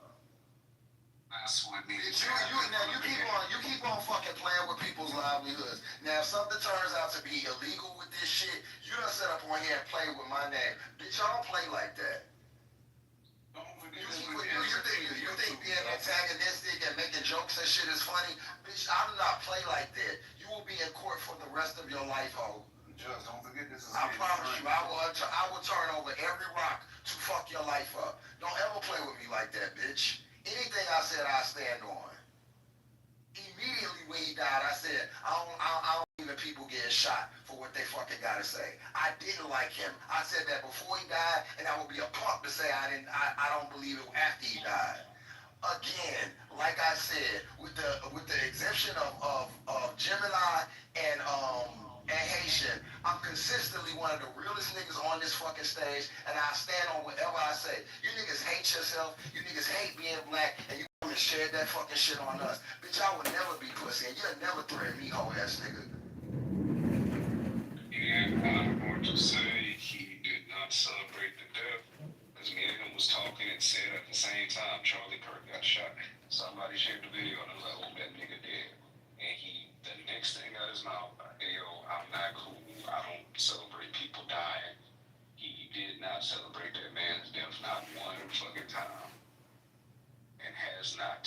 That's what You keep on fucking playing with people's livelihoods. Now, if something turns out to be illegal with this shit, you done set up on here and play with my name. Bitch, I don't play like that. You think being antagonistic and making jokes and shit is funny? Bitch, I do not play like that. You will be in court for the rest of your life, ho. Just don't forget this is. I promise you, I will turn over every rock to fuck your life up. Don't ever play with me like that, bitch. Anything I said, I stand on. Immediately when he died, I said, I don't believe in people getting shot for what they fucking gotta say. I didn't like him. I said that before he died, and I would be a punk to say I don't believe it after he died. Again, like I said, with the exemption of Gemini and Haitian, I'm consistently one of the realest niggas on this fucking stage, and I stand on whatever I say. You niggas hate yourself, you niggas hate being black, and you come and share that fucking shit on us. Bitch, I would never be pussy, and you'll never threaten me, hoe ass nigga. And I'm going to say he did not celebrate the death, because me and him was talking and said at the same time, Charlie Kirk got shot. Somebody shared the video, and it was like, oh, that nigga dead. And the next thing out of his mouth, yo, I'm not cool. I don't celebrate people dying. He did not celebrate that man's death, not one fucking time. And has not.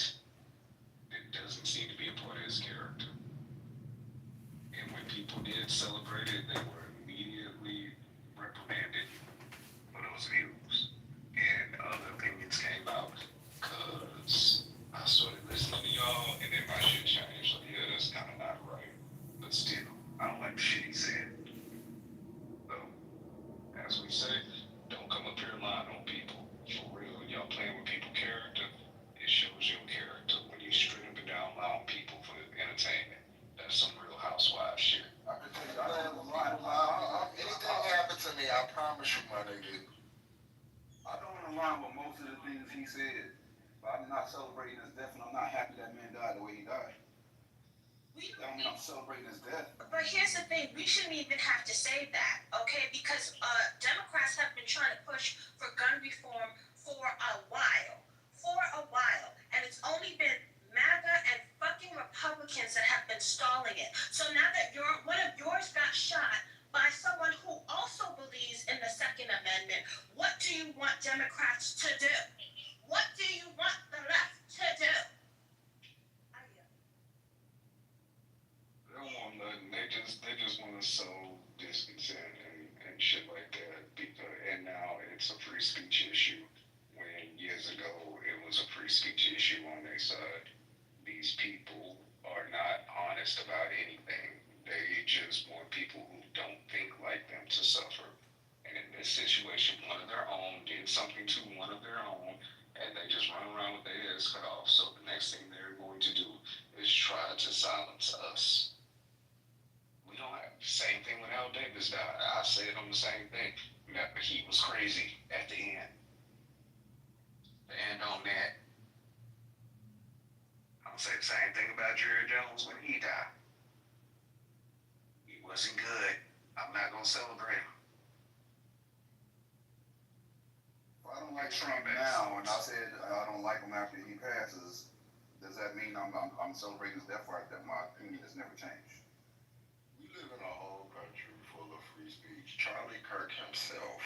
It doesn't seem to be a part of his character. And when people did celebrate it, they were immediately reprimanded for those views. And other opinions came out. Because I started listening to y'all, and then my shit changed. So yeah, that's kind of not right. But still, I don't like the shit he said. So, as we say, don't come up here lying on people. For real, y'all playing with people's character, it shows your character when you straight up and down lie on people for entertainment. That's some real housewife shit. I can tell you, anything happened to me, I promise you, my nigga. I don't align with most of the things he said, but I'm not celebrating his death, and I'm not happy that man died the way he died. That don't mean I'm celebrating his death. But here's the thing, we shouldn't even have to say that, okay? Because Democrats have been trying to push for gun reform for a while. And it's only been MAGA and fucking Republicans that have been stalling it. So now that one of yours got shot by someone who also believes in the Second Amendment, what do you want Democrats to do? What do you want the left to do? They don't want nothing. They just want to sow discontent and shit like that. And now it's a free speech issue. When years ago it was a free speech issue on their side. These people are not honest about anything. They just want people who don't think like them to suffer. And in this situation, one of their own did something to one of their own, and they just run around with their heads cut off. So the next thing they're going to do is try to silence us. We don't have the same thing when Al Davis died. I said on the same thing. He was crazy at the end. And on that, I'll say the same thing about Jerry Jones when he died. He wasn't good. I'm not going to celebrate him. I don't like Trump now, and I said I don't like him after he passes. Does that mean I'm celebrating his death, or that my opinion has never changed? We live in a whole country full of free speech. Charlie Kirk himself,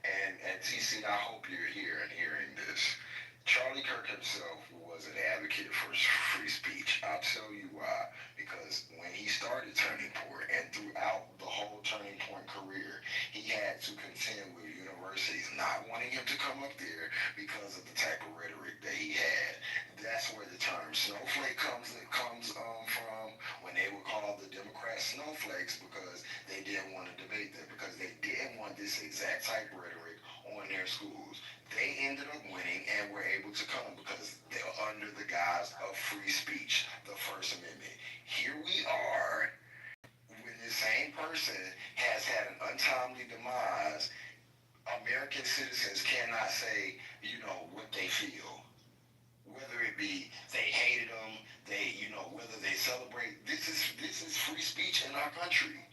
and TC, I hope you're here and hearing this. Charlie Kirk himself was an advocate for free speech. I'll tell you why. Because when he started Turning Point and throughout the whole Turning Point career, he had to contend with universities not wanting him to come up there because of the type of rhetoric that he had. That's where the term snowflake comes from, when they would call the Democrats snowflakes because they didn't want to debate them, because they didn't want this exact type of rhetoric on their schools. They ended up winning and were able to come because they're under the guise of free speech, the First Amendment. Here we are, when the same person has had an untimely demise. American citizens cannot say, what they feel. Whether it be they hated them, whether they celebrate. This is free speech in our country.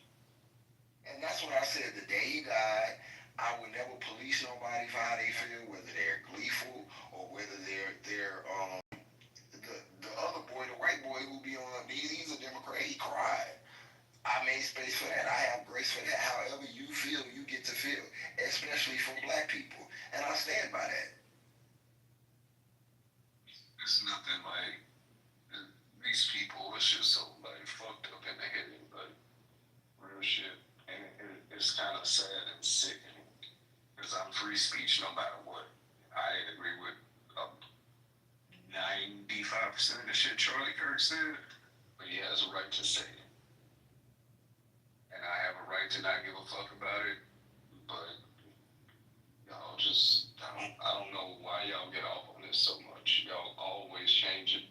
And that's what I said the day he died. I would never police nobody for how they feel, whether they're gleeful or whether they're the other boy, the white boy who be on, he's a Democrat, he cried. I made space for that. I have grace for that. However you feel, you get to feel, especially for black people. And I stand by that. It's nothing like these people. It's just so like fucked up in the head, like real shit, and it's kind of sad and sickening because I'm free speech no matter what. I agree with 95% of the shit Charlie Kirk said, but he has a right to say it, and I have a right to not give a fuck about it. But y'all just I don't know why y'all get off on this so much. Y'all always change it.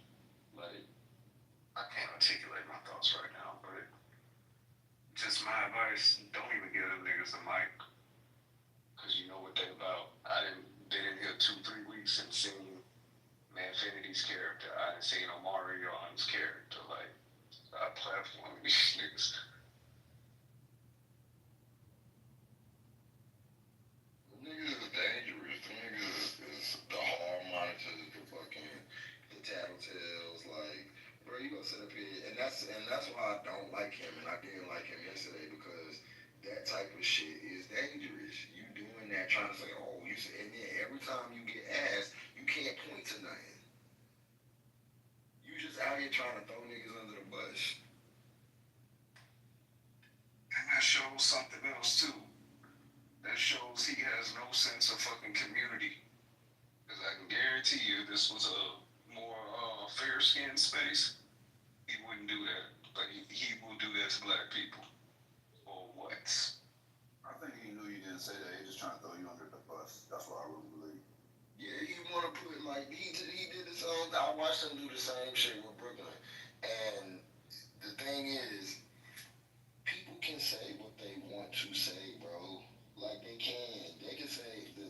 Like, I can't articulate my thoughts right now, but just my advice, don't even give them niggas a mic, because you know what they about. I didn't been in here 2-3 weeks and seen Manfinity's character. I didn't see Omarion's character. Like, I platform these niggas. Niggas is dangerous. Niggas is the hall monitors, the tattletales. Like, bro, you gonna sit up here, and that's why I don't like him, and I didn't like him yesterday, because that type of shit is dangerous. You doing that, trying to say, oh, you said, and then every time you get asked, you can't point to nothing. You just out here trying to throw niggas under the bus. And that shows something else too. That shows he has no sense of fucking community. Because I can guarantee you, this was a more fair-skinned space, he wouldn't do that. But he will do that to black people. Or what? I think he knew you didn't say that. He just trying to throw you under the bus. That's what I really believe. Yeah, he want to put, like, he did his own. I watched him do the same shit with Brooklyn. And the thing is, people can say what they want to say, bro. Like, they can. They can say, the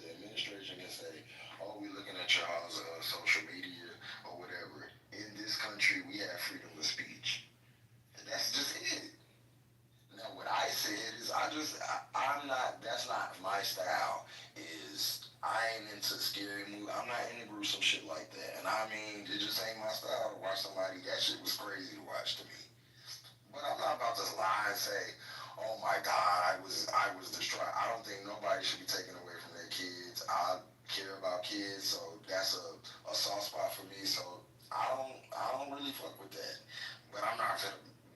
administration can say, oh, we're looking at y'all's social media or whatever. In this country, we have freedom of speech. And that's just it. Now, what I said is, I'm not, that's not my style, is I ain't into scary movies. I'm not into gruesome shit like that. And I mean, it just ain't my style to watch somebody. That shit was crazy to watch to me. But I'm not about to lie and say, oh my God, I was distraught. I don't think nobody should be taken away from their kids. I care about kids, so that's a soft spot for me. So I don't really fuck with that. But I'm not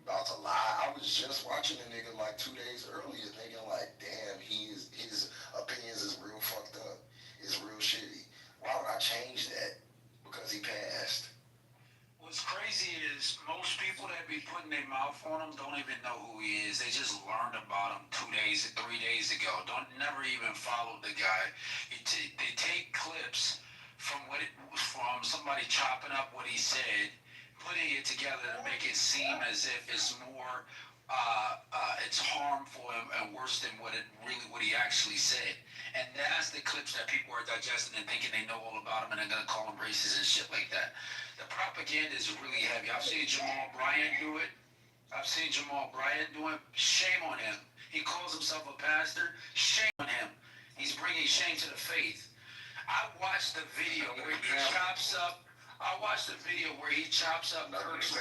about to lie. I was just watching a nigga like 2 days earlier, thinking like, damn, his opinions is real fucked up. It's real shitty. Why would I change that? Because he passed. What's crazy is most people that be putting their mouth on him don't even know who he is. They just learned about him 2 days, 3 days ago. Never even followed the guy. They take clips from somebody chopping up what he said, putting it together to make it seem as if it's more it's harmful and worse than what he actually said. And that's the clips that people are digesting and thinking they know all about him, and they're gonna call him racist and shit like that. The propaganda is really heavy. I've seen Jamal Bryant do it. Shame on him. He calls himself a pastor. Shame on him. He's bringing shame to the faith. I watched the video where he chops up. Kirk's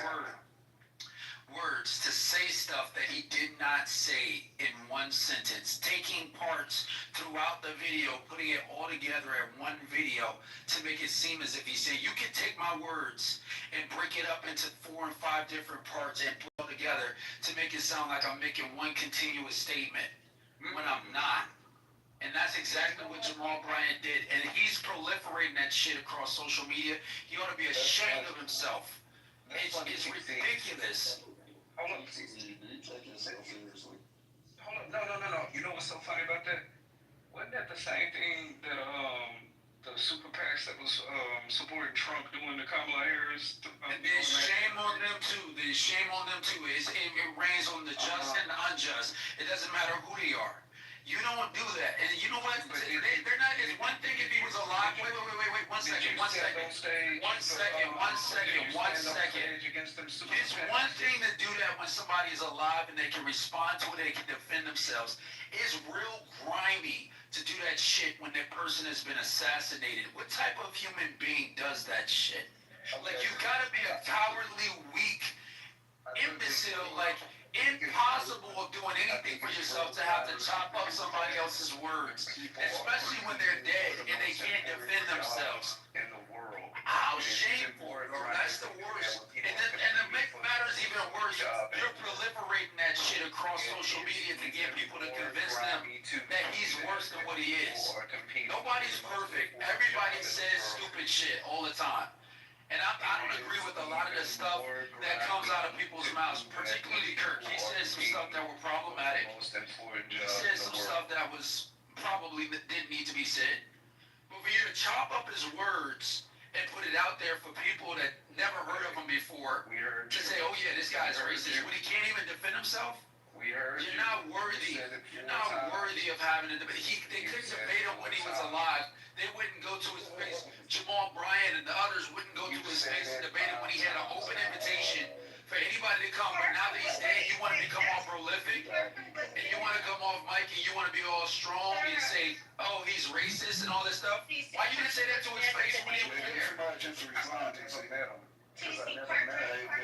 words to say stuff that he did not say in one sentence, taking parts throughout the video, putting it all together in one video to make it seem as if he's saying, you can take my words and break it up into 4 and 5 different parts and put it all together to make it sound like I'm making one continuous statement when I'm not. And that's exactly what Jamal Bryant did. And he's proliferating that shit across social media. He ought to be ashamed of himself. It's ridiculous. Hold on. Hold on. No. You know what's so funny about that? Wasn't that the same thing that the super PACs that was supporting Trump doing to Kamala Harris? There's shame on them too. It rains on the just and the unjust. It doesn't matter who they are. You don't do that. And you know what? They're not. It's one thing if he was alive. Wait. 1 second. It's one thing to do that when somebody is alive and they can respond to it, they can defend themselves. It's real grimy to do that shit when that person has been assassinated. What type of human being does that shit? Like, you gotta be a cowardly, weak imbecile, like, impossible of doing anything for yourself to have to chop up somebody else's words, especially when they're dead and they can't defend themselves. In the world. How shameful, bro. That's the worst. And to make matters even worse, you're proliferating that shit across social media to get people to convince them that he's worse than what he is. Nobody's perfect. Everybody says stupid shit all the time. And I don't agree with a lot of the stuff that comes out of people's mouths, particularly Kirk. He said some stuff that were problematic. He said some stuff that was probably that didn't need to be said. But for you to chop up his words and put it out there for people that never heard of him before to say, oh yeah, this guy's racist, when he can't even defend himself, you're not worthy. You're not worthy of having a debate. They couldn't debate him when he was alive. They wouldn't go to his face. Jamal Bryant and the others wouldn't go to his face and debate him when he had an open invitation for anybody to come. But now that he's dead, you want to become all prolific, and you want to come off mic and you want to be all strong and say, oh, he's racist and all this stuff. Why you didn't say that to his face when he was there? If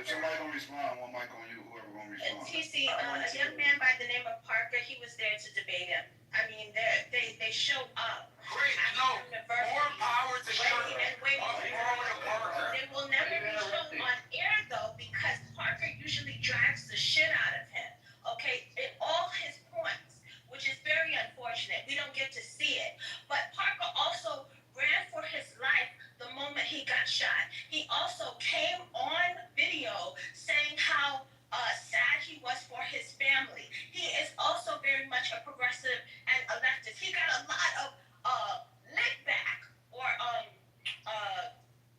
somebody gonna respond, one mic on you, whoever gonna respond. TC, a young man by the name of Parker, he was there to debate him. I mean, they show up. Great, no, more power to Kirk. They will never be shown on air though, because Parker usually drags the shit out of him. Okay, in all his points, which is very unfortunate. We don't get to see it. But Parker also ran for his life the moment he got shot. He also came on video saying how sad he was for his family. He is also very much a progressive and a leftist. He got a lot of lick back, or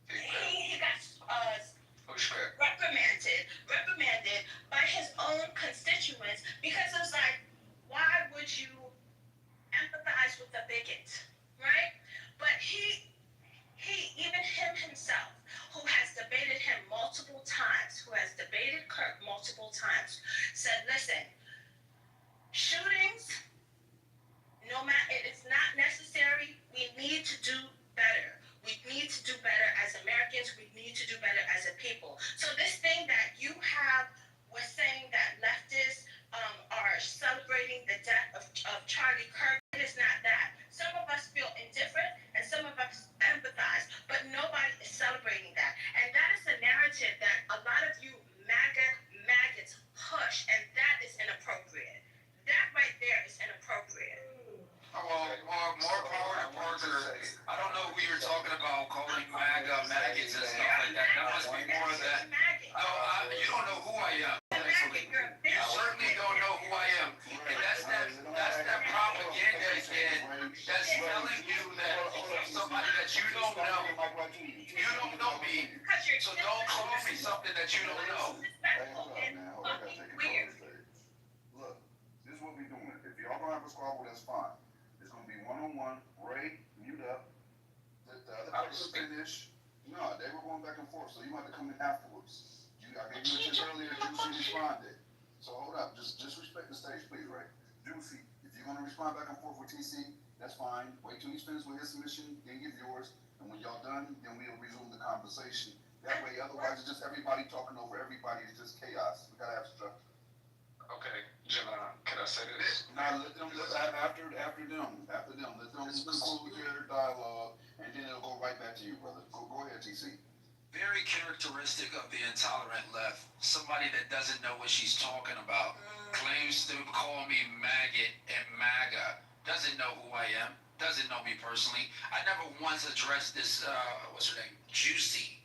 he got reprimanded by his own constituents, because it's like, why would you empathize with a bigot, right? But he even himself, who has debated him multiple times, who has debated Kirk multiple times, said, listen, shootings, no matter, it's not necessary. We need to do better. We need to do better as Americans. We need to do better as a people. So this thing that you have was saying that leftists are celebrating the death of Charlie Kirk, it is not that. Some of us feel indifferent and some of us empathize, but nobody is celebrating that. And that is the narrative that a lot of you maggots push, and that is inappropriate. That right there is inappropriate. Well, more power to Parker. I don't know who you're talking about calling maggots and stuff like that. That must be more of that. No, you don't know who I am. You certainly don't know who I am. And that's that propaganda again that's telling you that somebody that you don't know. You don't know me, so don't call me something that you don't know. Look, this is what we're doing. If y'all gonna have a squabble, that's fine. It's gonna be one-on-one. Ray, mute up. The other person finish. No, they were going back and forth, so you have to come in afterwards. I gave you a chance earlier, Juicy responded. So hold up, just respect the stage, please, Ray. Juicy, if you're gonna respond back and forth with TC, That's fine. Wait till he's finished with his submission, then give yours. And when y'all done, then we'll resume the conversation. That way, otherwise, it's just everybody talking over everybody. It's just chaos. We gotta have structure. Okay, John, can I say this? Now let them after them. Let them conclude their dialogue, and then it'll go right back to you, brother. Go ahead, TC. Very characteristic of the intolerant left. Somebody that doesn't know what she's talking about. Claims to call me maggot and MAGA. Doesn't know who I am. Doesn't know me personally. I never once addressed this, what's her name? Juicy.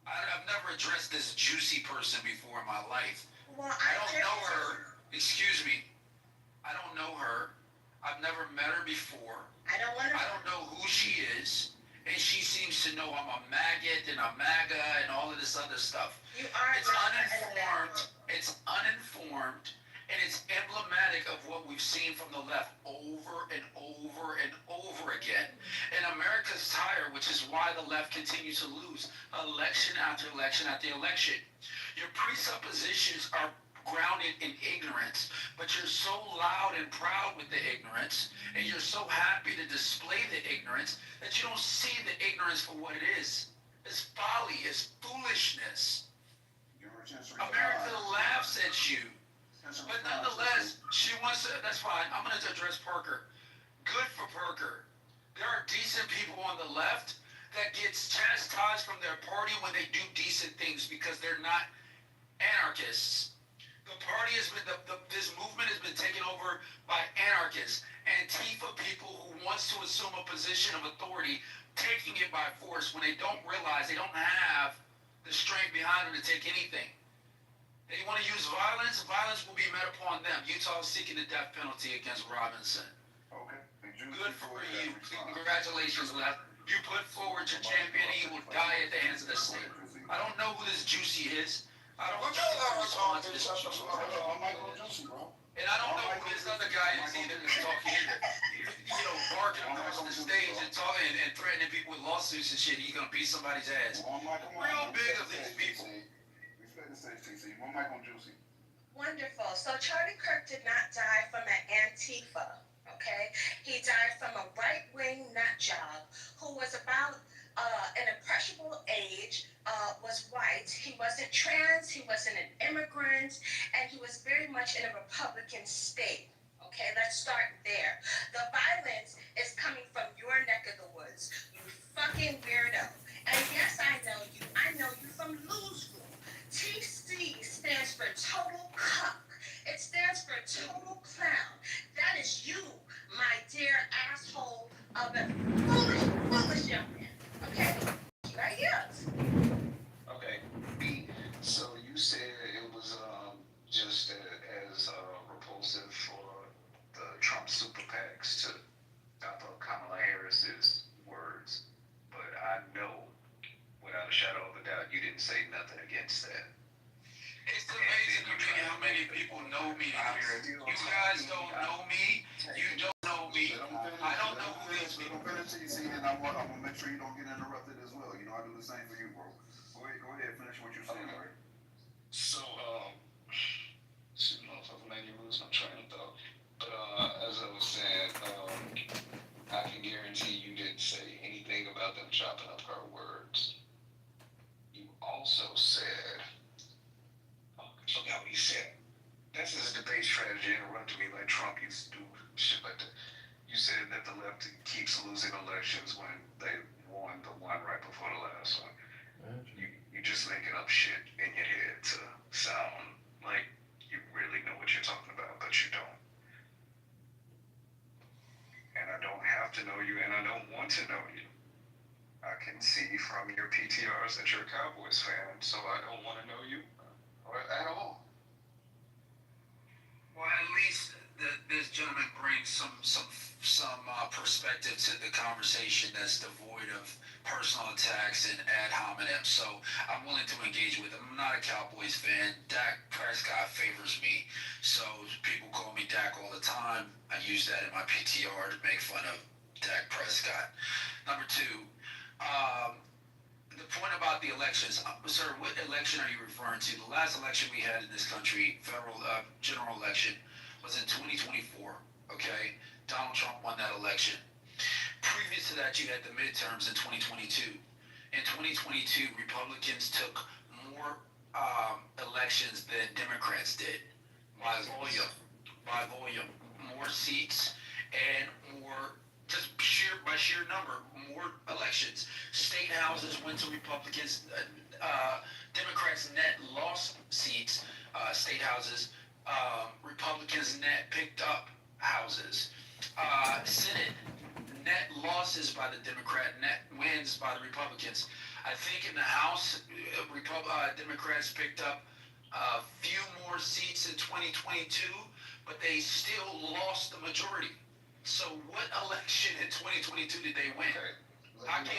I've never addressed this juicy person before in my life. Well, I don't know her. Excuse me. I don't know her. I've never met her before. I don't know who she is. And she seems to know I'm a maggot and a MAGA and all of this other stuff. You are It's uninformed. It's uninformed. And it's emblematic of what we've seen from the left over and over and over again. And America's tired, which is why the left continues to lose election after election after election. Your presuppositions are grounded in ignorance, but you're so loud and proud with the ignorance, and you're so happy to display the ignorance that you don't see the ignorance for what it is. It's folly, it's foolishness. America laughs at you. But nonetheless, she wants to, that's fine. I'm going to address Parker. Good for Parker. There are decent people on the left that gets chastised from their party when they do decent things because they're not anarchists. The party has been, this movement has been taken over by anarchists, Antifa people who wants to assume a position of authority, taking it by force when they don't realize they don't have the strength behind them to take anything. They want to use violence. Violence will be met upon them. Utah is seeking the death penalty against Robinson. Okay. Good for you. Congratulations, left. You put forward your champion and he will die at the hands of the state. I don't know who this juicy is. I don't know how to respond to this juicy. And I don't know who this other guy is either that's talking either. You know, barking across the stage and talking and threatening people with lawsuits and shit. He's going to beat somebody's ass. Real big of these people. Wonderful. So Charlie Kirk did not die from an Antifa, okay? He died from a right-wing nut job who was about an impressionable age, was white. He wasn't trans, he wasn't an immigrant, and he was very much in a Republican state. Okay, let's start there. The violence is coming from your neck of the woods, you fucking weirdo. And yes, I know you. I know you from Lose School. TC stands for total cuck. It stands for total clown. That is you, my dear asshole of a foolish young man. Okay? Right here. Okay. So you said it was just as repulsive for the Trump super PACs to stop up Kamala Harris's words, but I know without a shadow of a doubt you didn't say nothing against that. It's amazing to me how many people know me here. You guys don't know me. You don't know me. I don't know who these people are. And I'm gonna make sure you don't get interrupted as well. You know, I do the same for you, bro. Go ahead, finish what you're saying, Larry. So, shit, motherfucker, made you lose my train of thought. But as I was saying, I can guarantee you didn't say anything about them chopping up her words. You also said, I forgot what you said. That's his debate strategy, interrupted me like Trump used to do shit like that. You said that the left keeps losing elections when they won the one right before the last one. You just making up shit in your head to sound like you really know what you're talking about, but you don't. And I don't have to know you, and I don't want to know you. I can see from your PTRs that you're a Cowboys fan, so I don't want to know you or at all. Well, at least this gentleman brings some perspective to the conversation that's devoid of personal attacks and ad hominem. So I'm willing to engage with him. I'm not a Cowboys fan. Dak Prescott favors me, so people call me Dak all the time. I use that in my PTR to make fun of Dak Prescott. Number two, the point about the elections, sir, what election are you referring to? The last election we had in this country, federal general election, was in 2024. Okay, Donald Trump won that election. Previous to that, you had the midterms in 2022. In 2022, Republicans took more elections than Democrats did by volume. By volume, more seats and more just by sheer number, more elections. State houses went to Republicans. Democrats net lost seats, state houses. Republicans net picked up houses. Senate net losses by the Democrat, net wins by the Republicans. I think in the House, Democrats picked up a few more seats in 2022, but they still lost the majority. So what election in 2022 did they win? Hakeem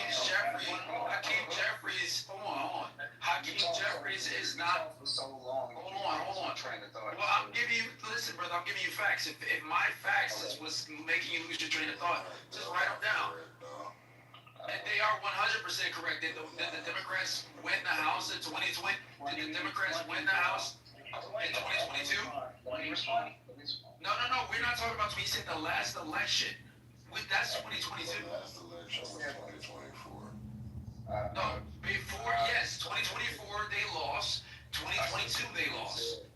Jeffries, hold on. Hakeem Jeffries is not. Hold on. Well, I'm giving you, listen, brother, I'm giving you facts. If my facts is what's making you lose your train of thought, just write them down. And they are 100% correct. Did the Democrats win the House in 2020? Did the Democrats win the House in 2022? No. We're not talking about. We said the last election. That's 2022. The last election was 2024. No, before, yes, 2024 they lost. 2022 they lost.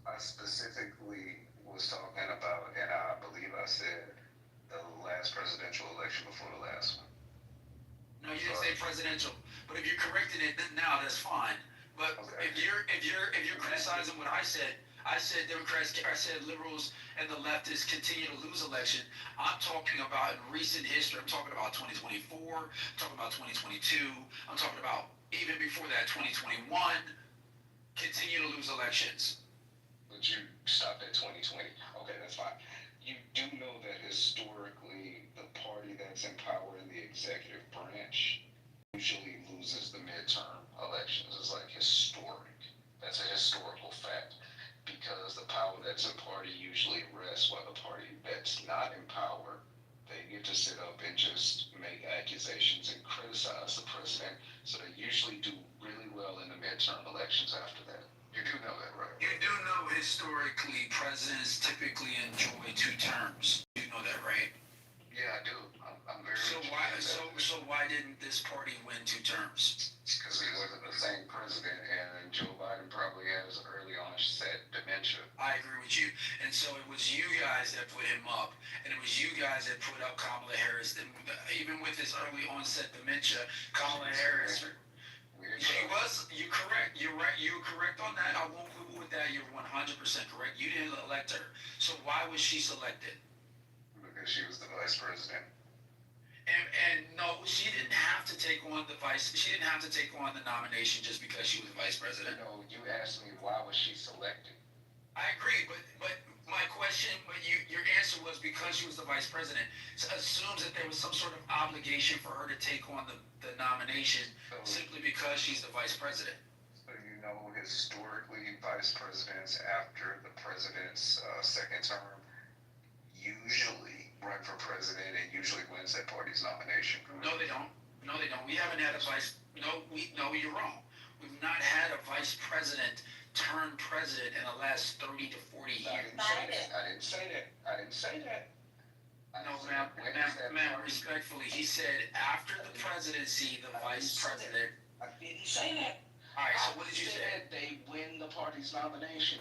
I specifically was talking about, and I believe I said the last presidential election before the last one. No, you didn't say presidential. But if you're correcting it now, that's fine. But if you're criticizing what I said Democrats, I said liberals and the leftists continue to lose election. I'm talking about in recent history. I'm talking about 2024. I'm talking about 2022. I'm talking about even before that, 2021. Continue to lose elections. But you stopped at 2020. Okay, that's fine. You do know that historically, the party that's in power in the executive branch usually loses the midterm elections. It's like historic. That's a historical fact. Because the power that's in party usually rests while the party that's not in power, they get to sit up and just make accusations and criticize the president. So they usually do really well in the midterm elections after that. You do know that, right? You do know historically presidents typically enjoy 2 terms. You know that, right? Yeah, I do. I'm very. So why didn't this party win 2 terms? Because he wasn't the same president, and Joe Biden probably has early onset dementia. I agree with you. And so it was you guys that put him up, and it was you guys that put up Kamala Harris. And even with his early onset dementia, Kamala Harris. You're correct. You're right. You're correct on that. I won't quibble with that. You're 100% correct. You didn't elect her. So why was she selected? Because she was the vice president. And no, she didn't have to take on she didn't have to take on the nomination just because she was vice president. No, you asked me why was she selected. I agree, but my question, your answer was because she was the vice president. So assumes that there was some sort of obligation for her to take on the nomination simply because she's the vice president. So you know, historically, vice presidents after the president's second term usually run for president and usually wins that party's nomination. No, they don't. We haven't had a vice. No, you're wrong. We've not had a vice president turn president in the last 30 to 40 years. I didn't say that. No, ma'am, respectfully, he said after the presidency, the vice president. I didn't say that. All right, so what did you say? They win the party's nomination.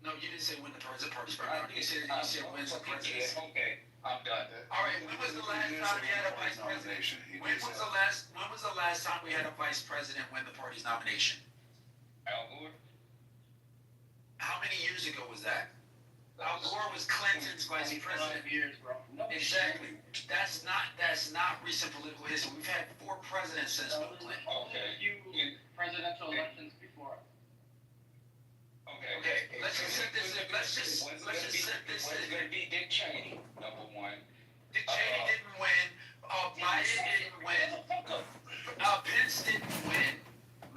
No, you didn't say win the party's nomination. You said wins the presidency. Okay, I'm done. All right, when was the last time we had a vice president? When was the last time we had a vice president win the party's nomination? Al Gore. How many years ago was that? Al Gore was Clinton's vice president. Years, bro. No, exactly. That's not recent political history. We've had 4 presidents since Bill Clinton. Okay. Few presidential elections before. Okay. Let's just set this in. Let's just set this in. It's going to be Dick Cheney, number 1. Dick Cheney didn't win. Biden didn't win. Pence didn't win.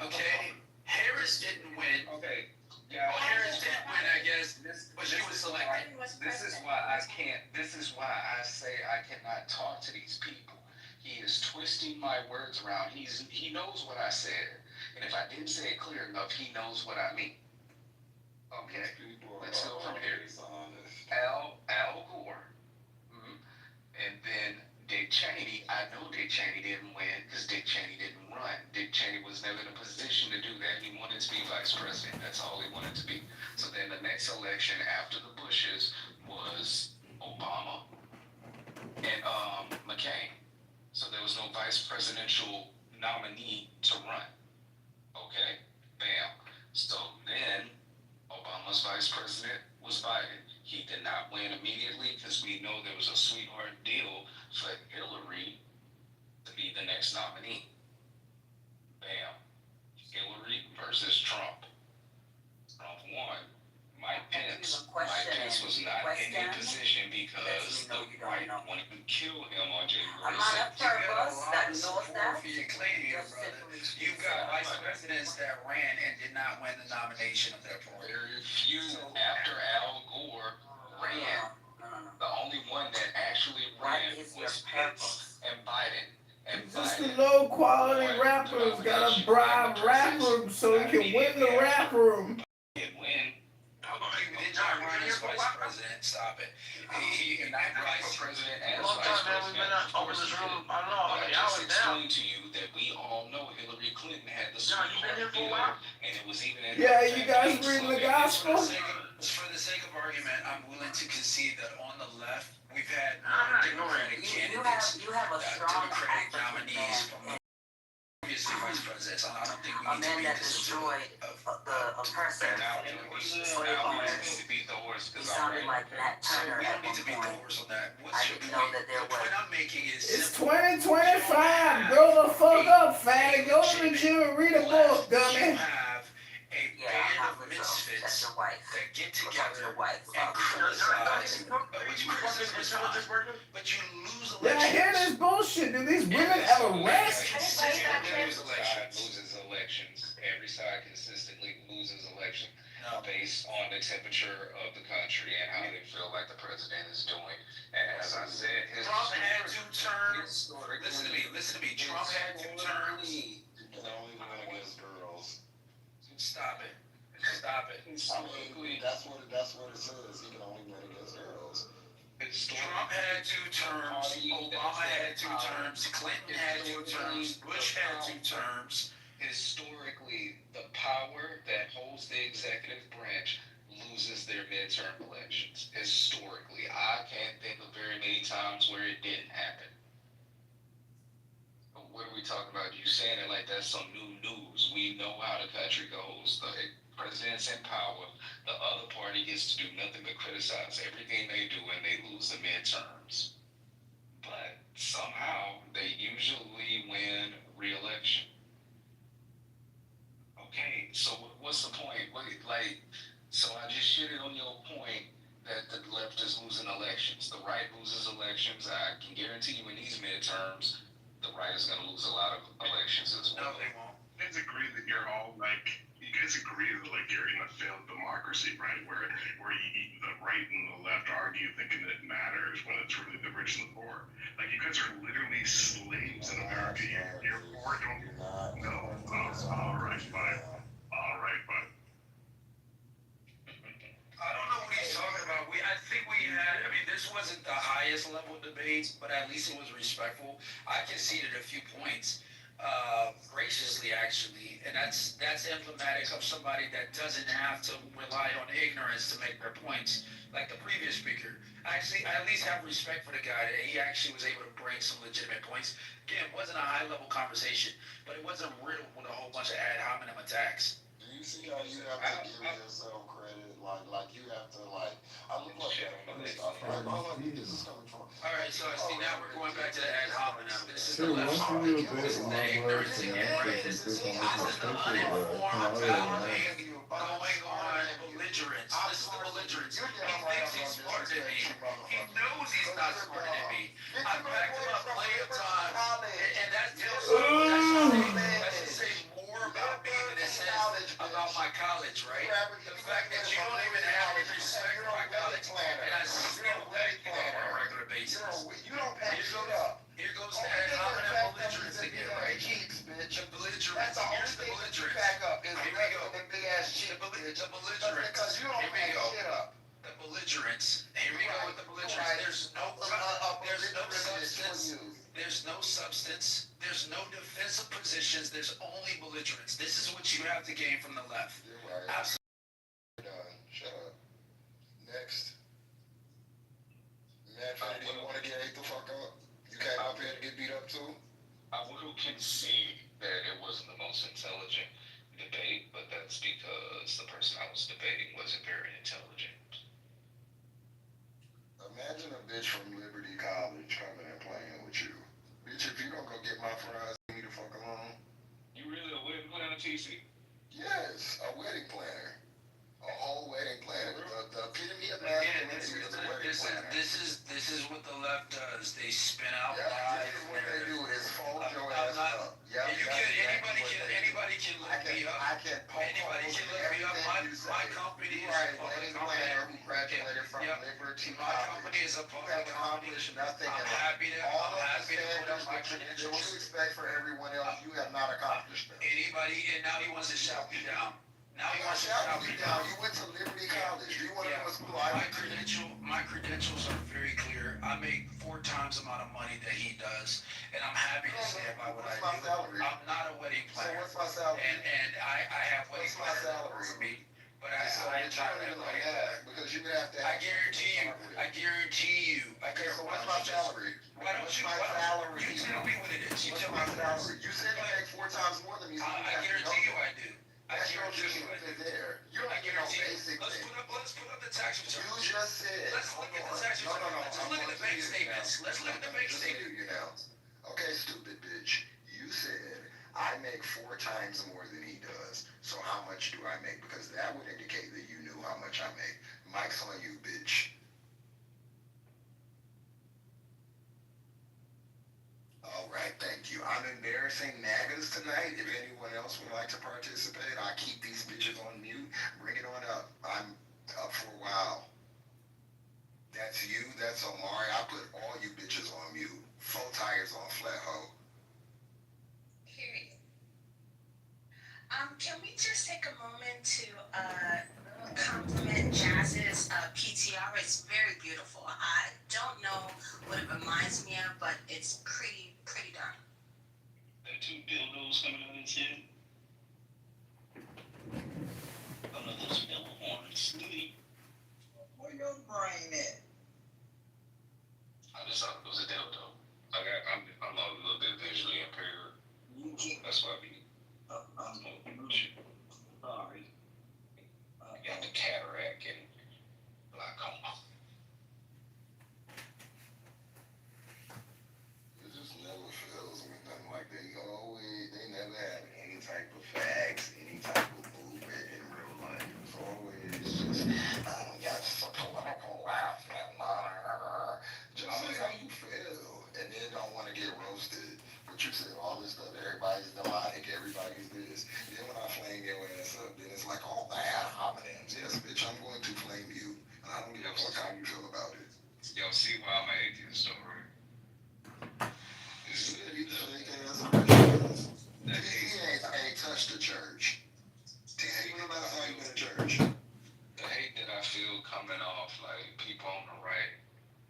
Okay. Harris didn't win. Okay. Yeah. Harris didn't win, I guess, but she was selected. This is why I can't. This is why I say I cannot talk to these people. He is twisting my words around. He knows what I said, and if I didn't say it clear enough, he knows what I mean. Okay. Let's go from here. Al Gore, and then Dick Cheney. I know Dick Cheney didn't win because Dick Cheney didn't run. Dick Cheney was never in a position to do that. He wanted to be vice president. That's all he wanted to be. So then the next election after the Bushes was Obama and McCain. So there was no vice presidential nominee to run. Okay, bam. So then Obama's vice president was Biden. He did not win immediately because we know there was a sweetheart deal for Hillary to be the next nominee. Bam. Hillary versus Trump. Trump won. Mike Pence was not in a position because the right wanted to kill him on January 6th. You got a lot of support for your claim here, brother. You've got vice presidents that ran and did not win the nomination of their party. Very few after Al Gore ran. The only one that actually ran was Pence and Biden. And Just the Biden low quality rappers gotta bribe rap room so he can win the rap room. did win. He did not run as vice president. Stop it. He Not vice president as Long vice time haven't been president. over this room. I don't know. But I I mean, I just was down. explained to you that we all know Hillary Clinton had the John, you been here for a while? and it was even in Yeah, you guys reading the gospel? For the sake of argument, I'm willing to concede that on the left, we've had I'm not Democratic candidates, You have a strong Democratic African nominees man, from previously vice presidents. I don't think we a need to man be that this destroyed a person. Now we need to beat the horse He because sounded like Nat So Turner we at don't need one to beat the point. horse on that. I What's your didn't know point? that there The point was. I'm making is It's simple. 2025. Grow the fuck up, fatty. Go to the gym and read a book, You dummy. have a Yeah, I'm band not of with you. That's misfits your wife. that get That's together your wife. and criticize, but you lose Yeah, I hear elections. this bullshit. Do these women ever rest? loses elections. Every side consistently loses elections based on the temperature of the country and how they feel like the president is doing. And as I said, Trump had 2 terms. Listen to me. Trump had 2 terms. You can only win against girls. Stop it. I mean, that's what it says. He can only win against girls. Trump had 2 terms. Obama had 2 terms. Clinton had 2 terms. Bush had 2 terms. Historically, the power that holds the executive branch loses their midterm elections. Historically, I can't think of very many times where it didn't happen. What are we talking about? You saying it like that's some new news. We know how the country goes. The president's in power. The other party gets to do nothing but criticize everything they do and they lose the midterms. But somehow they usually win re-election. Okay, so what's the point? So I just shitted on your point that the left is losing elections. The right loses elections. I can guarantee you in these midterms, the right is going to lose a lot of elections as well. No, they won't. You guys agree that you're in a failed democracy, right? Where the right and the left argue thinking that it matters when it's really the rich and the poor. Like, you guys are literally slaves in America. You're poor, don't you? No. All right, fine. I don't know what he's talking about. This wasn't the highest level debate, but at least it was respectful. I conceded a few points, graciously actually, and that's emblematic of somebody that doesn't have to rely on ignorance to make their points, like the previous speaker. I at least have respect for the guy that he actually was able to bring some legitimate points. Again, it wasn't a high-level conversation, but it wasn't riddled with a whole bunch of ad hominem attacks. Do you see how you have to give yourself credit? Like you have to I look like that on this stuff. Right? Hold on, this is coming from. All right, so I see now we're going back to the ad hominem. This is the Dude, left. once you do a bit of my words and This is the uninformed battling going on belligerence. This is the belligerence. He thinks he's smarter than me. He knows he's not smarter than me. I backed him up plenty of times, and that should say more about me than it says about my college, right? The fact that you don't even have any respect for my college, and I still thank you on a regular basis. Here goes the ad hominem belligerence again, right? The belligerence. Here's the belligerence. Here we go. The belligerence. Here we go. The belligerence. Here only belligerence. This is what you have to gain from the left. You're right. Absolutely. Done. Shut up. Next. Man, Fanny, do you want to get ate the fuck up? You came up here to get beat up too? I will concede that it wasn't the most intelligent debate, but that's because the person I was debating wasn't very intelligent. Imagine a bitch from Liberty College coming and playing with you. Bitch, if you don't go get my fries, leave me the fuck alone. You really a wedding planner, TC? Yes, a wedding planner. A whole wedding planner. The epitome of masculinity is a wedding planner. This is what the left does. They spin out Yeah, lies. this is what they do is fold your I'm ass not- up. Yeah, Anybody can look me up. I can poke Anybody holes can in look me up. everything you say. My company You is are a a public wedding company. planner who graduated from Yep. Liberty My College. company is a You public have company. accomplished nothing I'm in life. happy to All of the put in standards my that you credentials. expect for everyone else, you have not accomplished them. Anybody, and now he wants to shout me down. Now he I'm wants to shouting shout you me down. down. You went to Liberty College. Do you want to Yeah. know what school I went to? My credentials are very clear. I make 4 times the amount of money that he does, and I'm happy to stand by what I What's my do. salary? I'm not a wedding So planner, what's my salary? and I have wedding What's my planners that salary? work for me, but So I you don't even know that because you would have to. I guarantee you. Okay, so what's my salary? Why don't What's you? my salary? You tell me what it is. You What's tell me my what it salary? is. You said you make 4 times more than me, so you I have to guarantee know you that. I do. I That's your guarantee you I do. disrespect there. You don't I even know guarantee you. basic Let's things. put up the tax return. You just said. Let's look at the tax No, return. no, no. Let's I'm look at going the to bank mute you statements. now. Let's look at the bank Just statement. mute you now. Okay, stupid bitch. You said I make 4 times more than he does. So how much do I make? Because that would indicate that you knew how much I make. Mike's on you, bitch. All right, thank you. I'm embarrassing nagas tonight. If anyone else would like to participate, I'll keep these bitches on mute. Bring it on up. I'm up for a while. That's you. That's Omari. I put all you bitches on mute. 4 tires on flat hoe. Period. Can we just take a moment to compliment Jazz's PTR? It's very beautiful. I don't know what it reminds me of, but it's pretty done. There are 2 dildos coming out of his head. Oh no, those are devil horns. Where your brain at? I just thought it was a dildo. I'm a little bit visually impaired. That's why I be smoking shit. Sorry. You got the cataract and glaucoma. It just never feels nothing like they never have any type of facts, any type of movement in real life. It's always just, yes, a political laugh, just say how you feel, and then don't want to get roasted. But you said all this stuff, everybody's demonic, everybody's this. Then when I flame your ass up, then it's like, oh, bad homonyms. Yes, bitch, I'm going to flame you, and I don't give a fuck how you feel about it. Y'all see why I'm an atheist, though, right? This is You fake ass Christians. that He hate, ain't touched the church. When the last time you been to church? the hate that I feel coming off like people on the right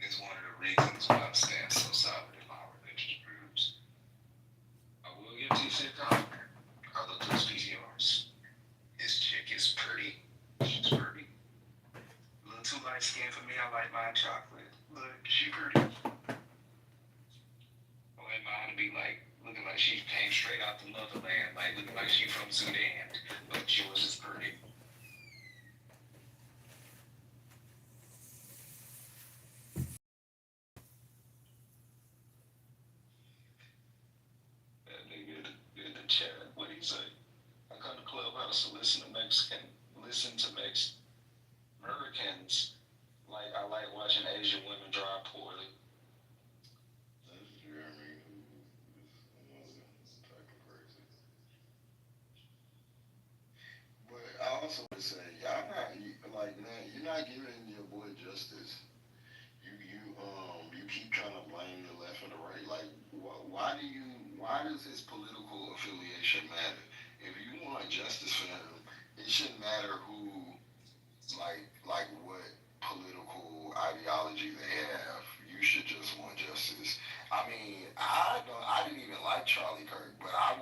is one of the reasons why I stand so solid in my religious groups. I will give TC a compliment. I look at those PTRs. This chick is pretty. She's pretty. A little too light skinned for me. I like mine chocolate. But she pretty. I like mine to be like looking like she came straight out the motherland, like looking like she from Sudan. But yours is pretty. That nigga in the chat, what he say? I come to Clubhouse to listen to Americans. Like I like watching Asian women drive poorly. That's Jeremy, who is type of crazy. But I also would say, y'all not, man, you're not giving your boy justice. You keep trying to blame the left and the right. Like, why does his political affiliation matter? If you want justice for him, it shouldn't matter who, like what political ideology they have. You you should just want justice. I mean, I didn't even like Charlie Kirk, but I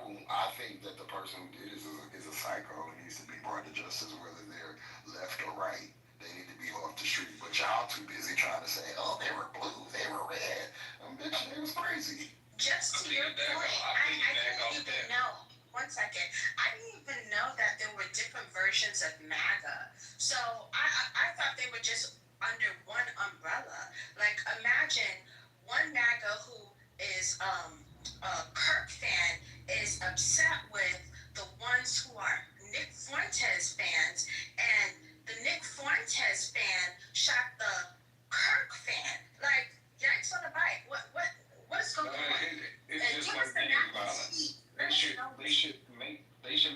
think that the person who did it is a psycho and needs to be brought to justice, whether they're left or right. They need to be off the street. But y'all too busy trying to say, oh, they were blue, they were red. Bitch, it was crazy. Just to your point, I didn't even know. One second. I didn't even know that there were different versions of MAGA. So I thought they were just under one umbrella. Like imagine one MAGA who is a Kirk fan is upset with the ones who are Nick Fuentes fans, and the Nick Fuentes fan shot the Kirk fan. Like yikes on the bike. What's going on? It's just like gang violence. They should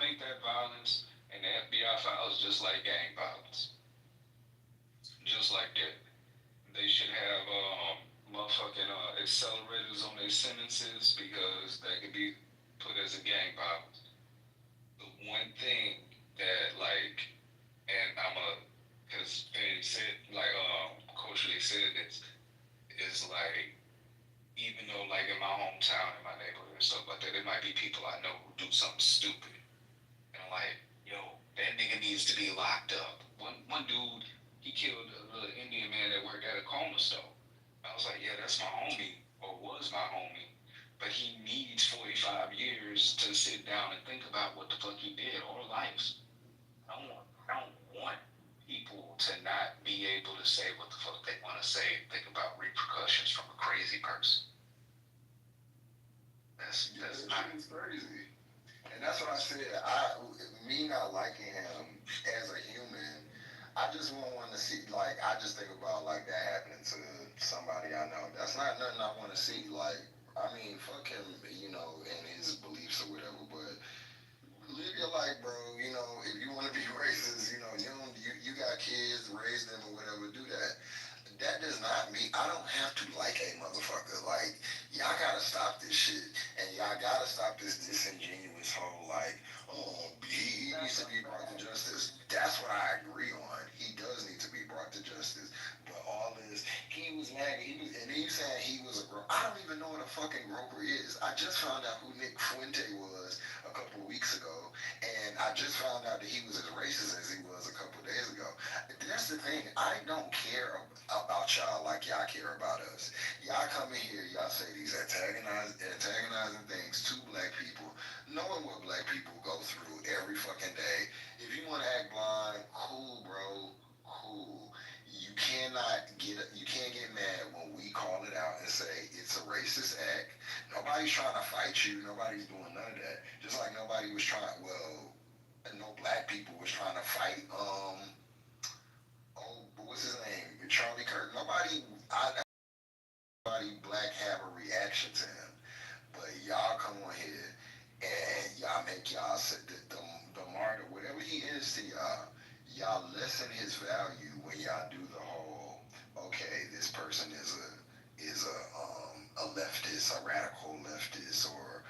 make that violence and the FBI files just like gang violence. Just like that. They should have motherfucking accelerators on their sentences because that could be put as a gang violence. The one thing that like, and cause they said like Coach Lee said is like, even though like in my hometown, in my neighborhood and stuff like that, there might be people I know who do something stupid. And I'm like, yo, that nigga needs to be locked up. One dude, he killed a little Indian man that worked at a corner store. I was like, yeah, that's my homie, or was my homie. But he needs 45 years to sit down and think about what the fuck he did, or life. I don't want people to not be able to say what the fuck they want to say and think about repercussions from a crazy person. That's crazy. And that's what I said. Me not liking him as a human, I just won't want to see. Like, I just think about like that happening to somebody I know. That's not nothing I want to see. Like, I mean, fuck him, and his beliefs or whatever. But live your life, bro. If you want to be racist, you got kids, raise them or whatever. Do that. That does not mean I don't have to like a motherfucker. Like, y'all gotta stop this shit, and y'all gotta stop this disingenuous whole like, oh, he needs to be brought to justice. That's what I agree on. He does need to be brought to justice. But all this, he was mad. And then you saying he was a groper. I don't even know what a fucking groper is. I just found out who Nick Fuente was a couple of weeks ago, and I just found out that he was as racist as he was a couple of days ago. That's the thing. I don't care about y'all like y'all care about us. Y'all come in here, y'all say these antagonizing things to black people, knowing what black people go through every fucking day. If you want to act blind, cool, bro, cool. You can't get mad when we call it out and say it's a racist act. Nobody's trying to fight you. Nobody's doing none of that. Just like nobody was trying. Well, no black people was trying to fight. What's his name? Charlie Kirk. Nobody black have a reaction to him. But y'all come on here and y'all make y'all say the martyr, whatever he is to y'all lessen his value when y'all do the whole, okay, this person is a leftist, a radical leftist or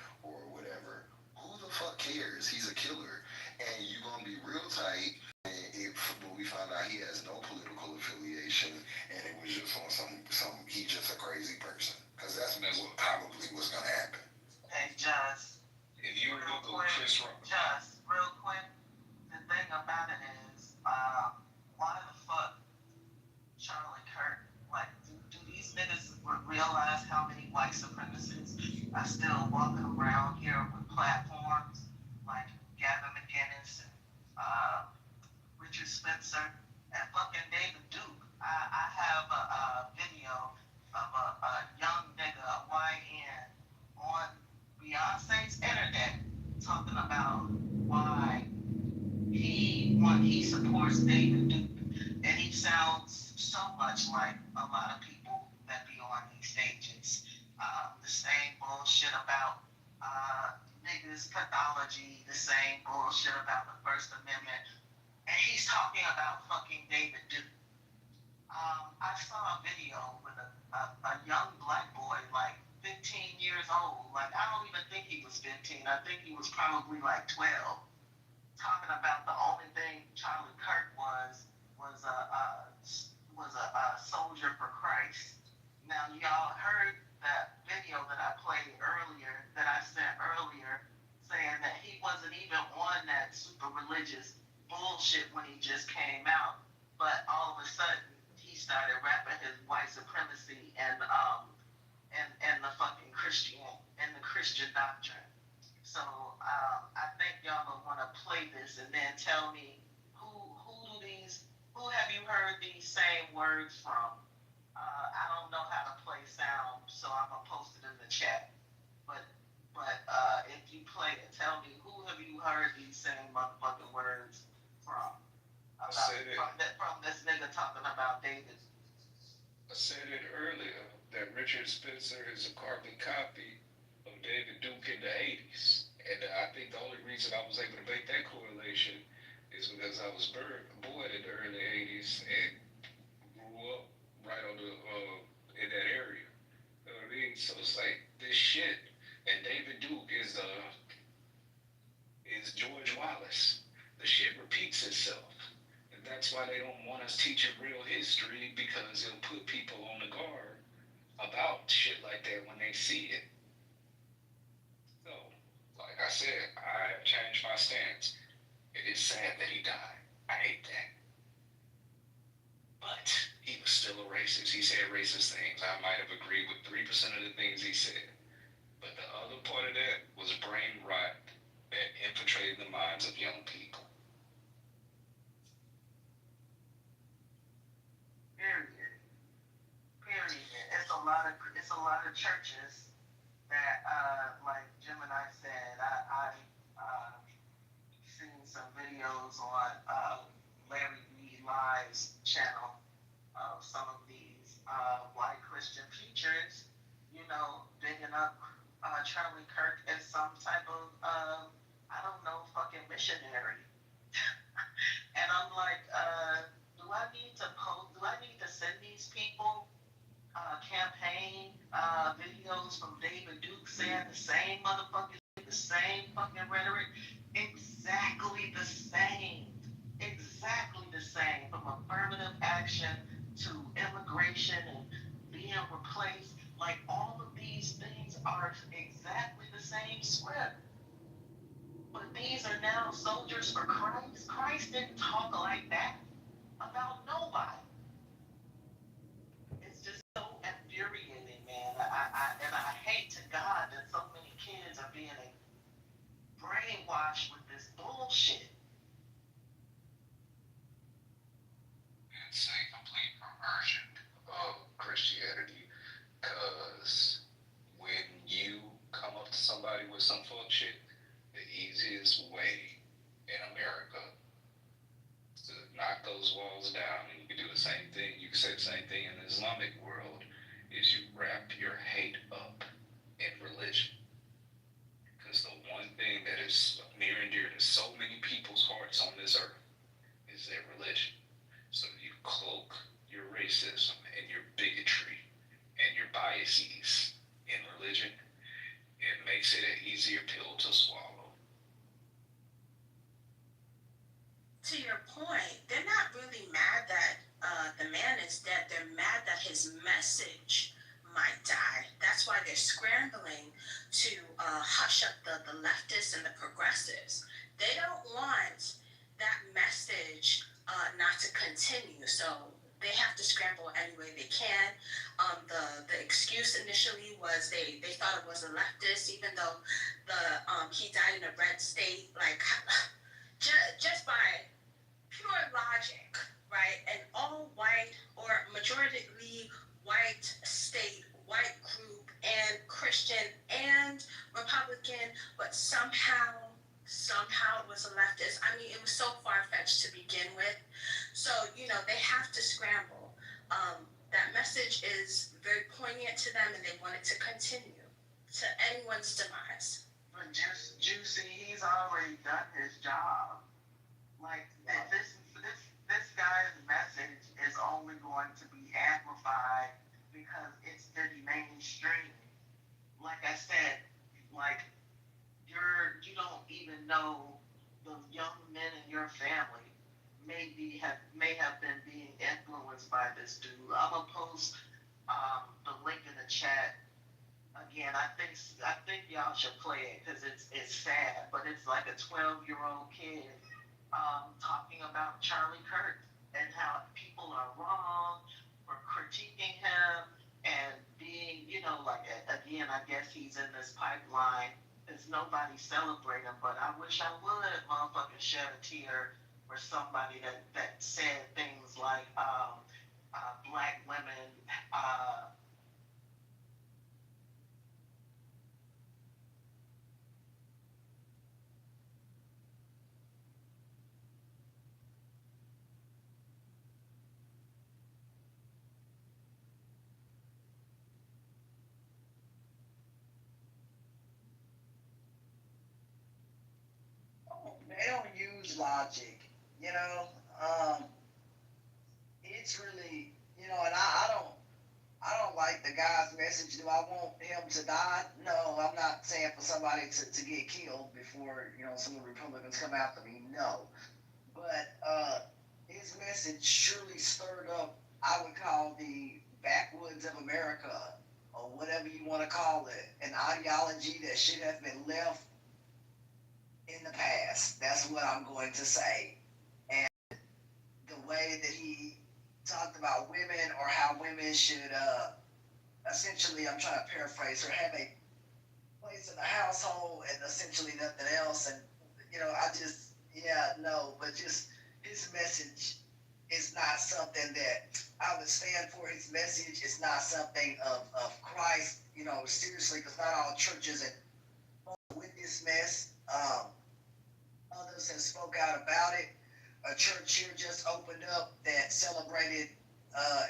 whatever. Who the fuck cares? He's a killer. And you're gonna be real tight when we find out he has no political affiliation and it was just on he's just a crazy person. Because that's what probably was going to happen. Hey, Just. If you were to go Chris Rock. Just, real quick, the thing about it is, why the fuck Charlie Kirk, like, do these niggas realize how many white supremacists are still walking around here with platforms like Gavin McInnes and Richard Spencer and fucking David Duke? I have a video of a young nigga, a YN, on Beyonce's internet talking about why he supports David Duke, and he sounds so much like a lot of people that be on these stages. The same bullshit about niggas' pathology, the same bullshit about the First Amendment, and he's talking about fucking David Duke. I saw a video with a young black boy, like 15 years old. Like, I don't even think he was 15. I think he was probably like 12. Talking about the only thing Charlie Kirk was a soldier for Christ. Now, y'all heard that video that I played earlier, that I sent earlier, saying that he wasn't even on that super religious bullshit when he just came out, but all of a sudden he started rapping his white supremacy and the fucking Christian doctrine. So I think y'all will want to play this and then tell me who have you heard these same words from? I don't know how to play sound, so I'm gonna post it in the chat. But if you play it, tell me who have you heard these same motherfucking words from? From this nigga talking about David. I said it earlier that Richard Spencer is a carbon copy of David Duke in the 80s. And I think the only reason I was able to make that correlation is because I was born in the early 80s and grew up right on the in that area. You know what I mean? So it's like this shit. And David Duke is George Wallace. The shit repeats itself. And that's why they don't want us teaching real history, because it'll put people on the guard about shit like that when they see it. So, like I said, I have changed my stance. It is sad that he died. I hate that. But he was still a racist. He said racist things. I might have agreed with 3% of the things he said. But the other part of that was brain rot that infiltrated the minds of young people. Period. It's a lot of churches that, like Gemini said, I seen some videos on Larry Reed Live's channel of some of these white Christian preachers, you know, bigging up Charlie Kirk as some type of I don't know, fucking missionary. And I'm like, do I need to send these people campaign videos from David Duke saying the same motherfucking, the same fucking rhetoric? Exactly the same. Exactly the same. From affirmative action to immigration and being replaced. Like, all of these things are exactly the same script. But these are now soldiers for Christ. Christ didn't talk like that about nobody. It's just so infuriating, man. I hate to God that so many kids are being brainwashed with this bullshit. It's a complete perversion of Christianity, because when you come up to somebody with some fuck shit, the easiest way in America to knock those walls down, and you can do the same thing, you can say the same thing in the Islamic world, is you wrap your hate up in religion. Because the one thing that is near and dear to so many people's hearts on this earth is their religion. So you cloak your racism and your bigotry and your biases in religion, it makes it an easier pill to swallow. To your point, they're not really mad that the man is dead. They're mad that his message might die. That's why they're scrambling to hush up the leftists and the progressives. They don't want that message not to continue. So they have to scramble any way they can. The excuse initially was they thought it was a leftist, even though he died in a red state. Like, just by pure logic, right? An all white or majority white state, white group, and Christian and Republican, but somehow it was a leftist. I mean, it was so far-fetched to begin with. So, they have to scramble. That message is very poignant to them, and they want it to continue to anyone's demise. But Juicy, he's already done his job. Like, this guy's message is only going to be amplified because it's the mainstream. Like I said, like, you don't even know the young men in your family may have been being influenced by this dude. I'm gonna post the link in the chat. Again, I think y'all should play it because it's sad, but it's like a 12-year-old kid talking about Charlie Kirk and how people are wrong for critiquing him and being, like again, I guess he's in this pipeline. There's nobody celebrating, but I wish I would motherfucking shed a tear for somebody that said things like black women. They don't use logic, you know. It's really, and I don't like the guy's message. Do I want him to die? No, I'm not saying for somebody to get killed before, some of the Republicans come after me. No. But his message surely stirred up, I would call the backwoods of America, or whatever you want to call it, an ideology that should have been left in the past. That's what I'm going to say. And the way that he talked about women, or how women should essentially, I'm trying to paraphrase, or have a place in the household and essentially nothing else. And but just his message is not something that I would stand for. His message is not something of Christ, seriously, because not all churches and with this mess. Others have spoke out about it. A church here just opened up that celebrated,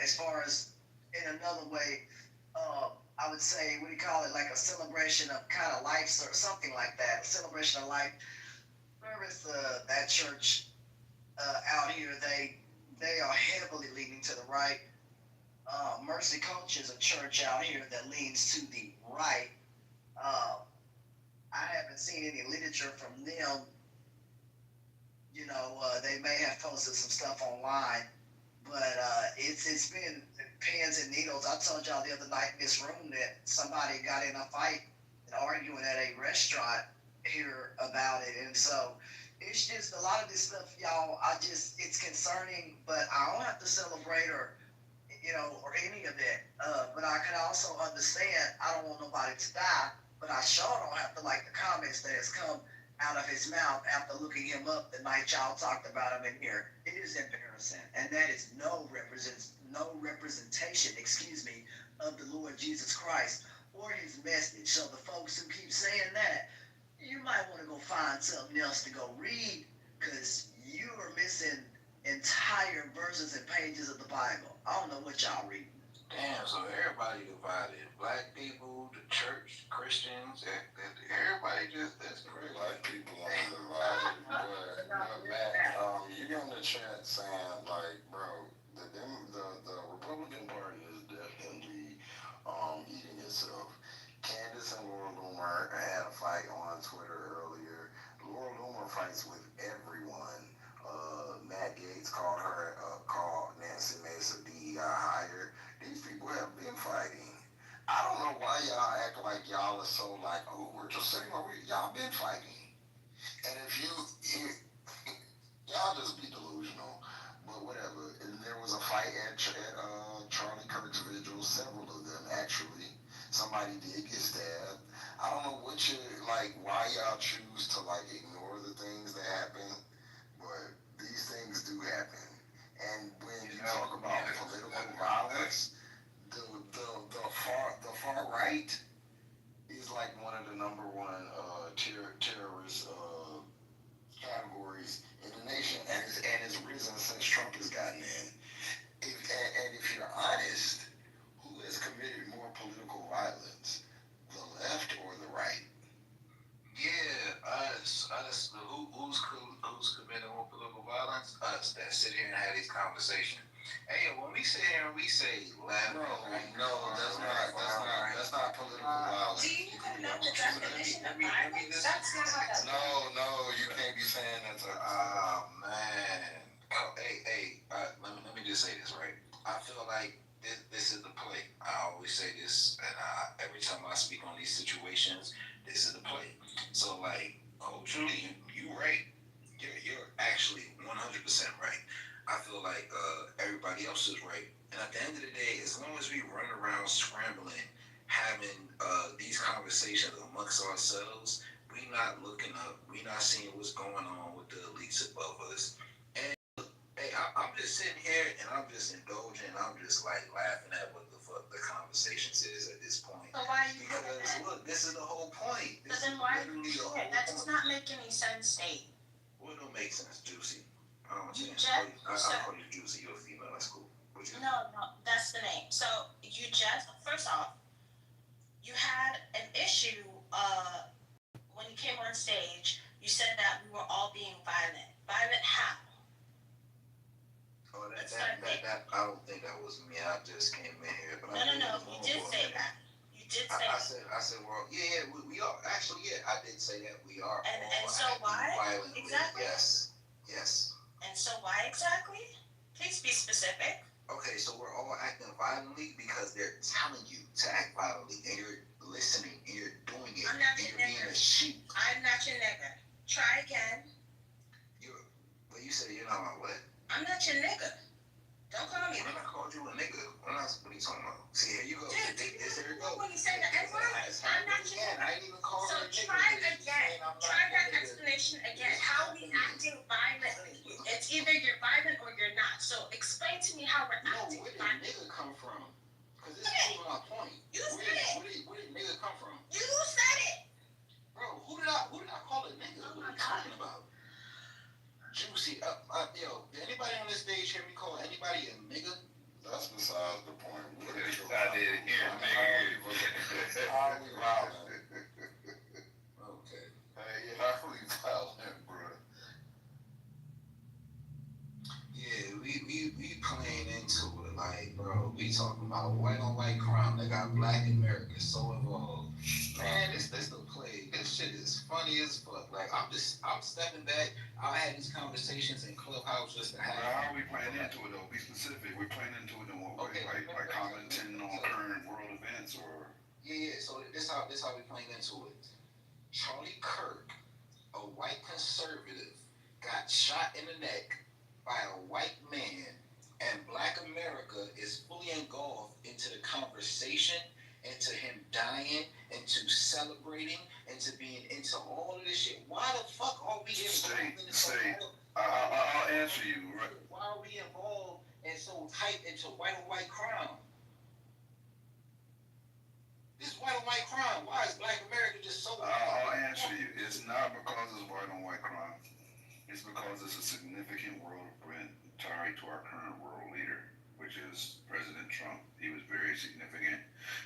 as far as in another way, I would say, what do you call it, like a celebration of kind of life, or something like that, a celebration of life. Where is that church out here? They are heavily leaning to the right. Mercy Coach is a church out here that leans to the right. I haven't seen any literature from them. They may have posted some stuff online, but it's been pins and needles. I told y'all the other night in this room that somebody got in a fight and arguing at a restaurant here about it, and so it's just a lot of this stuff, y'all. It's concerning, but I don't have to celebrate or any of that. But I can also understand. I don't want nobody to die, but I sure don't have to like the comments that has come out of his mouth after looking him up the night y'all talked about him in here. It is embarrassing, and that is no representation, of the Lord Jesus Christ or his message. So the folks who keep saying that, you might want to go find something else to go read, because you are missing entire verses and pages of the Bible. I don't know what y'all read. Damn, so everybody divided. Black people, the church, Christians, everybody that's crazy. Black people are divided. But Matt, you in the chat saying, like, bro, the Republican Party is definitely eating itself. Candace and Laura Loomer had a fight on Twitter earlier. Laura Loomer fights with everyone. Matt Gaetz called Nancy Mace a DEI hire. These people have been fighting. I don't know why y'all act like y'all are so like, oh, we're just sitting over here. Y'all been fighting. And if y'all just be delusional, but whatever. And there was a fight at Charlie Kirk's vigil, several of them actually. Somebody did get stabbed. I don't know why y'all choose to ignore the things that happen, but these things do happen. And when you talk about political violence, the far right is like one of the number one terrorist categories in the nation, and it's risen since Trump has gotten in. And if you're honest, who has committed more political violence, the left or the right? Yeah, us. Who's committing more political violence? Us that sit here and have these conversations. Hey, when we sit here and we say left, no, that's not political violence. Do you even know the definition of violence? That's not how that works. No, you can't be saying that to. Oh man. Let me just say this, right? I feel like this is the play. I every time I speak on these situations, this is the play. So like, culturally, you right. You're actually 100% right. I feel like everybody else is right. And at the end of the day, as long as we run around scrambling, having these conversations amongst ourselves, we not looking up. We not seeing what's going on with the elites above us. And hey, I'm just sitting here and I'm just indulging. I'm just like laughing at what the fuck the conversations is at this point. So why are you doing Because that? look, this is the whole point. But This then is why are you literally the doing whole it? That does point. not make any sense, Nate. Well, it don't make sense, Juicy. I don't You understand. just I'll call you Juicy. You're a female. That's cool. no, that's the name. So you just first off, you had an issue when you came on stage. You said that we were all being violent. Violent how? Oh, that I don't think that was me. I just came in here. But No. You did say that. You did say that. I said, well, yeah, we are. Actually, yeah, I did say that we are. And so why? Violently. Exactly. Yes. And so why exactly? Please be specific. Okay, so we're all acting violently because they're telling you to act violently, and you're listening, and you're doing it. I'm not your being a sheep. I'm not your nigga. Try again. Well, you said you're not my what? I'm not your nigga. Don't call me. When I called you a nigga, what are you talking about? See, here you go. Dude, Here you go. When you say the N-word, I'm not your nigga. I didn't even call so her a nigga. try again. Try that explanation again. How are we acting violently? It's either you're violent or you're not. So explain to me how we're acting violently. Where did nigga come from? Because this is my point. You said it. Where did nigga come from? You said it. Bro, who did I call a nigga? Oh what are my you talking about? Juicy, yo, did anybody on this stage hear me call anybody a nigga? That's besides the point. I did hear nigga. How we violent? Okay. Hey, how we violent, bro? Yeah, we playing into it. Like, bro, we talking about white on white crime that got black Americans so involved. Man, this the play. This shit is funny as fuck. Like, I'm stepping back. I had these conversations in Clubhouse just to have. How are we playing into it though? Be specific. We're playing into it in what way? Like commenting on current world events or? Yeah. So this how we playing into it. Charlie Kirk, a white conservative, got shot in the neck by a white man, and Black America is fully engulfed into the conversation, into him dying, into celebrating, into being into all of this shit. Why the fuck are we involved in this? I'll answer you. Right. Why are we involved and so tight into white on white crime? This is white on white crime. Why is Black America just so? I'll answer you. It's not because it's white on white crime. It's because it's a significant world event tied to our current world leader, which is President Trump. He was very significant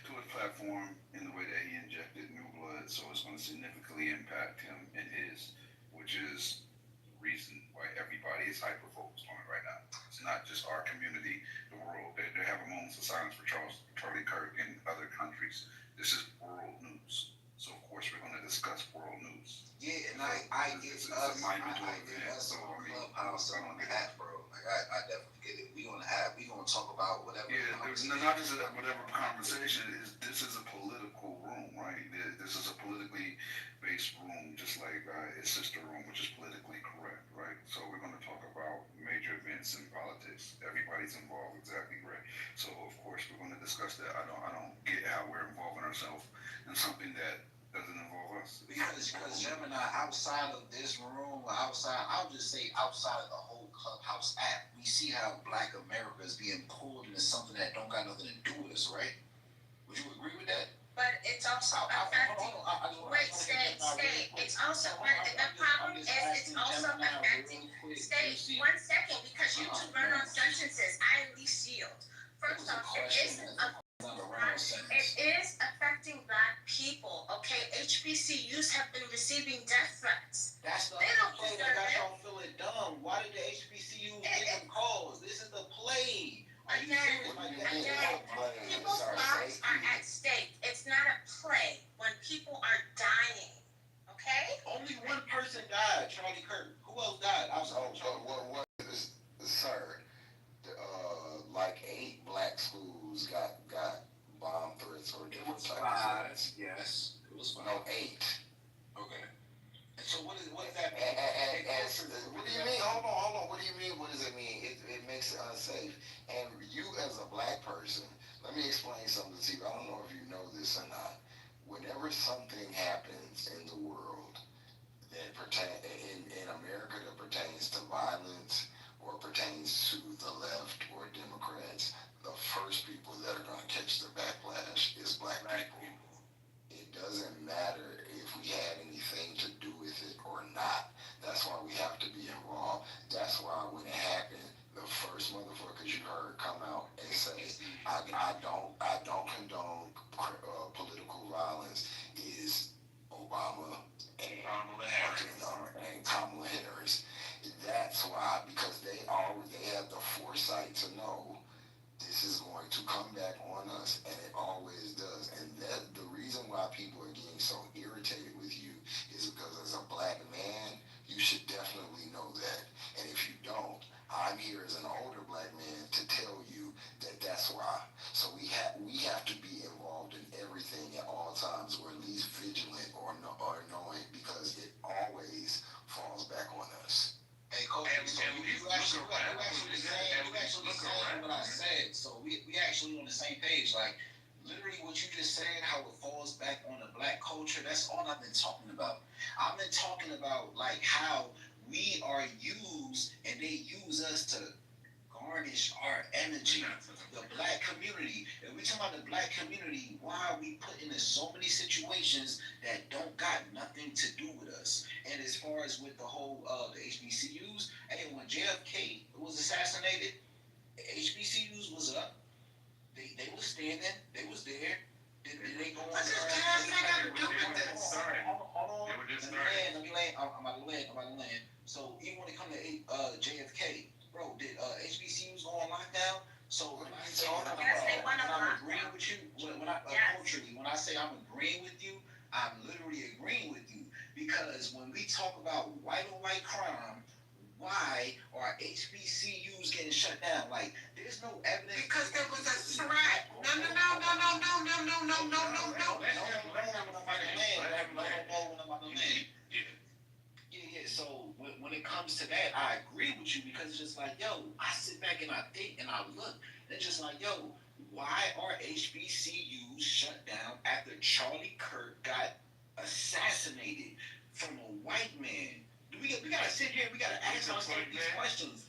to his platform in the way that he injected new blood, so it's going to significantly impact him and his, which is the reason why everybody is hyper-focused on it right now. It's not just our community, the world. They have a moment of silence for Charlie Kirk in other countries. This is world news. So, of course, we're going to discuss world news. Yeah, and I get us on Clubhouse on the app, bro. Like, I definitely get it. We gonna talk about whatever. Yeah, there's not just whatever conversation. This is a political room, right? This is a politically based room, just like its sister room, which is politically correct, right? So we're going to talk about major events in politics. Everybody's involved, exactly right. So of course we're going to discuss that. I don't get how we're involving ourselves in something that doesn't involve us. Because Gemini, outside of this room, I'll just say outside of the whole Clubhouse app, we see how Black America is being pulled into something that don't got nothing to do with us, right? Would you agree with that? But it's also affecting. Wait, stay. It's also the problem is it's also affecting. Stay 1 second because you two run on sentences. I at least yield. First off, it is affecting Black people. Okay, HBCUs have been receiving death threats. That's the play that got y'all feeling dumb. Why did the HBCU give them calls? This is the play. People's lives are at stake. It's not a play when people are dying. Okay? Only one person died, Charlie Kirk. Who else died? What is sir? Like 8 black schools got bomb threats or different types. you as a black person, let me explain something to you. I don't know if you know this or not. Whenever something happens in the world that in America that pertains to violence or pertains to the left or Democrats, the first people that are going to catch the backlash is black people. It doesn't matter if we had anything to do with it or not. That's why we have to be involved. That's why when it happened, the first motherfuckers you heard come out and say, I don't condone political violence is Obama and Kamala Harris. That's why, because they have the foresight to know this is going to come back on us, and it always does. And that the reason why people are getting so irritated with you is because as a black man, you should definitely know that. And if you don't, I'm here as an older black man to tell you that that's why. So we have to be involved in everything at all times, or at least vigilant or knowing, because it always falls back on us. Hey, Kobe, so you actually saying what I said. So we actually on the same page. Like, literally what you just said, how it falls back on the black culture, that's all I've been talking about. I've been talking about, like, how we are used and they use us to garnish our energy. The black community. If we talk about the black community, why are we put in so many situations that don't got nothing to do with us? And as far as with the whole the HBCUs, hey, when JFK was assassinated, HBCUs was up. They was standing. They was there. Did they go on? What does JFK got to do with this? Hold on. Let me land. I'm about to land. So even when it comes to JFK, bro, did HBCUs go on lockdown? So when I say I'm agreeing with you, culturally, when I say I'm agreeing with you, I'm literally agreeing with you, because when we talk about white on white crime, why are HBCUs getting shut down? Like, there's no evidence. Because there was a threat. No. Yeah. So when it comes to that, I agree with you, because it's just like, yo, I sit back and I think and I look, and it's just like, yo, why are HBCUs shut down after Charlie Kirk got assassinated from a white man? We gotta sit here, we gotta ask ourselves these questions.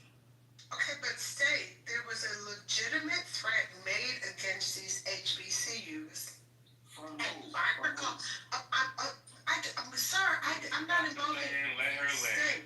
Okay, but stay. There was a legitimate threat made against these HBCUs. From who? I'm not involved in. Let her stay.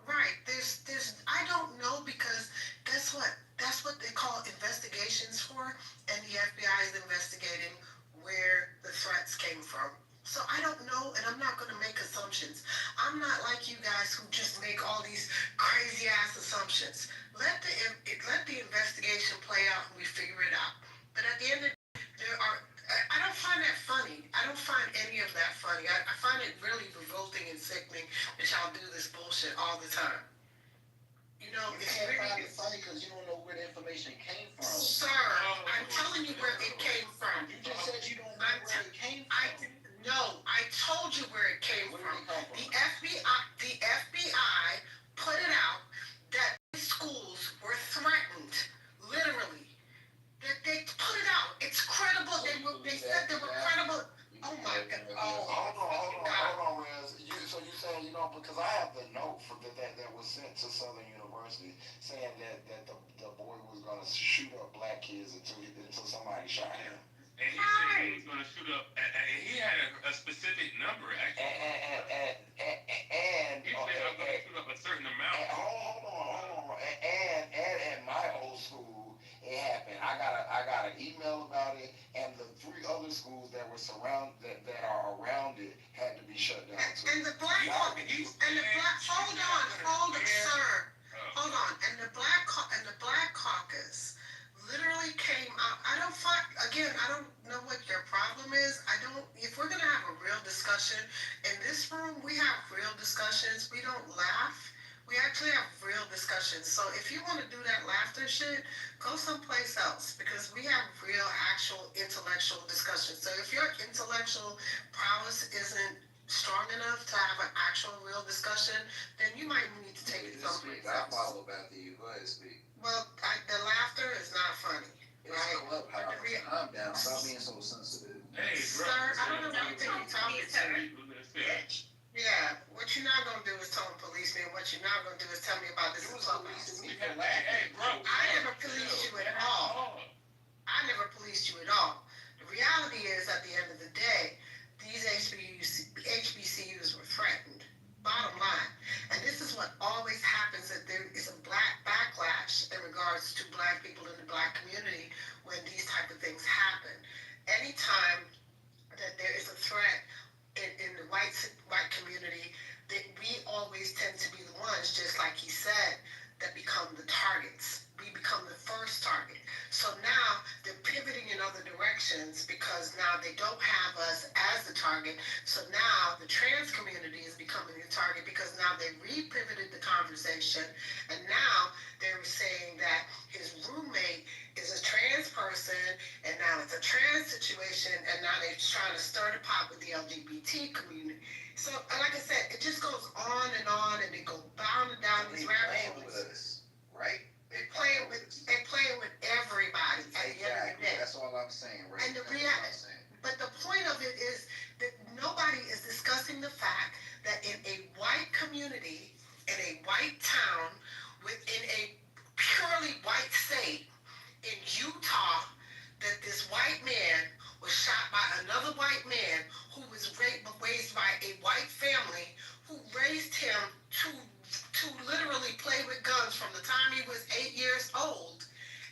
Right. There's. I don't know, because guess what? That's what they call investigations for, and the FBI is investigating where the threats came from. So I don't know, and I'm not going to make assumptions. I'm not like you guys who just make all these crazy ass assumptions. Let the investigation play out and we figure it out. But at the end of the day, I don't find that funny. I don't find any of that funny. I find it really revolting and sickening that y'all do this bullshit all the time. You know, you can't find it funny because you don't know where the information came from. Sir, I'm telling you where it came from. You just said you don't know where it came from. No, I told you where it came from. The FBI put it out that these schools were threatened, literally. That they put it out. It's credible. They said they were credible. Oh my God. Hold on, Rez. So you saying, because I have the note that was sent to Southern University saying that the boy was going to shoot up black kids until somebody shot him. And he said he was going to shoot up, and he had a specific number, actually. And he said, I'm going to shoot up a certain amount. Hold on. And at my old school, it happened. I got an email about it, and the 3 other schools that were that are around it had to be shut down too. And the black hold on, sir. Hold on. And the black caucus literally came out. I don't know what your problem is. If we're gonna have a real discussion in this room, we have real discussions. We don't laugh. We actually have real discussions. So if you want to do that laughter shit, go someplace else, because we have real, actual intellectual discussions. So if your intellectual prowess isn't strong enough to have an actual real discussion, then you might need to take it someplace I else. follow after you. Go ahead, speak. Well, the laughter is not funny. It's Clubhouse. Calm down. Stop being so sensitive. Hey, Sir, I don't know who you think you're talking to. Bitch. Yeah, what you're not gonna do is tell a policeman. What you're not gonna do is tell me about this in Clubhouse. Hey, bro. I never policed you at all. I never policed you at all. The reality is, at the end of the day, these HBCUs were threatened. Bottom line. And this is what always happens, that there is a black backlash in regards to black people in the black community when these type of things happen. Anytime that there is a threat in the white community, that we always tend to be the ones, just like he said, that become the targets. We become the first target. So now they're pivoting in other directions because now they don't have us as the target. So now the trans community is becoming the target because now they re-pivoted the conversation, and now they're saying that his roommate is a trans person, and now it's a trans situation, and now they're trying to stir the pot with the LGBT community. So, like I said, it just goes on, and they go bounding down these rabbit holes. With us, right? They're playing with everybody at the end of the day. That's all I'm saying, right? And but the point of it is that nobody is discussing the fact that in a white community, in a white town, within a purely white state, in Utah, that this white man was shot by another white man who was raised by a white family who raised him to literally play with guns from the time he was 8 years old.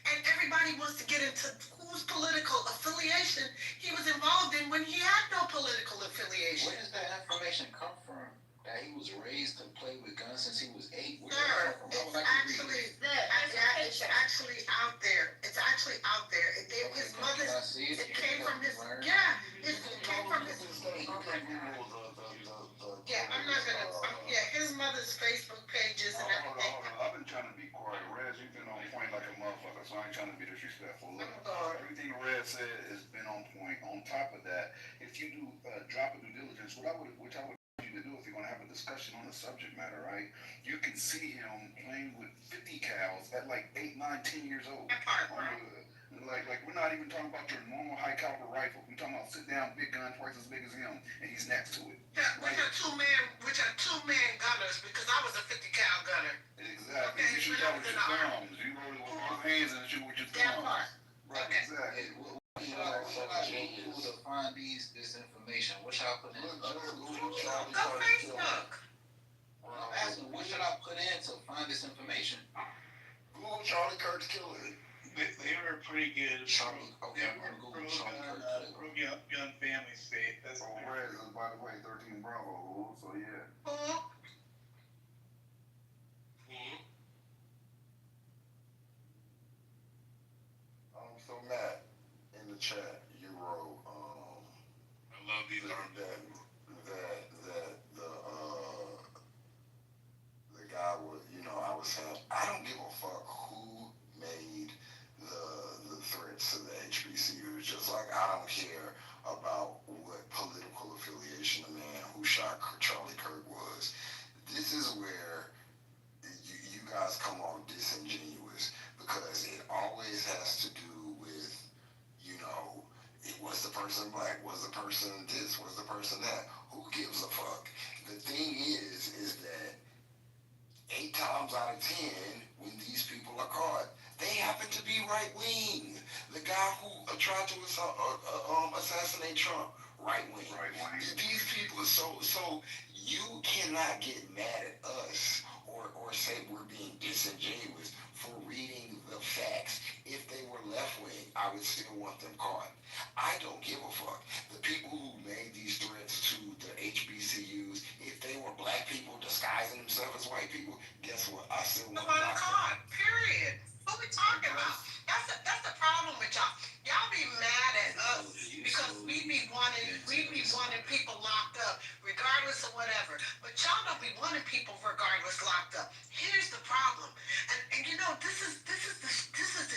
And everybody wants to get into whose political affiliation he was involved in when he had no political affiliation. Where does that information come from? That he was raised to play with guns since he was 8? Sir, it's actually out there. It's actually out there. His mother, it came from his, it came from his, I'm not gonna, his mother's Facebook pages and everything. I've been trying to be quiet. Rez, you've been on point like a motherfucker, so I ain't trying to be disrespectful. Look, everything Rez said has been on point. On top of that, if you do drop a due diligence, which I would you to do if you're going to have a discussion on the subject matter, right? You can see him playing with 50 cals at like 8, 9, 10 years old. Like we're not even talking about your normal high caliber rifle. We're talking about sit down big gun twice as big as him, and he's next to it. Yeah, which are two-man gunners, because I was a 50 cal gunner. Exactly. Okay, you shoot that with your thumbs. You roll it with both hands and shoot with your thumbs. Right, okay. Exactly. Who to find this information? What should I put in? Go Facebook. I'm asking, what should I put in to find this information? Google Charlie Kirk's killer. They were pretty good. Charlie, okay, I'm gonna Google Charlie Kirk. Young family state. That's Rez is, by the way, 13 Bravo, so yeah. So Matt, in the chat, you wrote, I love these that the guy was, I was saying, I don't give a fuck who made the threats to the HBCUs, just like I don't care about what political affiliation the man who shot Charlie Kirk was. This is where you guys come off disingenuous, because it always has to do with, was the person black, was the person this, was the person that? Who gives a fuck? The thing is that 8 times out of 10, when these people are caught, they happen to be right wing. The guy who tried to assassinate Trump, right wing. These people, so you cannot get mad at us or say we're being disingenuous for reading the facts. If they were left wing, I would still want them caught. I don't give a fuck. The people who made these threats to the HBCUs, if they were black people disguising themselves as white people, guess what? I still want them caught. Period. What we talking about? That's the problem with y'all. Y'all be mad at us because we be wanting people locked up regardless of whatever. But y'all don't be wanting people regardless locked up. Here's the problem, and this is the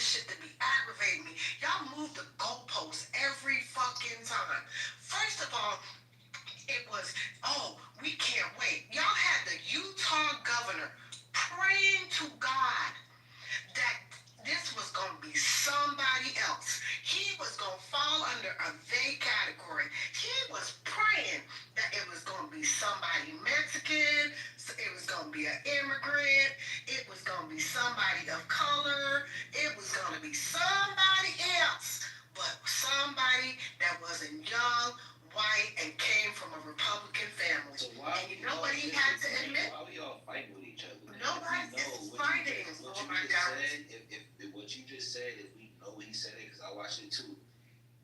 shit that be aggravating me. Y'all move the goalposts every fucking time. First of all, it was, category. He was praying that it was going to be somebody Mexican, it was going to be an immigrant, it was going to be somebody of color, it was going to be somebody else, but somebody that wasn't young, white, and came from a Republican family. So why and you know what he had to admit? Why we all fighting with each other? Nobody is fighting. What Oh you my just God. said, if what you just said, if we know he said it, because I watched it too,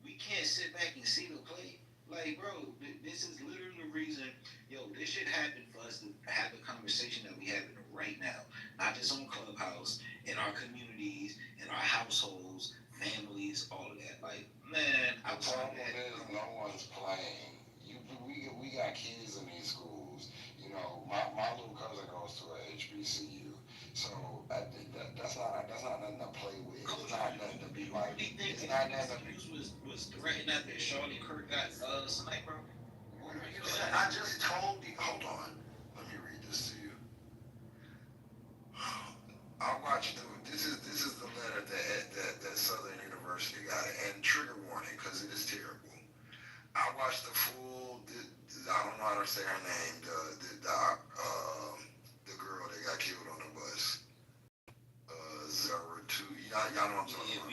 we can't sit back and see the play. Like, bro, this is literally the reason, this shit happened for us to have the conversation that we having right now. Not just on Clubhouse, in our communities, in our households, families, all of that. Like, man, the problem is no one's playing. We got kids in these schools. My little cousin goes to a HBCU, so that's not nothing to play with. It's not nothing to be like. It's not nothing to be. Was threatened after Charlie Kirk got sniped, bro. I just told you. Hold on. Let me read this to you. I watched this is the letter that Southern University got, and trigger warning because it is terrible. I watched the full. I don't know how to say her name. The girl that got killed on the bus. Zara 2. Y'all know what I'm talking about.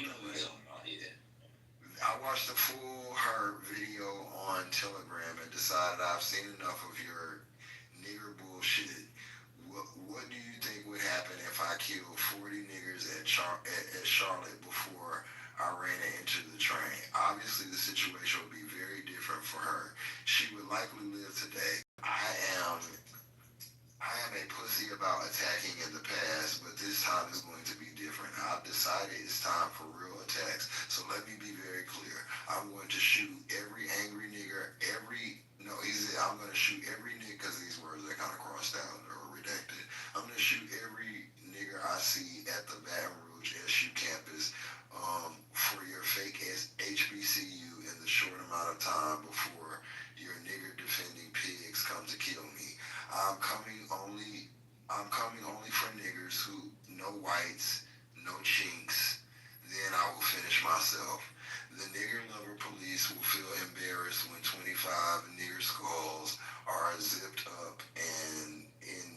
I watched the full her video on Telegram and decided I've seen enough of your nigger bullshit. What do you think would happen if I killed 40 niggers at Charlotte before I ran into the train? Obviously, the situation would be very different for her. She would likely live today. I am a pussy about attacking in the past, but this time is going to be different. I've decided it's time for real attacks. So let me be very clear. I'm going to shoot every angry nigger, he said I'm going to shoot every nigger, because these words are kind of crossed out or redacted. I'm going to shoot every nigger I see at the Baton Rouge SU campus for your fake HBCU in the short amount of time before your nigger defending pigs come to kill me. I'm coming only for niggers who, no whites, no chinks, then I will finish myself. The nigger lover police will feel embarrassed when 25 nigger skulls are zipped up and in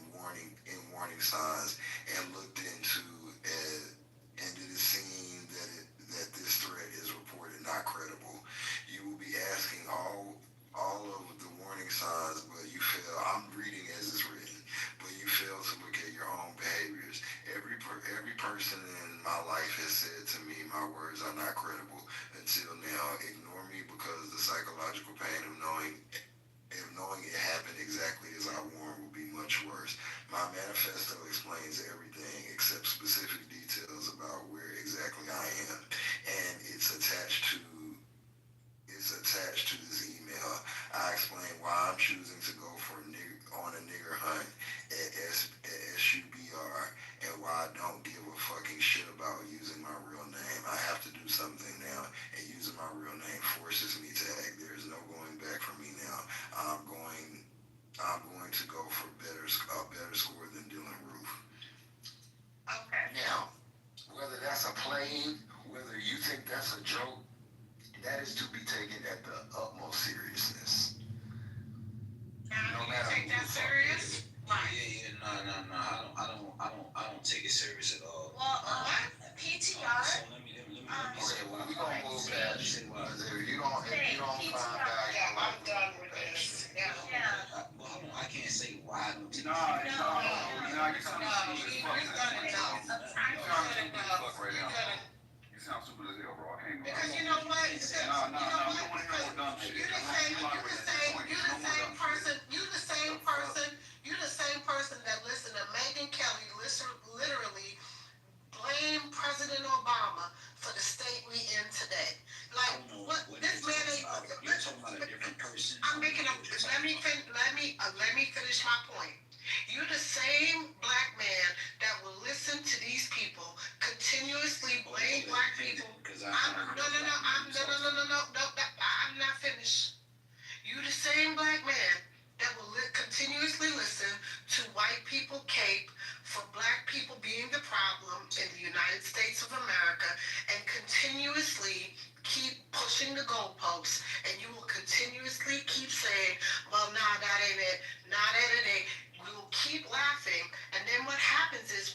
warning signs and looked into, and it is seen that this threat is reported not credible. You will be asking all of the warning signs, but you fail. I'm reading as it's written, but you fail to look at your own behaviors. Every person in my life has said to me, my words are not credible. Until now, ignore me because the psychological pain of knowing it happened exactly as I warned will be much worse. My manifesto explains everything except specific details about where exactly I am, and it's attached to this email. I explain why I'm choosing to go on a nigger hunt at SUBR and why I don't give a fucking shit about using my real name. I have to do something now, and using my real name forces me to act. There's no going back for me now. I'm going to go for a better score than Dylan Roof. Okay. Now, whether that's a play, whether you think that's a joke, that is to be taken at the utmost seriousness. No matter take that serious? I don't take it serious at all. Well, PTR. So let me. Okay, well, we gonna move past it. If you don't find value, I'm done with this. Yeah. Well, hold on, I can't say why I don't take it No, serious. you sound stupid as hell, bro. I can't go. Because you know what? You the same person that listened to Megyn Kelly literally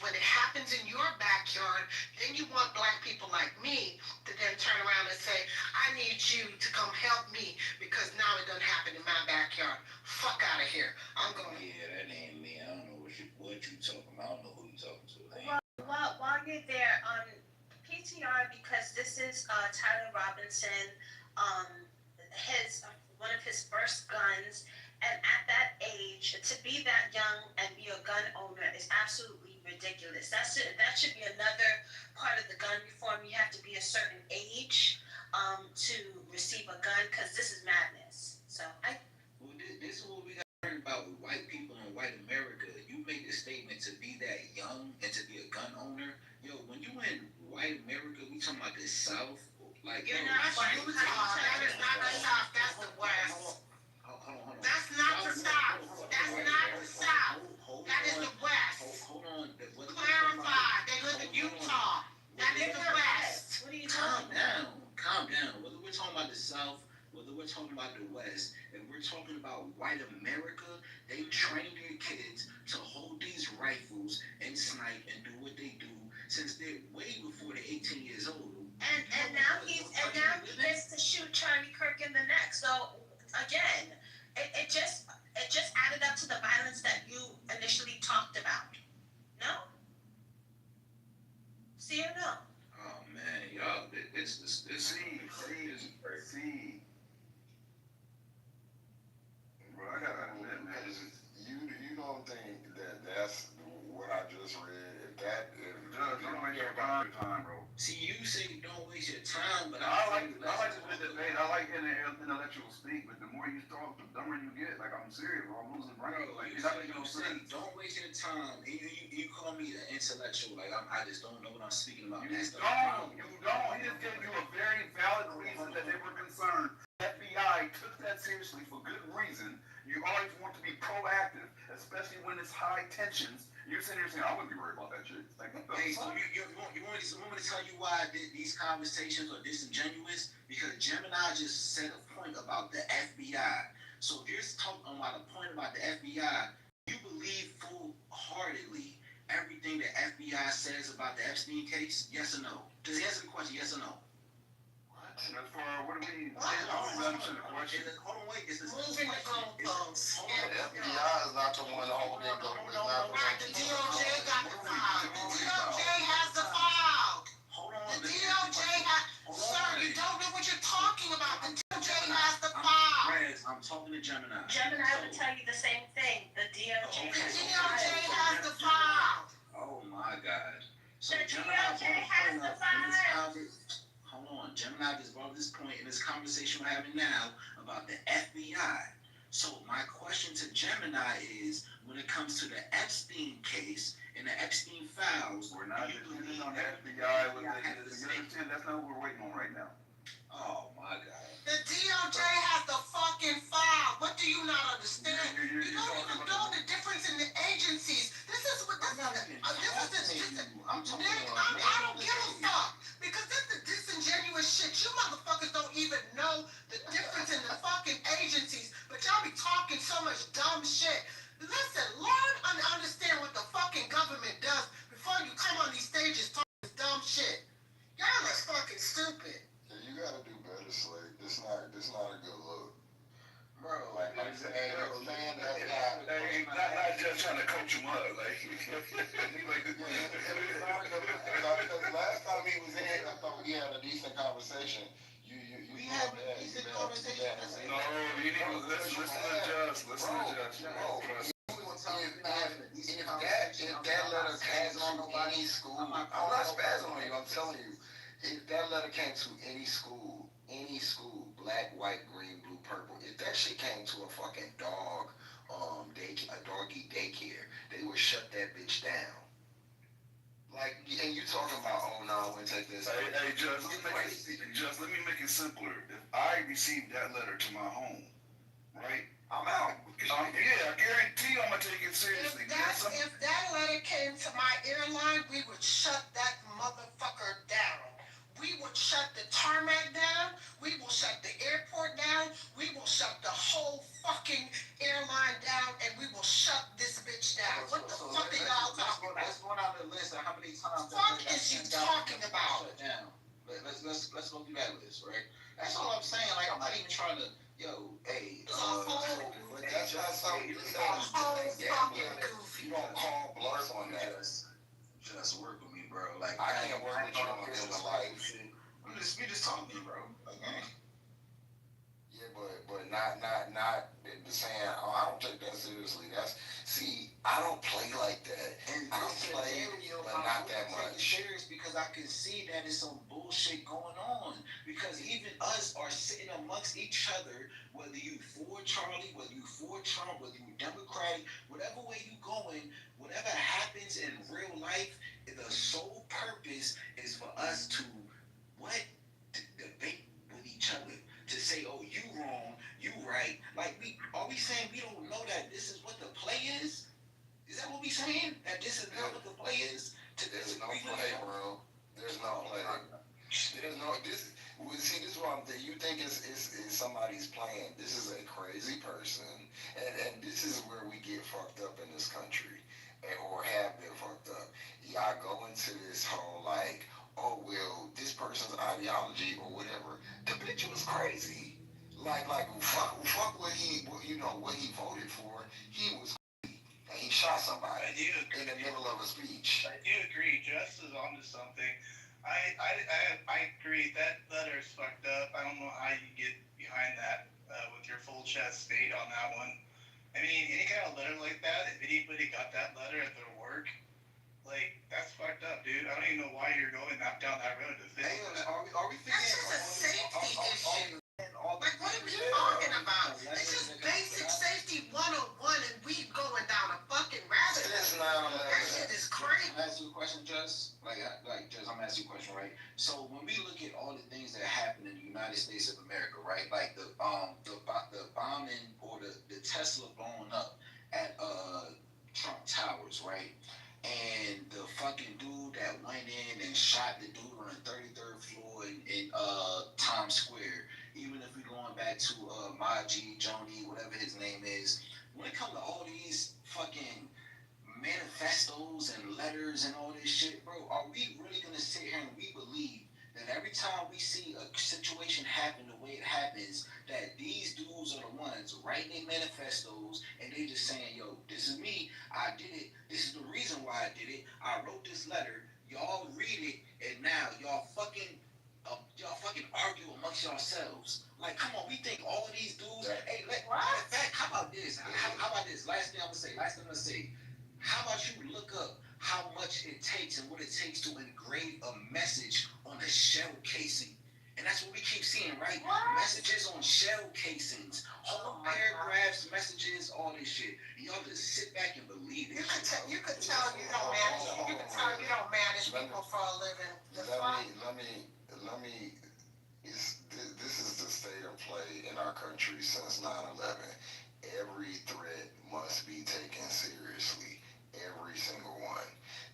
when it happens in your backyard, then you want black people like me to then turn around and say, I need you to come help me because now it doesn't happen in my backyard. Fuck out of here. I'm going. Yeah, that ain't me. I don't know what you talking about. I don't know who you talking to. Well, while you're there, PTR, because this is Tyler Robinson, his one of his first guns, and at that age, to be that young and be a gun owner is absolutely ridiculous. That should be another part of the gun reform. You have to be a certain age to receive a gun, because this is madness. So Well, this is what we got to learn about with white people in white America. You make the statement to be that young and to be a gun owner. Yo, when you in white America, we talking about the South. Like, You're not white. That is not the South. That's the West. Hold on. That's not the South. That's not the South. That is the West. Hold on. Clarify. They live in Utah. That is the West. what are you Calm talking about? down. Whether we're talking about the South, whether we're talking about the West, and we're talking about white America, they train their kids to hold these rifles and snipe and do what they do since they're way before they're 18 years old. And now he gets to shoot Charlie Kirk in the neck. So again, it just added up to the violence that you initially talked about. No? See or no? Oh man, y'all, this See. Bro, I gotta admit, man, You don't think that's what I just read? don't waste your time, bro. See, you say don't waste your time, but I like this debate. I like intellectual speak, but the more you talk, the dumber you get. Like, I'm serious, bro. I'm losing brain. Like, you say don't waste your time. And you call me an intellectual, like I just don't know what I'm speaking about. You don't. He just gave you a very valid reason that they were concerned. FBI took that seriously for good reason. You always want to be proactive, especially when it's high tensions. You're sitting here saying, I wouldn't be worried about that shit. Like, hey, so you want me to tell you why these conversations are disingenuous? Because Gemini just said a point about the FBI. So if you're talking about a point about the FBI, you believe full-heartedly everything the FBI says about the Epstein case? Yes or no? Just answer the question, yes or no? As far what do we? I don't understand the question. Hold on, wait. It's this. Moving the goalposts. The FBI is not the one holding it. Right, the DOJ got the file. The DOJ has the file. Hold on. The DOJ has. Sir, you don't know what you're talking about. The DOJ has the file. Rez, I'm talking to Gemini. Gemini would tell you the same thing. The DOJ. The DOJ has the file. Oh my God. So The Gemini DOJ has the file. Hold on, Gemini just brought this point in this conversation we're having now about the FBI. So my question to Gemini is, when it comes to the Epstein case and the Epstein files, we're not depending on the FBI. That's not what we're waiting on right now. Oh my God. The DOJ has the fucking file. What do you not understand? You don't even know the difference in the agencies. This is what this is. I'm talking Nick, I don't give a fuck. Because this is disingenuous shit. You motherfuckers don't even know the difference in the fucking agencies. But y'all be talking so much dumb shit. Listen, learn and understand what the fucking government does before you come on these stages talking this dumb shit. Y'all is fucking stupid. Yeah, you gotta do better, Slade. This not a good look. Bro, like I'm saying, not just trying to coach him up, like. Last time he was in, I thought we had a decent conversation. We had a decent conversation. No, you need to listen to Just. Listen to Just. If that letter came to any school, I'm not spazzing on you, I'm telling you. If that letter came to any school, black, white, green, blue, purple, if that shit came to a fucking a doggy daycare, they would shut that bitch down. Like, and you talking about, oh no, I wouldn't take this. Hey, Just, let me make it simpler. If I received that letter to my home, right? I'm out. Yeah, I guarantee I'm gonna take it seriously. If that letter came to my airline, we would shut that motherfucker down. We would shut the tarmac down. We will shut the airport down. We will shut the whole fucking airline down, and we will shut this bitch down. What the fuck are y'all talking about? Let's go down the list many times What is you talking about? Shut down. Let's go through that list, right? That's all I'm saying. Like, I'm not even trying to, hey, but that's something you don't call bluff on that. Just work with me, bro. Like, I can't work with you on business life. We just talking, bro. Okay. Yeah, but not the saying. Oh, I don't take that seriously. I don't play like that. And I play, but not that much. Serious because I can see that there's some bullshit going on. Because even us are sitting amongst each other, whether you for Charlie, whether you for Trump, whether you Democratic, whatever way you going, whatever happens in real life, the sole purpose is for us to debate with each other. To say, oh, you wrong, you right. Like, are we saying we don't know that this is what the play is? Is that what we saying? That this is not what the play is? There's no play, bro. There's no play. See, this is what I'm thinking. You think it's somebody's plan. This is a crazy person. And this is where we get fucked up in this country. Or have been fucked up. Y'all go into this whole, like, oh, well, this person's ideology or whatever. The bitch was crazy. Like, fuck what what he voted for. He was and he shot somebody in the middle of a speech. I do agree. Just is onto something. I agree. That letter is fucked up. I don't know how you get behind that with your full chest state on that one. I mean, any kind of letter like that, if anybody got that letter at their work, like, that's fucked up, dude. I don't even know why you're going down that road to think that. Are we thinking? That's just a safety issue. Like, what are we talking about? It's just basic safety 101 and we going down a fucking rabbit hole. That shit is crazy. Can I ask you a question, Jess? Jess, I'm asking you a question, right? So when we look at all the things that happen in the United States of America, right? Like the bombing or the Tesla blowing up at Trump Towers, right? And the fucking dude that went in and shot the dude on the 33rd floor in Times Square. Even if we're going back to Maji, Joni, whatever his name is, when it comes to all these fucking manifestos and letters and all this shit, bro, are we really gonna sit here and we believe that every time we see a situation happen the way it happens, that these dudes are the ones writing their manifestos and they just saying, yo, this is me, I did it, this is the reason why I did it, I wrote this letter, y'all read it, and now y'all fucking argue amongst yourselves. Like, come on, we think all of these dudes. Hey, matter of fact, how about this? How about this? Last thing I'm gonna say. How about you look up how much it takes and what it takes to engrave a message on a shell casing? And that's what we keep seeing, right? Messages on shell casings, whole paragraphs, messages, all this shit. And y'all just sit back and believe it. You could tell you don't manage. You could tell you don't manage people for a living. Let me. This is the state of play in our country since 9/11. Every threat must be taken seriously. Every single one.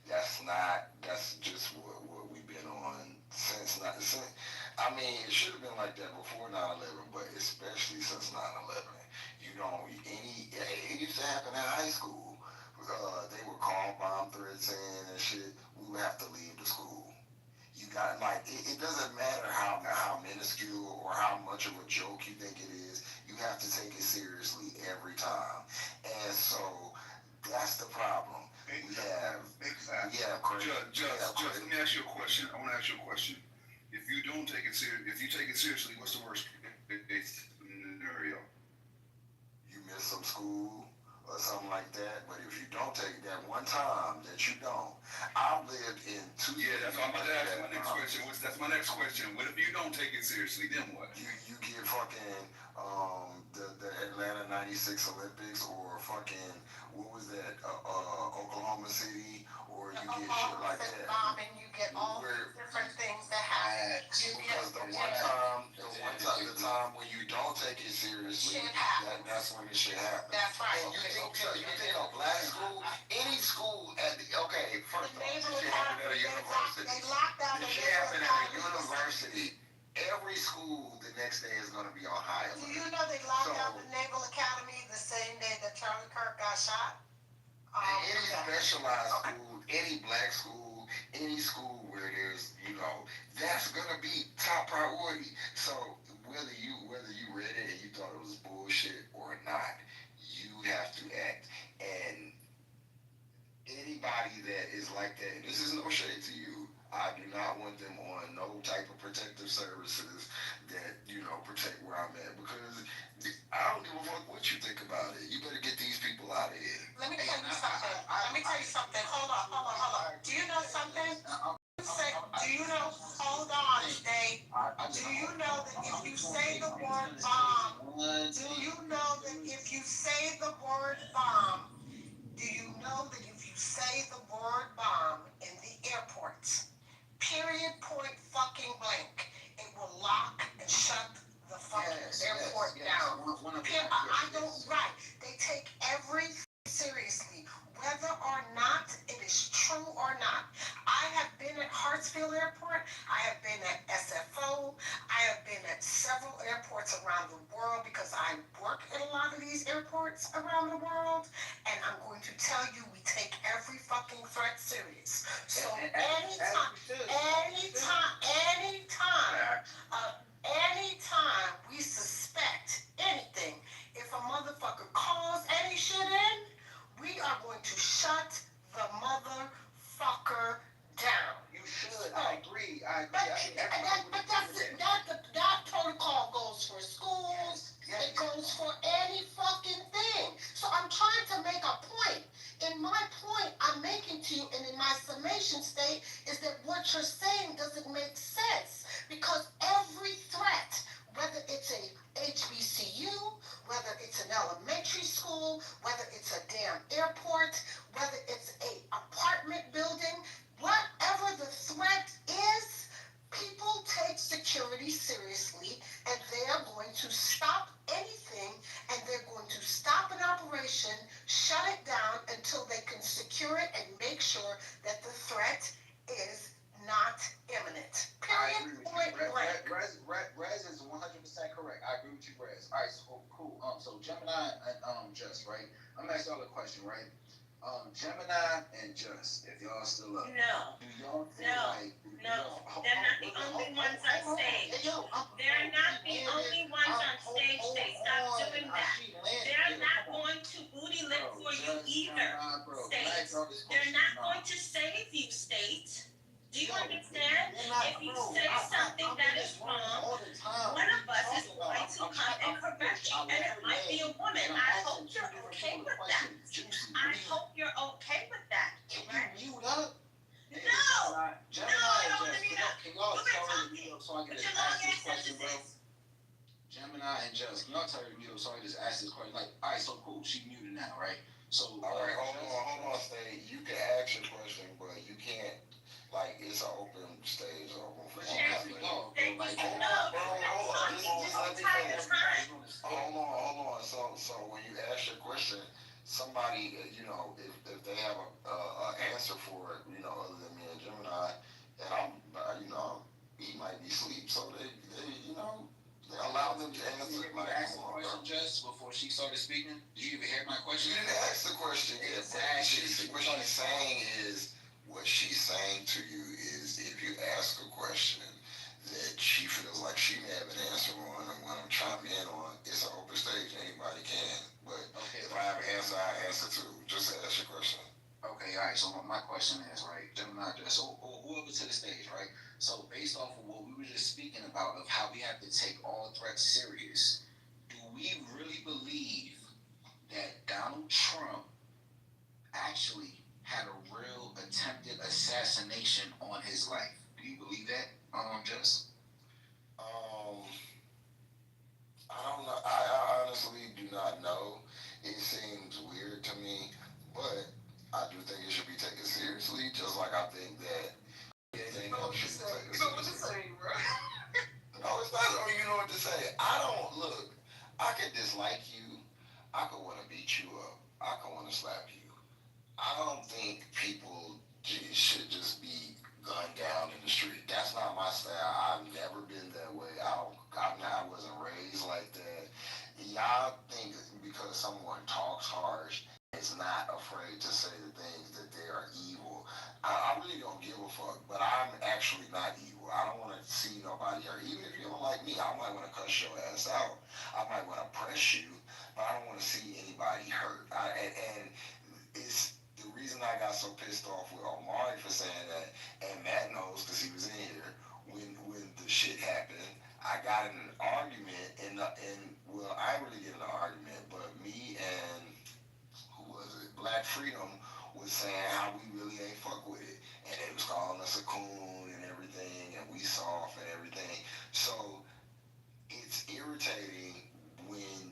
That's just what we've been on since. I mean, it should have been like that before 9/11, but especially since 9/11. It used to happen in high school. They would call bomb threats in and shit. We would have to leave the school. You got it doesn't matter how minuscule or how much of a joke you think it is. You have to take it seriously every time. And so that's the problem. We have crazy. Just let me ask you a question. I want to ask you a question. If you don't take it if you take it seriously, what's the worst case scenario? You miss some school or something like that. But if you don't take it that one time that you don't, I lived in 2 years. Yeah, that's what I'm about to ask my next question. That's my next question. What if you don't take it seriously? Then what? You get fucking the Atlanta '96 Olympics or fucking what was that Oklahoma City, or you get shit like that. Bombing, you get all these different things that happen. Because the time when you don't take it seriously, that's when the shit happens. That's right. And you think a black school, any school first off, this shit happened at a university. This shit happened at a university. Every school the next day is going to be on high alert. Do you know they locked down the Naval Academy the same day that Charlie Kirk got shot? Any specialized school, any black school, any school where there's, that's gonna be top priority. So whether you read it and you thought it was bullshit or not, you have to act. And anybody that is like that, and this is no shade to you, I do not want them on no type of protective services that, protect where I'm at, because I don't give a fuck what you think about it. You better get these people out of here. Let me tell you something. Hold on. Do you know something? Do you know, hold on, Dave. Do you know that if you say the word bomb, do you know that if you say the word bomb, do you know that if you say the word bomb in the airports, period, point, fucking blank, it will lock and shut the fucking airport down. I don't, right. They take everything seriously, whether or not it is true or not. I have been at Hartsfield Airport. I have been at SFO. I have been at several airports around the world because I work at a lot of these airports around the world. And I'm going to tell you, we take every fucking threat serious. So anytime we suspect anything, if a motherfucker calls any shit in, we are going to shut the motherfucker down. You should. I agree. That protocol goes for schools. It goes for any fucking thing. So I'm trying to make a point. And my point I'm making to you, and in my summation state, is that what you're saying doesn't make sense. Because every threat, whether it's a HBCU, whether it's an elementary school, whether it's a damn airport, whether it's a apartment building, whatever the threat is, people take security seriously, and they are going to stop anything, and they're going to stop an operation, shut it down until they can secure it and make sure that the threat is not imminent. Period. Point blank. Rez is 100% correct. I agree with you, Rez. All right, so cool. So Gemini and Just, right? I'm gonna ask y'all a question, right? Gemini and Just, if y'all still up. No. Do y'all feel like No, they're not the only ones on stage. They're not the only ones on stage. They stop doing that. They're not going to booty lick for you either, State. They're not going to save you, State. Do you understand? If you say something that is wrong, one of us is going to come and correct you, and it might be a woman. I hope you're okay with that. I hope you're okay with that. Right? Mute up? No, I don't want to mute up. Can y'all You've been tell her to talking. mute up so I can Put just your long ask this ass question, bro? sentences. Gemini and Just, can y'all tell her to mute up so I can just ask this question? Like, all right, so cool, she muted now, right? So, All right, hold on, stay. You can ask your question, but you can't. Like, it's an open stage, open for Hold on. So when you ask your question, somebody, if they have a answer for it, other than me and Gemini, and he might be asleep, so they allow them to answer. Like, ask the question just before she started speaking. Did you even hear my question? You didn't ask the question yet. What she's saying to you is, if you ask a question that she feels like she may have an answer on and want to chime in on, it's an open stage. Anybody can. But if I have an answer, I answer too. Just ask your question. Okay, all right. So my question is, right, Gemini, so whoever to the stage, right? So based off of what we were just speaking about, of how we have to take all threats serious, do we really believe that Donald Trump actually had a real attempted assassination on his life? Do you believe that, Just? I don't know. I honestly do not know. It seems weird to me, but I do think it should be taken seriously, just like I think that anything else should be taken seriously. You know what to say, bro. No, it's not. You know what to say. I could dislike you. I could want to beat you up. I could want to slap you. I don't think people should just be gunned down in the street. That's not my style. I've never been that way. I wasn't raised like that. Y'all think because someone talks harsh, is not afraid to say the things that they are evil. I really don't give a fuck. But I'm actually not evil. I don't want to see nobody hurt. Even if you don't like me, I might want to cuss your ass out. I might want to press you, but I don't want to see anybody hurt. And it's the reason I got so pissed off with Omari for saying that, and Matt knows because he was in here when the shit happened. I got in an argument, well, I didn't really get in an argument, but me and who was it? Black Freedom was saying how we really ain't fuck with it, and they was calling us a coon and everything, and we soft and everything. So it's irritating when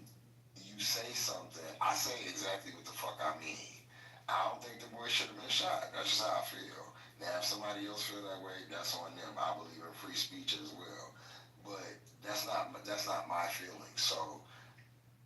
you say something. I say exactly what the fuck I mean. I don't think the boy should have been shot. That's just how I feel. Now, if somebody else feel that way, that's on them. I believe in free speech as well, but that's not my feeling. So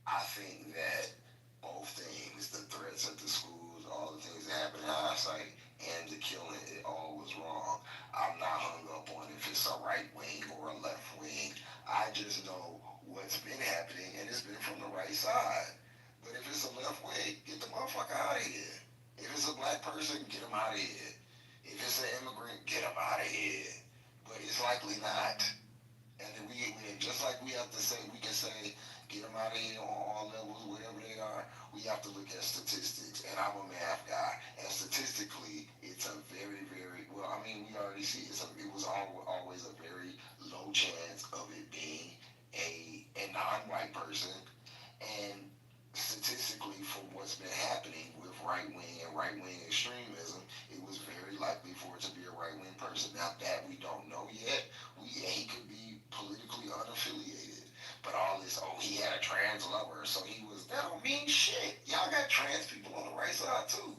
I think that both things, the threats at the schools, all the things that happened in hindsight, and the killing, it all was wrong. I'm not hung up on if it's a right wing or a left wing. I just know what's been happening, and it's been from the right side. But if it's a left wing, get the motherfucker out of here. If it's a black person, get him out of here. If it's an immigrant, get him out of here. But it's likely not. And then just like we have to say, we can say, get them out of here on all levels, whatever they are, we have to look at statistics. And I'm a math guy. And statistically, it's a very, very, well, I mean, we already see it was always a very low chance of it being a non-white person. And statistically, from what's been happening with right-wing and right-wing extremism, it was very likely for it to be a right-wing person. Now, that we don't know yet. He could be politically unaffiliated. But all this, he had a trans lover, so that don't mean shit. Y'all got trans people on the right side, too.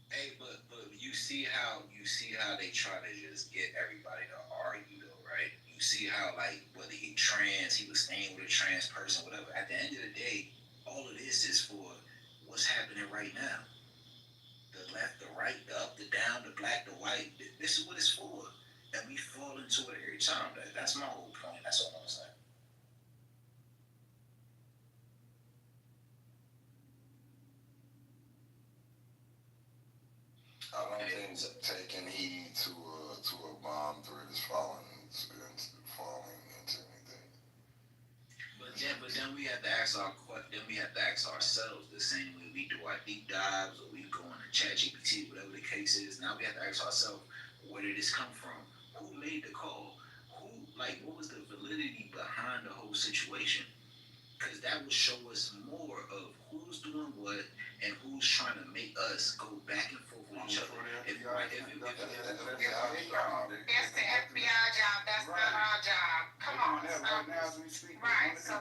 Hey, but you see how they try to just get everybody to argue though, right? You see how like whether he trans, he was staying with a trans person, whatever. At the end of the day, all of this is for what's happening right now. The left, the right, the up, the down, the black, the white. This is what it's for, and we fall into it every time. That's my whole point. That's all I'm saying. I don't think taking heed to a bomb threat is falling into anything. But then we have to ask ourselves the same way we do our deep dives or we go on to ChatGPT, whatever the case is. Now we have to ask ourselves, where did this come from? Who made the call? What was the validity behind the whole situation? Because that will show us more of who's doing what and who's trying to make us go back and forth with each other. That's the FBI job. That's not our job. Come on. Right. So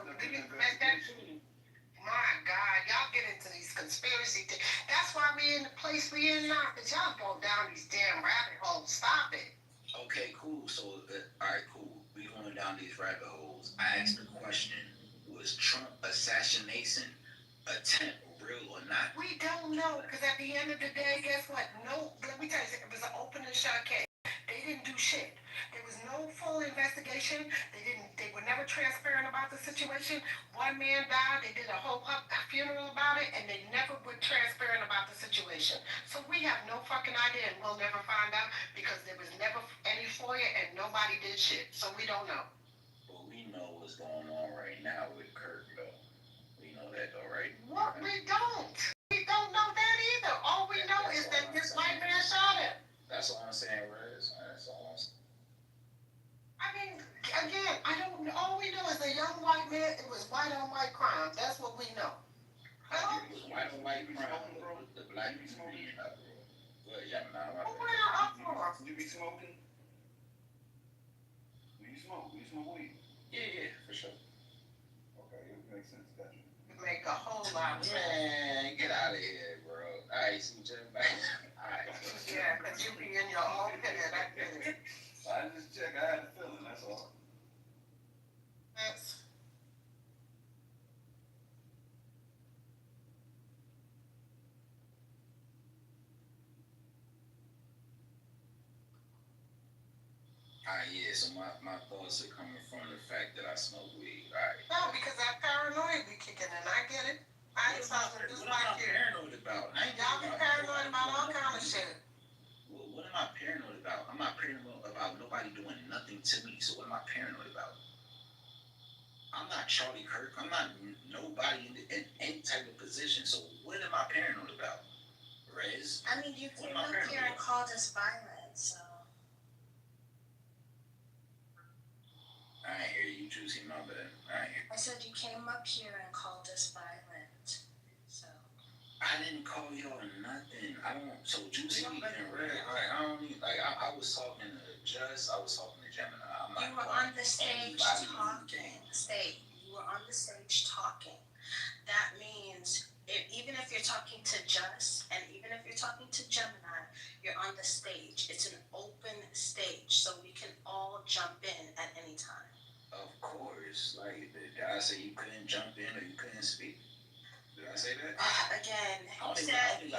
my God, y'all get into these conspiracy things. That's why we in the place we in now. Because y'all go down these damn rabbit holes. Stop it. Okay, cool. So, all right, cool. We going down these rabbit holes. I asked the question, was Trump assassination attempt real or not? We don't know, because at the end of the day, guess what? No, let me tell you, it was an open and shut case. They didn't do shit. There was no full investigation. They were never transparent about the situation. One man died. They did a whole funeral about it, and they never were transparent about the situation. So we have no fucking idea, and we'll never find out because there was never any FOIA, and nobody did shit. So we don't know. Well, we know what's going on right now with Kirk, though. We know that, though, right? What? We don't. We don't know that either. All we know is that this white man shot him. That's all I'm saying, Rez. That's all I'm saying. I mean, again, I don't know. All we know is a young white man. It was white on white crime. That's what we know. It was white on white crime, bro. The black people smoking. Well, yeah, we're not up for. You be smoking? Do you smoke? Do you smoke weed? Yeah, for sure. Okay, it makes sense. Gotcha. Make a whole lot of sense. Man, get out of here, bro. All right, see you back. All right. Yeah, because you be in your own head. I get it. I just check. I had a feeling. That's all. That's. Alright, yeah, so my thoughts are coming from the fact that I smoke weed, alright? No, because that paranoid be kicking in. I get it. I ain't talking just like you. What am I paranoid about? Y'all be paranoid about all kind of shit. What am am I paranoid about? I'm not paranoid about nobody doing nothing to me. So what am I paranoid about? I'm not Charlie Kirk. I'm not nobody in any type of position. So what am I paranoid about? Rez? I mean, you came up here and called us violent, so. I ain't hear you, Juicy, my bad. I said you came up here and called us violent, so. I didn't call y'all nothing. I don't, so Juicy and Red, I don't need, I was talking to Just, I was talking to Gemini. I'm not You were on the stage talking. You were on the stage talking. That means even if you're talking to Just and even if you're talking to Gemini, you're on the stage. It's an open stage, so we can all jump in at any time. Of course. Like, did I say you couldn't jump in or you couldn't speak? Did I say that? Again, you said you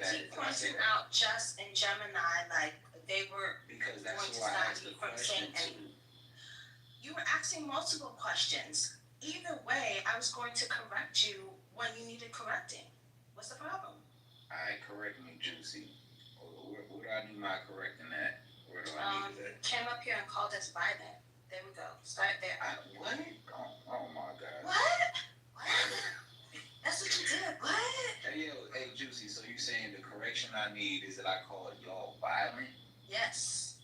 keep pointing out Just and Gemini like they were because that's going to why I stop asked you the from saying question anything. You were asking multiple questions. Either way, I was going to correct you when you needed correcting. What's the problem? Alright, correct me, Juicy. Where do I do my correcting at? Where do I need that? Came up here and called us violent. There we go. Start there. What? Oh my God. What? That's what you did. What? Hey, Juicy, so you saying the correction I need is that I called y'all violent? Yes.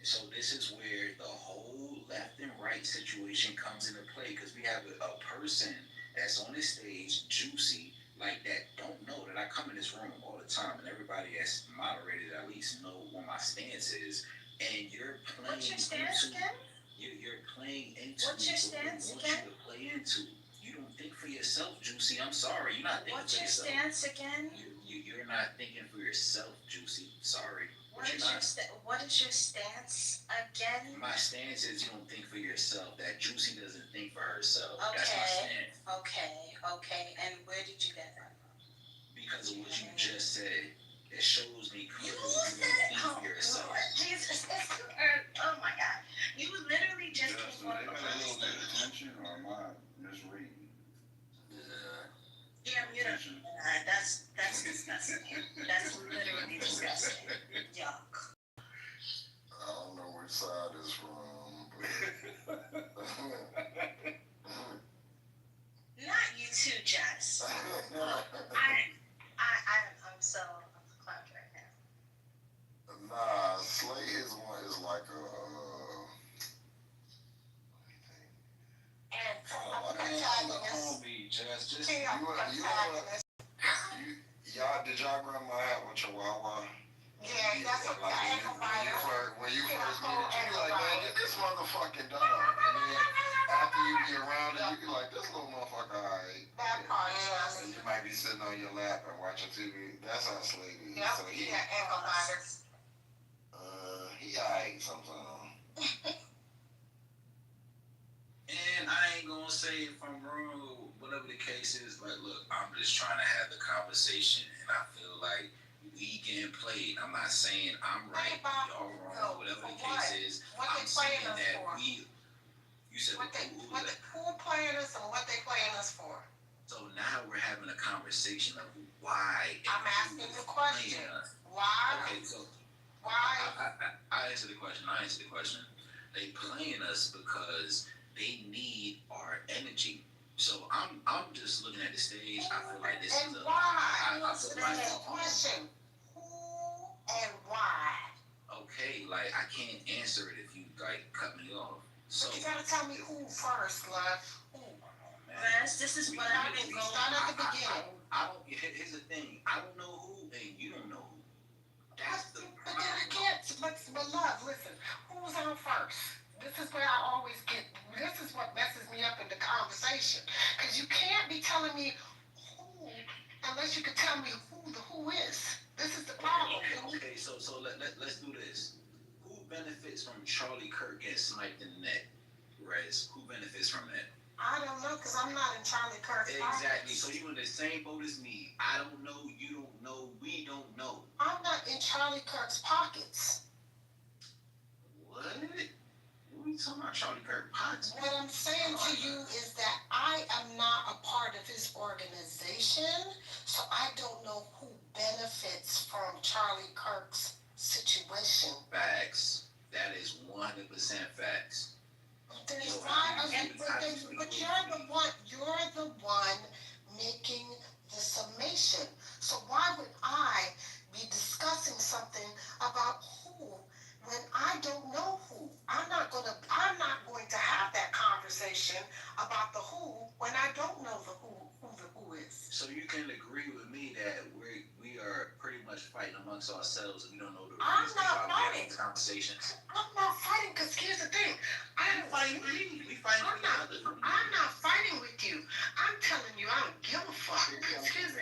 So this is where the whole left and right situation comes into play because we have a person that's on the stage, Juicy, like that don't know that I come in this room all the time and everybody that's moderated at least know what my stance is. And you're playing. What's your stance again? You're playing into What's your stance what again? you to play into. You don't think for yourself, Juicy. I'm sorry, you're not thinking What's for yourself. What's your stance again? You're not thinking for yourself, Juicy. Sorry. What is your stance again? My stance is you don't think for yourself. That Juicy doesn't think for herself. Okay. That's my stance. Okay. And where did you get that from? Because of what you just said. It shows me clearly you don't think for yourself. Jesus, oh my God. You literally just came up with a little bit of attention, or am I misreading? Yeah, you know, that's disgusting. That's literally disgusting. Yuck. I don't know which side is from, Not you too, Jess. I'm so clapped right now. Nah, Slay is like a. Did y'all grab my hat with Chihuahua? Yeah, that's what I when you first meet it, you be like, man, get this motherfucking dog. And then after you be around it, you be like, this little motherfucker, alright. That part, yes. And you might be sitting on your lap and watching TV. That's how Slay is. Yep, So he got ankle biters. He alright sometimes. And I ain't gonna say if I'm wrong, whatever the case is, like, look, I'm just trying to have the conversation, and I feel like we getting played. I'm not saying I'm right, y'all wrong, whatever the case is. I'm saying that you said who playing us and what they playing us for? So now we're having a conversation of why. I'm asking the question. Why? Okay, so why? I answer the question. They playing us because they need our energy. So I'm just looking at the stage. I feel like this is a. Why? I feel like a question. Who and why? Okay, like I can't answer it if you like cut me off. So but you gotta tell me who first, love. Who? Rez, this is what I'm going to go. Start at the beginning. I don't. Here's the thing. I don't know who, and you don't know who. That's the But then I can't. But love, listen. Who's on first? This is where I always get. This is what messes me up in the conversation. Because you can't be telling me who unless you can tell me who the who is. This is the problem. Okay. So let's do this. Who benefits from Charlie Kirk getting sniped in the neck? Rez, who benefits from that? I don't know, because I'm not in Charlie Kirk's Exactly. pockets. So you're in the same boat as me. I don't know. You don't know. We don't know. I'm not in Charlie Kirk's pockets. What? What are you talking about, Charlie Kirk pockets? What I'm saying to you is that I am not a part of his organization, so I don't know who benefits from Charlie Kirk's situation. Facts. That is 100% facts. Then why are you, but you're the one making the summation. So why would I be discussing something about who when I don't know who? I'm not going to have that conversation about the who when I don't know the who the who is. So you can agree with me that we are pretty much fighting amongst ourselves and we don't know the I'm reason not why we're fighting. having conversations. I'm not fighting because here's the thing. We fighting with each other. I'm not fighting with you. I'm telling you I don't give a fuck. Excuse me.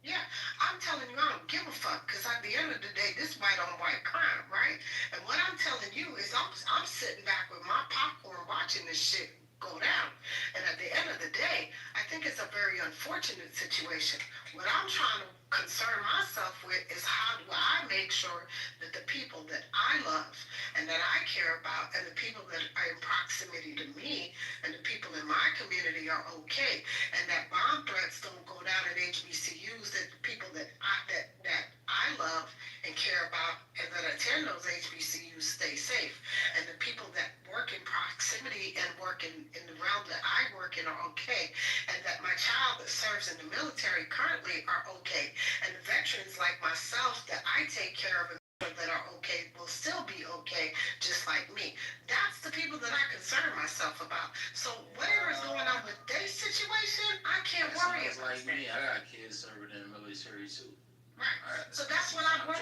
Yeah, I'm telling you I don't give a fuck because at the end of the day, this white on white crime, right? And what I'm telling you is I'm sitting back with my popcorn watching this shit go down. And at the end of the day, I think it's a very unfortunate situation. What I'm trying to concern myself with is how do I make sure that the people that I love and that I care about and the people that are in proximity to me and the people in my community are okay, and that bomb threats don't go down at HBCUs, that the people that I love and care about and that attend those HBCUs stay safe, and the people that work in proximity and work in the realm that I work in are okay, and that my child that serves in the military currently are okay, and the veterans like myself that I take care of and that are okay will still be okay, just like me. That's the people that I concern myself about. So whatever is going on with their situation, I can't worry about. Like me, I got kids serving in the military too. Right. So that's what I worry.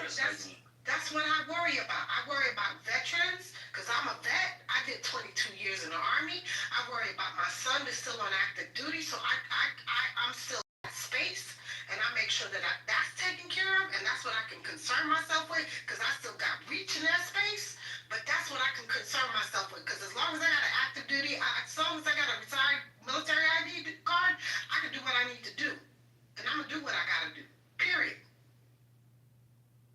That's what I worry about. I worry about veterans because I'm a vet. I did 22 years in the Army. I worry about my son that's still on active duty, so I'm still in that space, and I make sure that that's taken care of, and that's what I can concern myself with because I still got reach in that space. But that's what I can concern myself with because as long as I got an active duty, as long as I got a retired military ID card, I can do what I need to do, and I'm gonna do what I gotta do. Period.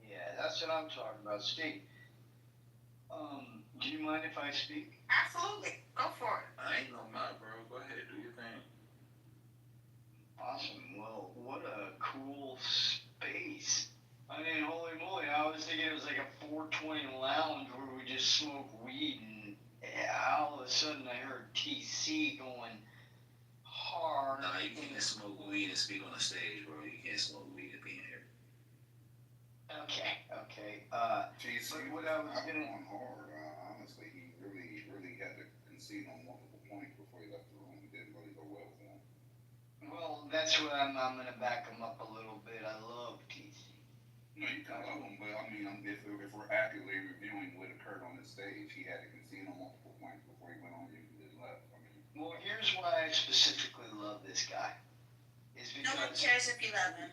Yeah, that's what I'm talking about. Steve, do you mind if I speak? Absolutely. Go for it. I ain't no mouth, bro. Go ahead, do your thing. Awesome. Well, what a cool space. I mean, holy moly, I was thinking it was like a 420 lounge where we just smoke weed, and all of a sudden I heard TC going hard. Nah, you can't smoke weed and speak on the stage, bro. You can't smoke weed and be in here. Okay. TC what I was gonna on hard. Honestly, he really had to concede on multiple points before he left the room. It didn't really go well for him. Well, that's what I'm gonna back him up a little bit. I love TC. No, you can love him, but I mean, if we're accurately reviewing what occurred on the stage, he had to concede on multiple points before he went on mute and then left. I mean, Well, here's why I specifically love this guy. Is No one because cares if you love him.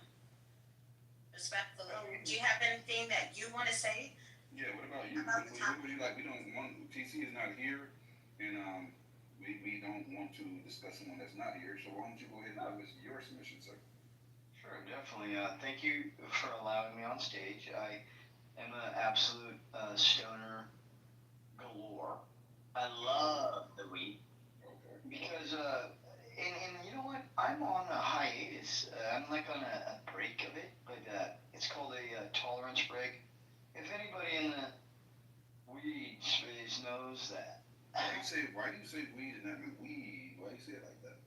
Respectfully. Do you have anything that you want to say? yeah, what about you? What do you like? We don't want TC is not here, and we don't want to discuss someone that's not here. So why don't you go ahead and give us your submission, sir? Sure, definitely. Thank you for allowing me on stage. I am an absolute stoner galore. I love the weed. Okay. Because, and you know what? I'm on a hiatus. I'm like on a break of it, but it's called a tolerance break. If anybody in the weed space knows that. Why do you say weed and not weed? Why do you say it like that?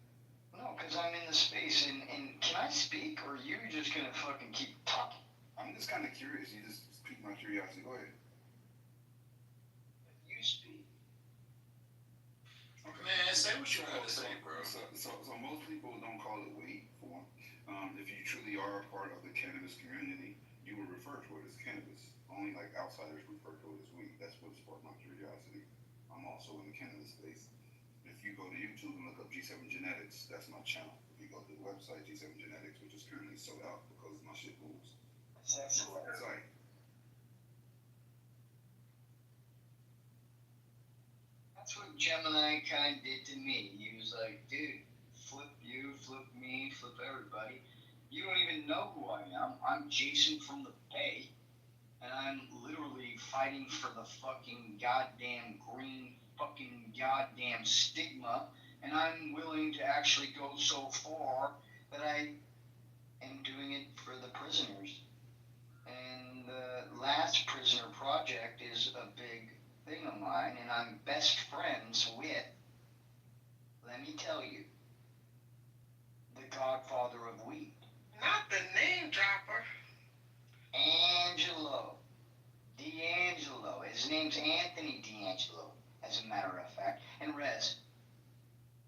No, because I'm in the space, and can I speak, or are you just gonna fucking keep talking? I'm just kind of curious. You just piqued my curiosity. Go ahead. You speak. Okay. Man, say what you want to say, bro. So most people don't call it weed, for one. If you truly are a part of the cannabis community, you would refer to it as cannabis. Only like outsiders refer to it as weed. That's what sparked my curiosity. I'm also in the cannabis space. If you go to YouTube and look up G7 Genetics, that's my channel. If you go to the website G7 Genetics, which is currently sold out because my shit moves. That's excellent. Website. That's what Gemini kind of did to me. He was like, dude, flip you, flip me, flip everybody. You don't even know who I am. I'm Jason from the Bay, and I'm literally fighting for the fucking goddamn green fucking goddamn stigma, and I'm willing to actually go so far that I am doing it for the prisoners. And the Last Prisoner Project is a big thing of mine, and I'm best friends with, let me tell you, the godfather of weed. Not the name dropper. Angelo. D'Angelo. His name's Anthony D'Angelo, as a matter of fact. And Rez,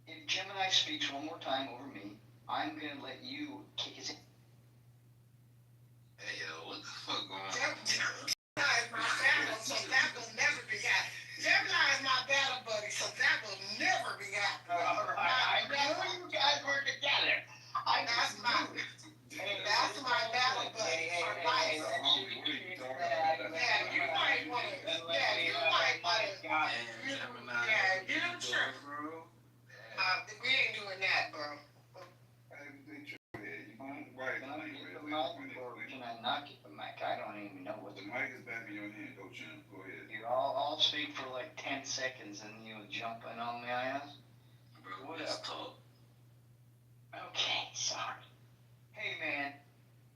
if Gemini speaks one more time over me, I'm going to let you kick his ass. Hey, yo, what the fuck going on? Gemini is my battle, so that will never be happening. Gemini is my battle buddy, so that will never be happening. I knew you guys were together. That's my battle buddy for life. Yeah, you might want to. Yeah, you might want to. Yeah, you sure. We ain't doing that, bro. Can I not get the mic? I don't even know what The mic is back in your hand, Coach Jim. Go ahead. I'll speak for like 10 seconds and you'll jump in on my ass. Bro, let's talk. Okay, sorry. Hey man,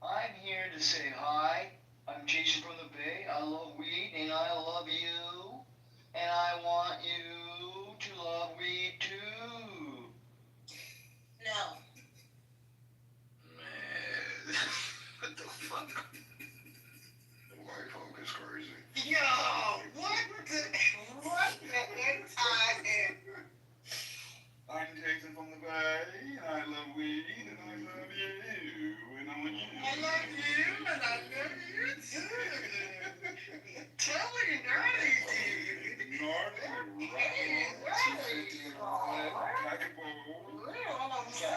I'm here to say hi. I'm Jason from the Bay. I love weed and I love you. And I want you to love weed too. No. Man, what the fuck? The white folk is crazy. Yo, what the entire I'm Jason from the Bay. I love weed and I love you. And I want you. I love you and I love you too. Totally nerdy, dude. Gnarly, Hey, right. Packet bowl. What I'm saying.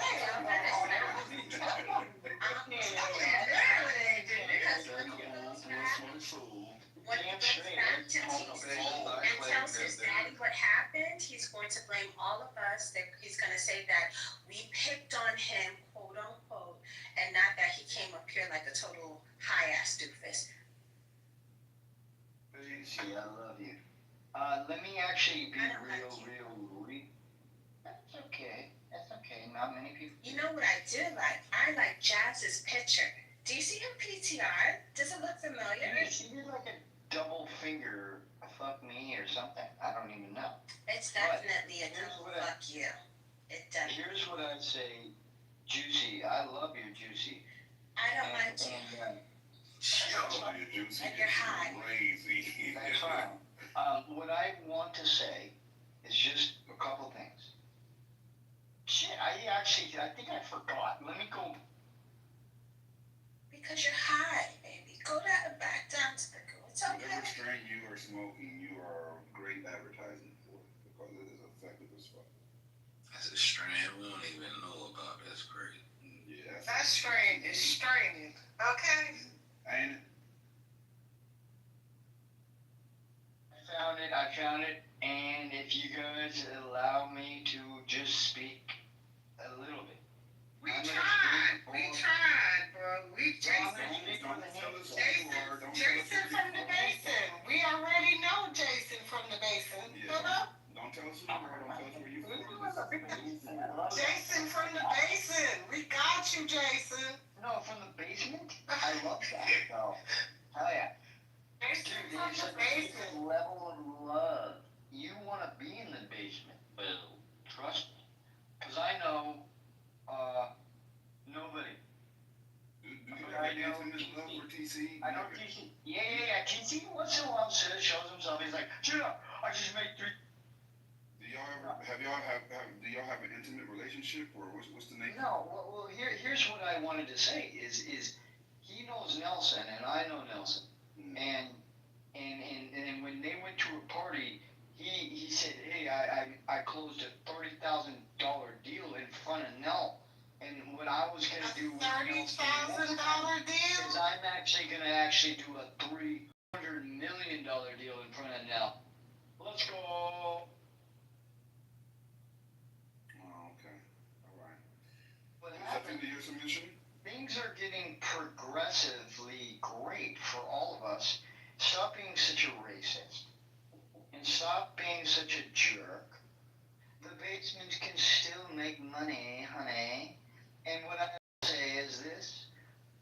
When he gets back to TC and tells his daddy what happened, he's going to blame all of us. That he's going to say that we picked on him, quote unquote, and not that he came up here like a total high ass doofus. Lucy, I love you. Let me actually be real. That's okay. That's okay. Not many people. You know what I do like? I like Jazz's picture. Do you see her PTR? Does it look familiar? She did like a double finger fuck me or something. I don't even know. It's definitely a double fuck you. It definitely. Here's what I'd say, Juicy. I love you, Juicy. I don't like you. And you're high. Crazy. That's fine. What I want to say is just a couple things. Shit, I think I forgot. Let me go. Because you're high, baby. Go down, back down to the girl. It's okay. Whatever strain you are smoking, you are great advertising for it because it is effective as fuck. That's a strain we don't even know about. That's crazy. Yeah. That strain is straining. Okay? Ain't it? I found it, and if you guys allow me to just speak a little bit. We tried, bro. Jason from the basin. We already know Jason from the basin. Yeah. Don't tell us who you are. Don't tell us where you from. Jason from the basin. We got you, Jason. No, from the basement? I love that, though. Hell yeah. Jason Dude, from it's the a basin. level of love. You want to be in the basement, Bill. Trust me. Because I know, nobody. Do you have any intimate love for TC? I know TC. Yeah. TC once in a while shows himself. He's like, chill out. I just made 3. Do y'all have an intimate relationship or what's the name? No. Well, here's what I wanted to say is he knows Nelson and I know Nelson, and when they went to a party, he said, hey, I closed a $30,000 deal in front of Nell. And what I was going to do was $30,000 deal? is I'm actually going to do a $300 million deal in front of Nell. Let's go. Oh, okay. All right. What Is happened? that your submission? Things are getting progressively great for all of us. Stop being such a racist. And stop being such a jerk. The basement can still make money, honey. And what I say is this.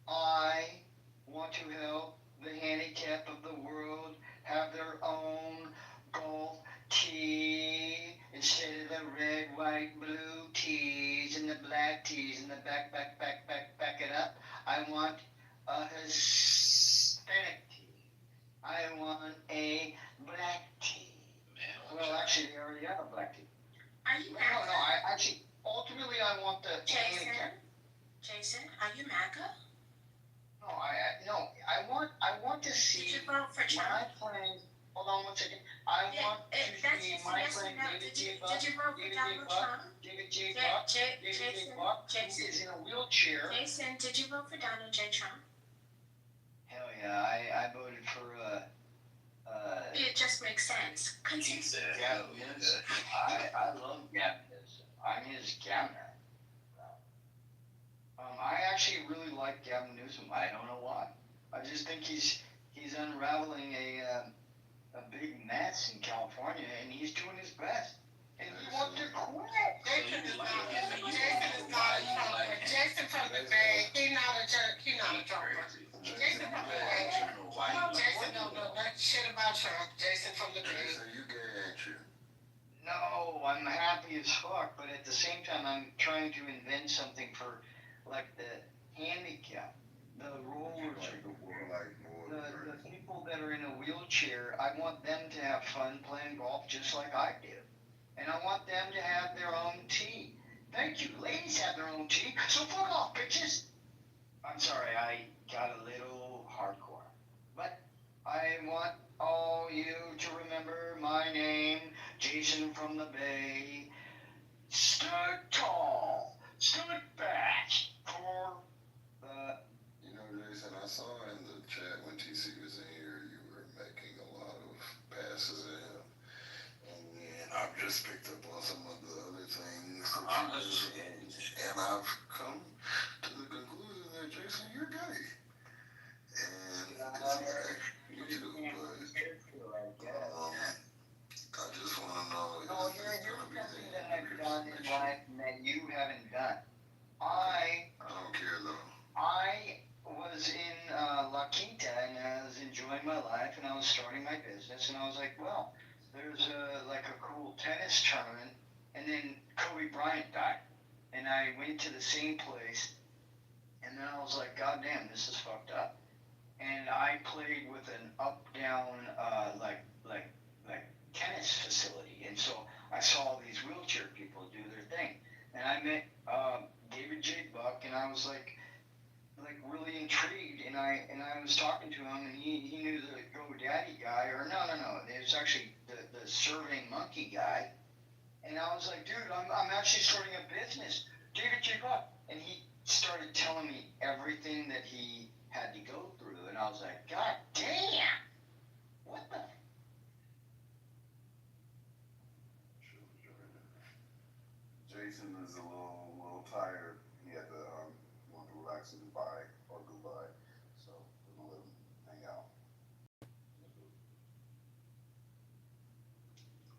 I want to help the handicap of the world have their own golf tee instead of the red, white, blue tees and the black tees and the back it up. I want a Hispanic tee. I want a black tee. Well, actually, they already have a black tee. Are you No, MAGA? ultimately, I want the handicap. Jason, are you MAGA? No, I want to see. Did you vote for Trump? My friend, hold on one second. I want to That's see just my yes or friend no. David Did you J. Buck. vote for Donald Trump? David J. Buck. Who is in a wheelchair. Jason, did you vote for Donald J. Trump? Hell yeah, I voted for It just makes sense. Continue. Gavin Newsom. I love Gavin Newsom. I'm his governor. I actually really like Gavin Newsom. I don't know why. I just think he's unraveling a big mess in California, and he's doing his best. And he wants to quit. Jason is not a Trumper. Jason from the Bay, he's not a jerk. He's not a Trumper. Jason from the Bay. Jason don't know nothing shit about Trump. Jason from the Bay. You gay, ain't you? No, I'm happy as fuck, but at the same time, I'm trying to invent something for, like, the handicap, the rollers, the people that are in a wheelchair. I want them to have fun playing golf just like I do. And I want them to have their own tee. Thank you. Ladies have their own tee, so fuck off, bitches. I'm sorry, I got a little hardcore. But I want all you to remember my name, Jason from the Bay. Stood tall, stood back for the... You know, Jason, I saw in the chat when TC was in here, you were making a lot of passes at him. And then I've just picked up on some of the other things that you did, and I've come to the conclusion that, Jason, you're gay. And it's okay, you do, but I just want to know if No, here's something that I've done in life that you haven't done. I don't care though. I was in La Quinta and I was enjoying my life and I was starting my business and I was like, well, there's like a cool tennis tournament and then Kobe Bryant died and I went to the same place and then I was like, God damn, this is fucked up. And I played with an up-down like tennis facility and so I saw all these wheelchair people do their thing and I met David J. Buck and I was like really intrigued and I was talking to him and he knew the GoDaddy guy or no it was actually the Surveying Monkey guy and I was like, dude, I'm actually starting a business, David J. Buck, and he started telling me everything that he had to go through and I was like, God damn, what the Jason is a little tired. He had to want to relax in Dubai or Dubai, so we're gonna let him hang out.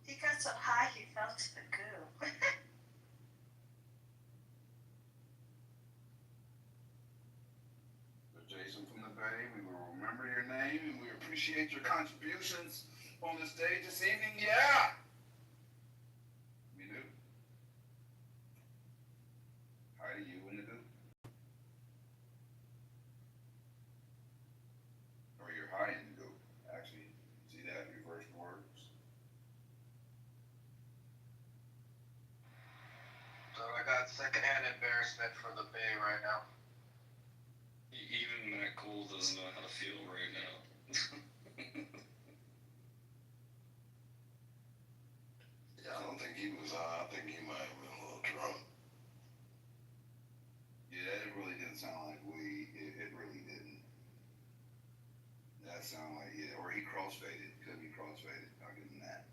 He got so high he fell to the goo. So Jason from the Bay, we will remember your name and we appreciate your contributions on the stage this evening. Yeah. We do. Hi to you and the do. Or you're high in the do. Actually, see that reverse words. So I got secondhand embarrassment for the Bay right now. Even Matt Cole doesn't know how to feel right now. Yeah, I don't think he was high. I think he might have been a little drunk. Yeah, it really didn't sound like weed. It really didn't. That sounded like, yeah, or he crossfaded. Could be crossfaded. I'll give him that.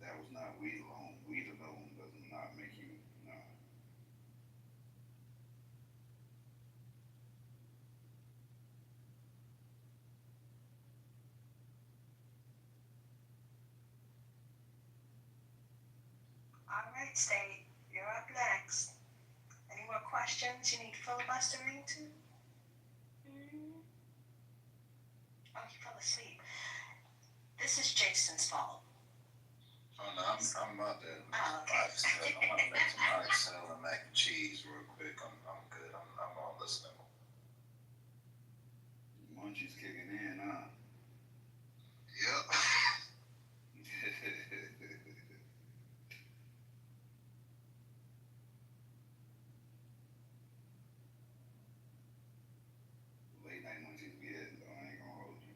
That was not weed alone. Weed alone does not make you, no. All right, State, you're up next. Any more questions you need filibustering to? Oh, he fell asleep. This is Jason's fault. Oh no, I'm about to. Oh, okay. I'm about to make some oxtail and mac and cheese real quick. I'm good. I'm all listening. Munchie's kicking in, huh? Yep. Late night munchies be hitting, though. I ain't gonna hold you.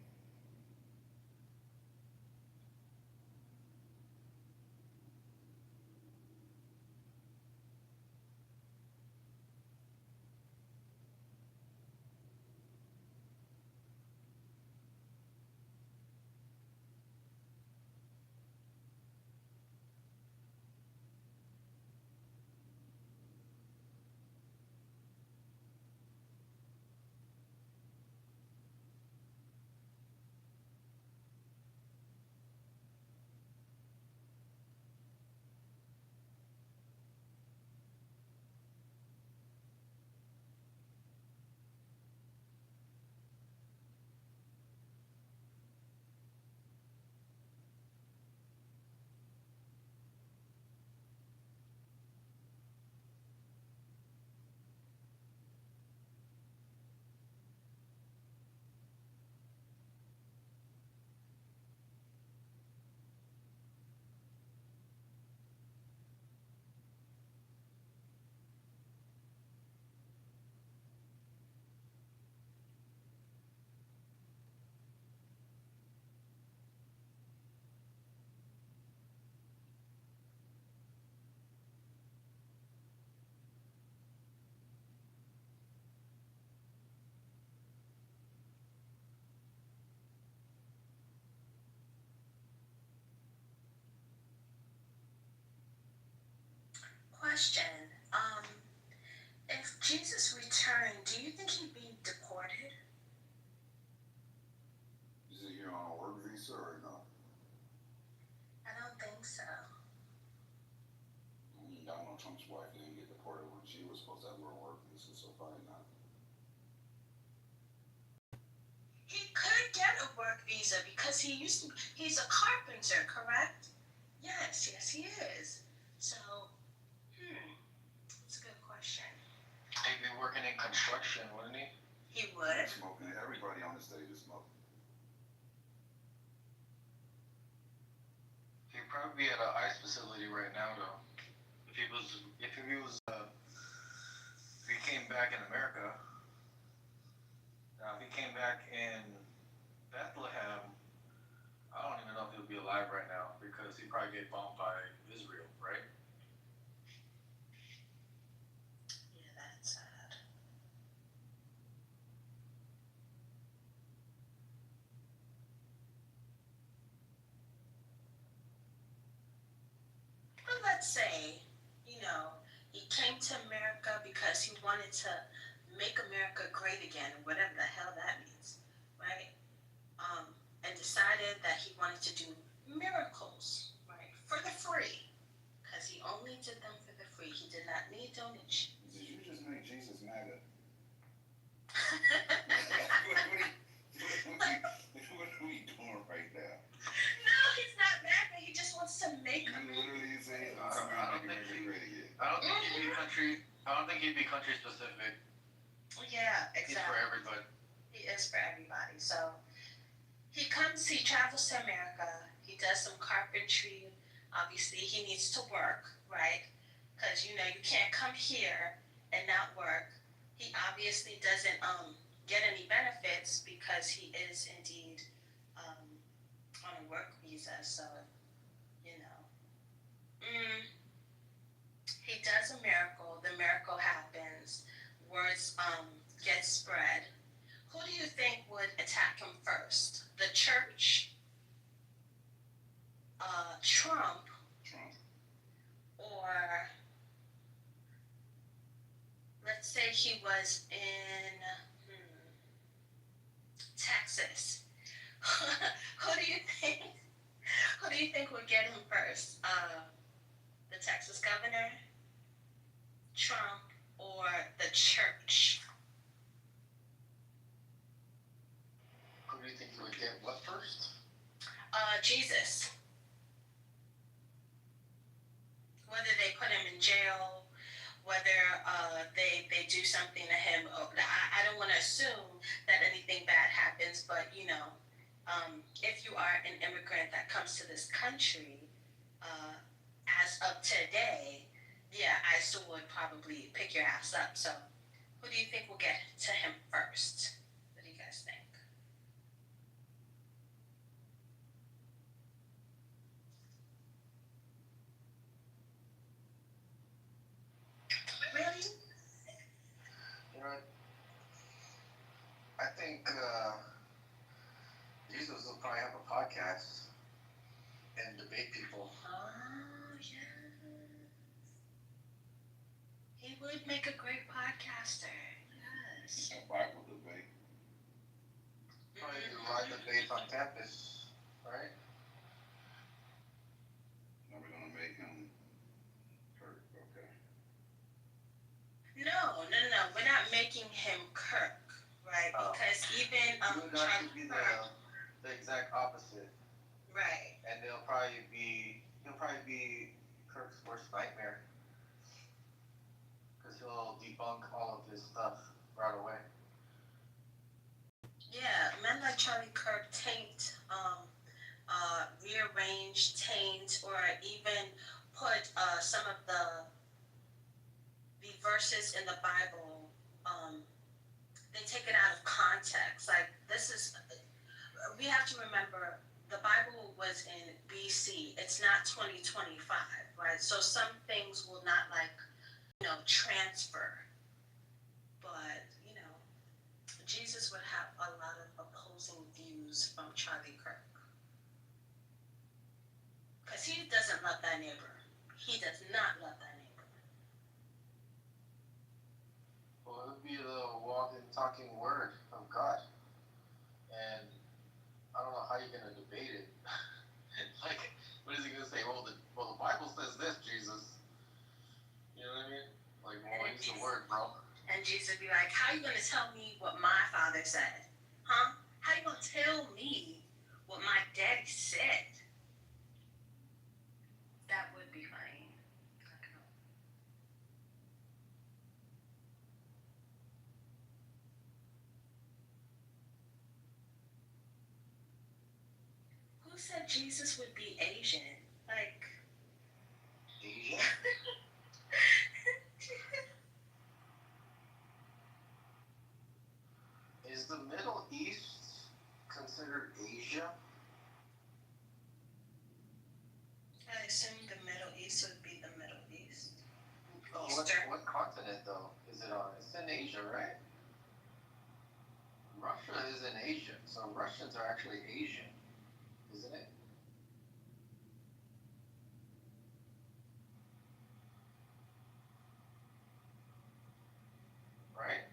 Question. If Jesus returned, do you think he'd be deported? Is it here on a work visa or no? I don't think so. Y'all know Trump's wife didn't get deported when she was supposed to have her work visa, so probably not. He could get a work visa because he's a carpenter, correct? Yes, he is. So, it's a good question. He'd be working in construction, wouldn't he? He would. Smoking. Everybody on the stage is smoking. He'd probably be at an ICE facility right now, though. If he came back in America. Now, if he came back in Bethlehem, I don't even know if he'll be alive right now because he'd probably get bombed by Israel, right? Yeah, that's sad. But let's say, he came to America because he wanted to make America great again, whatever the hell that means, right? And decided that he wanted to do miracles, right, for the free, because he only did them for the free. He did not need donation. Did you just make Jesus MAGA? What are we doing right now? No, he's not mad, but he just wants to make You literally say, I don't think he'd be country specific. Yeah, exactly. He's for everybody. He is for everybody. So he travels to America. He does some carpentry. Obviously, he needs to work, right? Because, you can't come here and not work. He obviously doesn't get any benefits because he is indeed on a work visa. So, he does a miracle. The miracle happens. Words get spread. Who do you think would attack him first? The church? Trump? Or let's say he was in Texas. Who do you think would get him first? The Texas governor, Trump, or the church? Who do you think he would get what first? Jesus. Whether they put him in jail, whether they do something to him. I don't want to assume that anything bad happens, but if you are an immigrant that comes to this country, as of today, yeah, I still would probably pick your ass up. So, who do you think will get to him first? What do you guys think? Really? You know, I think Jesus will probably have a podcast and debate people. Oh, yes. He would make a great podcaster. Yes. A Bible debate. Probably do live debates on campus, right? Now we're gonna make him Kirk, okay. No. We're not making him Kirk, right? Because even He would actually be the exact opposite. right. And he'll probably be Kirk's worst nightmare. Because he'll debunk all of his stuff right away. Yeah, men like Charlie Kirk rearrange, taint, or even put some of the verses in the Bible. They take it out of context. Like we have to remember the Bible was in BC. It's not 2025, right? So some things will not transfer, but Jesus would have a lot of opposing views from Charlie Kirk. Because he doesn't love that neighbor. He does not love that neighbor. Well, it would be the walking, talking word of God. And I don't know how you're going to debate it. Like, what is he going to say? Well, the Bible says this, Jesus. You know what I mean? Like, well, use the word, bro. And Jesus would be like, how you going to tell me what my father said? Huh? How you going to tell me what my daddy said? That would be funny. Who said Jesus would be Asian? Like, Asian? Is the Middle East considered Asia? I assume the Middle East would be the Middle East. Oh, what continent, though, is it on? It's in Asia, right? Russia is in Asia, so Russians are actually Asian, isn't it? Right?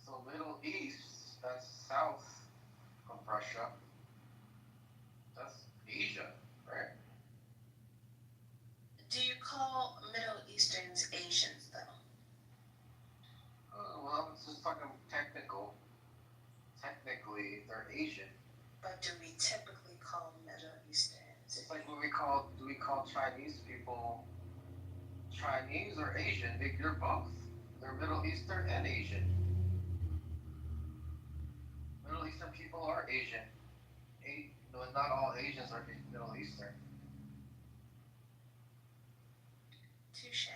So Middle East, that's south of Russia. That's Asia, right? Do you call Middle Easterns Asians, though? Well, I'm just talking technical. Technically, they're Asian. But do we typically call Middle Easterns? It's like do we call Chinese people Chinese or Asian? They're both. They're Middle Eastern and Asian. Middle Eastern people are Asian. No, not all Asians are Middle Eastern. Touche.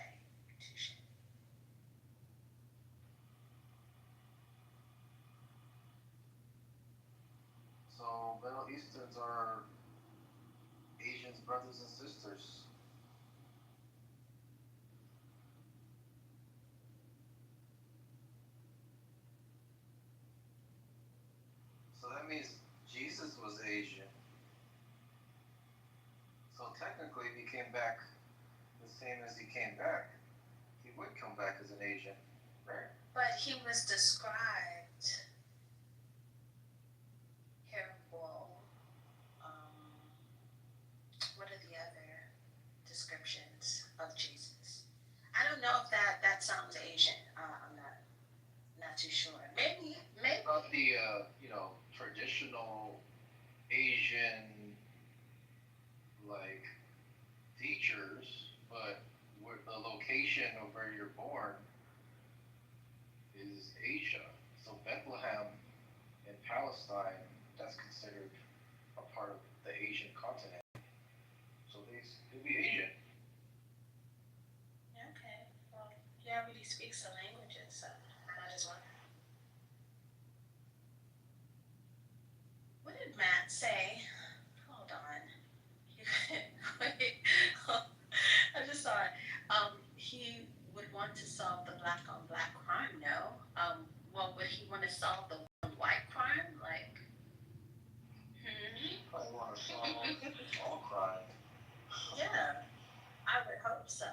So Middle Easterns are Asians' brothers and sisters. So that means Jesus was Asian. So technically, if he came back the same as he came back, he would come back as an Asian, right? But he was described here. Well, what are the other? that sounds Asian. I'm not too sure. Maybe. About the traditional Asian like teachers, but where the location of where you're born is Asia. So Bethlehem in Palestine, that's considered a part of the Asian continent. So they'll be Asian. Okay. Well, he already speaks the languages, so might as well. What did Matt say? Hold on. Wait. I just saw it. He would want to solve the black on black crime. No. Well, would he want to solve the white crime? Like, Probably want to solve all crime. yeah, I would hope so.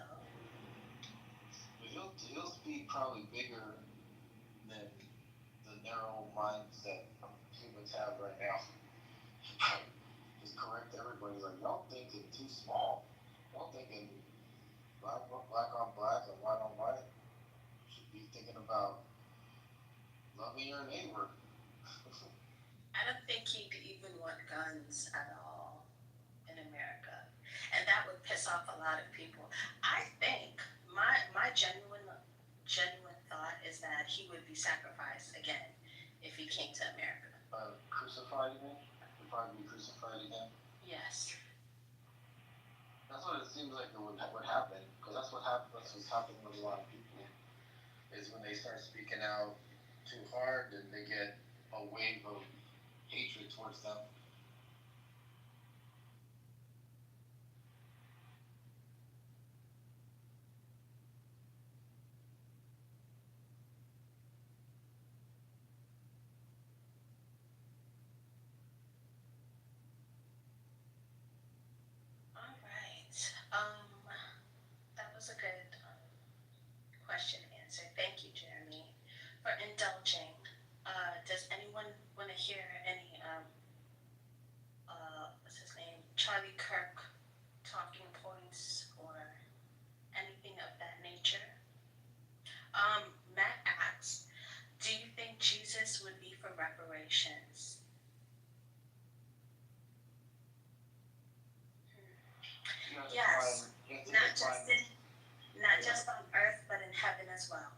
But he'll speak probably bigger than the narrow minds that humans have right now. Just correct everybody. Like, y'all thinking too small. Y'all thinking black on black and white on white. You should be thinking about loving your neighbor. I don't think he'd even want guns at all in America, and that would piss off a lot of people. I think my genuine thought is that he would be sacrificed again if he came to America. Crucified again? He'd probably be crucified again. Yes. That's what it seems like it would happen, because that's what's happening with a lot of people, is when they start speaking out too hard, and they get a wave of hatred towards them. All right. That was a good question and answer. Thank you, Jeremy, for indulging. Does anyone want to hear any what's his name, Charlie Kirk talking points or anything of that nature? Matt asks, do you think Jesus would be for reparations? Yes, not just on earth, but in heaven as well.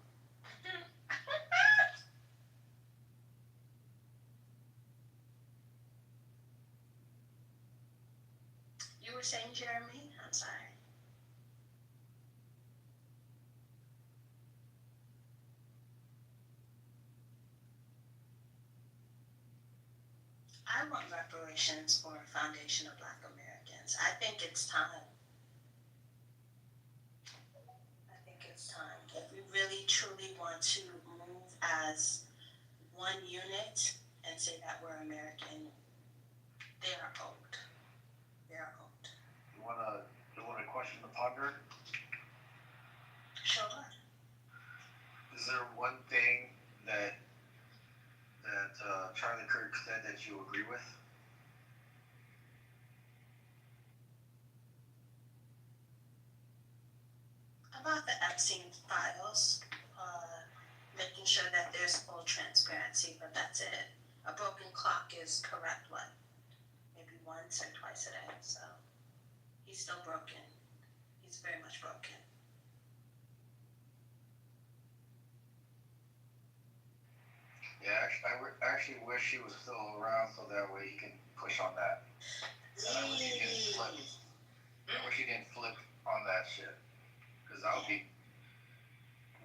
You were saying, Jeremy? I'm sorry. I want reparations for a foundation of Black Americans. I think it's time. If we really truly want to move as one unit and say that we're American, they are owed. They are owed. You wanna question the ponder? Sure. Is there one thing that Charlie Kirk said that you agree with? About the Epstein files, making sure that there's full transparency, but that's it. A broken clock is correct, maybe once or twice a day, so he's still broken. He's very much broken. Yeah, I actually wish he was still around so that way he can push on that. And I wish he didn't flip. I wish he didn't flip on that shit. Because I would be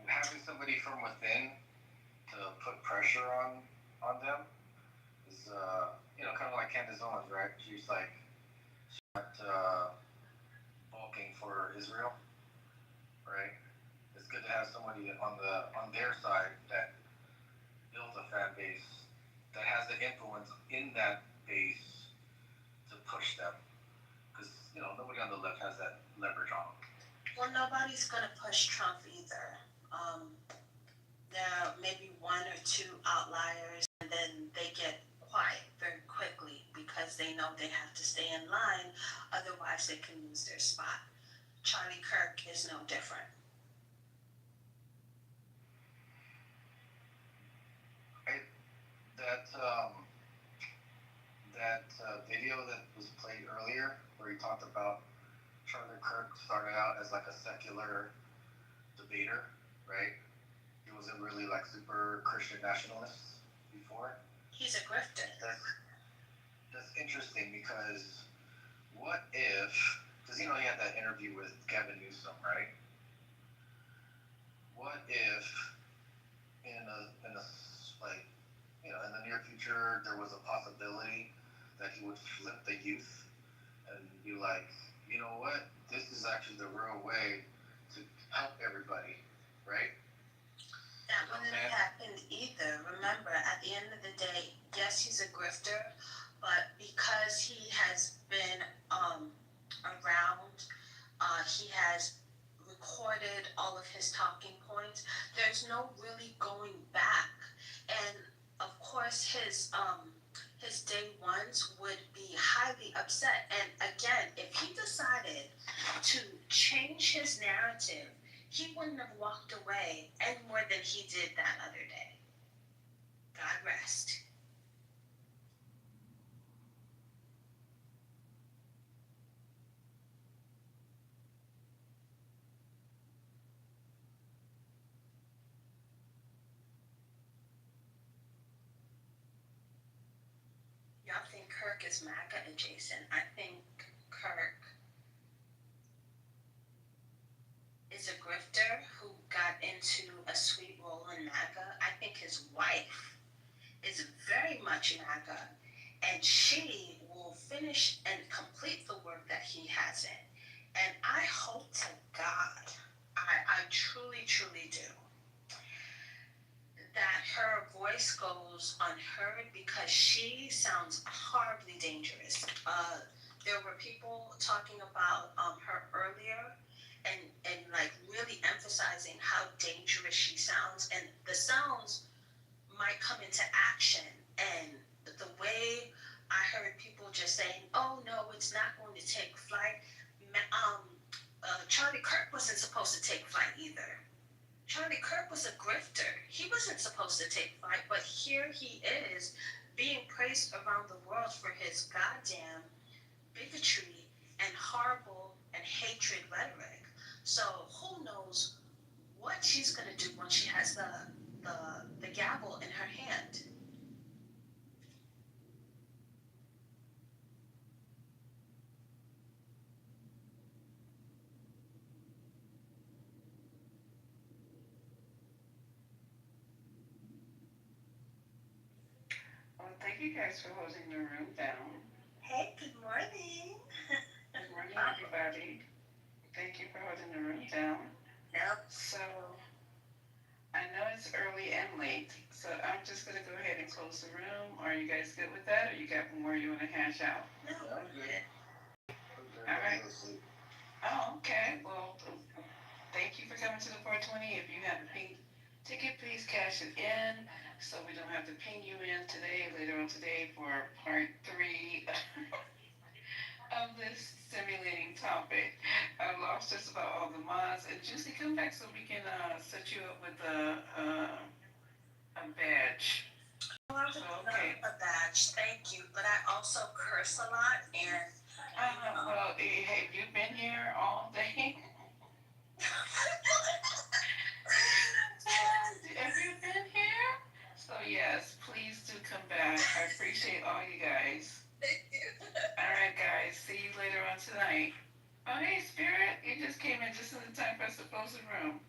having somebody from within to put pressure on them is kind of like Candace Owens, right? She's not bulking for Israel, right? It's good to have somebody on their side that builds a fan base that has the influence in that base to push them, because nobody on the left has that leverage on them. Well, nobody's gonna push Trump either. There are maybe one or two outliers, and then they get quiet very quickly because they know they have to stay in line, otherwise they can lose their spot. Charlie Kirk is no different. that video that was played earlier, where he talked about Charlie Kirk started out as like a secular debater, right? He wasn't really like super Christian nationalist before. He's a grifter. That's interesting because what if, because you know he had that interview with Gavin Newsom, right? What if in a like, you know, in the near future there was a possibility that he would flip the youth and be like, you know what, this is actually the real way to help everybody, right? That wouldn't have happened either. Remember, at the end of the day, yes, he's a grifter, but because he has been around, he has recorded all of his talking points. There's no really going back, and of course, his day ones would be highly upset. And again, if he decided to change his narrative, he wouldn't have walked away any more than he did that other day. God rest. Y'all think Kirk is MAGA adjacent? I think Kirk is a grifter who got into a sweet role in MAGA. I think his wife is very much MAGA, and she will finish and complete the work that he hasn't. And I hope to God, I truly, truly do, that her voice goes unheard because she sounds horribly dangerous. There were people talking about her earlier and like really emphasizing how dangerous she sounds, and the sounds might come into action. And the way I heard people just saying, oh no, it's not going to take flight. Charlie Kirk wasn't supposed to take flight either. Charlie Kirk was a grifter. He wasn't supposed to take flight, but here he is being praised around the world for his goddamn bigotry and horrible and hatred rhetoric. So who knows what she's going to do when she has the gavel in her hand. Well, thank you guys for holding the room down. Hey, good morning. Good morning, everybody. Thank you for holding the room down. Yep. So, I know it's early and late, so I'm just going to go ahead and close the room. Are you guys good with that, or you got more you want to hash out? No, I'm good. All right. Oh, okay. Well, thank you for coming to the 420. If you have a pink ticket, please cash it in so we don't have to ping you in later on today for part 3 of this simulating topic. I lost just about all the mods. And Juicy, come back so we can set you up with a badge. Okay. A badge, thank you. But I also curse a lot, and well, have you been here all day? Have you been here? So yes, please do come back. I appreciate all you guys. Thank you. All right, guys. See you later on tonight. Oh, hey, Spirit. You just came in just in the time for us to close the room.